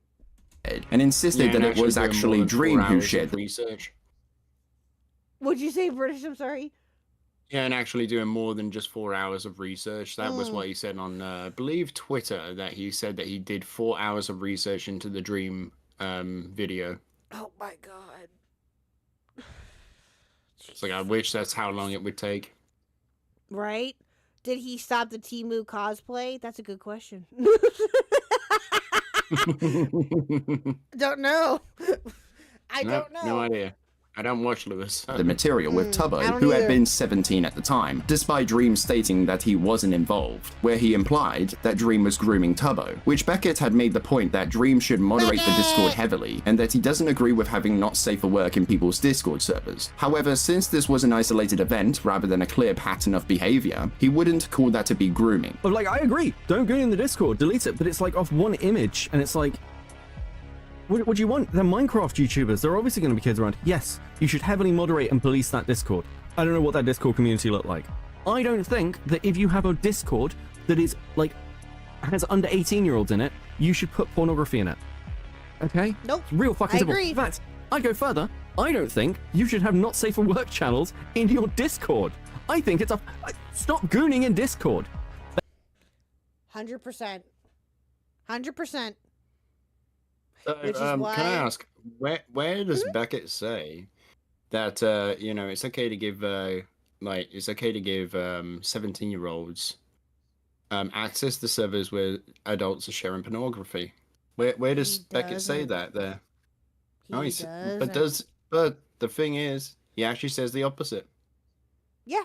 And insisted Yeah, that and it was actually doing actually more than 4 Dream who hours of shared the research. What'd you say, British? I'm sorry. Yeah, and actually doing more than just 4 hours of research. That was Mm. what he said on, I believe, Twitter, that he said that he did 4 hours of research into the Dream video. Oh my god. It's like, I wish that's how long it would take. Right? Did he stop the Temu cosplay? That's a good question. Don't know. I don't know. No idea. I don't watch Lewis. the material with I Tubbo, don't who had either. been 17 at the time, despite Dream stating that he wasn't involved, where he implied that Dream was grooming Tubbo, which Beckett had made the point that Dream should moderate the Discord heavily, and that he doesn't agree with having not safe for work in people's Discord servers. However, since this was an isolated event rather than a clear pattern of behavior, he wouldn't call that to be grooming. But like, I agree. Don't go in the Discord, delete it. But it's like off one image, and it's like, what do you want? They're Minecraft YouTubers. There are obviously going to be kids around. Yes, you should heavily moderate and police that Discord. I don't know what that Discord community looked like. I don't think that if you have a Discord that is like has under 18-year-olds in it, you should put pornography in it. Okay? Nope. It's real fucking I simple. agree. In fact, I'd go further. I don't think you should have not safe for work channels in your Discord. I think it's a stop gooning in Discord. 100%. 100%. So, Which is can why- I ask, where does Beckett say that it's okay to give it's okay to give 17-year-olds access to servers where adults are sharing pornography? Where does Beckett say that there? He doesn't. But the thing is, he actually says the opposite. Yeah.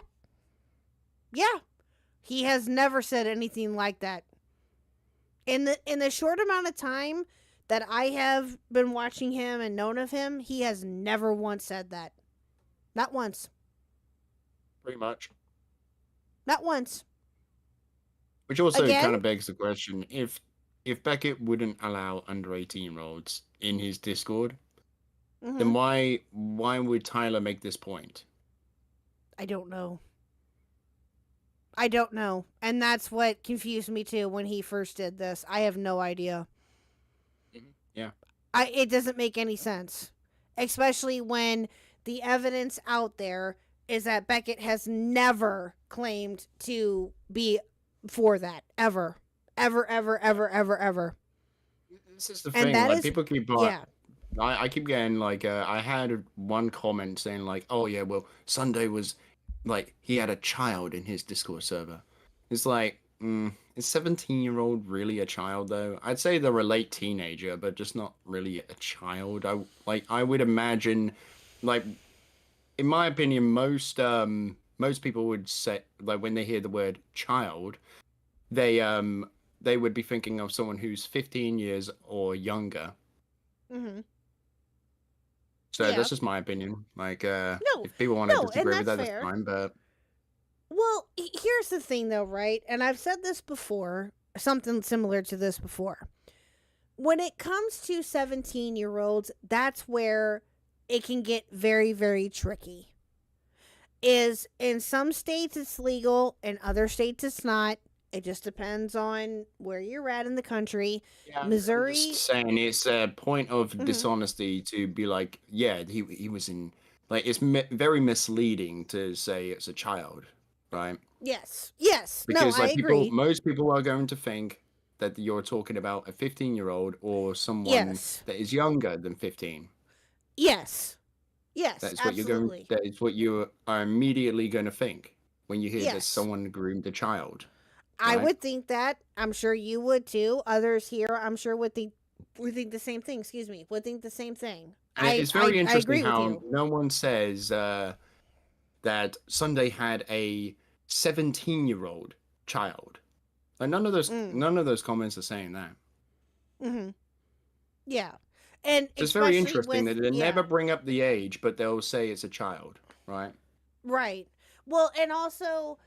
Yeah. He has never said anything like that. In the short amount of time that I have been watching him and known of him, he has never once said that. Not once. Pretty much. Not once. Which also Again? kind of begs the question: if Beckett wouldn't allow under 18-year-olds in his Discord, then Mhm. why would Tyler make this point? I don't know. I don't know. And that's what confused me too when he first did this. I have no idea. Yeah. It doesn't make any sense. Especially when the evidence out there is that Beckett has never claimed to be for that. Ever. Ever, ever, ever, ever, ever. This is the And thing. that Like is- people keep yeah. I keep getting like I had one comment saying like, oh yeah, well Sunday was like he had a child in his Discord server. It's like is 17-year-old really a child though? I'd say they're a late teenager, but just not really a child. I would imagine, like, in my opinion, most people would say, like, when they hear the word child, they would be thinking of someone who's 15 years or younger. Mm-hmm. So Yeah. that's just my opinion. Like, No, if people want to no, disagree and with that, that's that's fair. fine. But Well, here's the thing, though, right? And I've said this before, something similar to this before. When it comes to 17-year-olds, that's where it can get very, very tricky. Is in some states it's legal, in other states it's not. It just depends on where you're at in the country. Missouri. just saying, it's a point of Mhm. dishonesty to be like, yeah, he was in. Like, it's very misleading to say it's a child, right? Yes. Yes. Because no, I like people, agree. most people are going to think that you're talking about a 15-year-old or someone Yes. that is younger than 15. Yes. Yes. That is what absolutely. you're going. That is what you are immediately going to think when you hear that Yes. someone groomed a child. I right? would think that. I'm sure you would too. Others here, I'm sure would think the same thing. Excuse me, would think the same thing. And it's very I interesting agree with how you. no one says that Sunday had a 17-year-old child. Like none of those comments are saying that. Mm-hmm. Yeah, and So it's very especially interesting with that they never bring up the age, but they'll say it's a child, right? right. Well, and also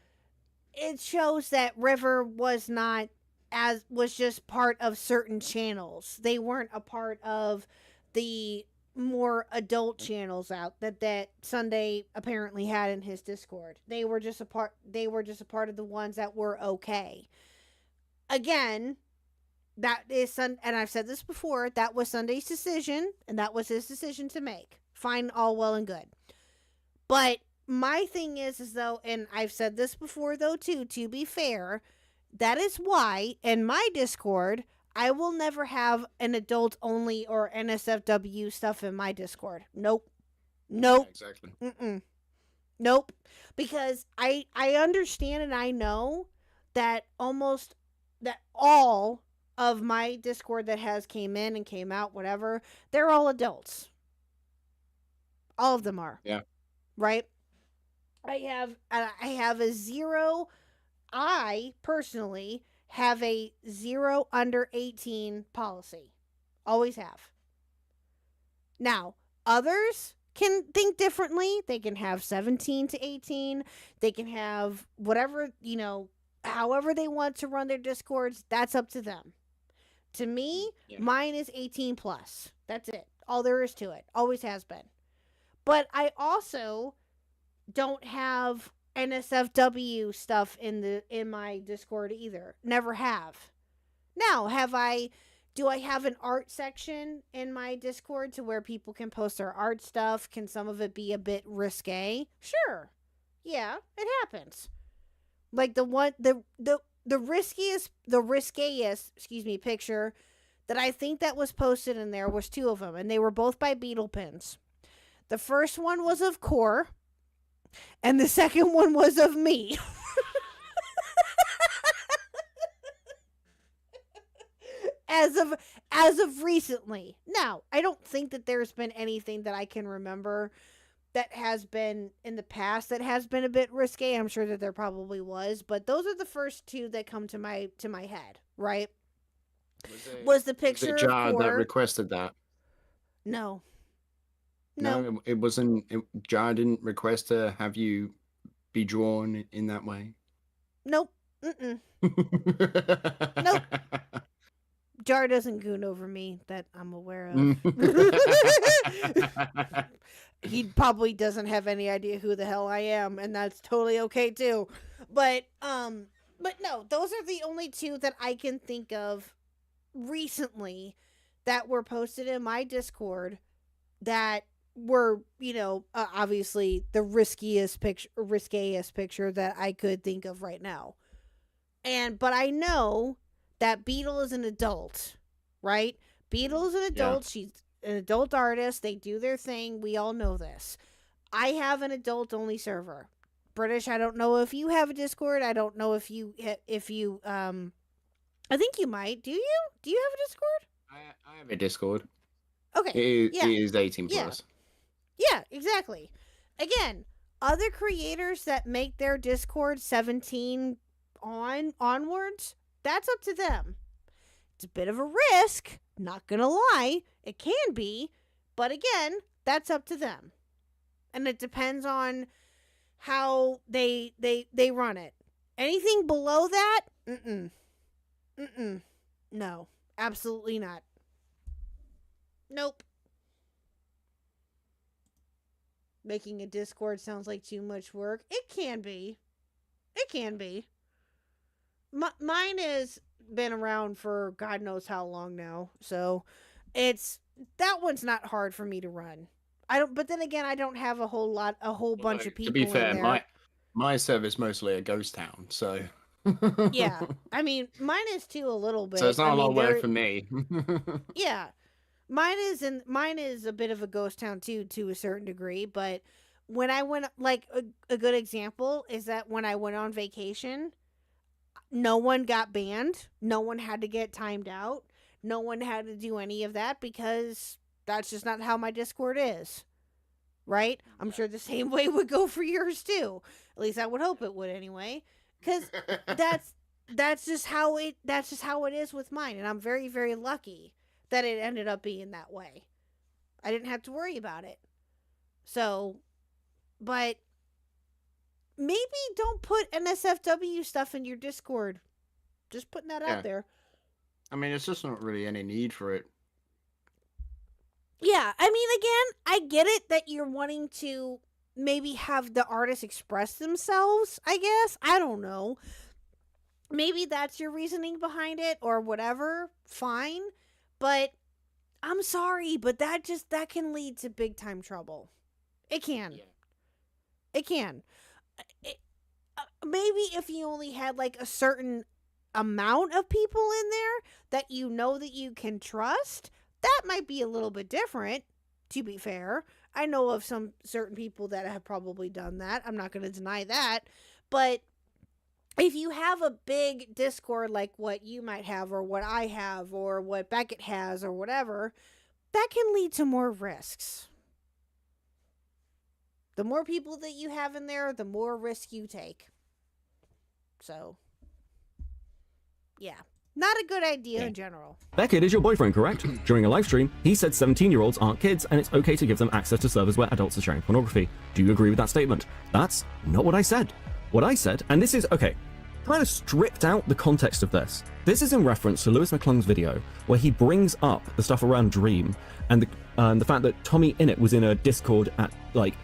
it shows that River was not was just part of certain channels. They weren't a part of the more adult channels out that Sunday apparently had in his Discord. They were just a part of the ones that were okay. Again, that is and I've said this before, that was Sunday's decision and that was his decision to make. Fine, all well and good. But my thing is though, and I've said this before though too, to be fair, that is why in my Discord I will never have an adult only or NSFW stuff in my Discord. Nope. Yeah, exactly. Nope. Because I understand and I know that all of my Discord that has came in and came out, whatever, they're all adults. All of them are. Yeah. Right? I have a zero. I personally have a 0 under 18 policy. Always have. Now, others can think differently. They can have 17 to 18. They can have whatever, however they want to run their Discords. That's up to them. To me, mine is 18 plus. That's it. All there is to it. Always has been. But I also don't have NSFW stuff in my Discord either. Never have. Now, do I have an art section in my Discord to where people can post their art stuff? Can some of it be a bit risque? Sure. Yeah, it happens. Like the riskiest, picture that I think that was posted in there was 2 of them, and they were both by Beetle Pins. The first one was of Core, and the second one was of me. As of recently. Now, I don't think that there's been anything that I can remember that has been in the past that has been a bit risque. I'm sure that there probably was, but those are the first 2 that come to my head, right? Was the picture Was it Jar of Core? that requested that? No. No, it wasn't. Jar didn't request to have you be drawn in that way. Nope. Nope. Jar doesn't goon over me that I'm aware of. He probably doesn't have any idea who the hell I am, and that's totally okay too. But no, those are the only 2 that I can think of recently that were posted in my Discord that were, obviously the riskiest picture that I could think of right now. But I know that Beetle is an adult, right? Beetle is an adult. Yeah. She's an adult artist. They do their thing. We all know this. I have an adult only server. British, I don't know if you have a Discord. I don't know if you I think you might. Do you have a Discord? I have a Discord. Okay. It is 18 plus. Yeah, exactly. Again, other creators that make their Discord 17 onwards, that's up to them. It's a bit of a risk, not gonna lie. It can be, but again, that's up to them. And it depends on how they run it. Anything below that, no, absolutely not. Nope. Making a Discord sounds like too much work. It can be. It can be. Mine has been around for God knows how long now, so that one's not hard for me to run. But then again, I don't have a whole bunch of people. To be fair, in there. my server's mostly a ghost town, so. Yeah, I mean, mine is too a little bit. So it's not a lot of work for me. Yeah, mine is a bit of a ghost town too, to a certain degree. But when I went, like a good example is that when I went on vacation, no one got banned. No one had to get timed out. No one had to do any of that because that's just not how my Discord is. Right? I'm sure the same way would go for yours too. At least I would hope it would anyway. Because that's just how it is with mine, and I'm very, very lucky that it ended up being that way. I didn't have to worry about it. So, but maybe don't put NSFW stuff in your Discord. Just putting that out there. I mean, it's just not really any need for it. Yeah, I mean, again, I get it that you're wanting to maybe have the artists express themselves, I guess. I don't know. Maybe that's your reasoning behind it or whatever. Fine. But I'm sorry, but that can lead to big time trouble. It can. Yeah. It can. Maybe if you only had like a certain amount of people in there that you know that you can trust, that might be a little bit different, to be fair. I know of some certain people that have probably done that. I'm not going to deny that. But if you have a big Discord like what you might have or what I have or what Beckett has or whatever, that can lead to more risks. The more people that you have in there, the more risk you take. So, yeah. Not a good idea in general. Beckett is your boyfriend, correct? During a live stream, he said 17-year-olds aren't kids and it's okay to give them access to servers where adults are sharing pornography. Do you agree with that statement? That's not what I said. What I said, and this is, okay, kind of stripped out the context of this. This is in reference to Lewis McClung's video where he brings up the stuff around Dream and the fact that Tommy Innit was in a Discord at like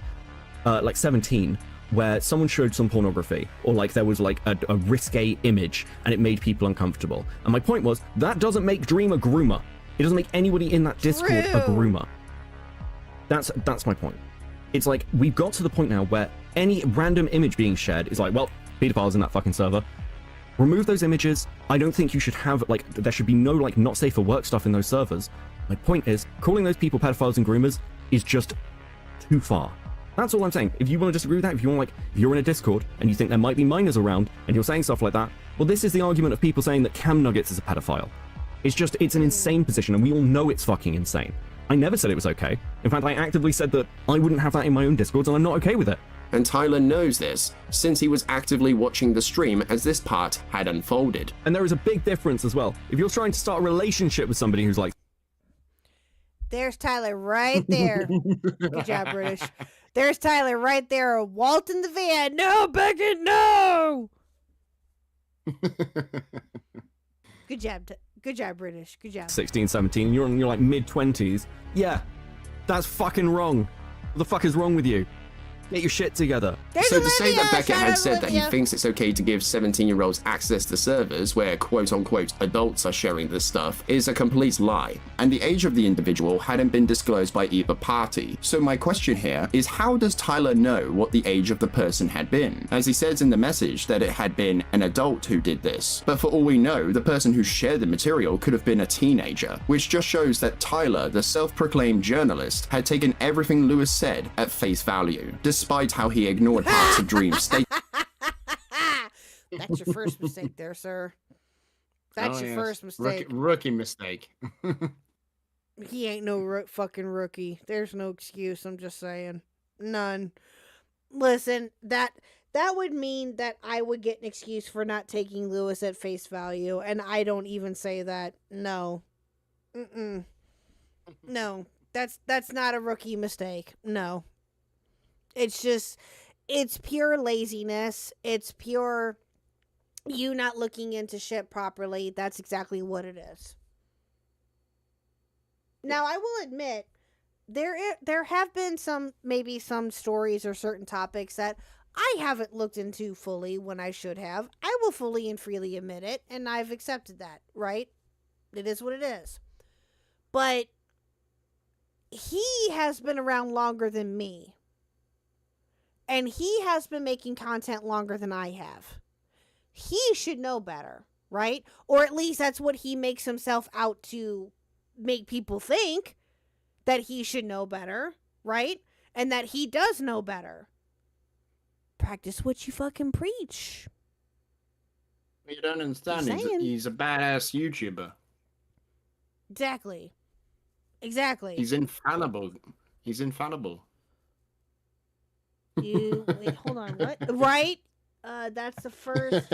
17 where someone showed some pornography or like there was like a risque image and it made people uncomfortable. And my point was, that doesn't make Dream a groomer. It doesn't make anybody in that Discord a groomer. That's my point. It's like, we've got to the point now where any random image being shared is like, well, pedophiles in that fucking server. Remove those images. I don't think you should have, like, there should be no, like, not safe for work stuff in those servers. My point is, calling those people pedophiles and groomers is just too far. That's all I'm saying. If you want to disagree with that, if you're in a Discord and you think there might be minors around and you're saying stuff like that, well, this is the argument of people saying that Cam Nuggets is a pedophile. It's an insane position and we all know it's fucking insane. I never said it was okay. In fact, I actively said that I wouldn't have that in my own Discords and I'm not okay with it. And Tyler knows this, since he was actively watching the stream as this part had unfolded. And there is a big difference as well. If you're trying to start a relationship with somebody who's like... There's Tyler right there. Good job, British. There's Tyler right there, Walt in the van. No, Beckett, no! Good job, British. Good job. 16, 17, you're in your like mid-20s. Yeah, that's fucking wrong. What the fuck is wrong with you? Get your shit together. So to say that Beckett had said that he thinks it's okay to give 17-year-olds access to servers where quote-unquote adults are sharing this stuff is a complete lie, and the age of the individual hadn't been disclosed by either party. So my question here is, how does Tyler know what the age of the person had been? As he says in the message that it had been an adult who did this, but for all we know, the person who shared the material could have been a teenager, which just shows that Tyler, the self-proclaimed journalist, had taken everything Lewis said at face value. Despite despite how he ignored parts of Dream's statement. That's your first mistake there, sir. That's your first mistake. Rookie mistake. He ain't no fucking rookie. There's no excuse. I'm just saying. None. Listen, that would mean that I would get an excuse for not taking Lewis at face value, and I don't even say that. No. No. That's not a rookie mistake. No. It's pure laziness. It's pure you not looking into shit properly. That's exactly what it is. Now, I will admit, there have been some stories or certain topics that I haven't looked into fully when I should have. I will fully and freely admit it, and I've accepted that, right? It is what it is. But he has been around longer than me. And he has been making content longer than I have. He should know better, right? Or at least that's what he makes himself out to make people think, that he should know better, right? And that he does know better. Practice what you fucking preach. You don't understand. He's a badass YouTuber. Exactly. He's infallible. Wait, hold on, what? Right? That's the first.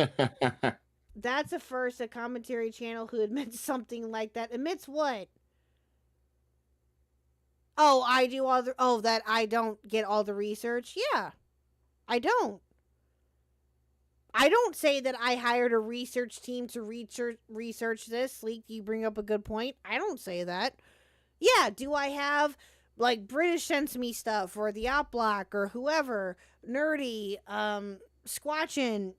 That's the first a commentary channel who admits something like that. Admits what? Oh, I do all the. Oh, that I don't get all the research. Yeah, I don't. I don't say that I hired a research team to research this. Sleek, you bring up a good point. I don't say that. Yeah, do I have like British sends me stuff, or the Op Block, or whoever, Nerdy, Squatchin,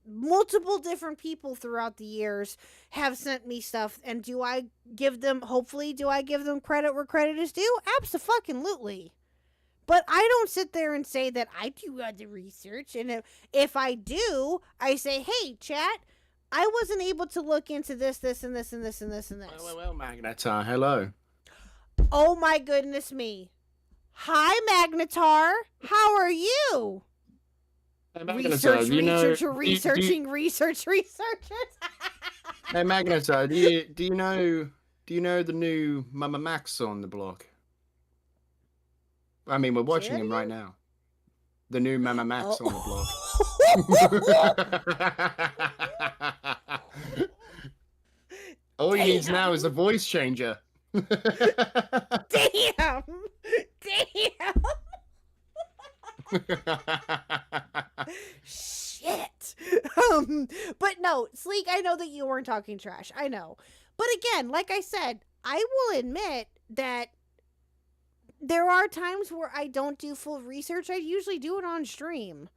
multiple different people throughout the years have sent me stuff, and do I give them credit where credit is due? Abso-fucking-lutely. But I don't sit there and say that I do the research, and if I do, I say, hey, chat, I wasn't able to look into this, and this, and this, and this, and this. Well, Magnetar, hello. Oh my goodness me. Hi, Magnetar. How are you? Hey, Magnetar, researchers. Hey, Magnetar, do you know the new Mama Max on the block? I mean, we're watching him right now. The new Mama Max on the block. All he needs now is a voice changer. Damn. Shit. But no, Sleek, I know that you weren't talking trash. I know. But again, like I said, I will admit that there are times where I don't do full research. I usually do it on stream.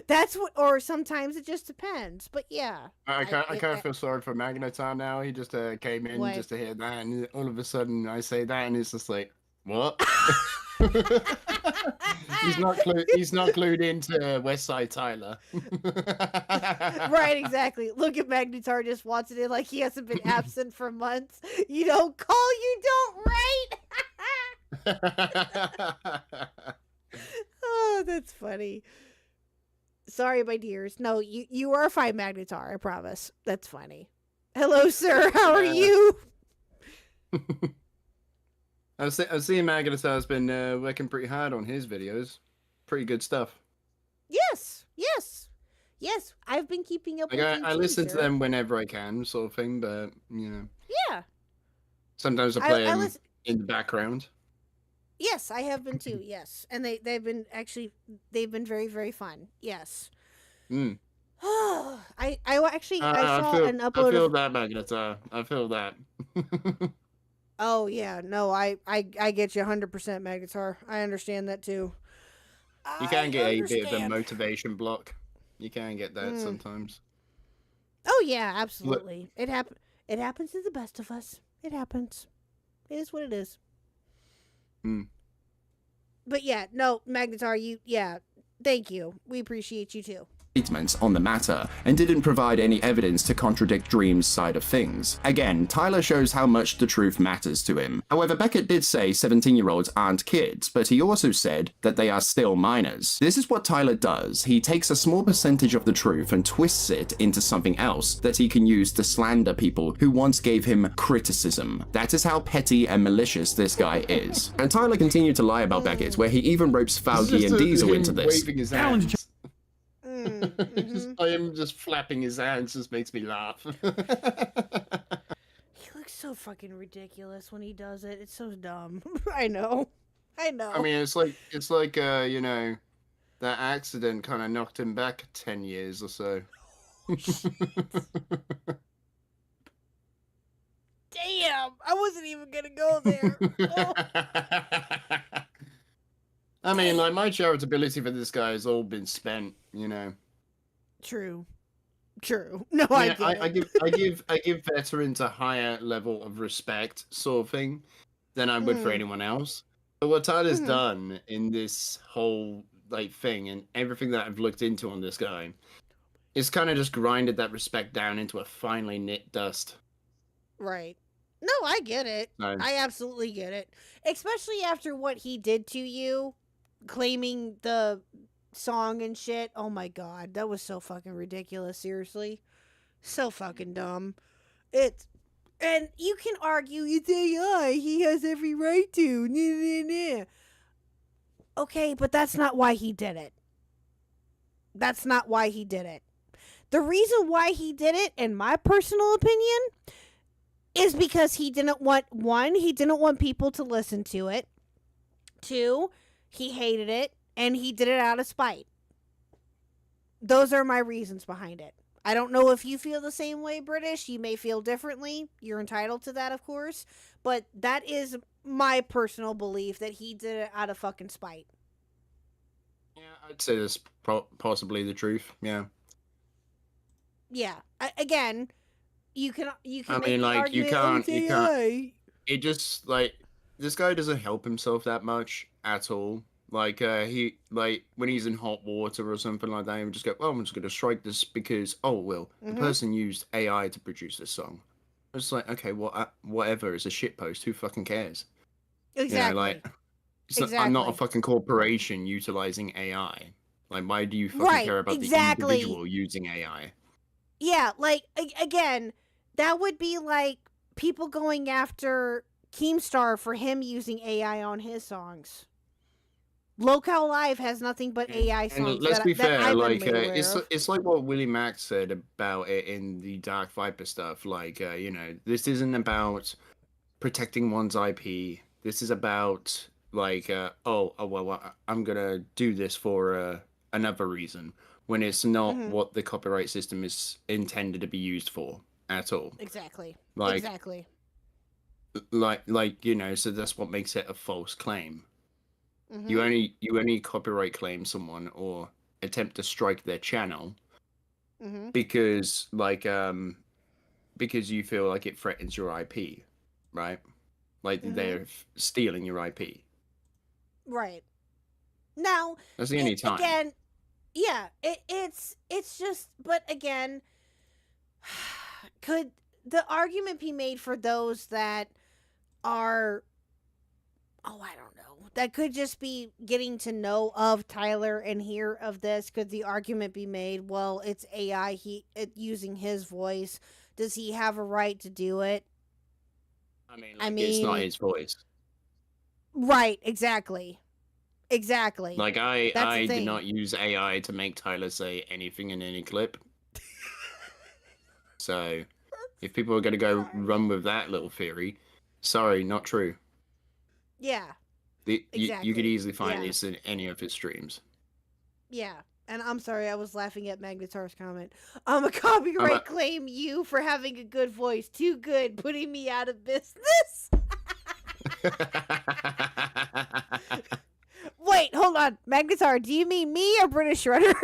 That's what, or sometimes it just depends. But yeah, I kind of feel sorry for Magnetar now. He just came in just to hear that, and all of a sudden I say that, and it's just like, what? He's not clued into West Side Tyler. Right, exactly. Look at Magnetar just wants it in like he hasn't been absent for months. You don't call, you don't write. Oh, that's funny. Sorry, my dears. No, you are fine, Magnetar. I promise. That's funny. Hello, sir. How are you? I've seen Magnetar's been working pretty hard on his videos. Pretty good stuff. Yes. I've been keeping up with you I listen sir. to them whenever I can, sort of thing, but, you know. Yeah. Sometimes I play them in the background. Yes, I have been too. Yes, and they've been very, very fun. Yes. Mm. I saw an upload. I feel that, Magnetar. I feel that. Oh yeah, no, I get you 100%, Magnetar. I understand that too. You can get a bit of a motivation block. You can get that sometimes. Oh yeah, absolutely. It happens to the best of us. It happens. It is what it is. But yeah, no, Magnetar, thank you. We appreciate you too. statements on the matter and didn't provide any evidence to contradict Dream's side of things. Again, Tyler shows how much the truth matters to him. However, Beckett did say 17-year-olds aren't kids, but he also said that they are still minors. This is what Tyler does. He takes a small percentage of the truth and twists it into something else that he can use to slander people who once gave him criticism. That is how petty and malicious this guy is. And Tyler continued to lie about Beckett, where he even ropes Fauci and Diesel into this. Waving his hands. I am just flapping his hands just makes me laugh. He looks so fucking ridiculous when he does it. It's so dumb. I know. I mean, it's like you know, that accident kind of knocked him back 10 years or so. Damn, I wasn't even gonna go there. I mean, like, my charitability for this guy has all been spent, you know. True. No, I get it. I give veterans a higher level of respect, sort of thing, than I would for anyone else. But what Tyler's done in this whole like thing and everything that I've looked into on this guy, is kind of just grinded that respect down into a finely knit dust. Right. No, I get it. No. I absolutely get it. Especially after what he did to you, claiming the song and shit. Oh my god, that was so fucking ridiculous, seriously. So fucking dumb. And you can argue it's AI, he has every right to. Nah. Okay, but that's not why he did it. That's not why he did it. The reason why he did it, in my personal opinion, is because he didn't want, one, he didn't want people to listen to it. Two, he hated it, and he did it out of spite. Those are my reasons behind it. I don't know if you feel the same way, British. You may feel differently. You're entitled to that, of course. But that is my personal belief, that he did it out of fucking spite. Yeah, I'd say that's possibly the truth. Yeah. Yeah. Again, you can. I mean, like, you can't. It just like this guy doesn't help himself that much at all. Like he when he's in hot water or something like that, he would just go, "Well, I'm just gonna strike this because the person used AI to produce this song." It's like, okay, whatever. It's a shitpost. Who fucking cares? Exactly. You know, like, I'm not a fucking corporation utilizing AI. Like, why do you fucking care about the individual using AI? Yeah, like, again, that would be like people going after Keemstar for him using AI on his songs. Locale Live has nothing but AI songs. And let's be fair, I've like, been made aware of. it's like what Willie Max said about it in the Dark Viper stuff. Like, you know, this isn't about protecting one's IP. This is about, like, well, I'm gonna do this for another reason, when it's not what the copyright system is intended to be used for at all. Exactly. Like, exactly. Like, you know, so that's what makes it a false claim. You only copyright claim someone or attempt to strike their channel because, like, because you feel like it threatens your IP, right? Like, they're stealing your IP. Right. Now, that's the only time. Again, yeah, it's just, but again, could the argument be made for those that are, I don't know, that could just be getting to know of Tyler and hear of this? Could the argument be made, well, it's AI, using his voice, does he have a right to do it? I mean, it's not his voice. Right, exactly. Exactly. Like, I did not use AI to make Tyler say anything in any clip. So, if people are going to go run with that little theory, sorry, not true. Yeah. Exactly. You could easily find this in any of his streams. Yeah. And I'm sorry, I was laughing at Magnetar's comment. A copyright claim you for having a good voice. Too good, putting me out of business. Wait, hold on. Magnetar, do you mean me or British Shredder?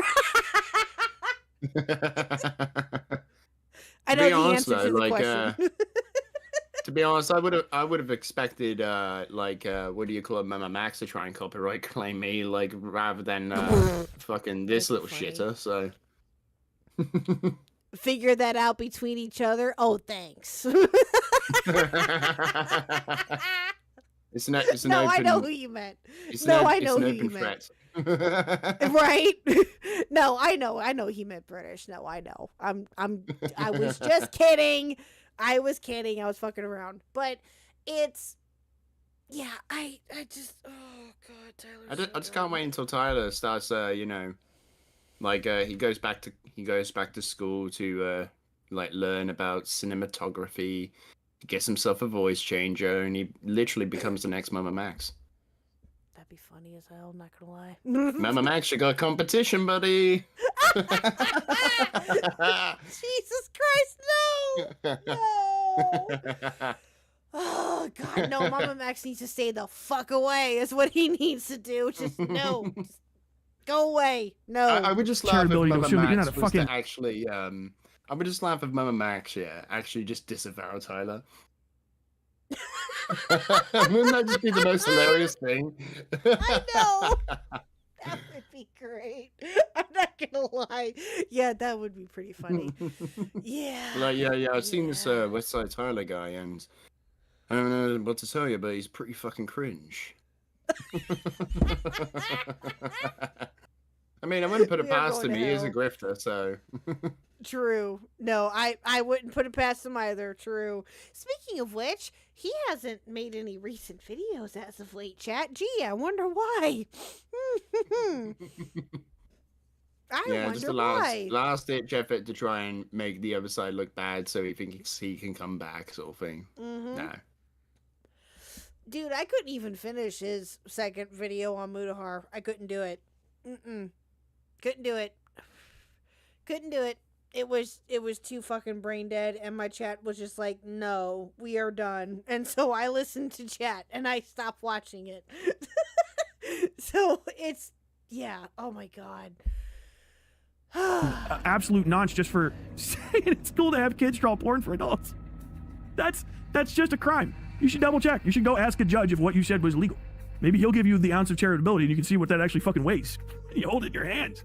I know the answer to the question. To be honest, I would have expected what do you call it, Mama Max to try and copyright claim me, like, rather than fucking this little shitter. So figure that out between each other. Oh, thanks. It's an no, open, I know who you meant. It's No, an, I it's know an who open you meant. threat. Right? No, I know he meant British. No, I know. I was just kidding. I was kidding. I was fucking around. But it's yeah, I just oh god, Tyler. I just can't wait until Tyler starts he goes back to school to learn about cinematography, gets himself a voice changer, and he literally becomes the next Mama Max. That'd be funny as hell, not gonna lie. Mama Max, you got competition, buddy. Jesus Christ, no! No! Oh god, no! Mama Max needs to stay the fuck away. Is what he needs to do. Just no, just go away. No. I would just laugh if Ability to Mama assume that you're Max not a was fucking- to actually I would just laugh if Mama Max actually just disavow Tyler. Wouldn't that just be the most hilarious thing? I know. That would be great. I'm not gonna lie. Yeah, that would be pretty funny. Yeah. Yeah. I've seen this West Side Tyler guy, and I don't know what to tell you, but he's pretty fucking cringe. I mean, I wouldn't put it We are past going him. to He is a hell. grifter, so. True. No, I wouldn't put it past him either. True. Speaking of which, he hasn't made any recent videos as of late, chat. Gee, I wonder why. I Yeah, just wonder the why. last ditch effort to try and make the other side look bad, so he thinks he can come back, sort of thing. Mhm. No. Dude, I couldn't even finish his second video on Mudahar. I couldn't do it. Couldn't do it. Couldn't do it. It was too fucking brain dead, and my chat was just like, no, we are done. And so I listened to chat and I stopped watching it. So it's yeah, oh my god. Absolute nonce just for saying it's cool to have kids draw porn for adults. That's just a crime. You should double check. You should go ask a judge if what you said was legal. Maybe he'll give you the ounce of charitability and you can see what that actually fucking weighs. You hold it in your hands.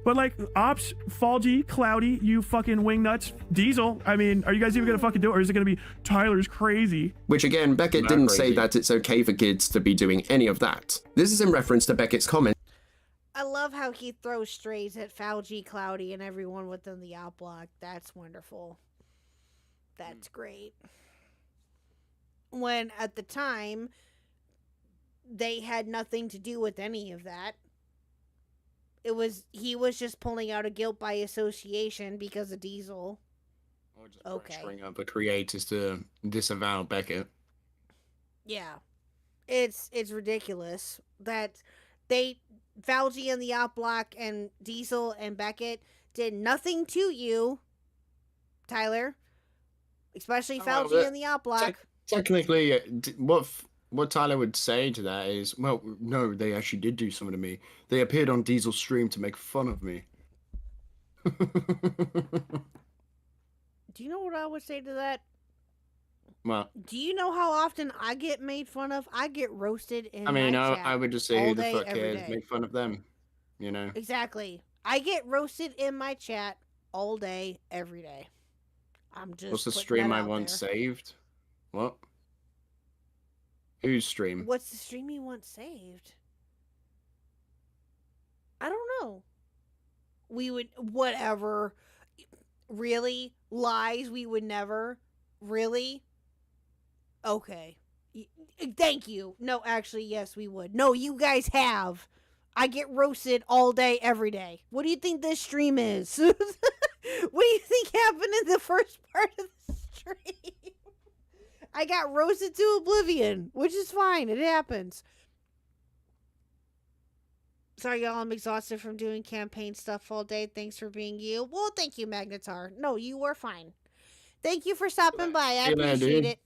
But like, Ops, Falgy, Cloudy, you fucking wingnuts, Diesel, I mean, are you guys even gonna fucking do it, or is it gonna be Tyler's crazy? Which again, Beckett Not didn't say crazy. that it's okay for kids to be doing any of that. This is in reference to Beckett's comment. I love how he throws strays at Falgy, Cloudy, and everyone within the outblock. That's wonderful. That's great. When at the time they had nothing to do with any of that. He was just pulling out a guilt by association because of Diesel. Or just Okay. pressuring other creators to disavow Beckett. Yeah. It's ridiculous that Falgy and the Outblock and Diesel and Beckett did nothing to you, Tyler. Especially Oh, well, Falgy and the Outblock. Technically, what Tyler would say to that is, well, no, they actually did do something to me. They appeared on Diesel's stream to make fun of me. Do you know what I would say to that? Well, Do you know how often I get made fun of? I get roasted in I mean, my chat I would just say, all who the day, fuck every cares? day. Make fun of them, you know? Exactly. I get roasted in my chat all day, every day. I'm just What's the putting stream that I out want there. saved? What? Whose stream? What's the stream you want saved? I don't know. We would whatever. Really? Lies we would never? Really? Okay. Thank you. No, actually, yes, we would. No, you guys have. I get roasted all day, every day. What do you think this stream is? What do you think happened in the first part of the stream? I got roasted to oblivion, which is fine. It happens. Sorry, y'all. I'm exhausted from doing campaign stuff all day. Thanks for being you. Well, thank you, Magnetar. No, you were fine. Thank you for stopping by. I See you later, appreciate dude. it.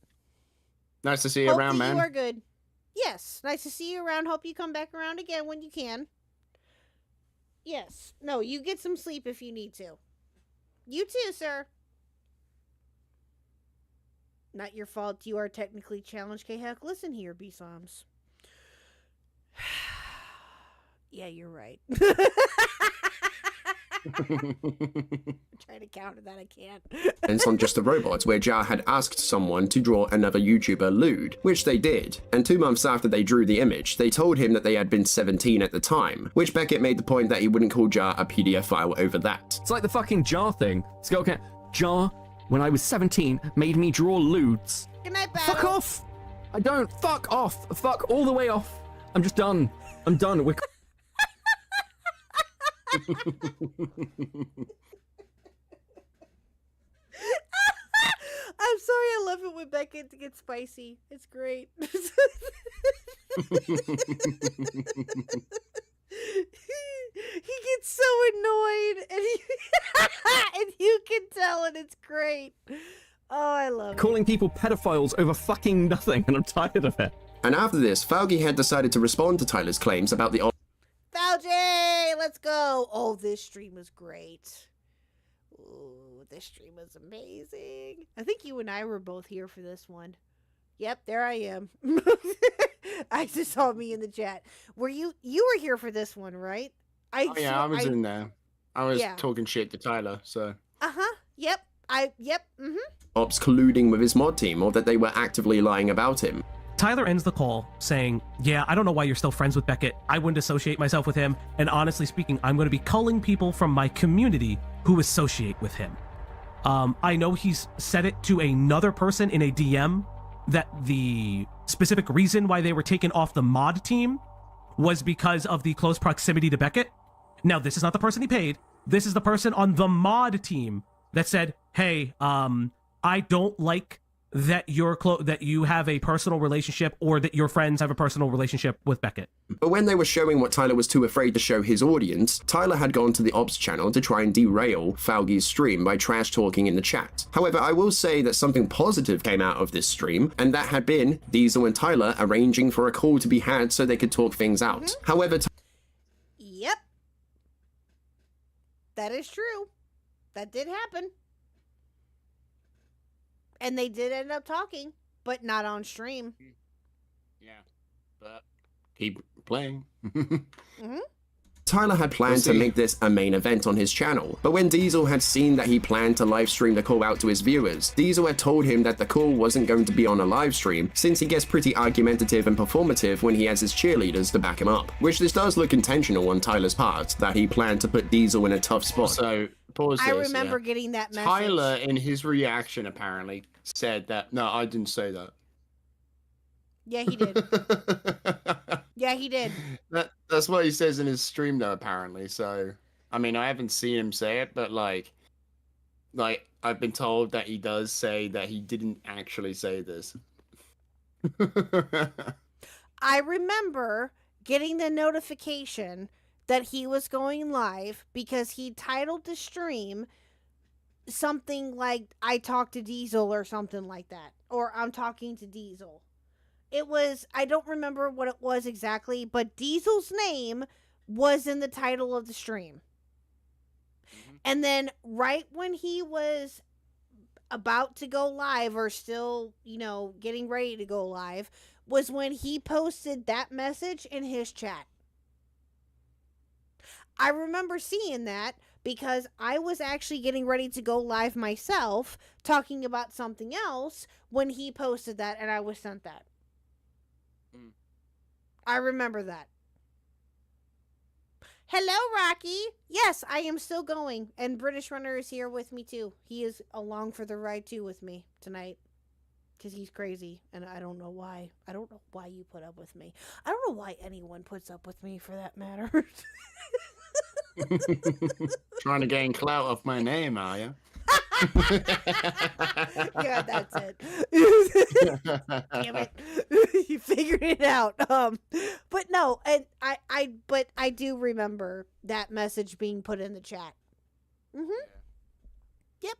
Nice to see you Hope around, that man. you are good. Yes, nice to see you around. Hope you come back around again when you can. Yes. No, you get some sleep if you need to. You too, sir. Not your fault. You are technically challenged, KHuck. Listen here, B-Soms. Yeah, you're right. I'm trying to counter that, I can't. It's on Just a Robot, where Jar had asked someone to draw another YouTuber lewd, which they did. And 2 months after they drew the image, they told him that they had been 17 at the time, which Beckett made the point that he wouldn't call Jar a PDF file over that. It's like the fucking Jar thing. Okay, Jar, when I was 17, made me draw lewds. Good night, Fuck off! I don't. Fuck off. Fuck all the way off. I'm just done. I'm done. We're... I'm sorry, I love it when Beckett gets spicy. It's great. He gets so annoyed, and, and you can tell, and it's great. Oh, I love it. Calling people pedophiles over fucking nothing, and I'm tired of it. And after this, Fauci had decided to respond to Tyler's claims about the Fauci, let's go. Oh, this stream was great. Ooh, this stream was amazing. I think you and I were both here for this one. Yep, there I am. I just saw me in the chat. Were you were here for this one, right? I was in there. I was talking shit to Tyler, so. Uh-huh. Yep. Mm-hmm. ops colluding with his mod team or that they were actively lying about him. Tyler ends the call saying, yeah, I don't know why you're still friends with Beckett. I wouldn't associate myself with him. And honestly speaking, I'm going to be culling people from my community who associate with him. I know he's said it to another person in a DM that the specific reason why they were taken off the mod team was because of the close proximity to Beckett. Now, this is not the person he paid. This is the person on the mod team that said, hey, I don't like that that you have a personal relationship or that your friends have a personal relationship with Beckett. But when they were showing what Tyler was too afraid to show his audience, Tyler had gone to the ops channel to try and derail Faugi's stream by trash talking in the chat. However, I will say that something positive came out of this stream, and that had been Diesel and Tyler arranging for a call to be had so they could talk things out. However, Yep. That is true. That did happen. And they did end up talking, but not on stream. Yeah, but keep playing. Tyler had planned to make this a main event on his channel, but when Diesel had seen that he planned to live stream the call out to his viewers, Diesel had told him that the call wasn't going to be on a live stream since he gets pretty argumentative and performative when he has his cheerleaders to back him up, which this does look intentional on Tyler's part, that he planned to put Diesel in a tough spot. So, pause this, I remember getting that message. Tyler, in his reaction, apparently said that, no, I didn't say that. Yeah, he did. Yeah, he did. That's what he says in his stream, though, apparently. So, I mean, I haven't seen him say it, but like I've been told that he does say that he didn't actually say this. I remember getting the notification that he was going live because he titled the stream something like, I talked to Diesel or something like that. Or I'm talking to Diesel. It was, I don't remember what it was exactly, but Diesel's name was in the title of the stream. And then right when he was about to go live or still, getting ready to go live was when he posted that message in his chat. I remember seeing that because I was actually getting ready to go live myself talking about something else when he posted that and I was sent that. I remember that. Hello, Rocky. Yes, I am still going. And British Runner is here with me, too. He is along for the ride, too, with me tonight. Because he's crazy. And I don't know why. I don't know why you put up with me. I don't know why anyone puts up with me, for that matter. Trying to gain clout off my name, are you? Yeah, that's it. Damn it. You figured it out. But no, and I do remember that message being put in the chat. Yep.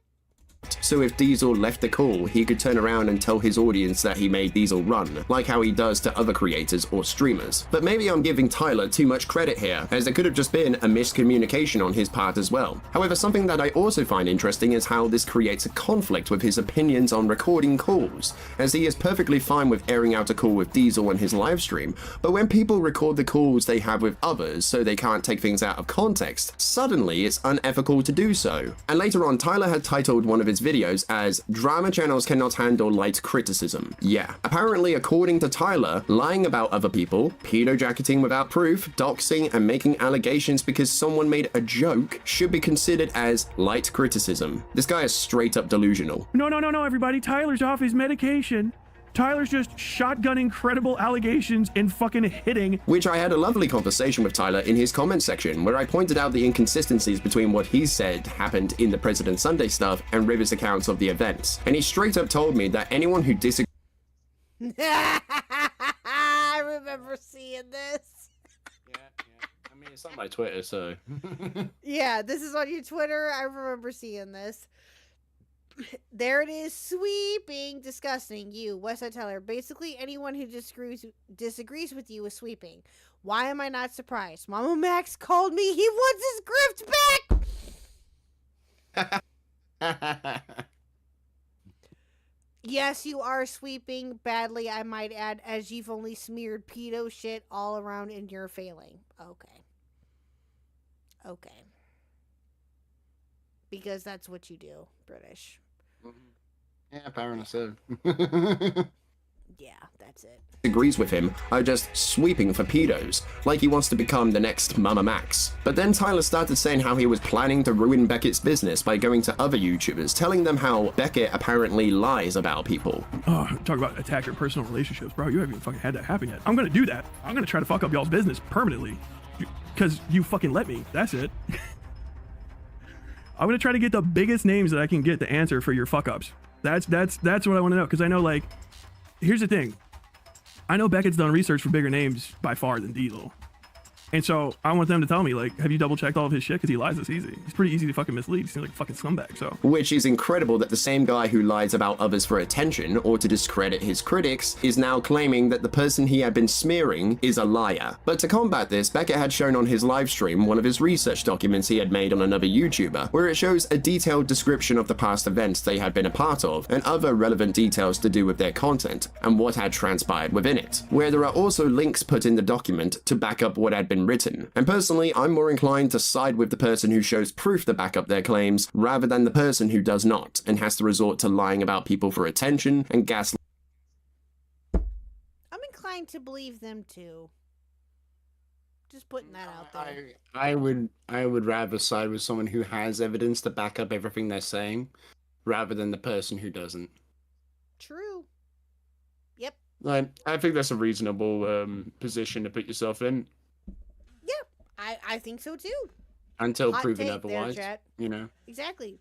So if Diesel left the call, he could turn around and tell his audience that he made Diesel run, like how he does to other creators or streamers. But maybe I'm giving Tyler too much credit here, as there could have just been a miscommunication on his part as well. However, something that I also find interesting is how this creates a conflict with his opinions on recording calls, as he is perfectly fine with airing out a call with Diesel on his live stream, but when people record the calls they have with others so they can't take things out of context, suddenly it's unethical to do so. And later on, Tyler had titled one of his videos as "Drama Channels Cannot Handle Light Criticism." Yeah, apparently according to Tyler, lying about other people, pedo-jacketing without proof, doxing, and making allegations because someone made a joke should be considered as light criticism. This guy is straight up delusional. No, everybody. Tyler's off his medication. Tyler's just shotgunning credible allegations and fucking hitting. Which I had a lovely conversation with Tyler in his comment section, where I pointed out the inconsistencies between what he said happened in the President Sunday stuff and River's accounts of the events. And he straight up told me that anyone who disagrees I remember seeing this. I mean, it's on my Twitter, so. Yeah, this is on your Twitter. I remember seeing this. There it is, sweeping, disgusting. You, Westside Tyler. Basically, anyone who disagrees with you is sweeping. Why am I not surprised? Mama Max called me. He wants his grift back. Yes, you are sweeping badly, I might add, as you've only smeared pedo shit all around and you're failing. Okay. Because that's what you do, British. Yeah, apparently so. Yeah, that's it. Agrees with him are just sweeping for pedos, like he wants to become the next Mama Max. But then Tyler started saying how he was planning to ruin Beckett's business by going to other YouTubers, telling them how Beckett apparently lies about people. Oh, talk about attack your personal relationships, bro. You haven't even fucking had that happen yet. I'm gonna do that. I'm gonna try to fuck up y'all's business permanently. Because you fucking let me. That's it. I'm gonna try to get the biggest names that I can get to answer for your fuck ups. That's what I want to know, because I know, like, here's the thing. I know Beckett's done research for bigger names by far than Diesel. And so I want them to tell me, like, have you double checked all of his shit? Because he lies this easy. He's pretty easy to fucking mislead. He seems like a fucking scumbag, so. Which is incredible that the same guy who lies about others for attention or to discredit his critics is now claiming that the person he had been smearing is a liar. But to combat this, Beckett had shown on his live stream one of his research documents he had made on another YouTuber, where it shows a detailed description of the past events they had been a part of and other relevant details to do with their content and what had transpired within it, where there are also links put in the document to back up what had been written. And personally, I'm more inclined to side with the person who shows proof to back up their claims rather than the person who does not and has to resort to lying about people for attention and gaslighting. I'm inclined to believe them too. Just putting that out there. I would rather side with someone who has evidence to back up everything they're saying, rather than the person who doesn't. True. Yep. I think that's a reasonable position to put yourself in. I think so too. Until Hot proven take otherwise, there, chat. you know. Exactly.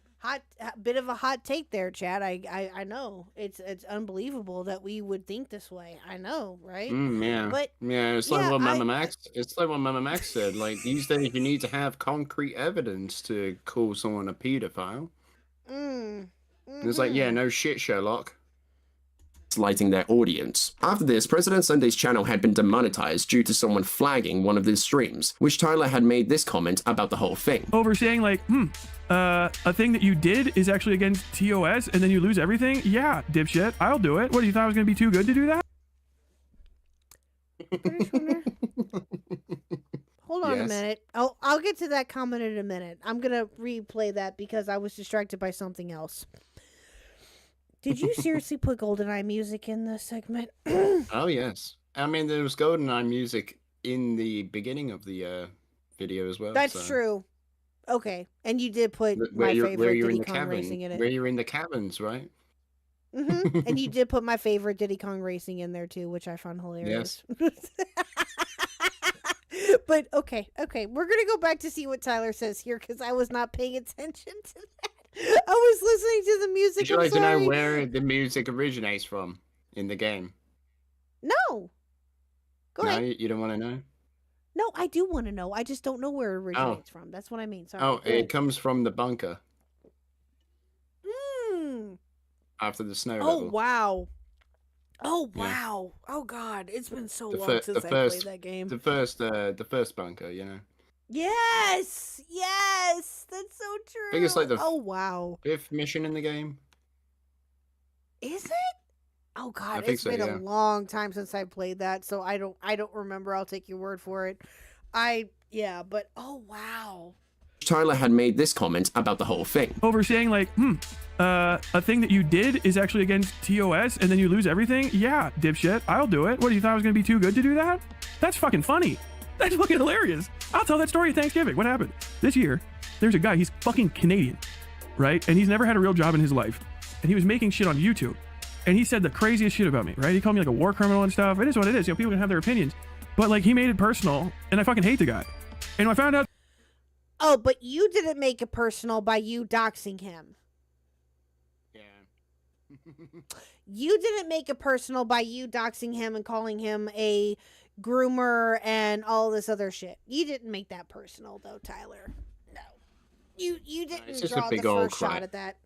Bit of a hot take there, Chad. I know. It's unbelievable that we would think this way. I know, right? Yeah. But yeah, it's like what Mama Max. It's like what Mama Max said. Like these days, you need to have concrete evidence to call someone a pedophile. And it's like, yeah, no shit, Sherlock. Lighting their audience. After this, President Sunday's channel had been demonetized due to someone flagging one of his streams, which Tyler had made this comment about the whole thing. Over saying, like, a thing that you did is actually against TOS and then you lose everything? Yeah, dipshit, I'll do it. What, you thought I was gonna be too good to do that? Hold on a minute. I'll get to that comment in a minute. I'm gonna replay that because I was distracted by something else. Did you seriously put GoldenEye music in this segment? Oh, yes. I mean, there was GoldenEye music in the beginning of the video as well. That's true. Okay. And you did put my favorite Diddy Kong Racing in it. Where you're in the caverns, right? Mm-hmm. And you did put my favorite Diddy Kong Racing in there too, which I found hilarious. Yes. But okay. We're going to go back to see what Tyler says here because I was not paying attention to that. I was listening to the music. Would you like to know where the music originates from in the game? No. Go ahead. You don't want to know? No, I do want to know. I just don't know where it originates from. That's what I mean. Sorry. Oh, it comes from the bunker. after the snow Oh level. wow. Oh Yeah. wow. Oh god, it's been so The, long fir- since the I first, played that game. the first bunker, you know. Yes, yes, that's so true. I think it's like the oh wow. 5th mission in the game. Is it? Oh god, think it's so, been yeah. a long time since I played that, so I don't remember. I'll take your word for it. But oh wow. Tyler had made this comment about the whole thing. Over saying like, a thing that you did is actually against TOS and then you lose everything? Yeah, dipshit, I'll do it. What, you thought I was gonna be too good to do that? That's fucking funny. That's fucking hilarious. I'll tell that story at Thanksgiving. What happened? This year, there's a guy, he's fucking Canadian, right? And he's never had a real job in his life. And he was making shit on YouTube. And he said the craziest shit about me, right? He called me like a war criminal and stuff. It is what it is. You know, people can have their opinions. But like, he made it personal, and I fucking hate the guy. And I found out. Oh, but you didn't make it personal by you doxing him. You didn't make it personal by you doxing him and calling him a groomer and all this other shit. You didn't make that personal though, Tyler. No. You It's didn't just a draw the big old first shot crap. at that.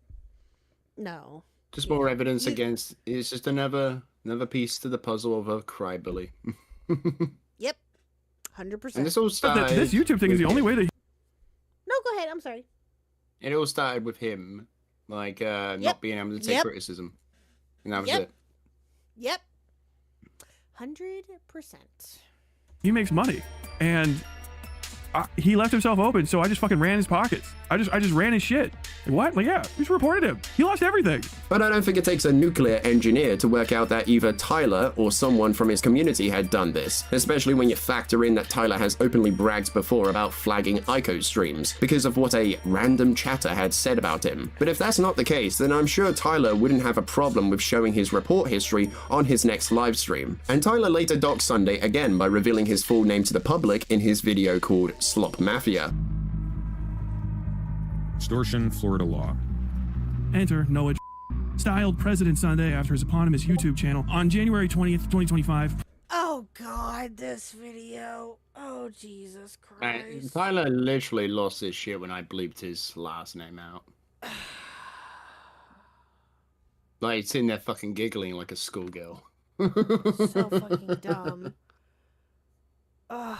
No. Just more evidence against. It's just another piece to the puzzle of a crybaby. Yep. 100%. And this all started. This YouTube thing is the only way that. No, go ahead. I'm sorry. It all started with him, like not being able to take criticism, and that was it. Yep. 100%. He makes money, and he left himself open, so I just fucking ran his pockets. I just ran his shit. Like, what? Like, yeah, we just reported him. He lost everything. But I don't think it takes a nuclear engineer to work out that either Tyler or someone from his community had done this, especially when you factor in that Tyler has openly bragged before about flagging ICO streams because of what a random chatter had said about him. But if that's not the case, then I'm sure Tyler wouldn't have a problem with showing his report history on his next live stream. And Tyler later doxed Sunday again by revealing his full name to the public in his video called Slop Mafia. Extortion, Florida law. Enter Noah styled President Sunday after his eponymous YouTube channel on January 20th, 2025. Oh god, this video. Oh Jesus Christ. Tyler literally lost his shit when I bleeped his last name out. Like, it's in there fucking giggling like a schoolgirl. So fucking dumb. Oh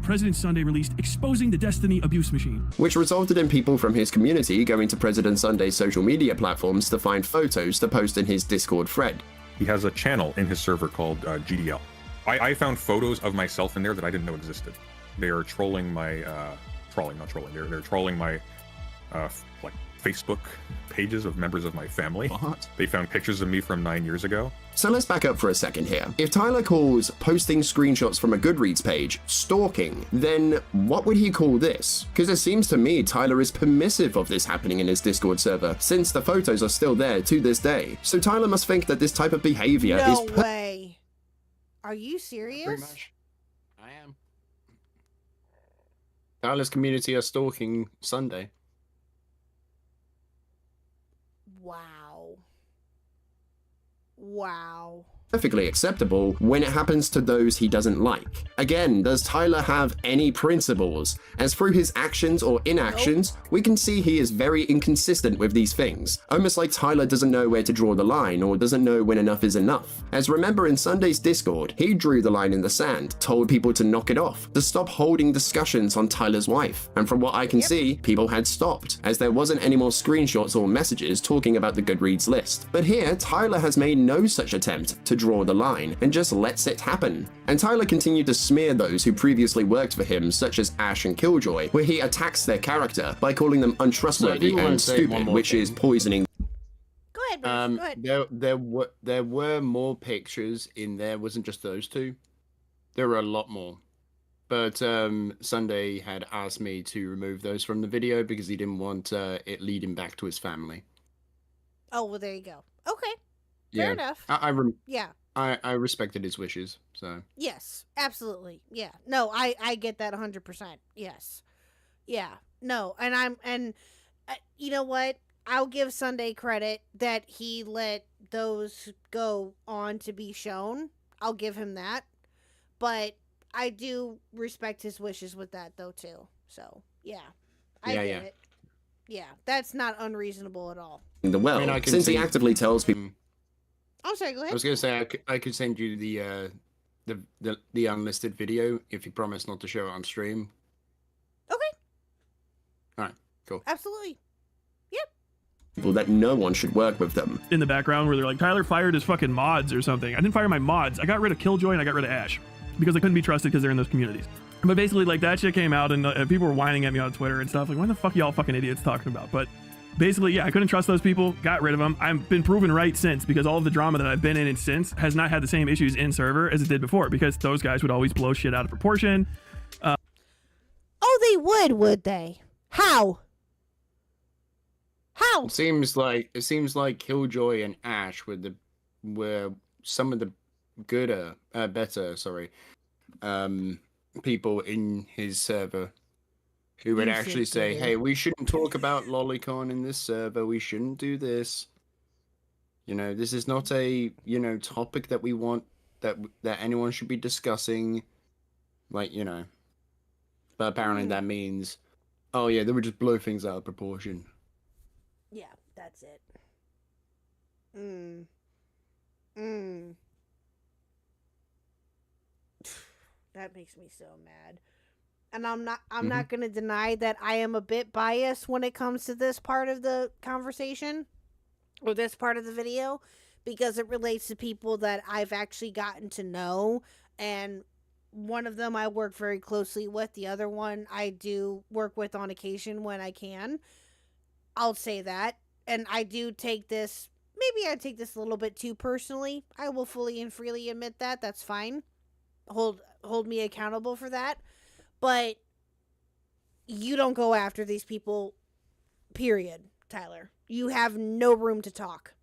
President Sunday released Exposing the Destiny Abuse Machine, which resulted in people from his community going to President Sunday's social media platforms to find photos to post in his Discord thread. He has a channel in his server called GDL. I found photos of myself in there that I didn't know existed. They are trolling my, not trolling, they're trolling my, like, Facebook pages of members of my family. What? They found pictures of me from 9 years ago. So let's back up for a second here. If Tyler calls posting screenshots from a Goodreads page stalking, then what would he call this? Because it seems to me Tyler is permissive of this happening in his Discord server, since the photos are still there to this day. So Tyler must think that this type of behavior is no way. Are you serious? Pretty much. I am. Tyler's community are stalking Sunday. Wow. Wow. perfectly acceptable when it happens to those he doesn't like. Again, does Tyler have any principles? As through his actions or inactions, we can see he is very inconsistent with these things. Almost like Tyler doesn't know where to draw the line or doesn't know when enough is enough. As remember in Sunday's Discord, he drew the line in the sand, told people to knock it off, to stop holding discussions on Tyler's wife. And from what I can see, people had stopped, as there wasn't any more screenshots or messages talking about the Goodreads list. But here, Tyler has made no such attempt to draw the line and just lets it happen. And Tyler continued to smear those who previously worked for him, such as Ash and Killjoy, where he attacks their character by calling them untrustworthy and stupid, which is poisoning. Go ahead, Bruce. Go ahead. There were more pictures in there. It wasn't just those two. There were a lot more. But Sunday had asked me to remove those from the video because he didn't want it leading back to his family. Oh, well, there you go. Okay. Fair enough. Yeah. I respected his wishes, so. Yes, absolutely. Yeah. No, I get that 100%. Yes. Yeah. No, and you know what? I'll give Sunday credit that he let those go on to be shown. I'll give him that. But I do respect his wishes with that though too. So, yeah. I get it. Yeah, that's not unreasonable at all. the well, I mean, I can since he see- actively tells people. I'm sorry, go I ahead. was gonna say I could send you the unlisted video if you promise not to show it on stream. Okay. All right, cool. Absolutely. People that no one should work with them. In the background where they're like, Tyler fired his fucking mods or something. I didn't fire my mods. I got rid of Killjoy and I got rid of Ash because they couldn't be trusted because they're in those communities. But basically, like, that shit came out and people were whining at me on Twitter and stuff. Like, what the fuck y'all fucking idiots talking about? But basically, yeah, I couldn't trust those people. Got rid of them. I've been proven right since because all of the drama that I've been in and since has not had the same issues in server as it did before because those guys would always blow shit out of proportion. Oh, they would they? How? How? It seems like Killjoy and Ash were some of the better people in his server who would You actually think say, they- "Hey, we shouldn't talk about Lolicon in this server. We shouldn't do this. You know, this is not a topic that we want that anyone should be discussing." Like, you know, but apparently that means, oh yeah, they would just blow things out of proportion. Yeah, that's it. That makes me so mad. And I'm not going to deny that I am a bit biased when it comes to this part of the conversation or this part of the video because it relates to people that I've actually gotten to know, and one of them I work very closely with, the other one I do work with on occasion when I can. I'll say that. And I do take this, maybe I take this a little bit too personally. I will fully and freely admit that. That's fine. Hold me accountable for that. But you don't go after these people, period, Tyler. You have no room to talk.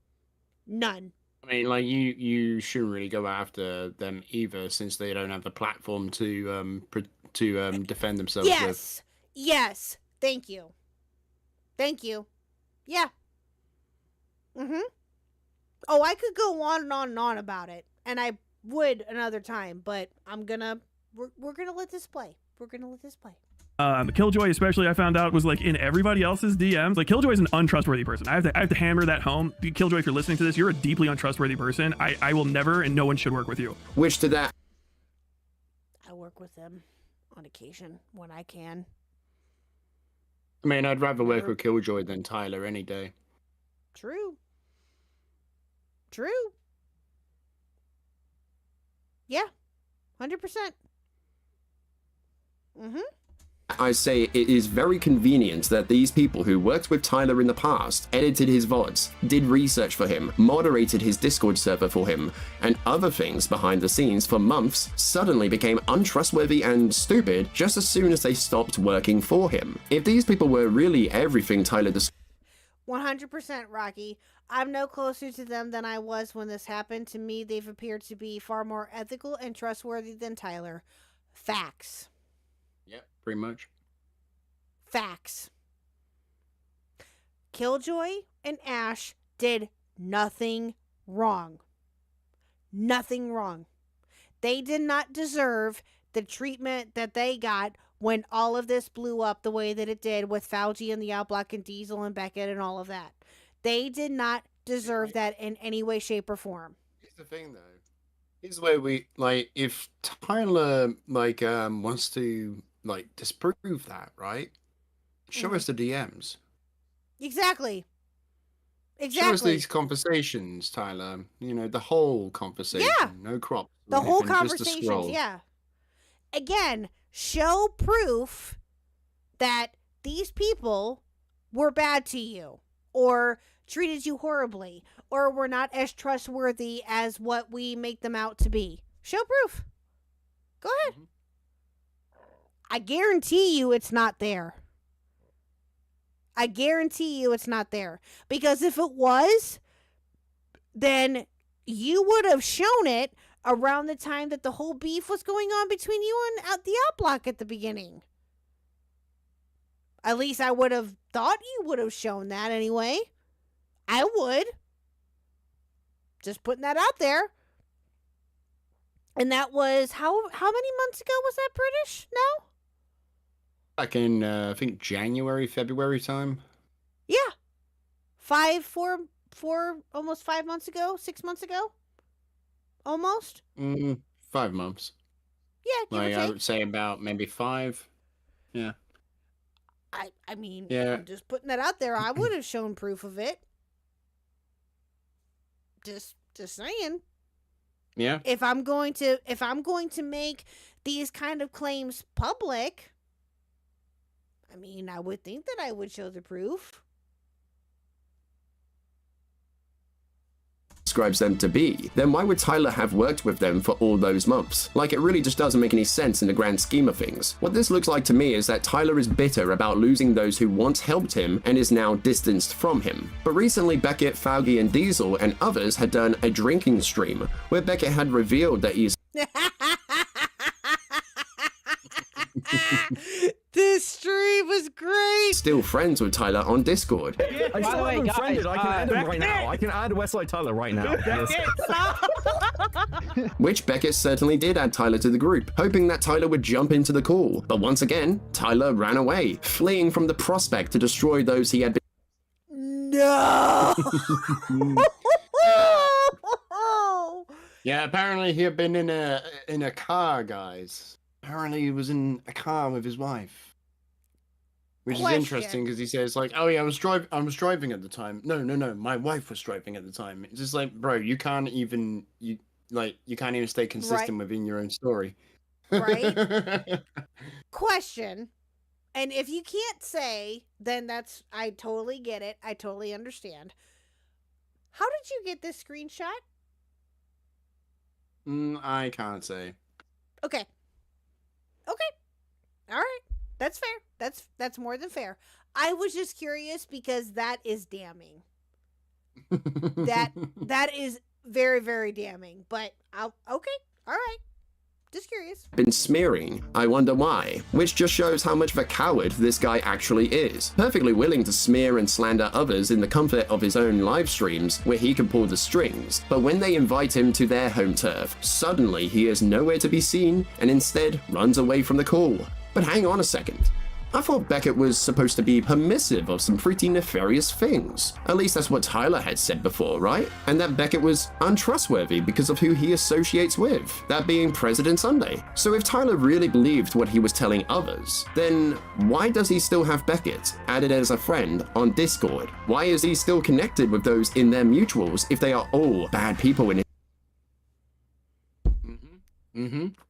None. I mean, like, you shouldn't really go after them either, since they don't have the platform to defend themselves with. Yes. Thank you. Yeah. Oh, I could go on and on and on about it, and I would another time, but we're gonna let this play. Killjoy, especially, I found out was like in everybody else's DMs. Like, Killjoy is an untrustworthy person. I have to hammer that home. Killjoy, if you're listening to this, you're a deeply untrustworthy person. I will never, and no one should work with you. Which to that, I work with them on occasion when I can. I mean, I'd rather work with Killjoy than Tyler any day. True. Yeah. 100%. I say it is very convenient that these people who worked with Tyler in the past, edited his VODs, did research for him, moderated his Discord server for him, and other things behind the scenes for months, suddenly became untrustworthy and stupid just as soon as they stopped working for him. If these people were really everything Tyler 100%, Rocky. I'm no closer to them than I was when this happened. To me, they've appeared to be far more ethical and trustworthy than Tyler. Facts. Yep, pretty much. Facts. Killjoy and Ash did nothing wrong. Nothing wrong. They did not deserve the treatment that they got when all of this blew up the way that it did with Fauci and the Outblock and Diesel and Beckett and all of that. They did not deserve that in any way, shape, or form. Here's the thing, though. Here's where we, like, if Tyler, like, wants to, like, disprove that, right? Show us the DMs. Exactly. Show us these conversations, Tyler. You know, the whole conversation. Yeah. No crops. The whole just a conversation, scroll. yeah. Again, show proof that these people were bad to you or treated you horribly or were not as trustworthy as what we make them out to be. Show proof. Go ahead. I guarantee you it's not there. Because if it was, then you would have shown it around the time that the whole beef was going on between you and the Outblock at the beginning. At least I would have thought you would have shown that anyway. I would. Just putting that out there. And that was, how many months ago was that, British? No? Back in, I think, January, February time. Yeah. Almost 5 months ago, 6 months ago. Almost. 5 months. Yeah, give Like or I take. would say about maybe 5. Yeah. I mean, Yeah. I'm just putting that out there. I would have shown proof of it. Just saying. Yeah. If I'm going to make these kind of claims public, I mean, I would think that I would show the proof. Describes them to be, then why would Tyler have worked with them for all those months? Like, it really just doesn't make any sense in the grand scheme of things. What this looks like to me is that Tyler is bitter about losing those who once helped him and is now distanced from him. But recently, Beckett, Fauci, and Diesel and others had done a drinking stream where Beckett had revealed that he's This stream was great. still friends with Tyler on Discord. I still have him friended. I can add him right now. I can add Westside Tyler right now. Which Beckett certainly did add Tyler to the group, hoping that Tyler would jump into the call. But once again, Tyler ran away, fleeing from the prospect to destroy those he had been. No. Yeah, apparently he had been in a car, guys. Apparently he was in a car with his wife. Which is interesting because he says like, "Oh yeah, I was driving at the time." No, my wife was driving at the time. It's just like, bro, you can't even stay consistent within your own story. Right? Question. And if you can't say, then I totally get it. I totally understand. How did you get this screenshot? I can't say. Okay. All right. That's fair. That's more than fair. I was just curious because that is damning. that is very, very damning. But okay. All right. Just curious. Been smearing. I wonder why. Which just shows how much of a coward this guy actually is. Perfectly willing to smear and slander others in the comfort of his own live streams where he can pull the strings. But when they invite him to their home turf, suddenly he is nowhere to be seen and instead runs away from the call. But hang on a second. I thought Beckett was supposed to be permissive of some pretty nefarious things. At least that's what Tyler had said before, right? And that Beckett was untrustworthy because of who he associates with, that being President Sunday. So if Tyler really believed what he was telling others, then why does he still have Beckett added as a friend on Discord? Why is he still connected with those in their mutuals if they are all bad people in it?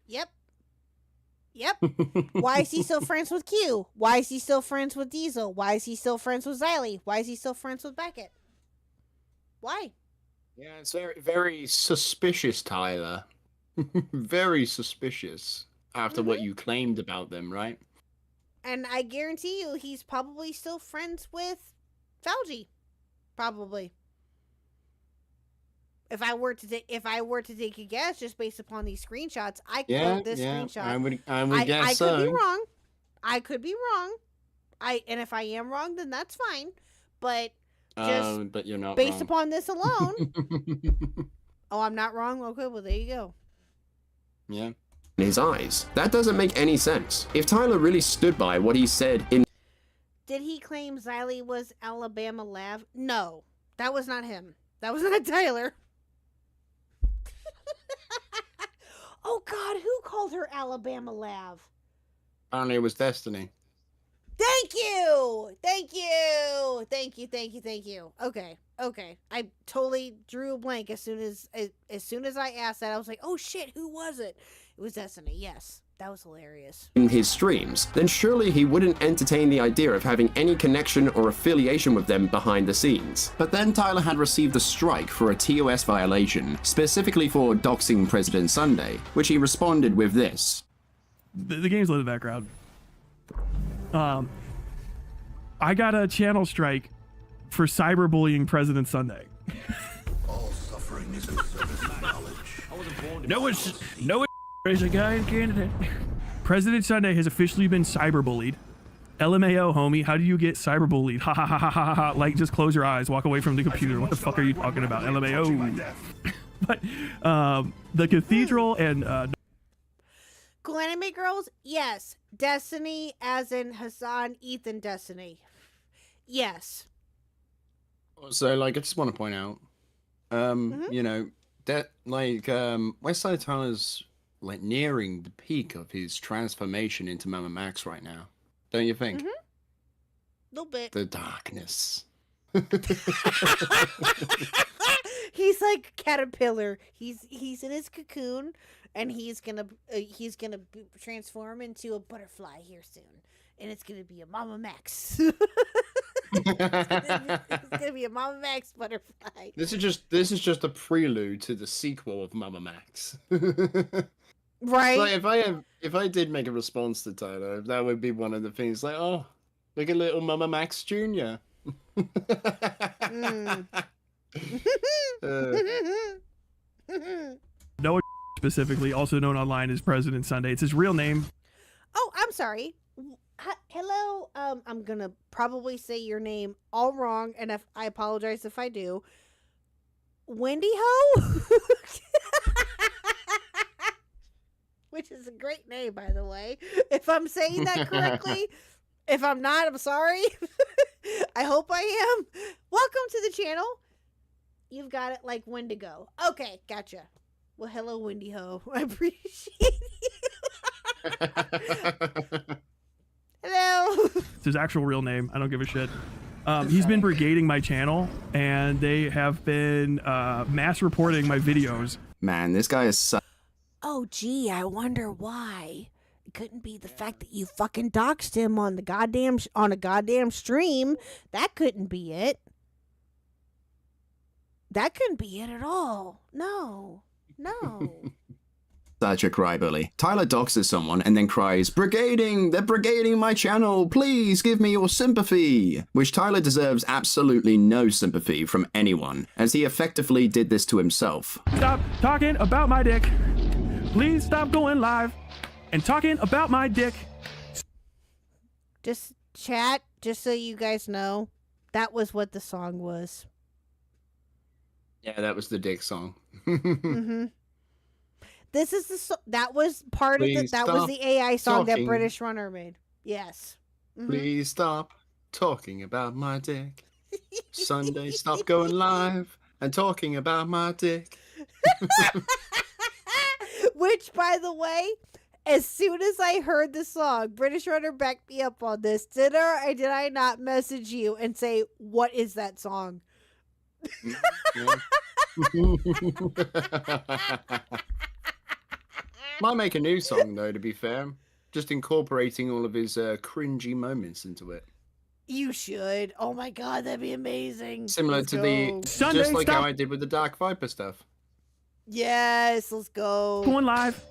Yep. Why is he still friends with Q? Why is he still friends with Diesel? Why is he still friends with Xylee? Why is he still friends with Beckett? Why? Yeah, it's very, very suspicious, Tyler. Very suspicious after what you claimed about them, right? And I guarantee you he's probably still friends with Fauci. Probably. If I were to take a guess, just based upon these screenshots, I quote this screenshot. I would guess so. I could be wrong. I could be wrong. And if I am wrong, then that's fine. But just but you're not based wrong. upon this alone. Oh, I'm not wrong. Okay, well there you go. Yeah. In his eyes. That doesn't make any sense. If Tyler really stood by what he said in. Did he claim Xylee was Alabama Lav? No, that was not him. That was not Tyler. Oh God, who called her Alabama Lav? Apparently it was Destiny. Thank you. Okay. I totally drew a blank as soon as I asked that. I was like, oh shit, who was it? It was Destiny. Yes, that was hilarious. In his streams, then surely he wouldn't entertain the idea of having any connection or affiliation with them behind the scenes. But then Tyler had received a strike for a TOS violation, specifically for doxing President Sunday, which he responded with this. The game's in the background. I got a channel strike for cyberbullying President Sunday. All suffering is a service of knowledge. No, is a guy candidate. President Sunday has officially been cyberbullied. LMAO, homie, how do you get cyberbullied? Ha ha ha ha ha ha. Like, just close your eyes, walk away from the computer. What the fuck are you talking about? LMAO. But the cathedral and Cool Anime Girls? Yes. Destiny, as in Hassan, Ethan Destiny. Yes. So, like, I just want to point out, you know, that, like, Westside Tyler's, like, nearing the peak of his transformation into Mama Max right now. Don't you think? Little bit. The darkness. He's like a caterpillar. He's in his cocoon, and he's gonna transform into a butterfly here soon, and it's gonna be a Mama Max. It's gonna be a Mama Max butterfly. This is just a prelude to the sequel of Mama Max. Right. Like if I did make a response to Tyler, that would be one of the things. Like, oh, look at little Mama Max Jr. Noah specifically, also known online as President Sunday. It's his real name. Oh, I'm sorry. Hello. I'm gonna probably say your name all wrong, and if I apologize if I do. Wendy Ho, which is a great name, by the way. If I'm saying that correctly, if I'm not, I'm sorry. I hope I am. Welcome to the channel. You've got it like Wendigo. Okay, gotcha. Well, hello, Wendy Ho. I appreciate you. Hello. It's his actual real name. I don't give a shit. He's been brigading my channel, and they have been mass reporting my videos. Man, this guy is so... Oh, gee, I wonder why. It couldn't be the fact that you fucking doxed him on the on a goddamn stream. That couldn't be it. That couldn't be it at all. No. Such a crybaby. Tyler doxes someone and then cries, "Brigading! They're brigading my channel! Please give me your sympathy!" Which Tyler deserves absolutely no sympathy from anyone, as he effectively did this to himself. Stop talking about my dick. Please stop going live and talking about my dick. Just chat, just so you guys know, that was what the song was. Yeah, that was the dick song. This is that was part of that was the AI song that British Runner made. Yes. Please stop talking about my dick. Sunday, stop going live and talking about my dick. Which, by the way, as soon as I heard the song, British Runner backed me up on this. Did I not message you and say, what is that song? Might make a new song though, to be fair. Just incorporating all of his cringy moments into it. You should. Oh my god, that'd be amazing. Similar Let's to go. just like how I did with the Dark Viper stuff. Yes, let's go. Going live.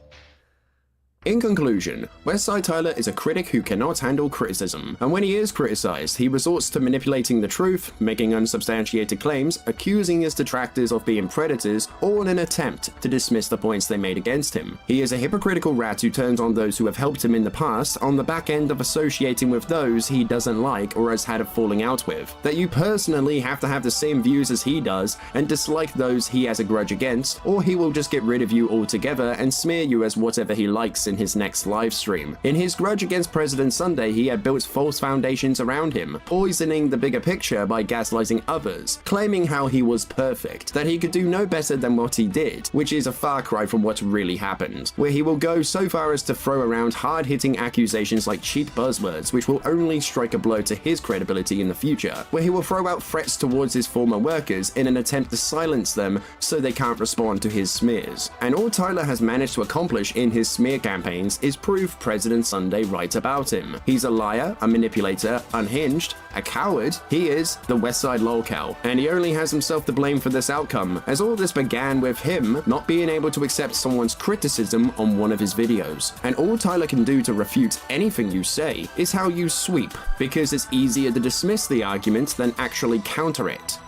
In conclusion, Westside Tyler is a critic who cannot handle criticism, and when he is criticized, he resorts to manipulating the truth, making unsubstantiated claims, accusing his detractors of being predators, all in an attempt to dismiss the points they made against him. He is a hypocritical rat who turns on those who have helped him in the past on the back end of associating with those he doesn't like or has had a falling out with. That you personally have to have the same views as he does and dislike those he has a grudge against, or he will just get rid of you altogether and smear you as whatever he likes in his next live stream. In his grudge against President Sunday, he had built false foundations around him, poisoning the bigger picture by gaslighting others, claiming how he was perfect, that he could do no better than what he did, which is a far cry from what really happened, where he will go so far as to throw around hard-hitting accusations like cheap buzzwords, which will only strike a blow to his credibility in the future, where he will throw out threats towards his former workers in an attempt to silence them so they can't respond to his smears. And all Tyler has managed to accomplish in his smear campaigns is prove President Sunday right about him. He's a liar, a manipulator, unhinged, a coward. He is the Westside lolcow, and he only has himself to blame for this outcome, as all this began with him not being able to accept someone's criticism on one of his videos. And all Tyler can do to refute anything you say is how you sweep, because it's easier to dismiss the argument than actually counter it.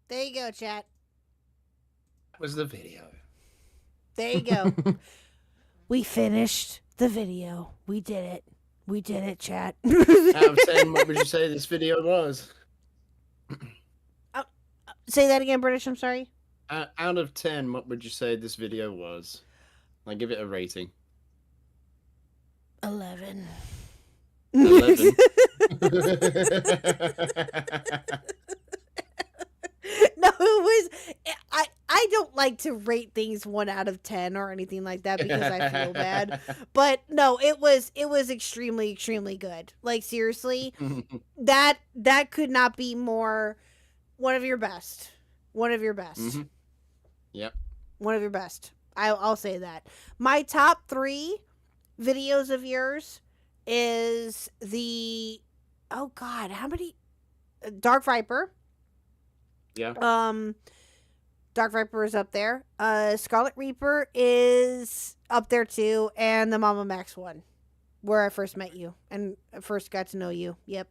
There you go, chat. Was the video. There you go. We finished the video. We did it. We did it, chat. Out of 10, what would you say this video was? Say that again, British. I'm sorry. Out of 10, what would you say this video was? Like, give it a rating. 11. 11. No, it was. I don't like to rate things 1 out of 10 or anything like that because I feel bad. But no, it was extremely, extremely good. Like seriously, that could not be more. One of your best. One of your best. Mm-hmm. Yep. One of your best. I'll say that. My top 3 videos of yours is the. Oh God, how many? Dark Viper. Yeah. Dark Viper is up there. Scarlet Reaper is up there too, and the Mama Max one, where I first met you and first got to know you. Yep.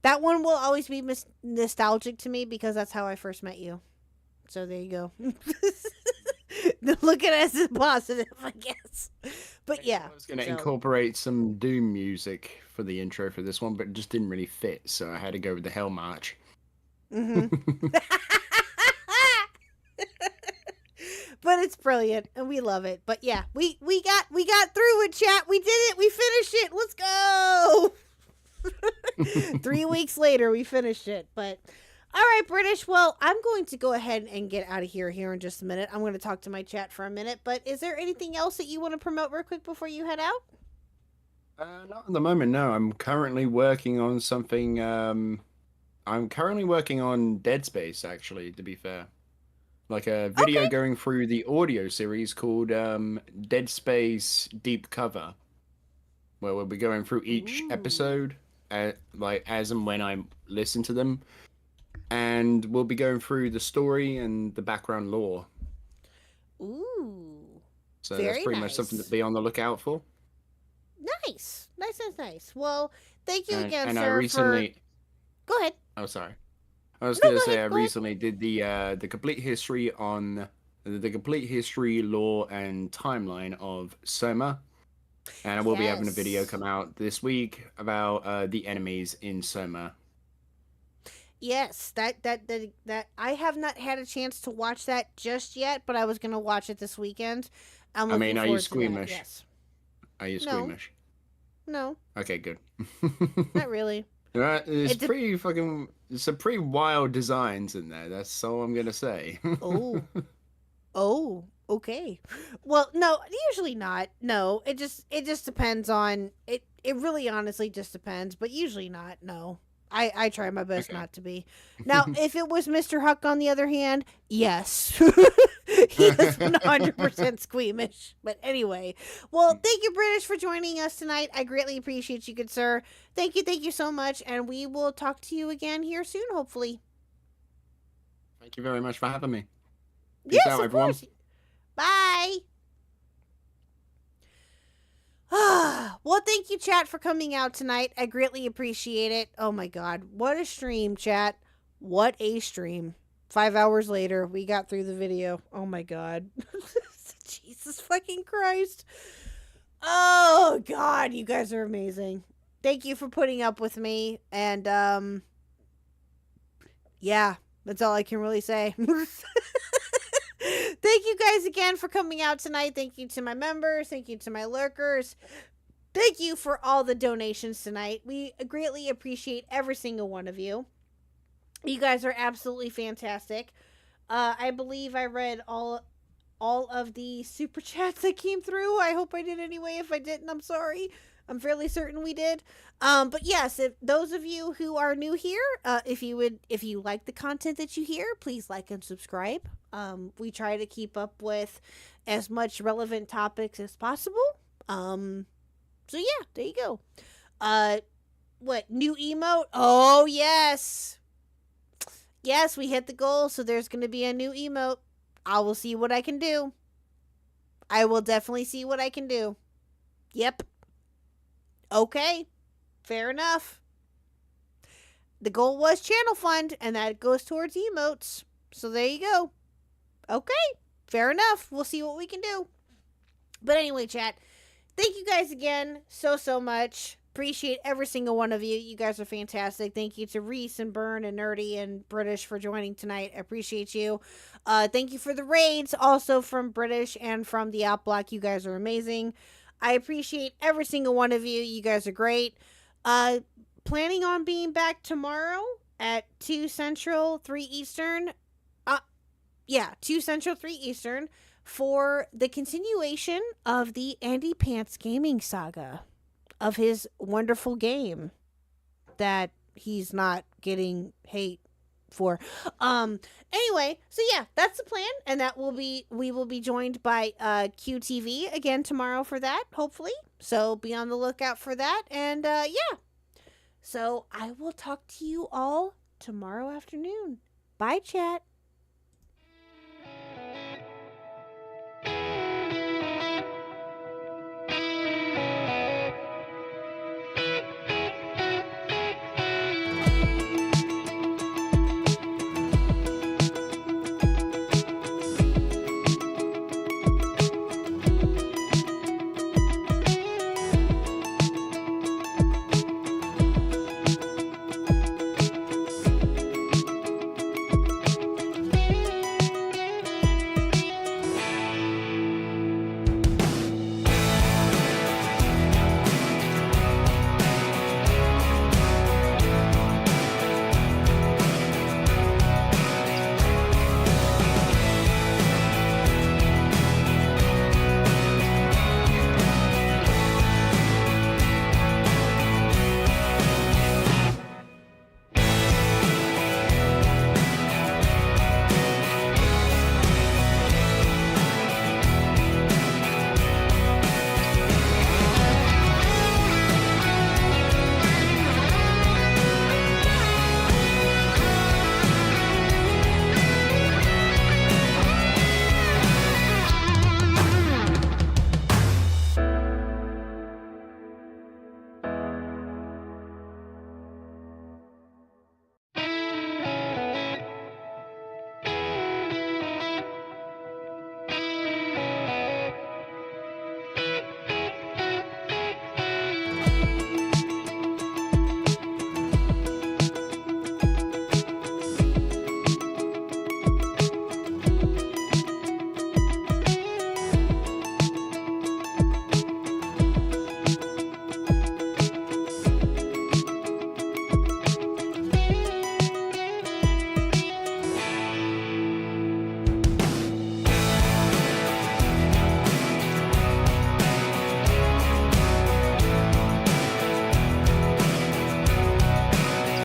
That one will always be nostalgic to me because that's how I first met you. So there you go. Look at it as a positive, I guess. But yeah. I was going to incorporate some Doom music for the intro for this one, but it just didn't really fit, so I had to go with the Hell March. But it's brilliant and we love it. But yeah, we got through it, chat. We did it. We finished it. Let's go. 3 weeks later, we finished it. But all right, British. Well, I'm going to go ahead and get out of here in just a minute. I'm going to talk to my chat for a minute. But is there anything else that you want to promote real quick before you head out? Not at the moment, no. I'm currently working on something. I'm currently working on Dead Space, actually, to be fair. Like a video going through the audio series called Dead Space Deep Cover, where we'll be going through each episode, like as and when I listen to them. And we'll be going through the story and the background lore. Ooh. So that's pretty much something to be on the lookout for. Nice. Well, thank you again, and sir. I recently. Go ahead. Oh, sorry. I was going to say I recently did the complete history on the complete history, lore, and timeline of Soma, and I will be having a video come out this week about the enemies in Soma. Yes, that I have not had a chance to watch that just yet, but I was gonna watch it this weekend. I mean, are you squeamish? Yes. Are you squeamish? No. Okay, good. Not really. It's pretty fucking. It's some pretty wild designs in there. That's all I'm gonna say. Oh, okay. Well, no, usually not. No, it just depends on it. It really, honestly, just depends. But usually not. No, I try my best not to be. Now, if it was Mr. Huck, on the other hand, yes, he is 100% squeamish. But anyway, well, thank you, British, for joining us tonight. I greatly appreciate you, good sir. Thank you so much, and we will talk to you again here soon, hopefully. Thank you very much for having me. Peace out, of everyone. course. Bye. Well, thank you, chat, for coming out tonight. I greatly appreciate it. Oh my God, what a stream, chat. What a stream. 5 hours later, we got through the video. Oh my God. Jesus fucking Christ. Oh God, you guys are amazing. Thank you for putting up with me. And, yeah, that's all I can really say. Thank you guys again for coming out tonight. Thank you to my members. Thank you to my lurkers. Thank you for all the donations tonight. We greatly appreciate every single one of you. You guys are absolutely fantastic. I believe I read all of the super chats that came through. I hope I did anyway. If I didn't, I'm sorry. I'm fairly certain we did. But yes, if those of you who are new here, if you like the content that you hear, please like and subscribe. We try to keep up with as much relevant topics as possible. So yeah, there you go. What, new emote? Oh yes. Yes, we hit the goal, so there's going to be a new emote. I will see what I can do. I will definitely see what I can do. Yep. Okay. Fair enough. The goal was channel fund, and that goes towards emotes. So there you go. Okay. Fair enough. We'll see what we can do. But anyway, chat, thank you guys again so much. Appreciate every single one of you. You guys are fantastic. Thank you to Reese and Byrne and Nerdy and British for joining tonight. I appreciate you. Thank you for the raids, also from British and from the Outblock. You guys are amazing. I appreciate every single one of you. You guys are great. Planning on being back tomorrow at 2 Central, 3 Eastern. 2 Central, 3 Eastern for the continuation of the Andy Pants gaming saga of his wonderful game that he's not getting hate for. Anyway, so yeah, that's the plan, and we will be joined by QTV again tomorrow for that, hopefully. So be on the lookout for that, and yeah. So I will talk to you all tomorrow afternoon. Bye, chat.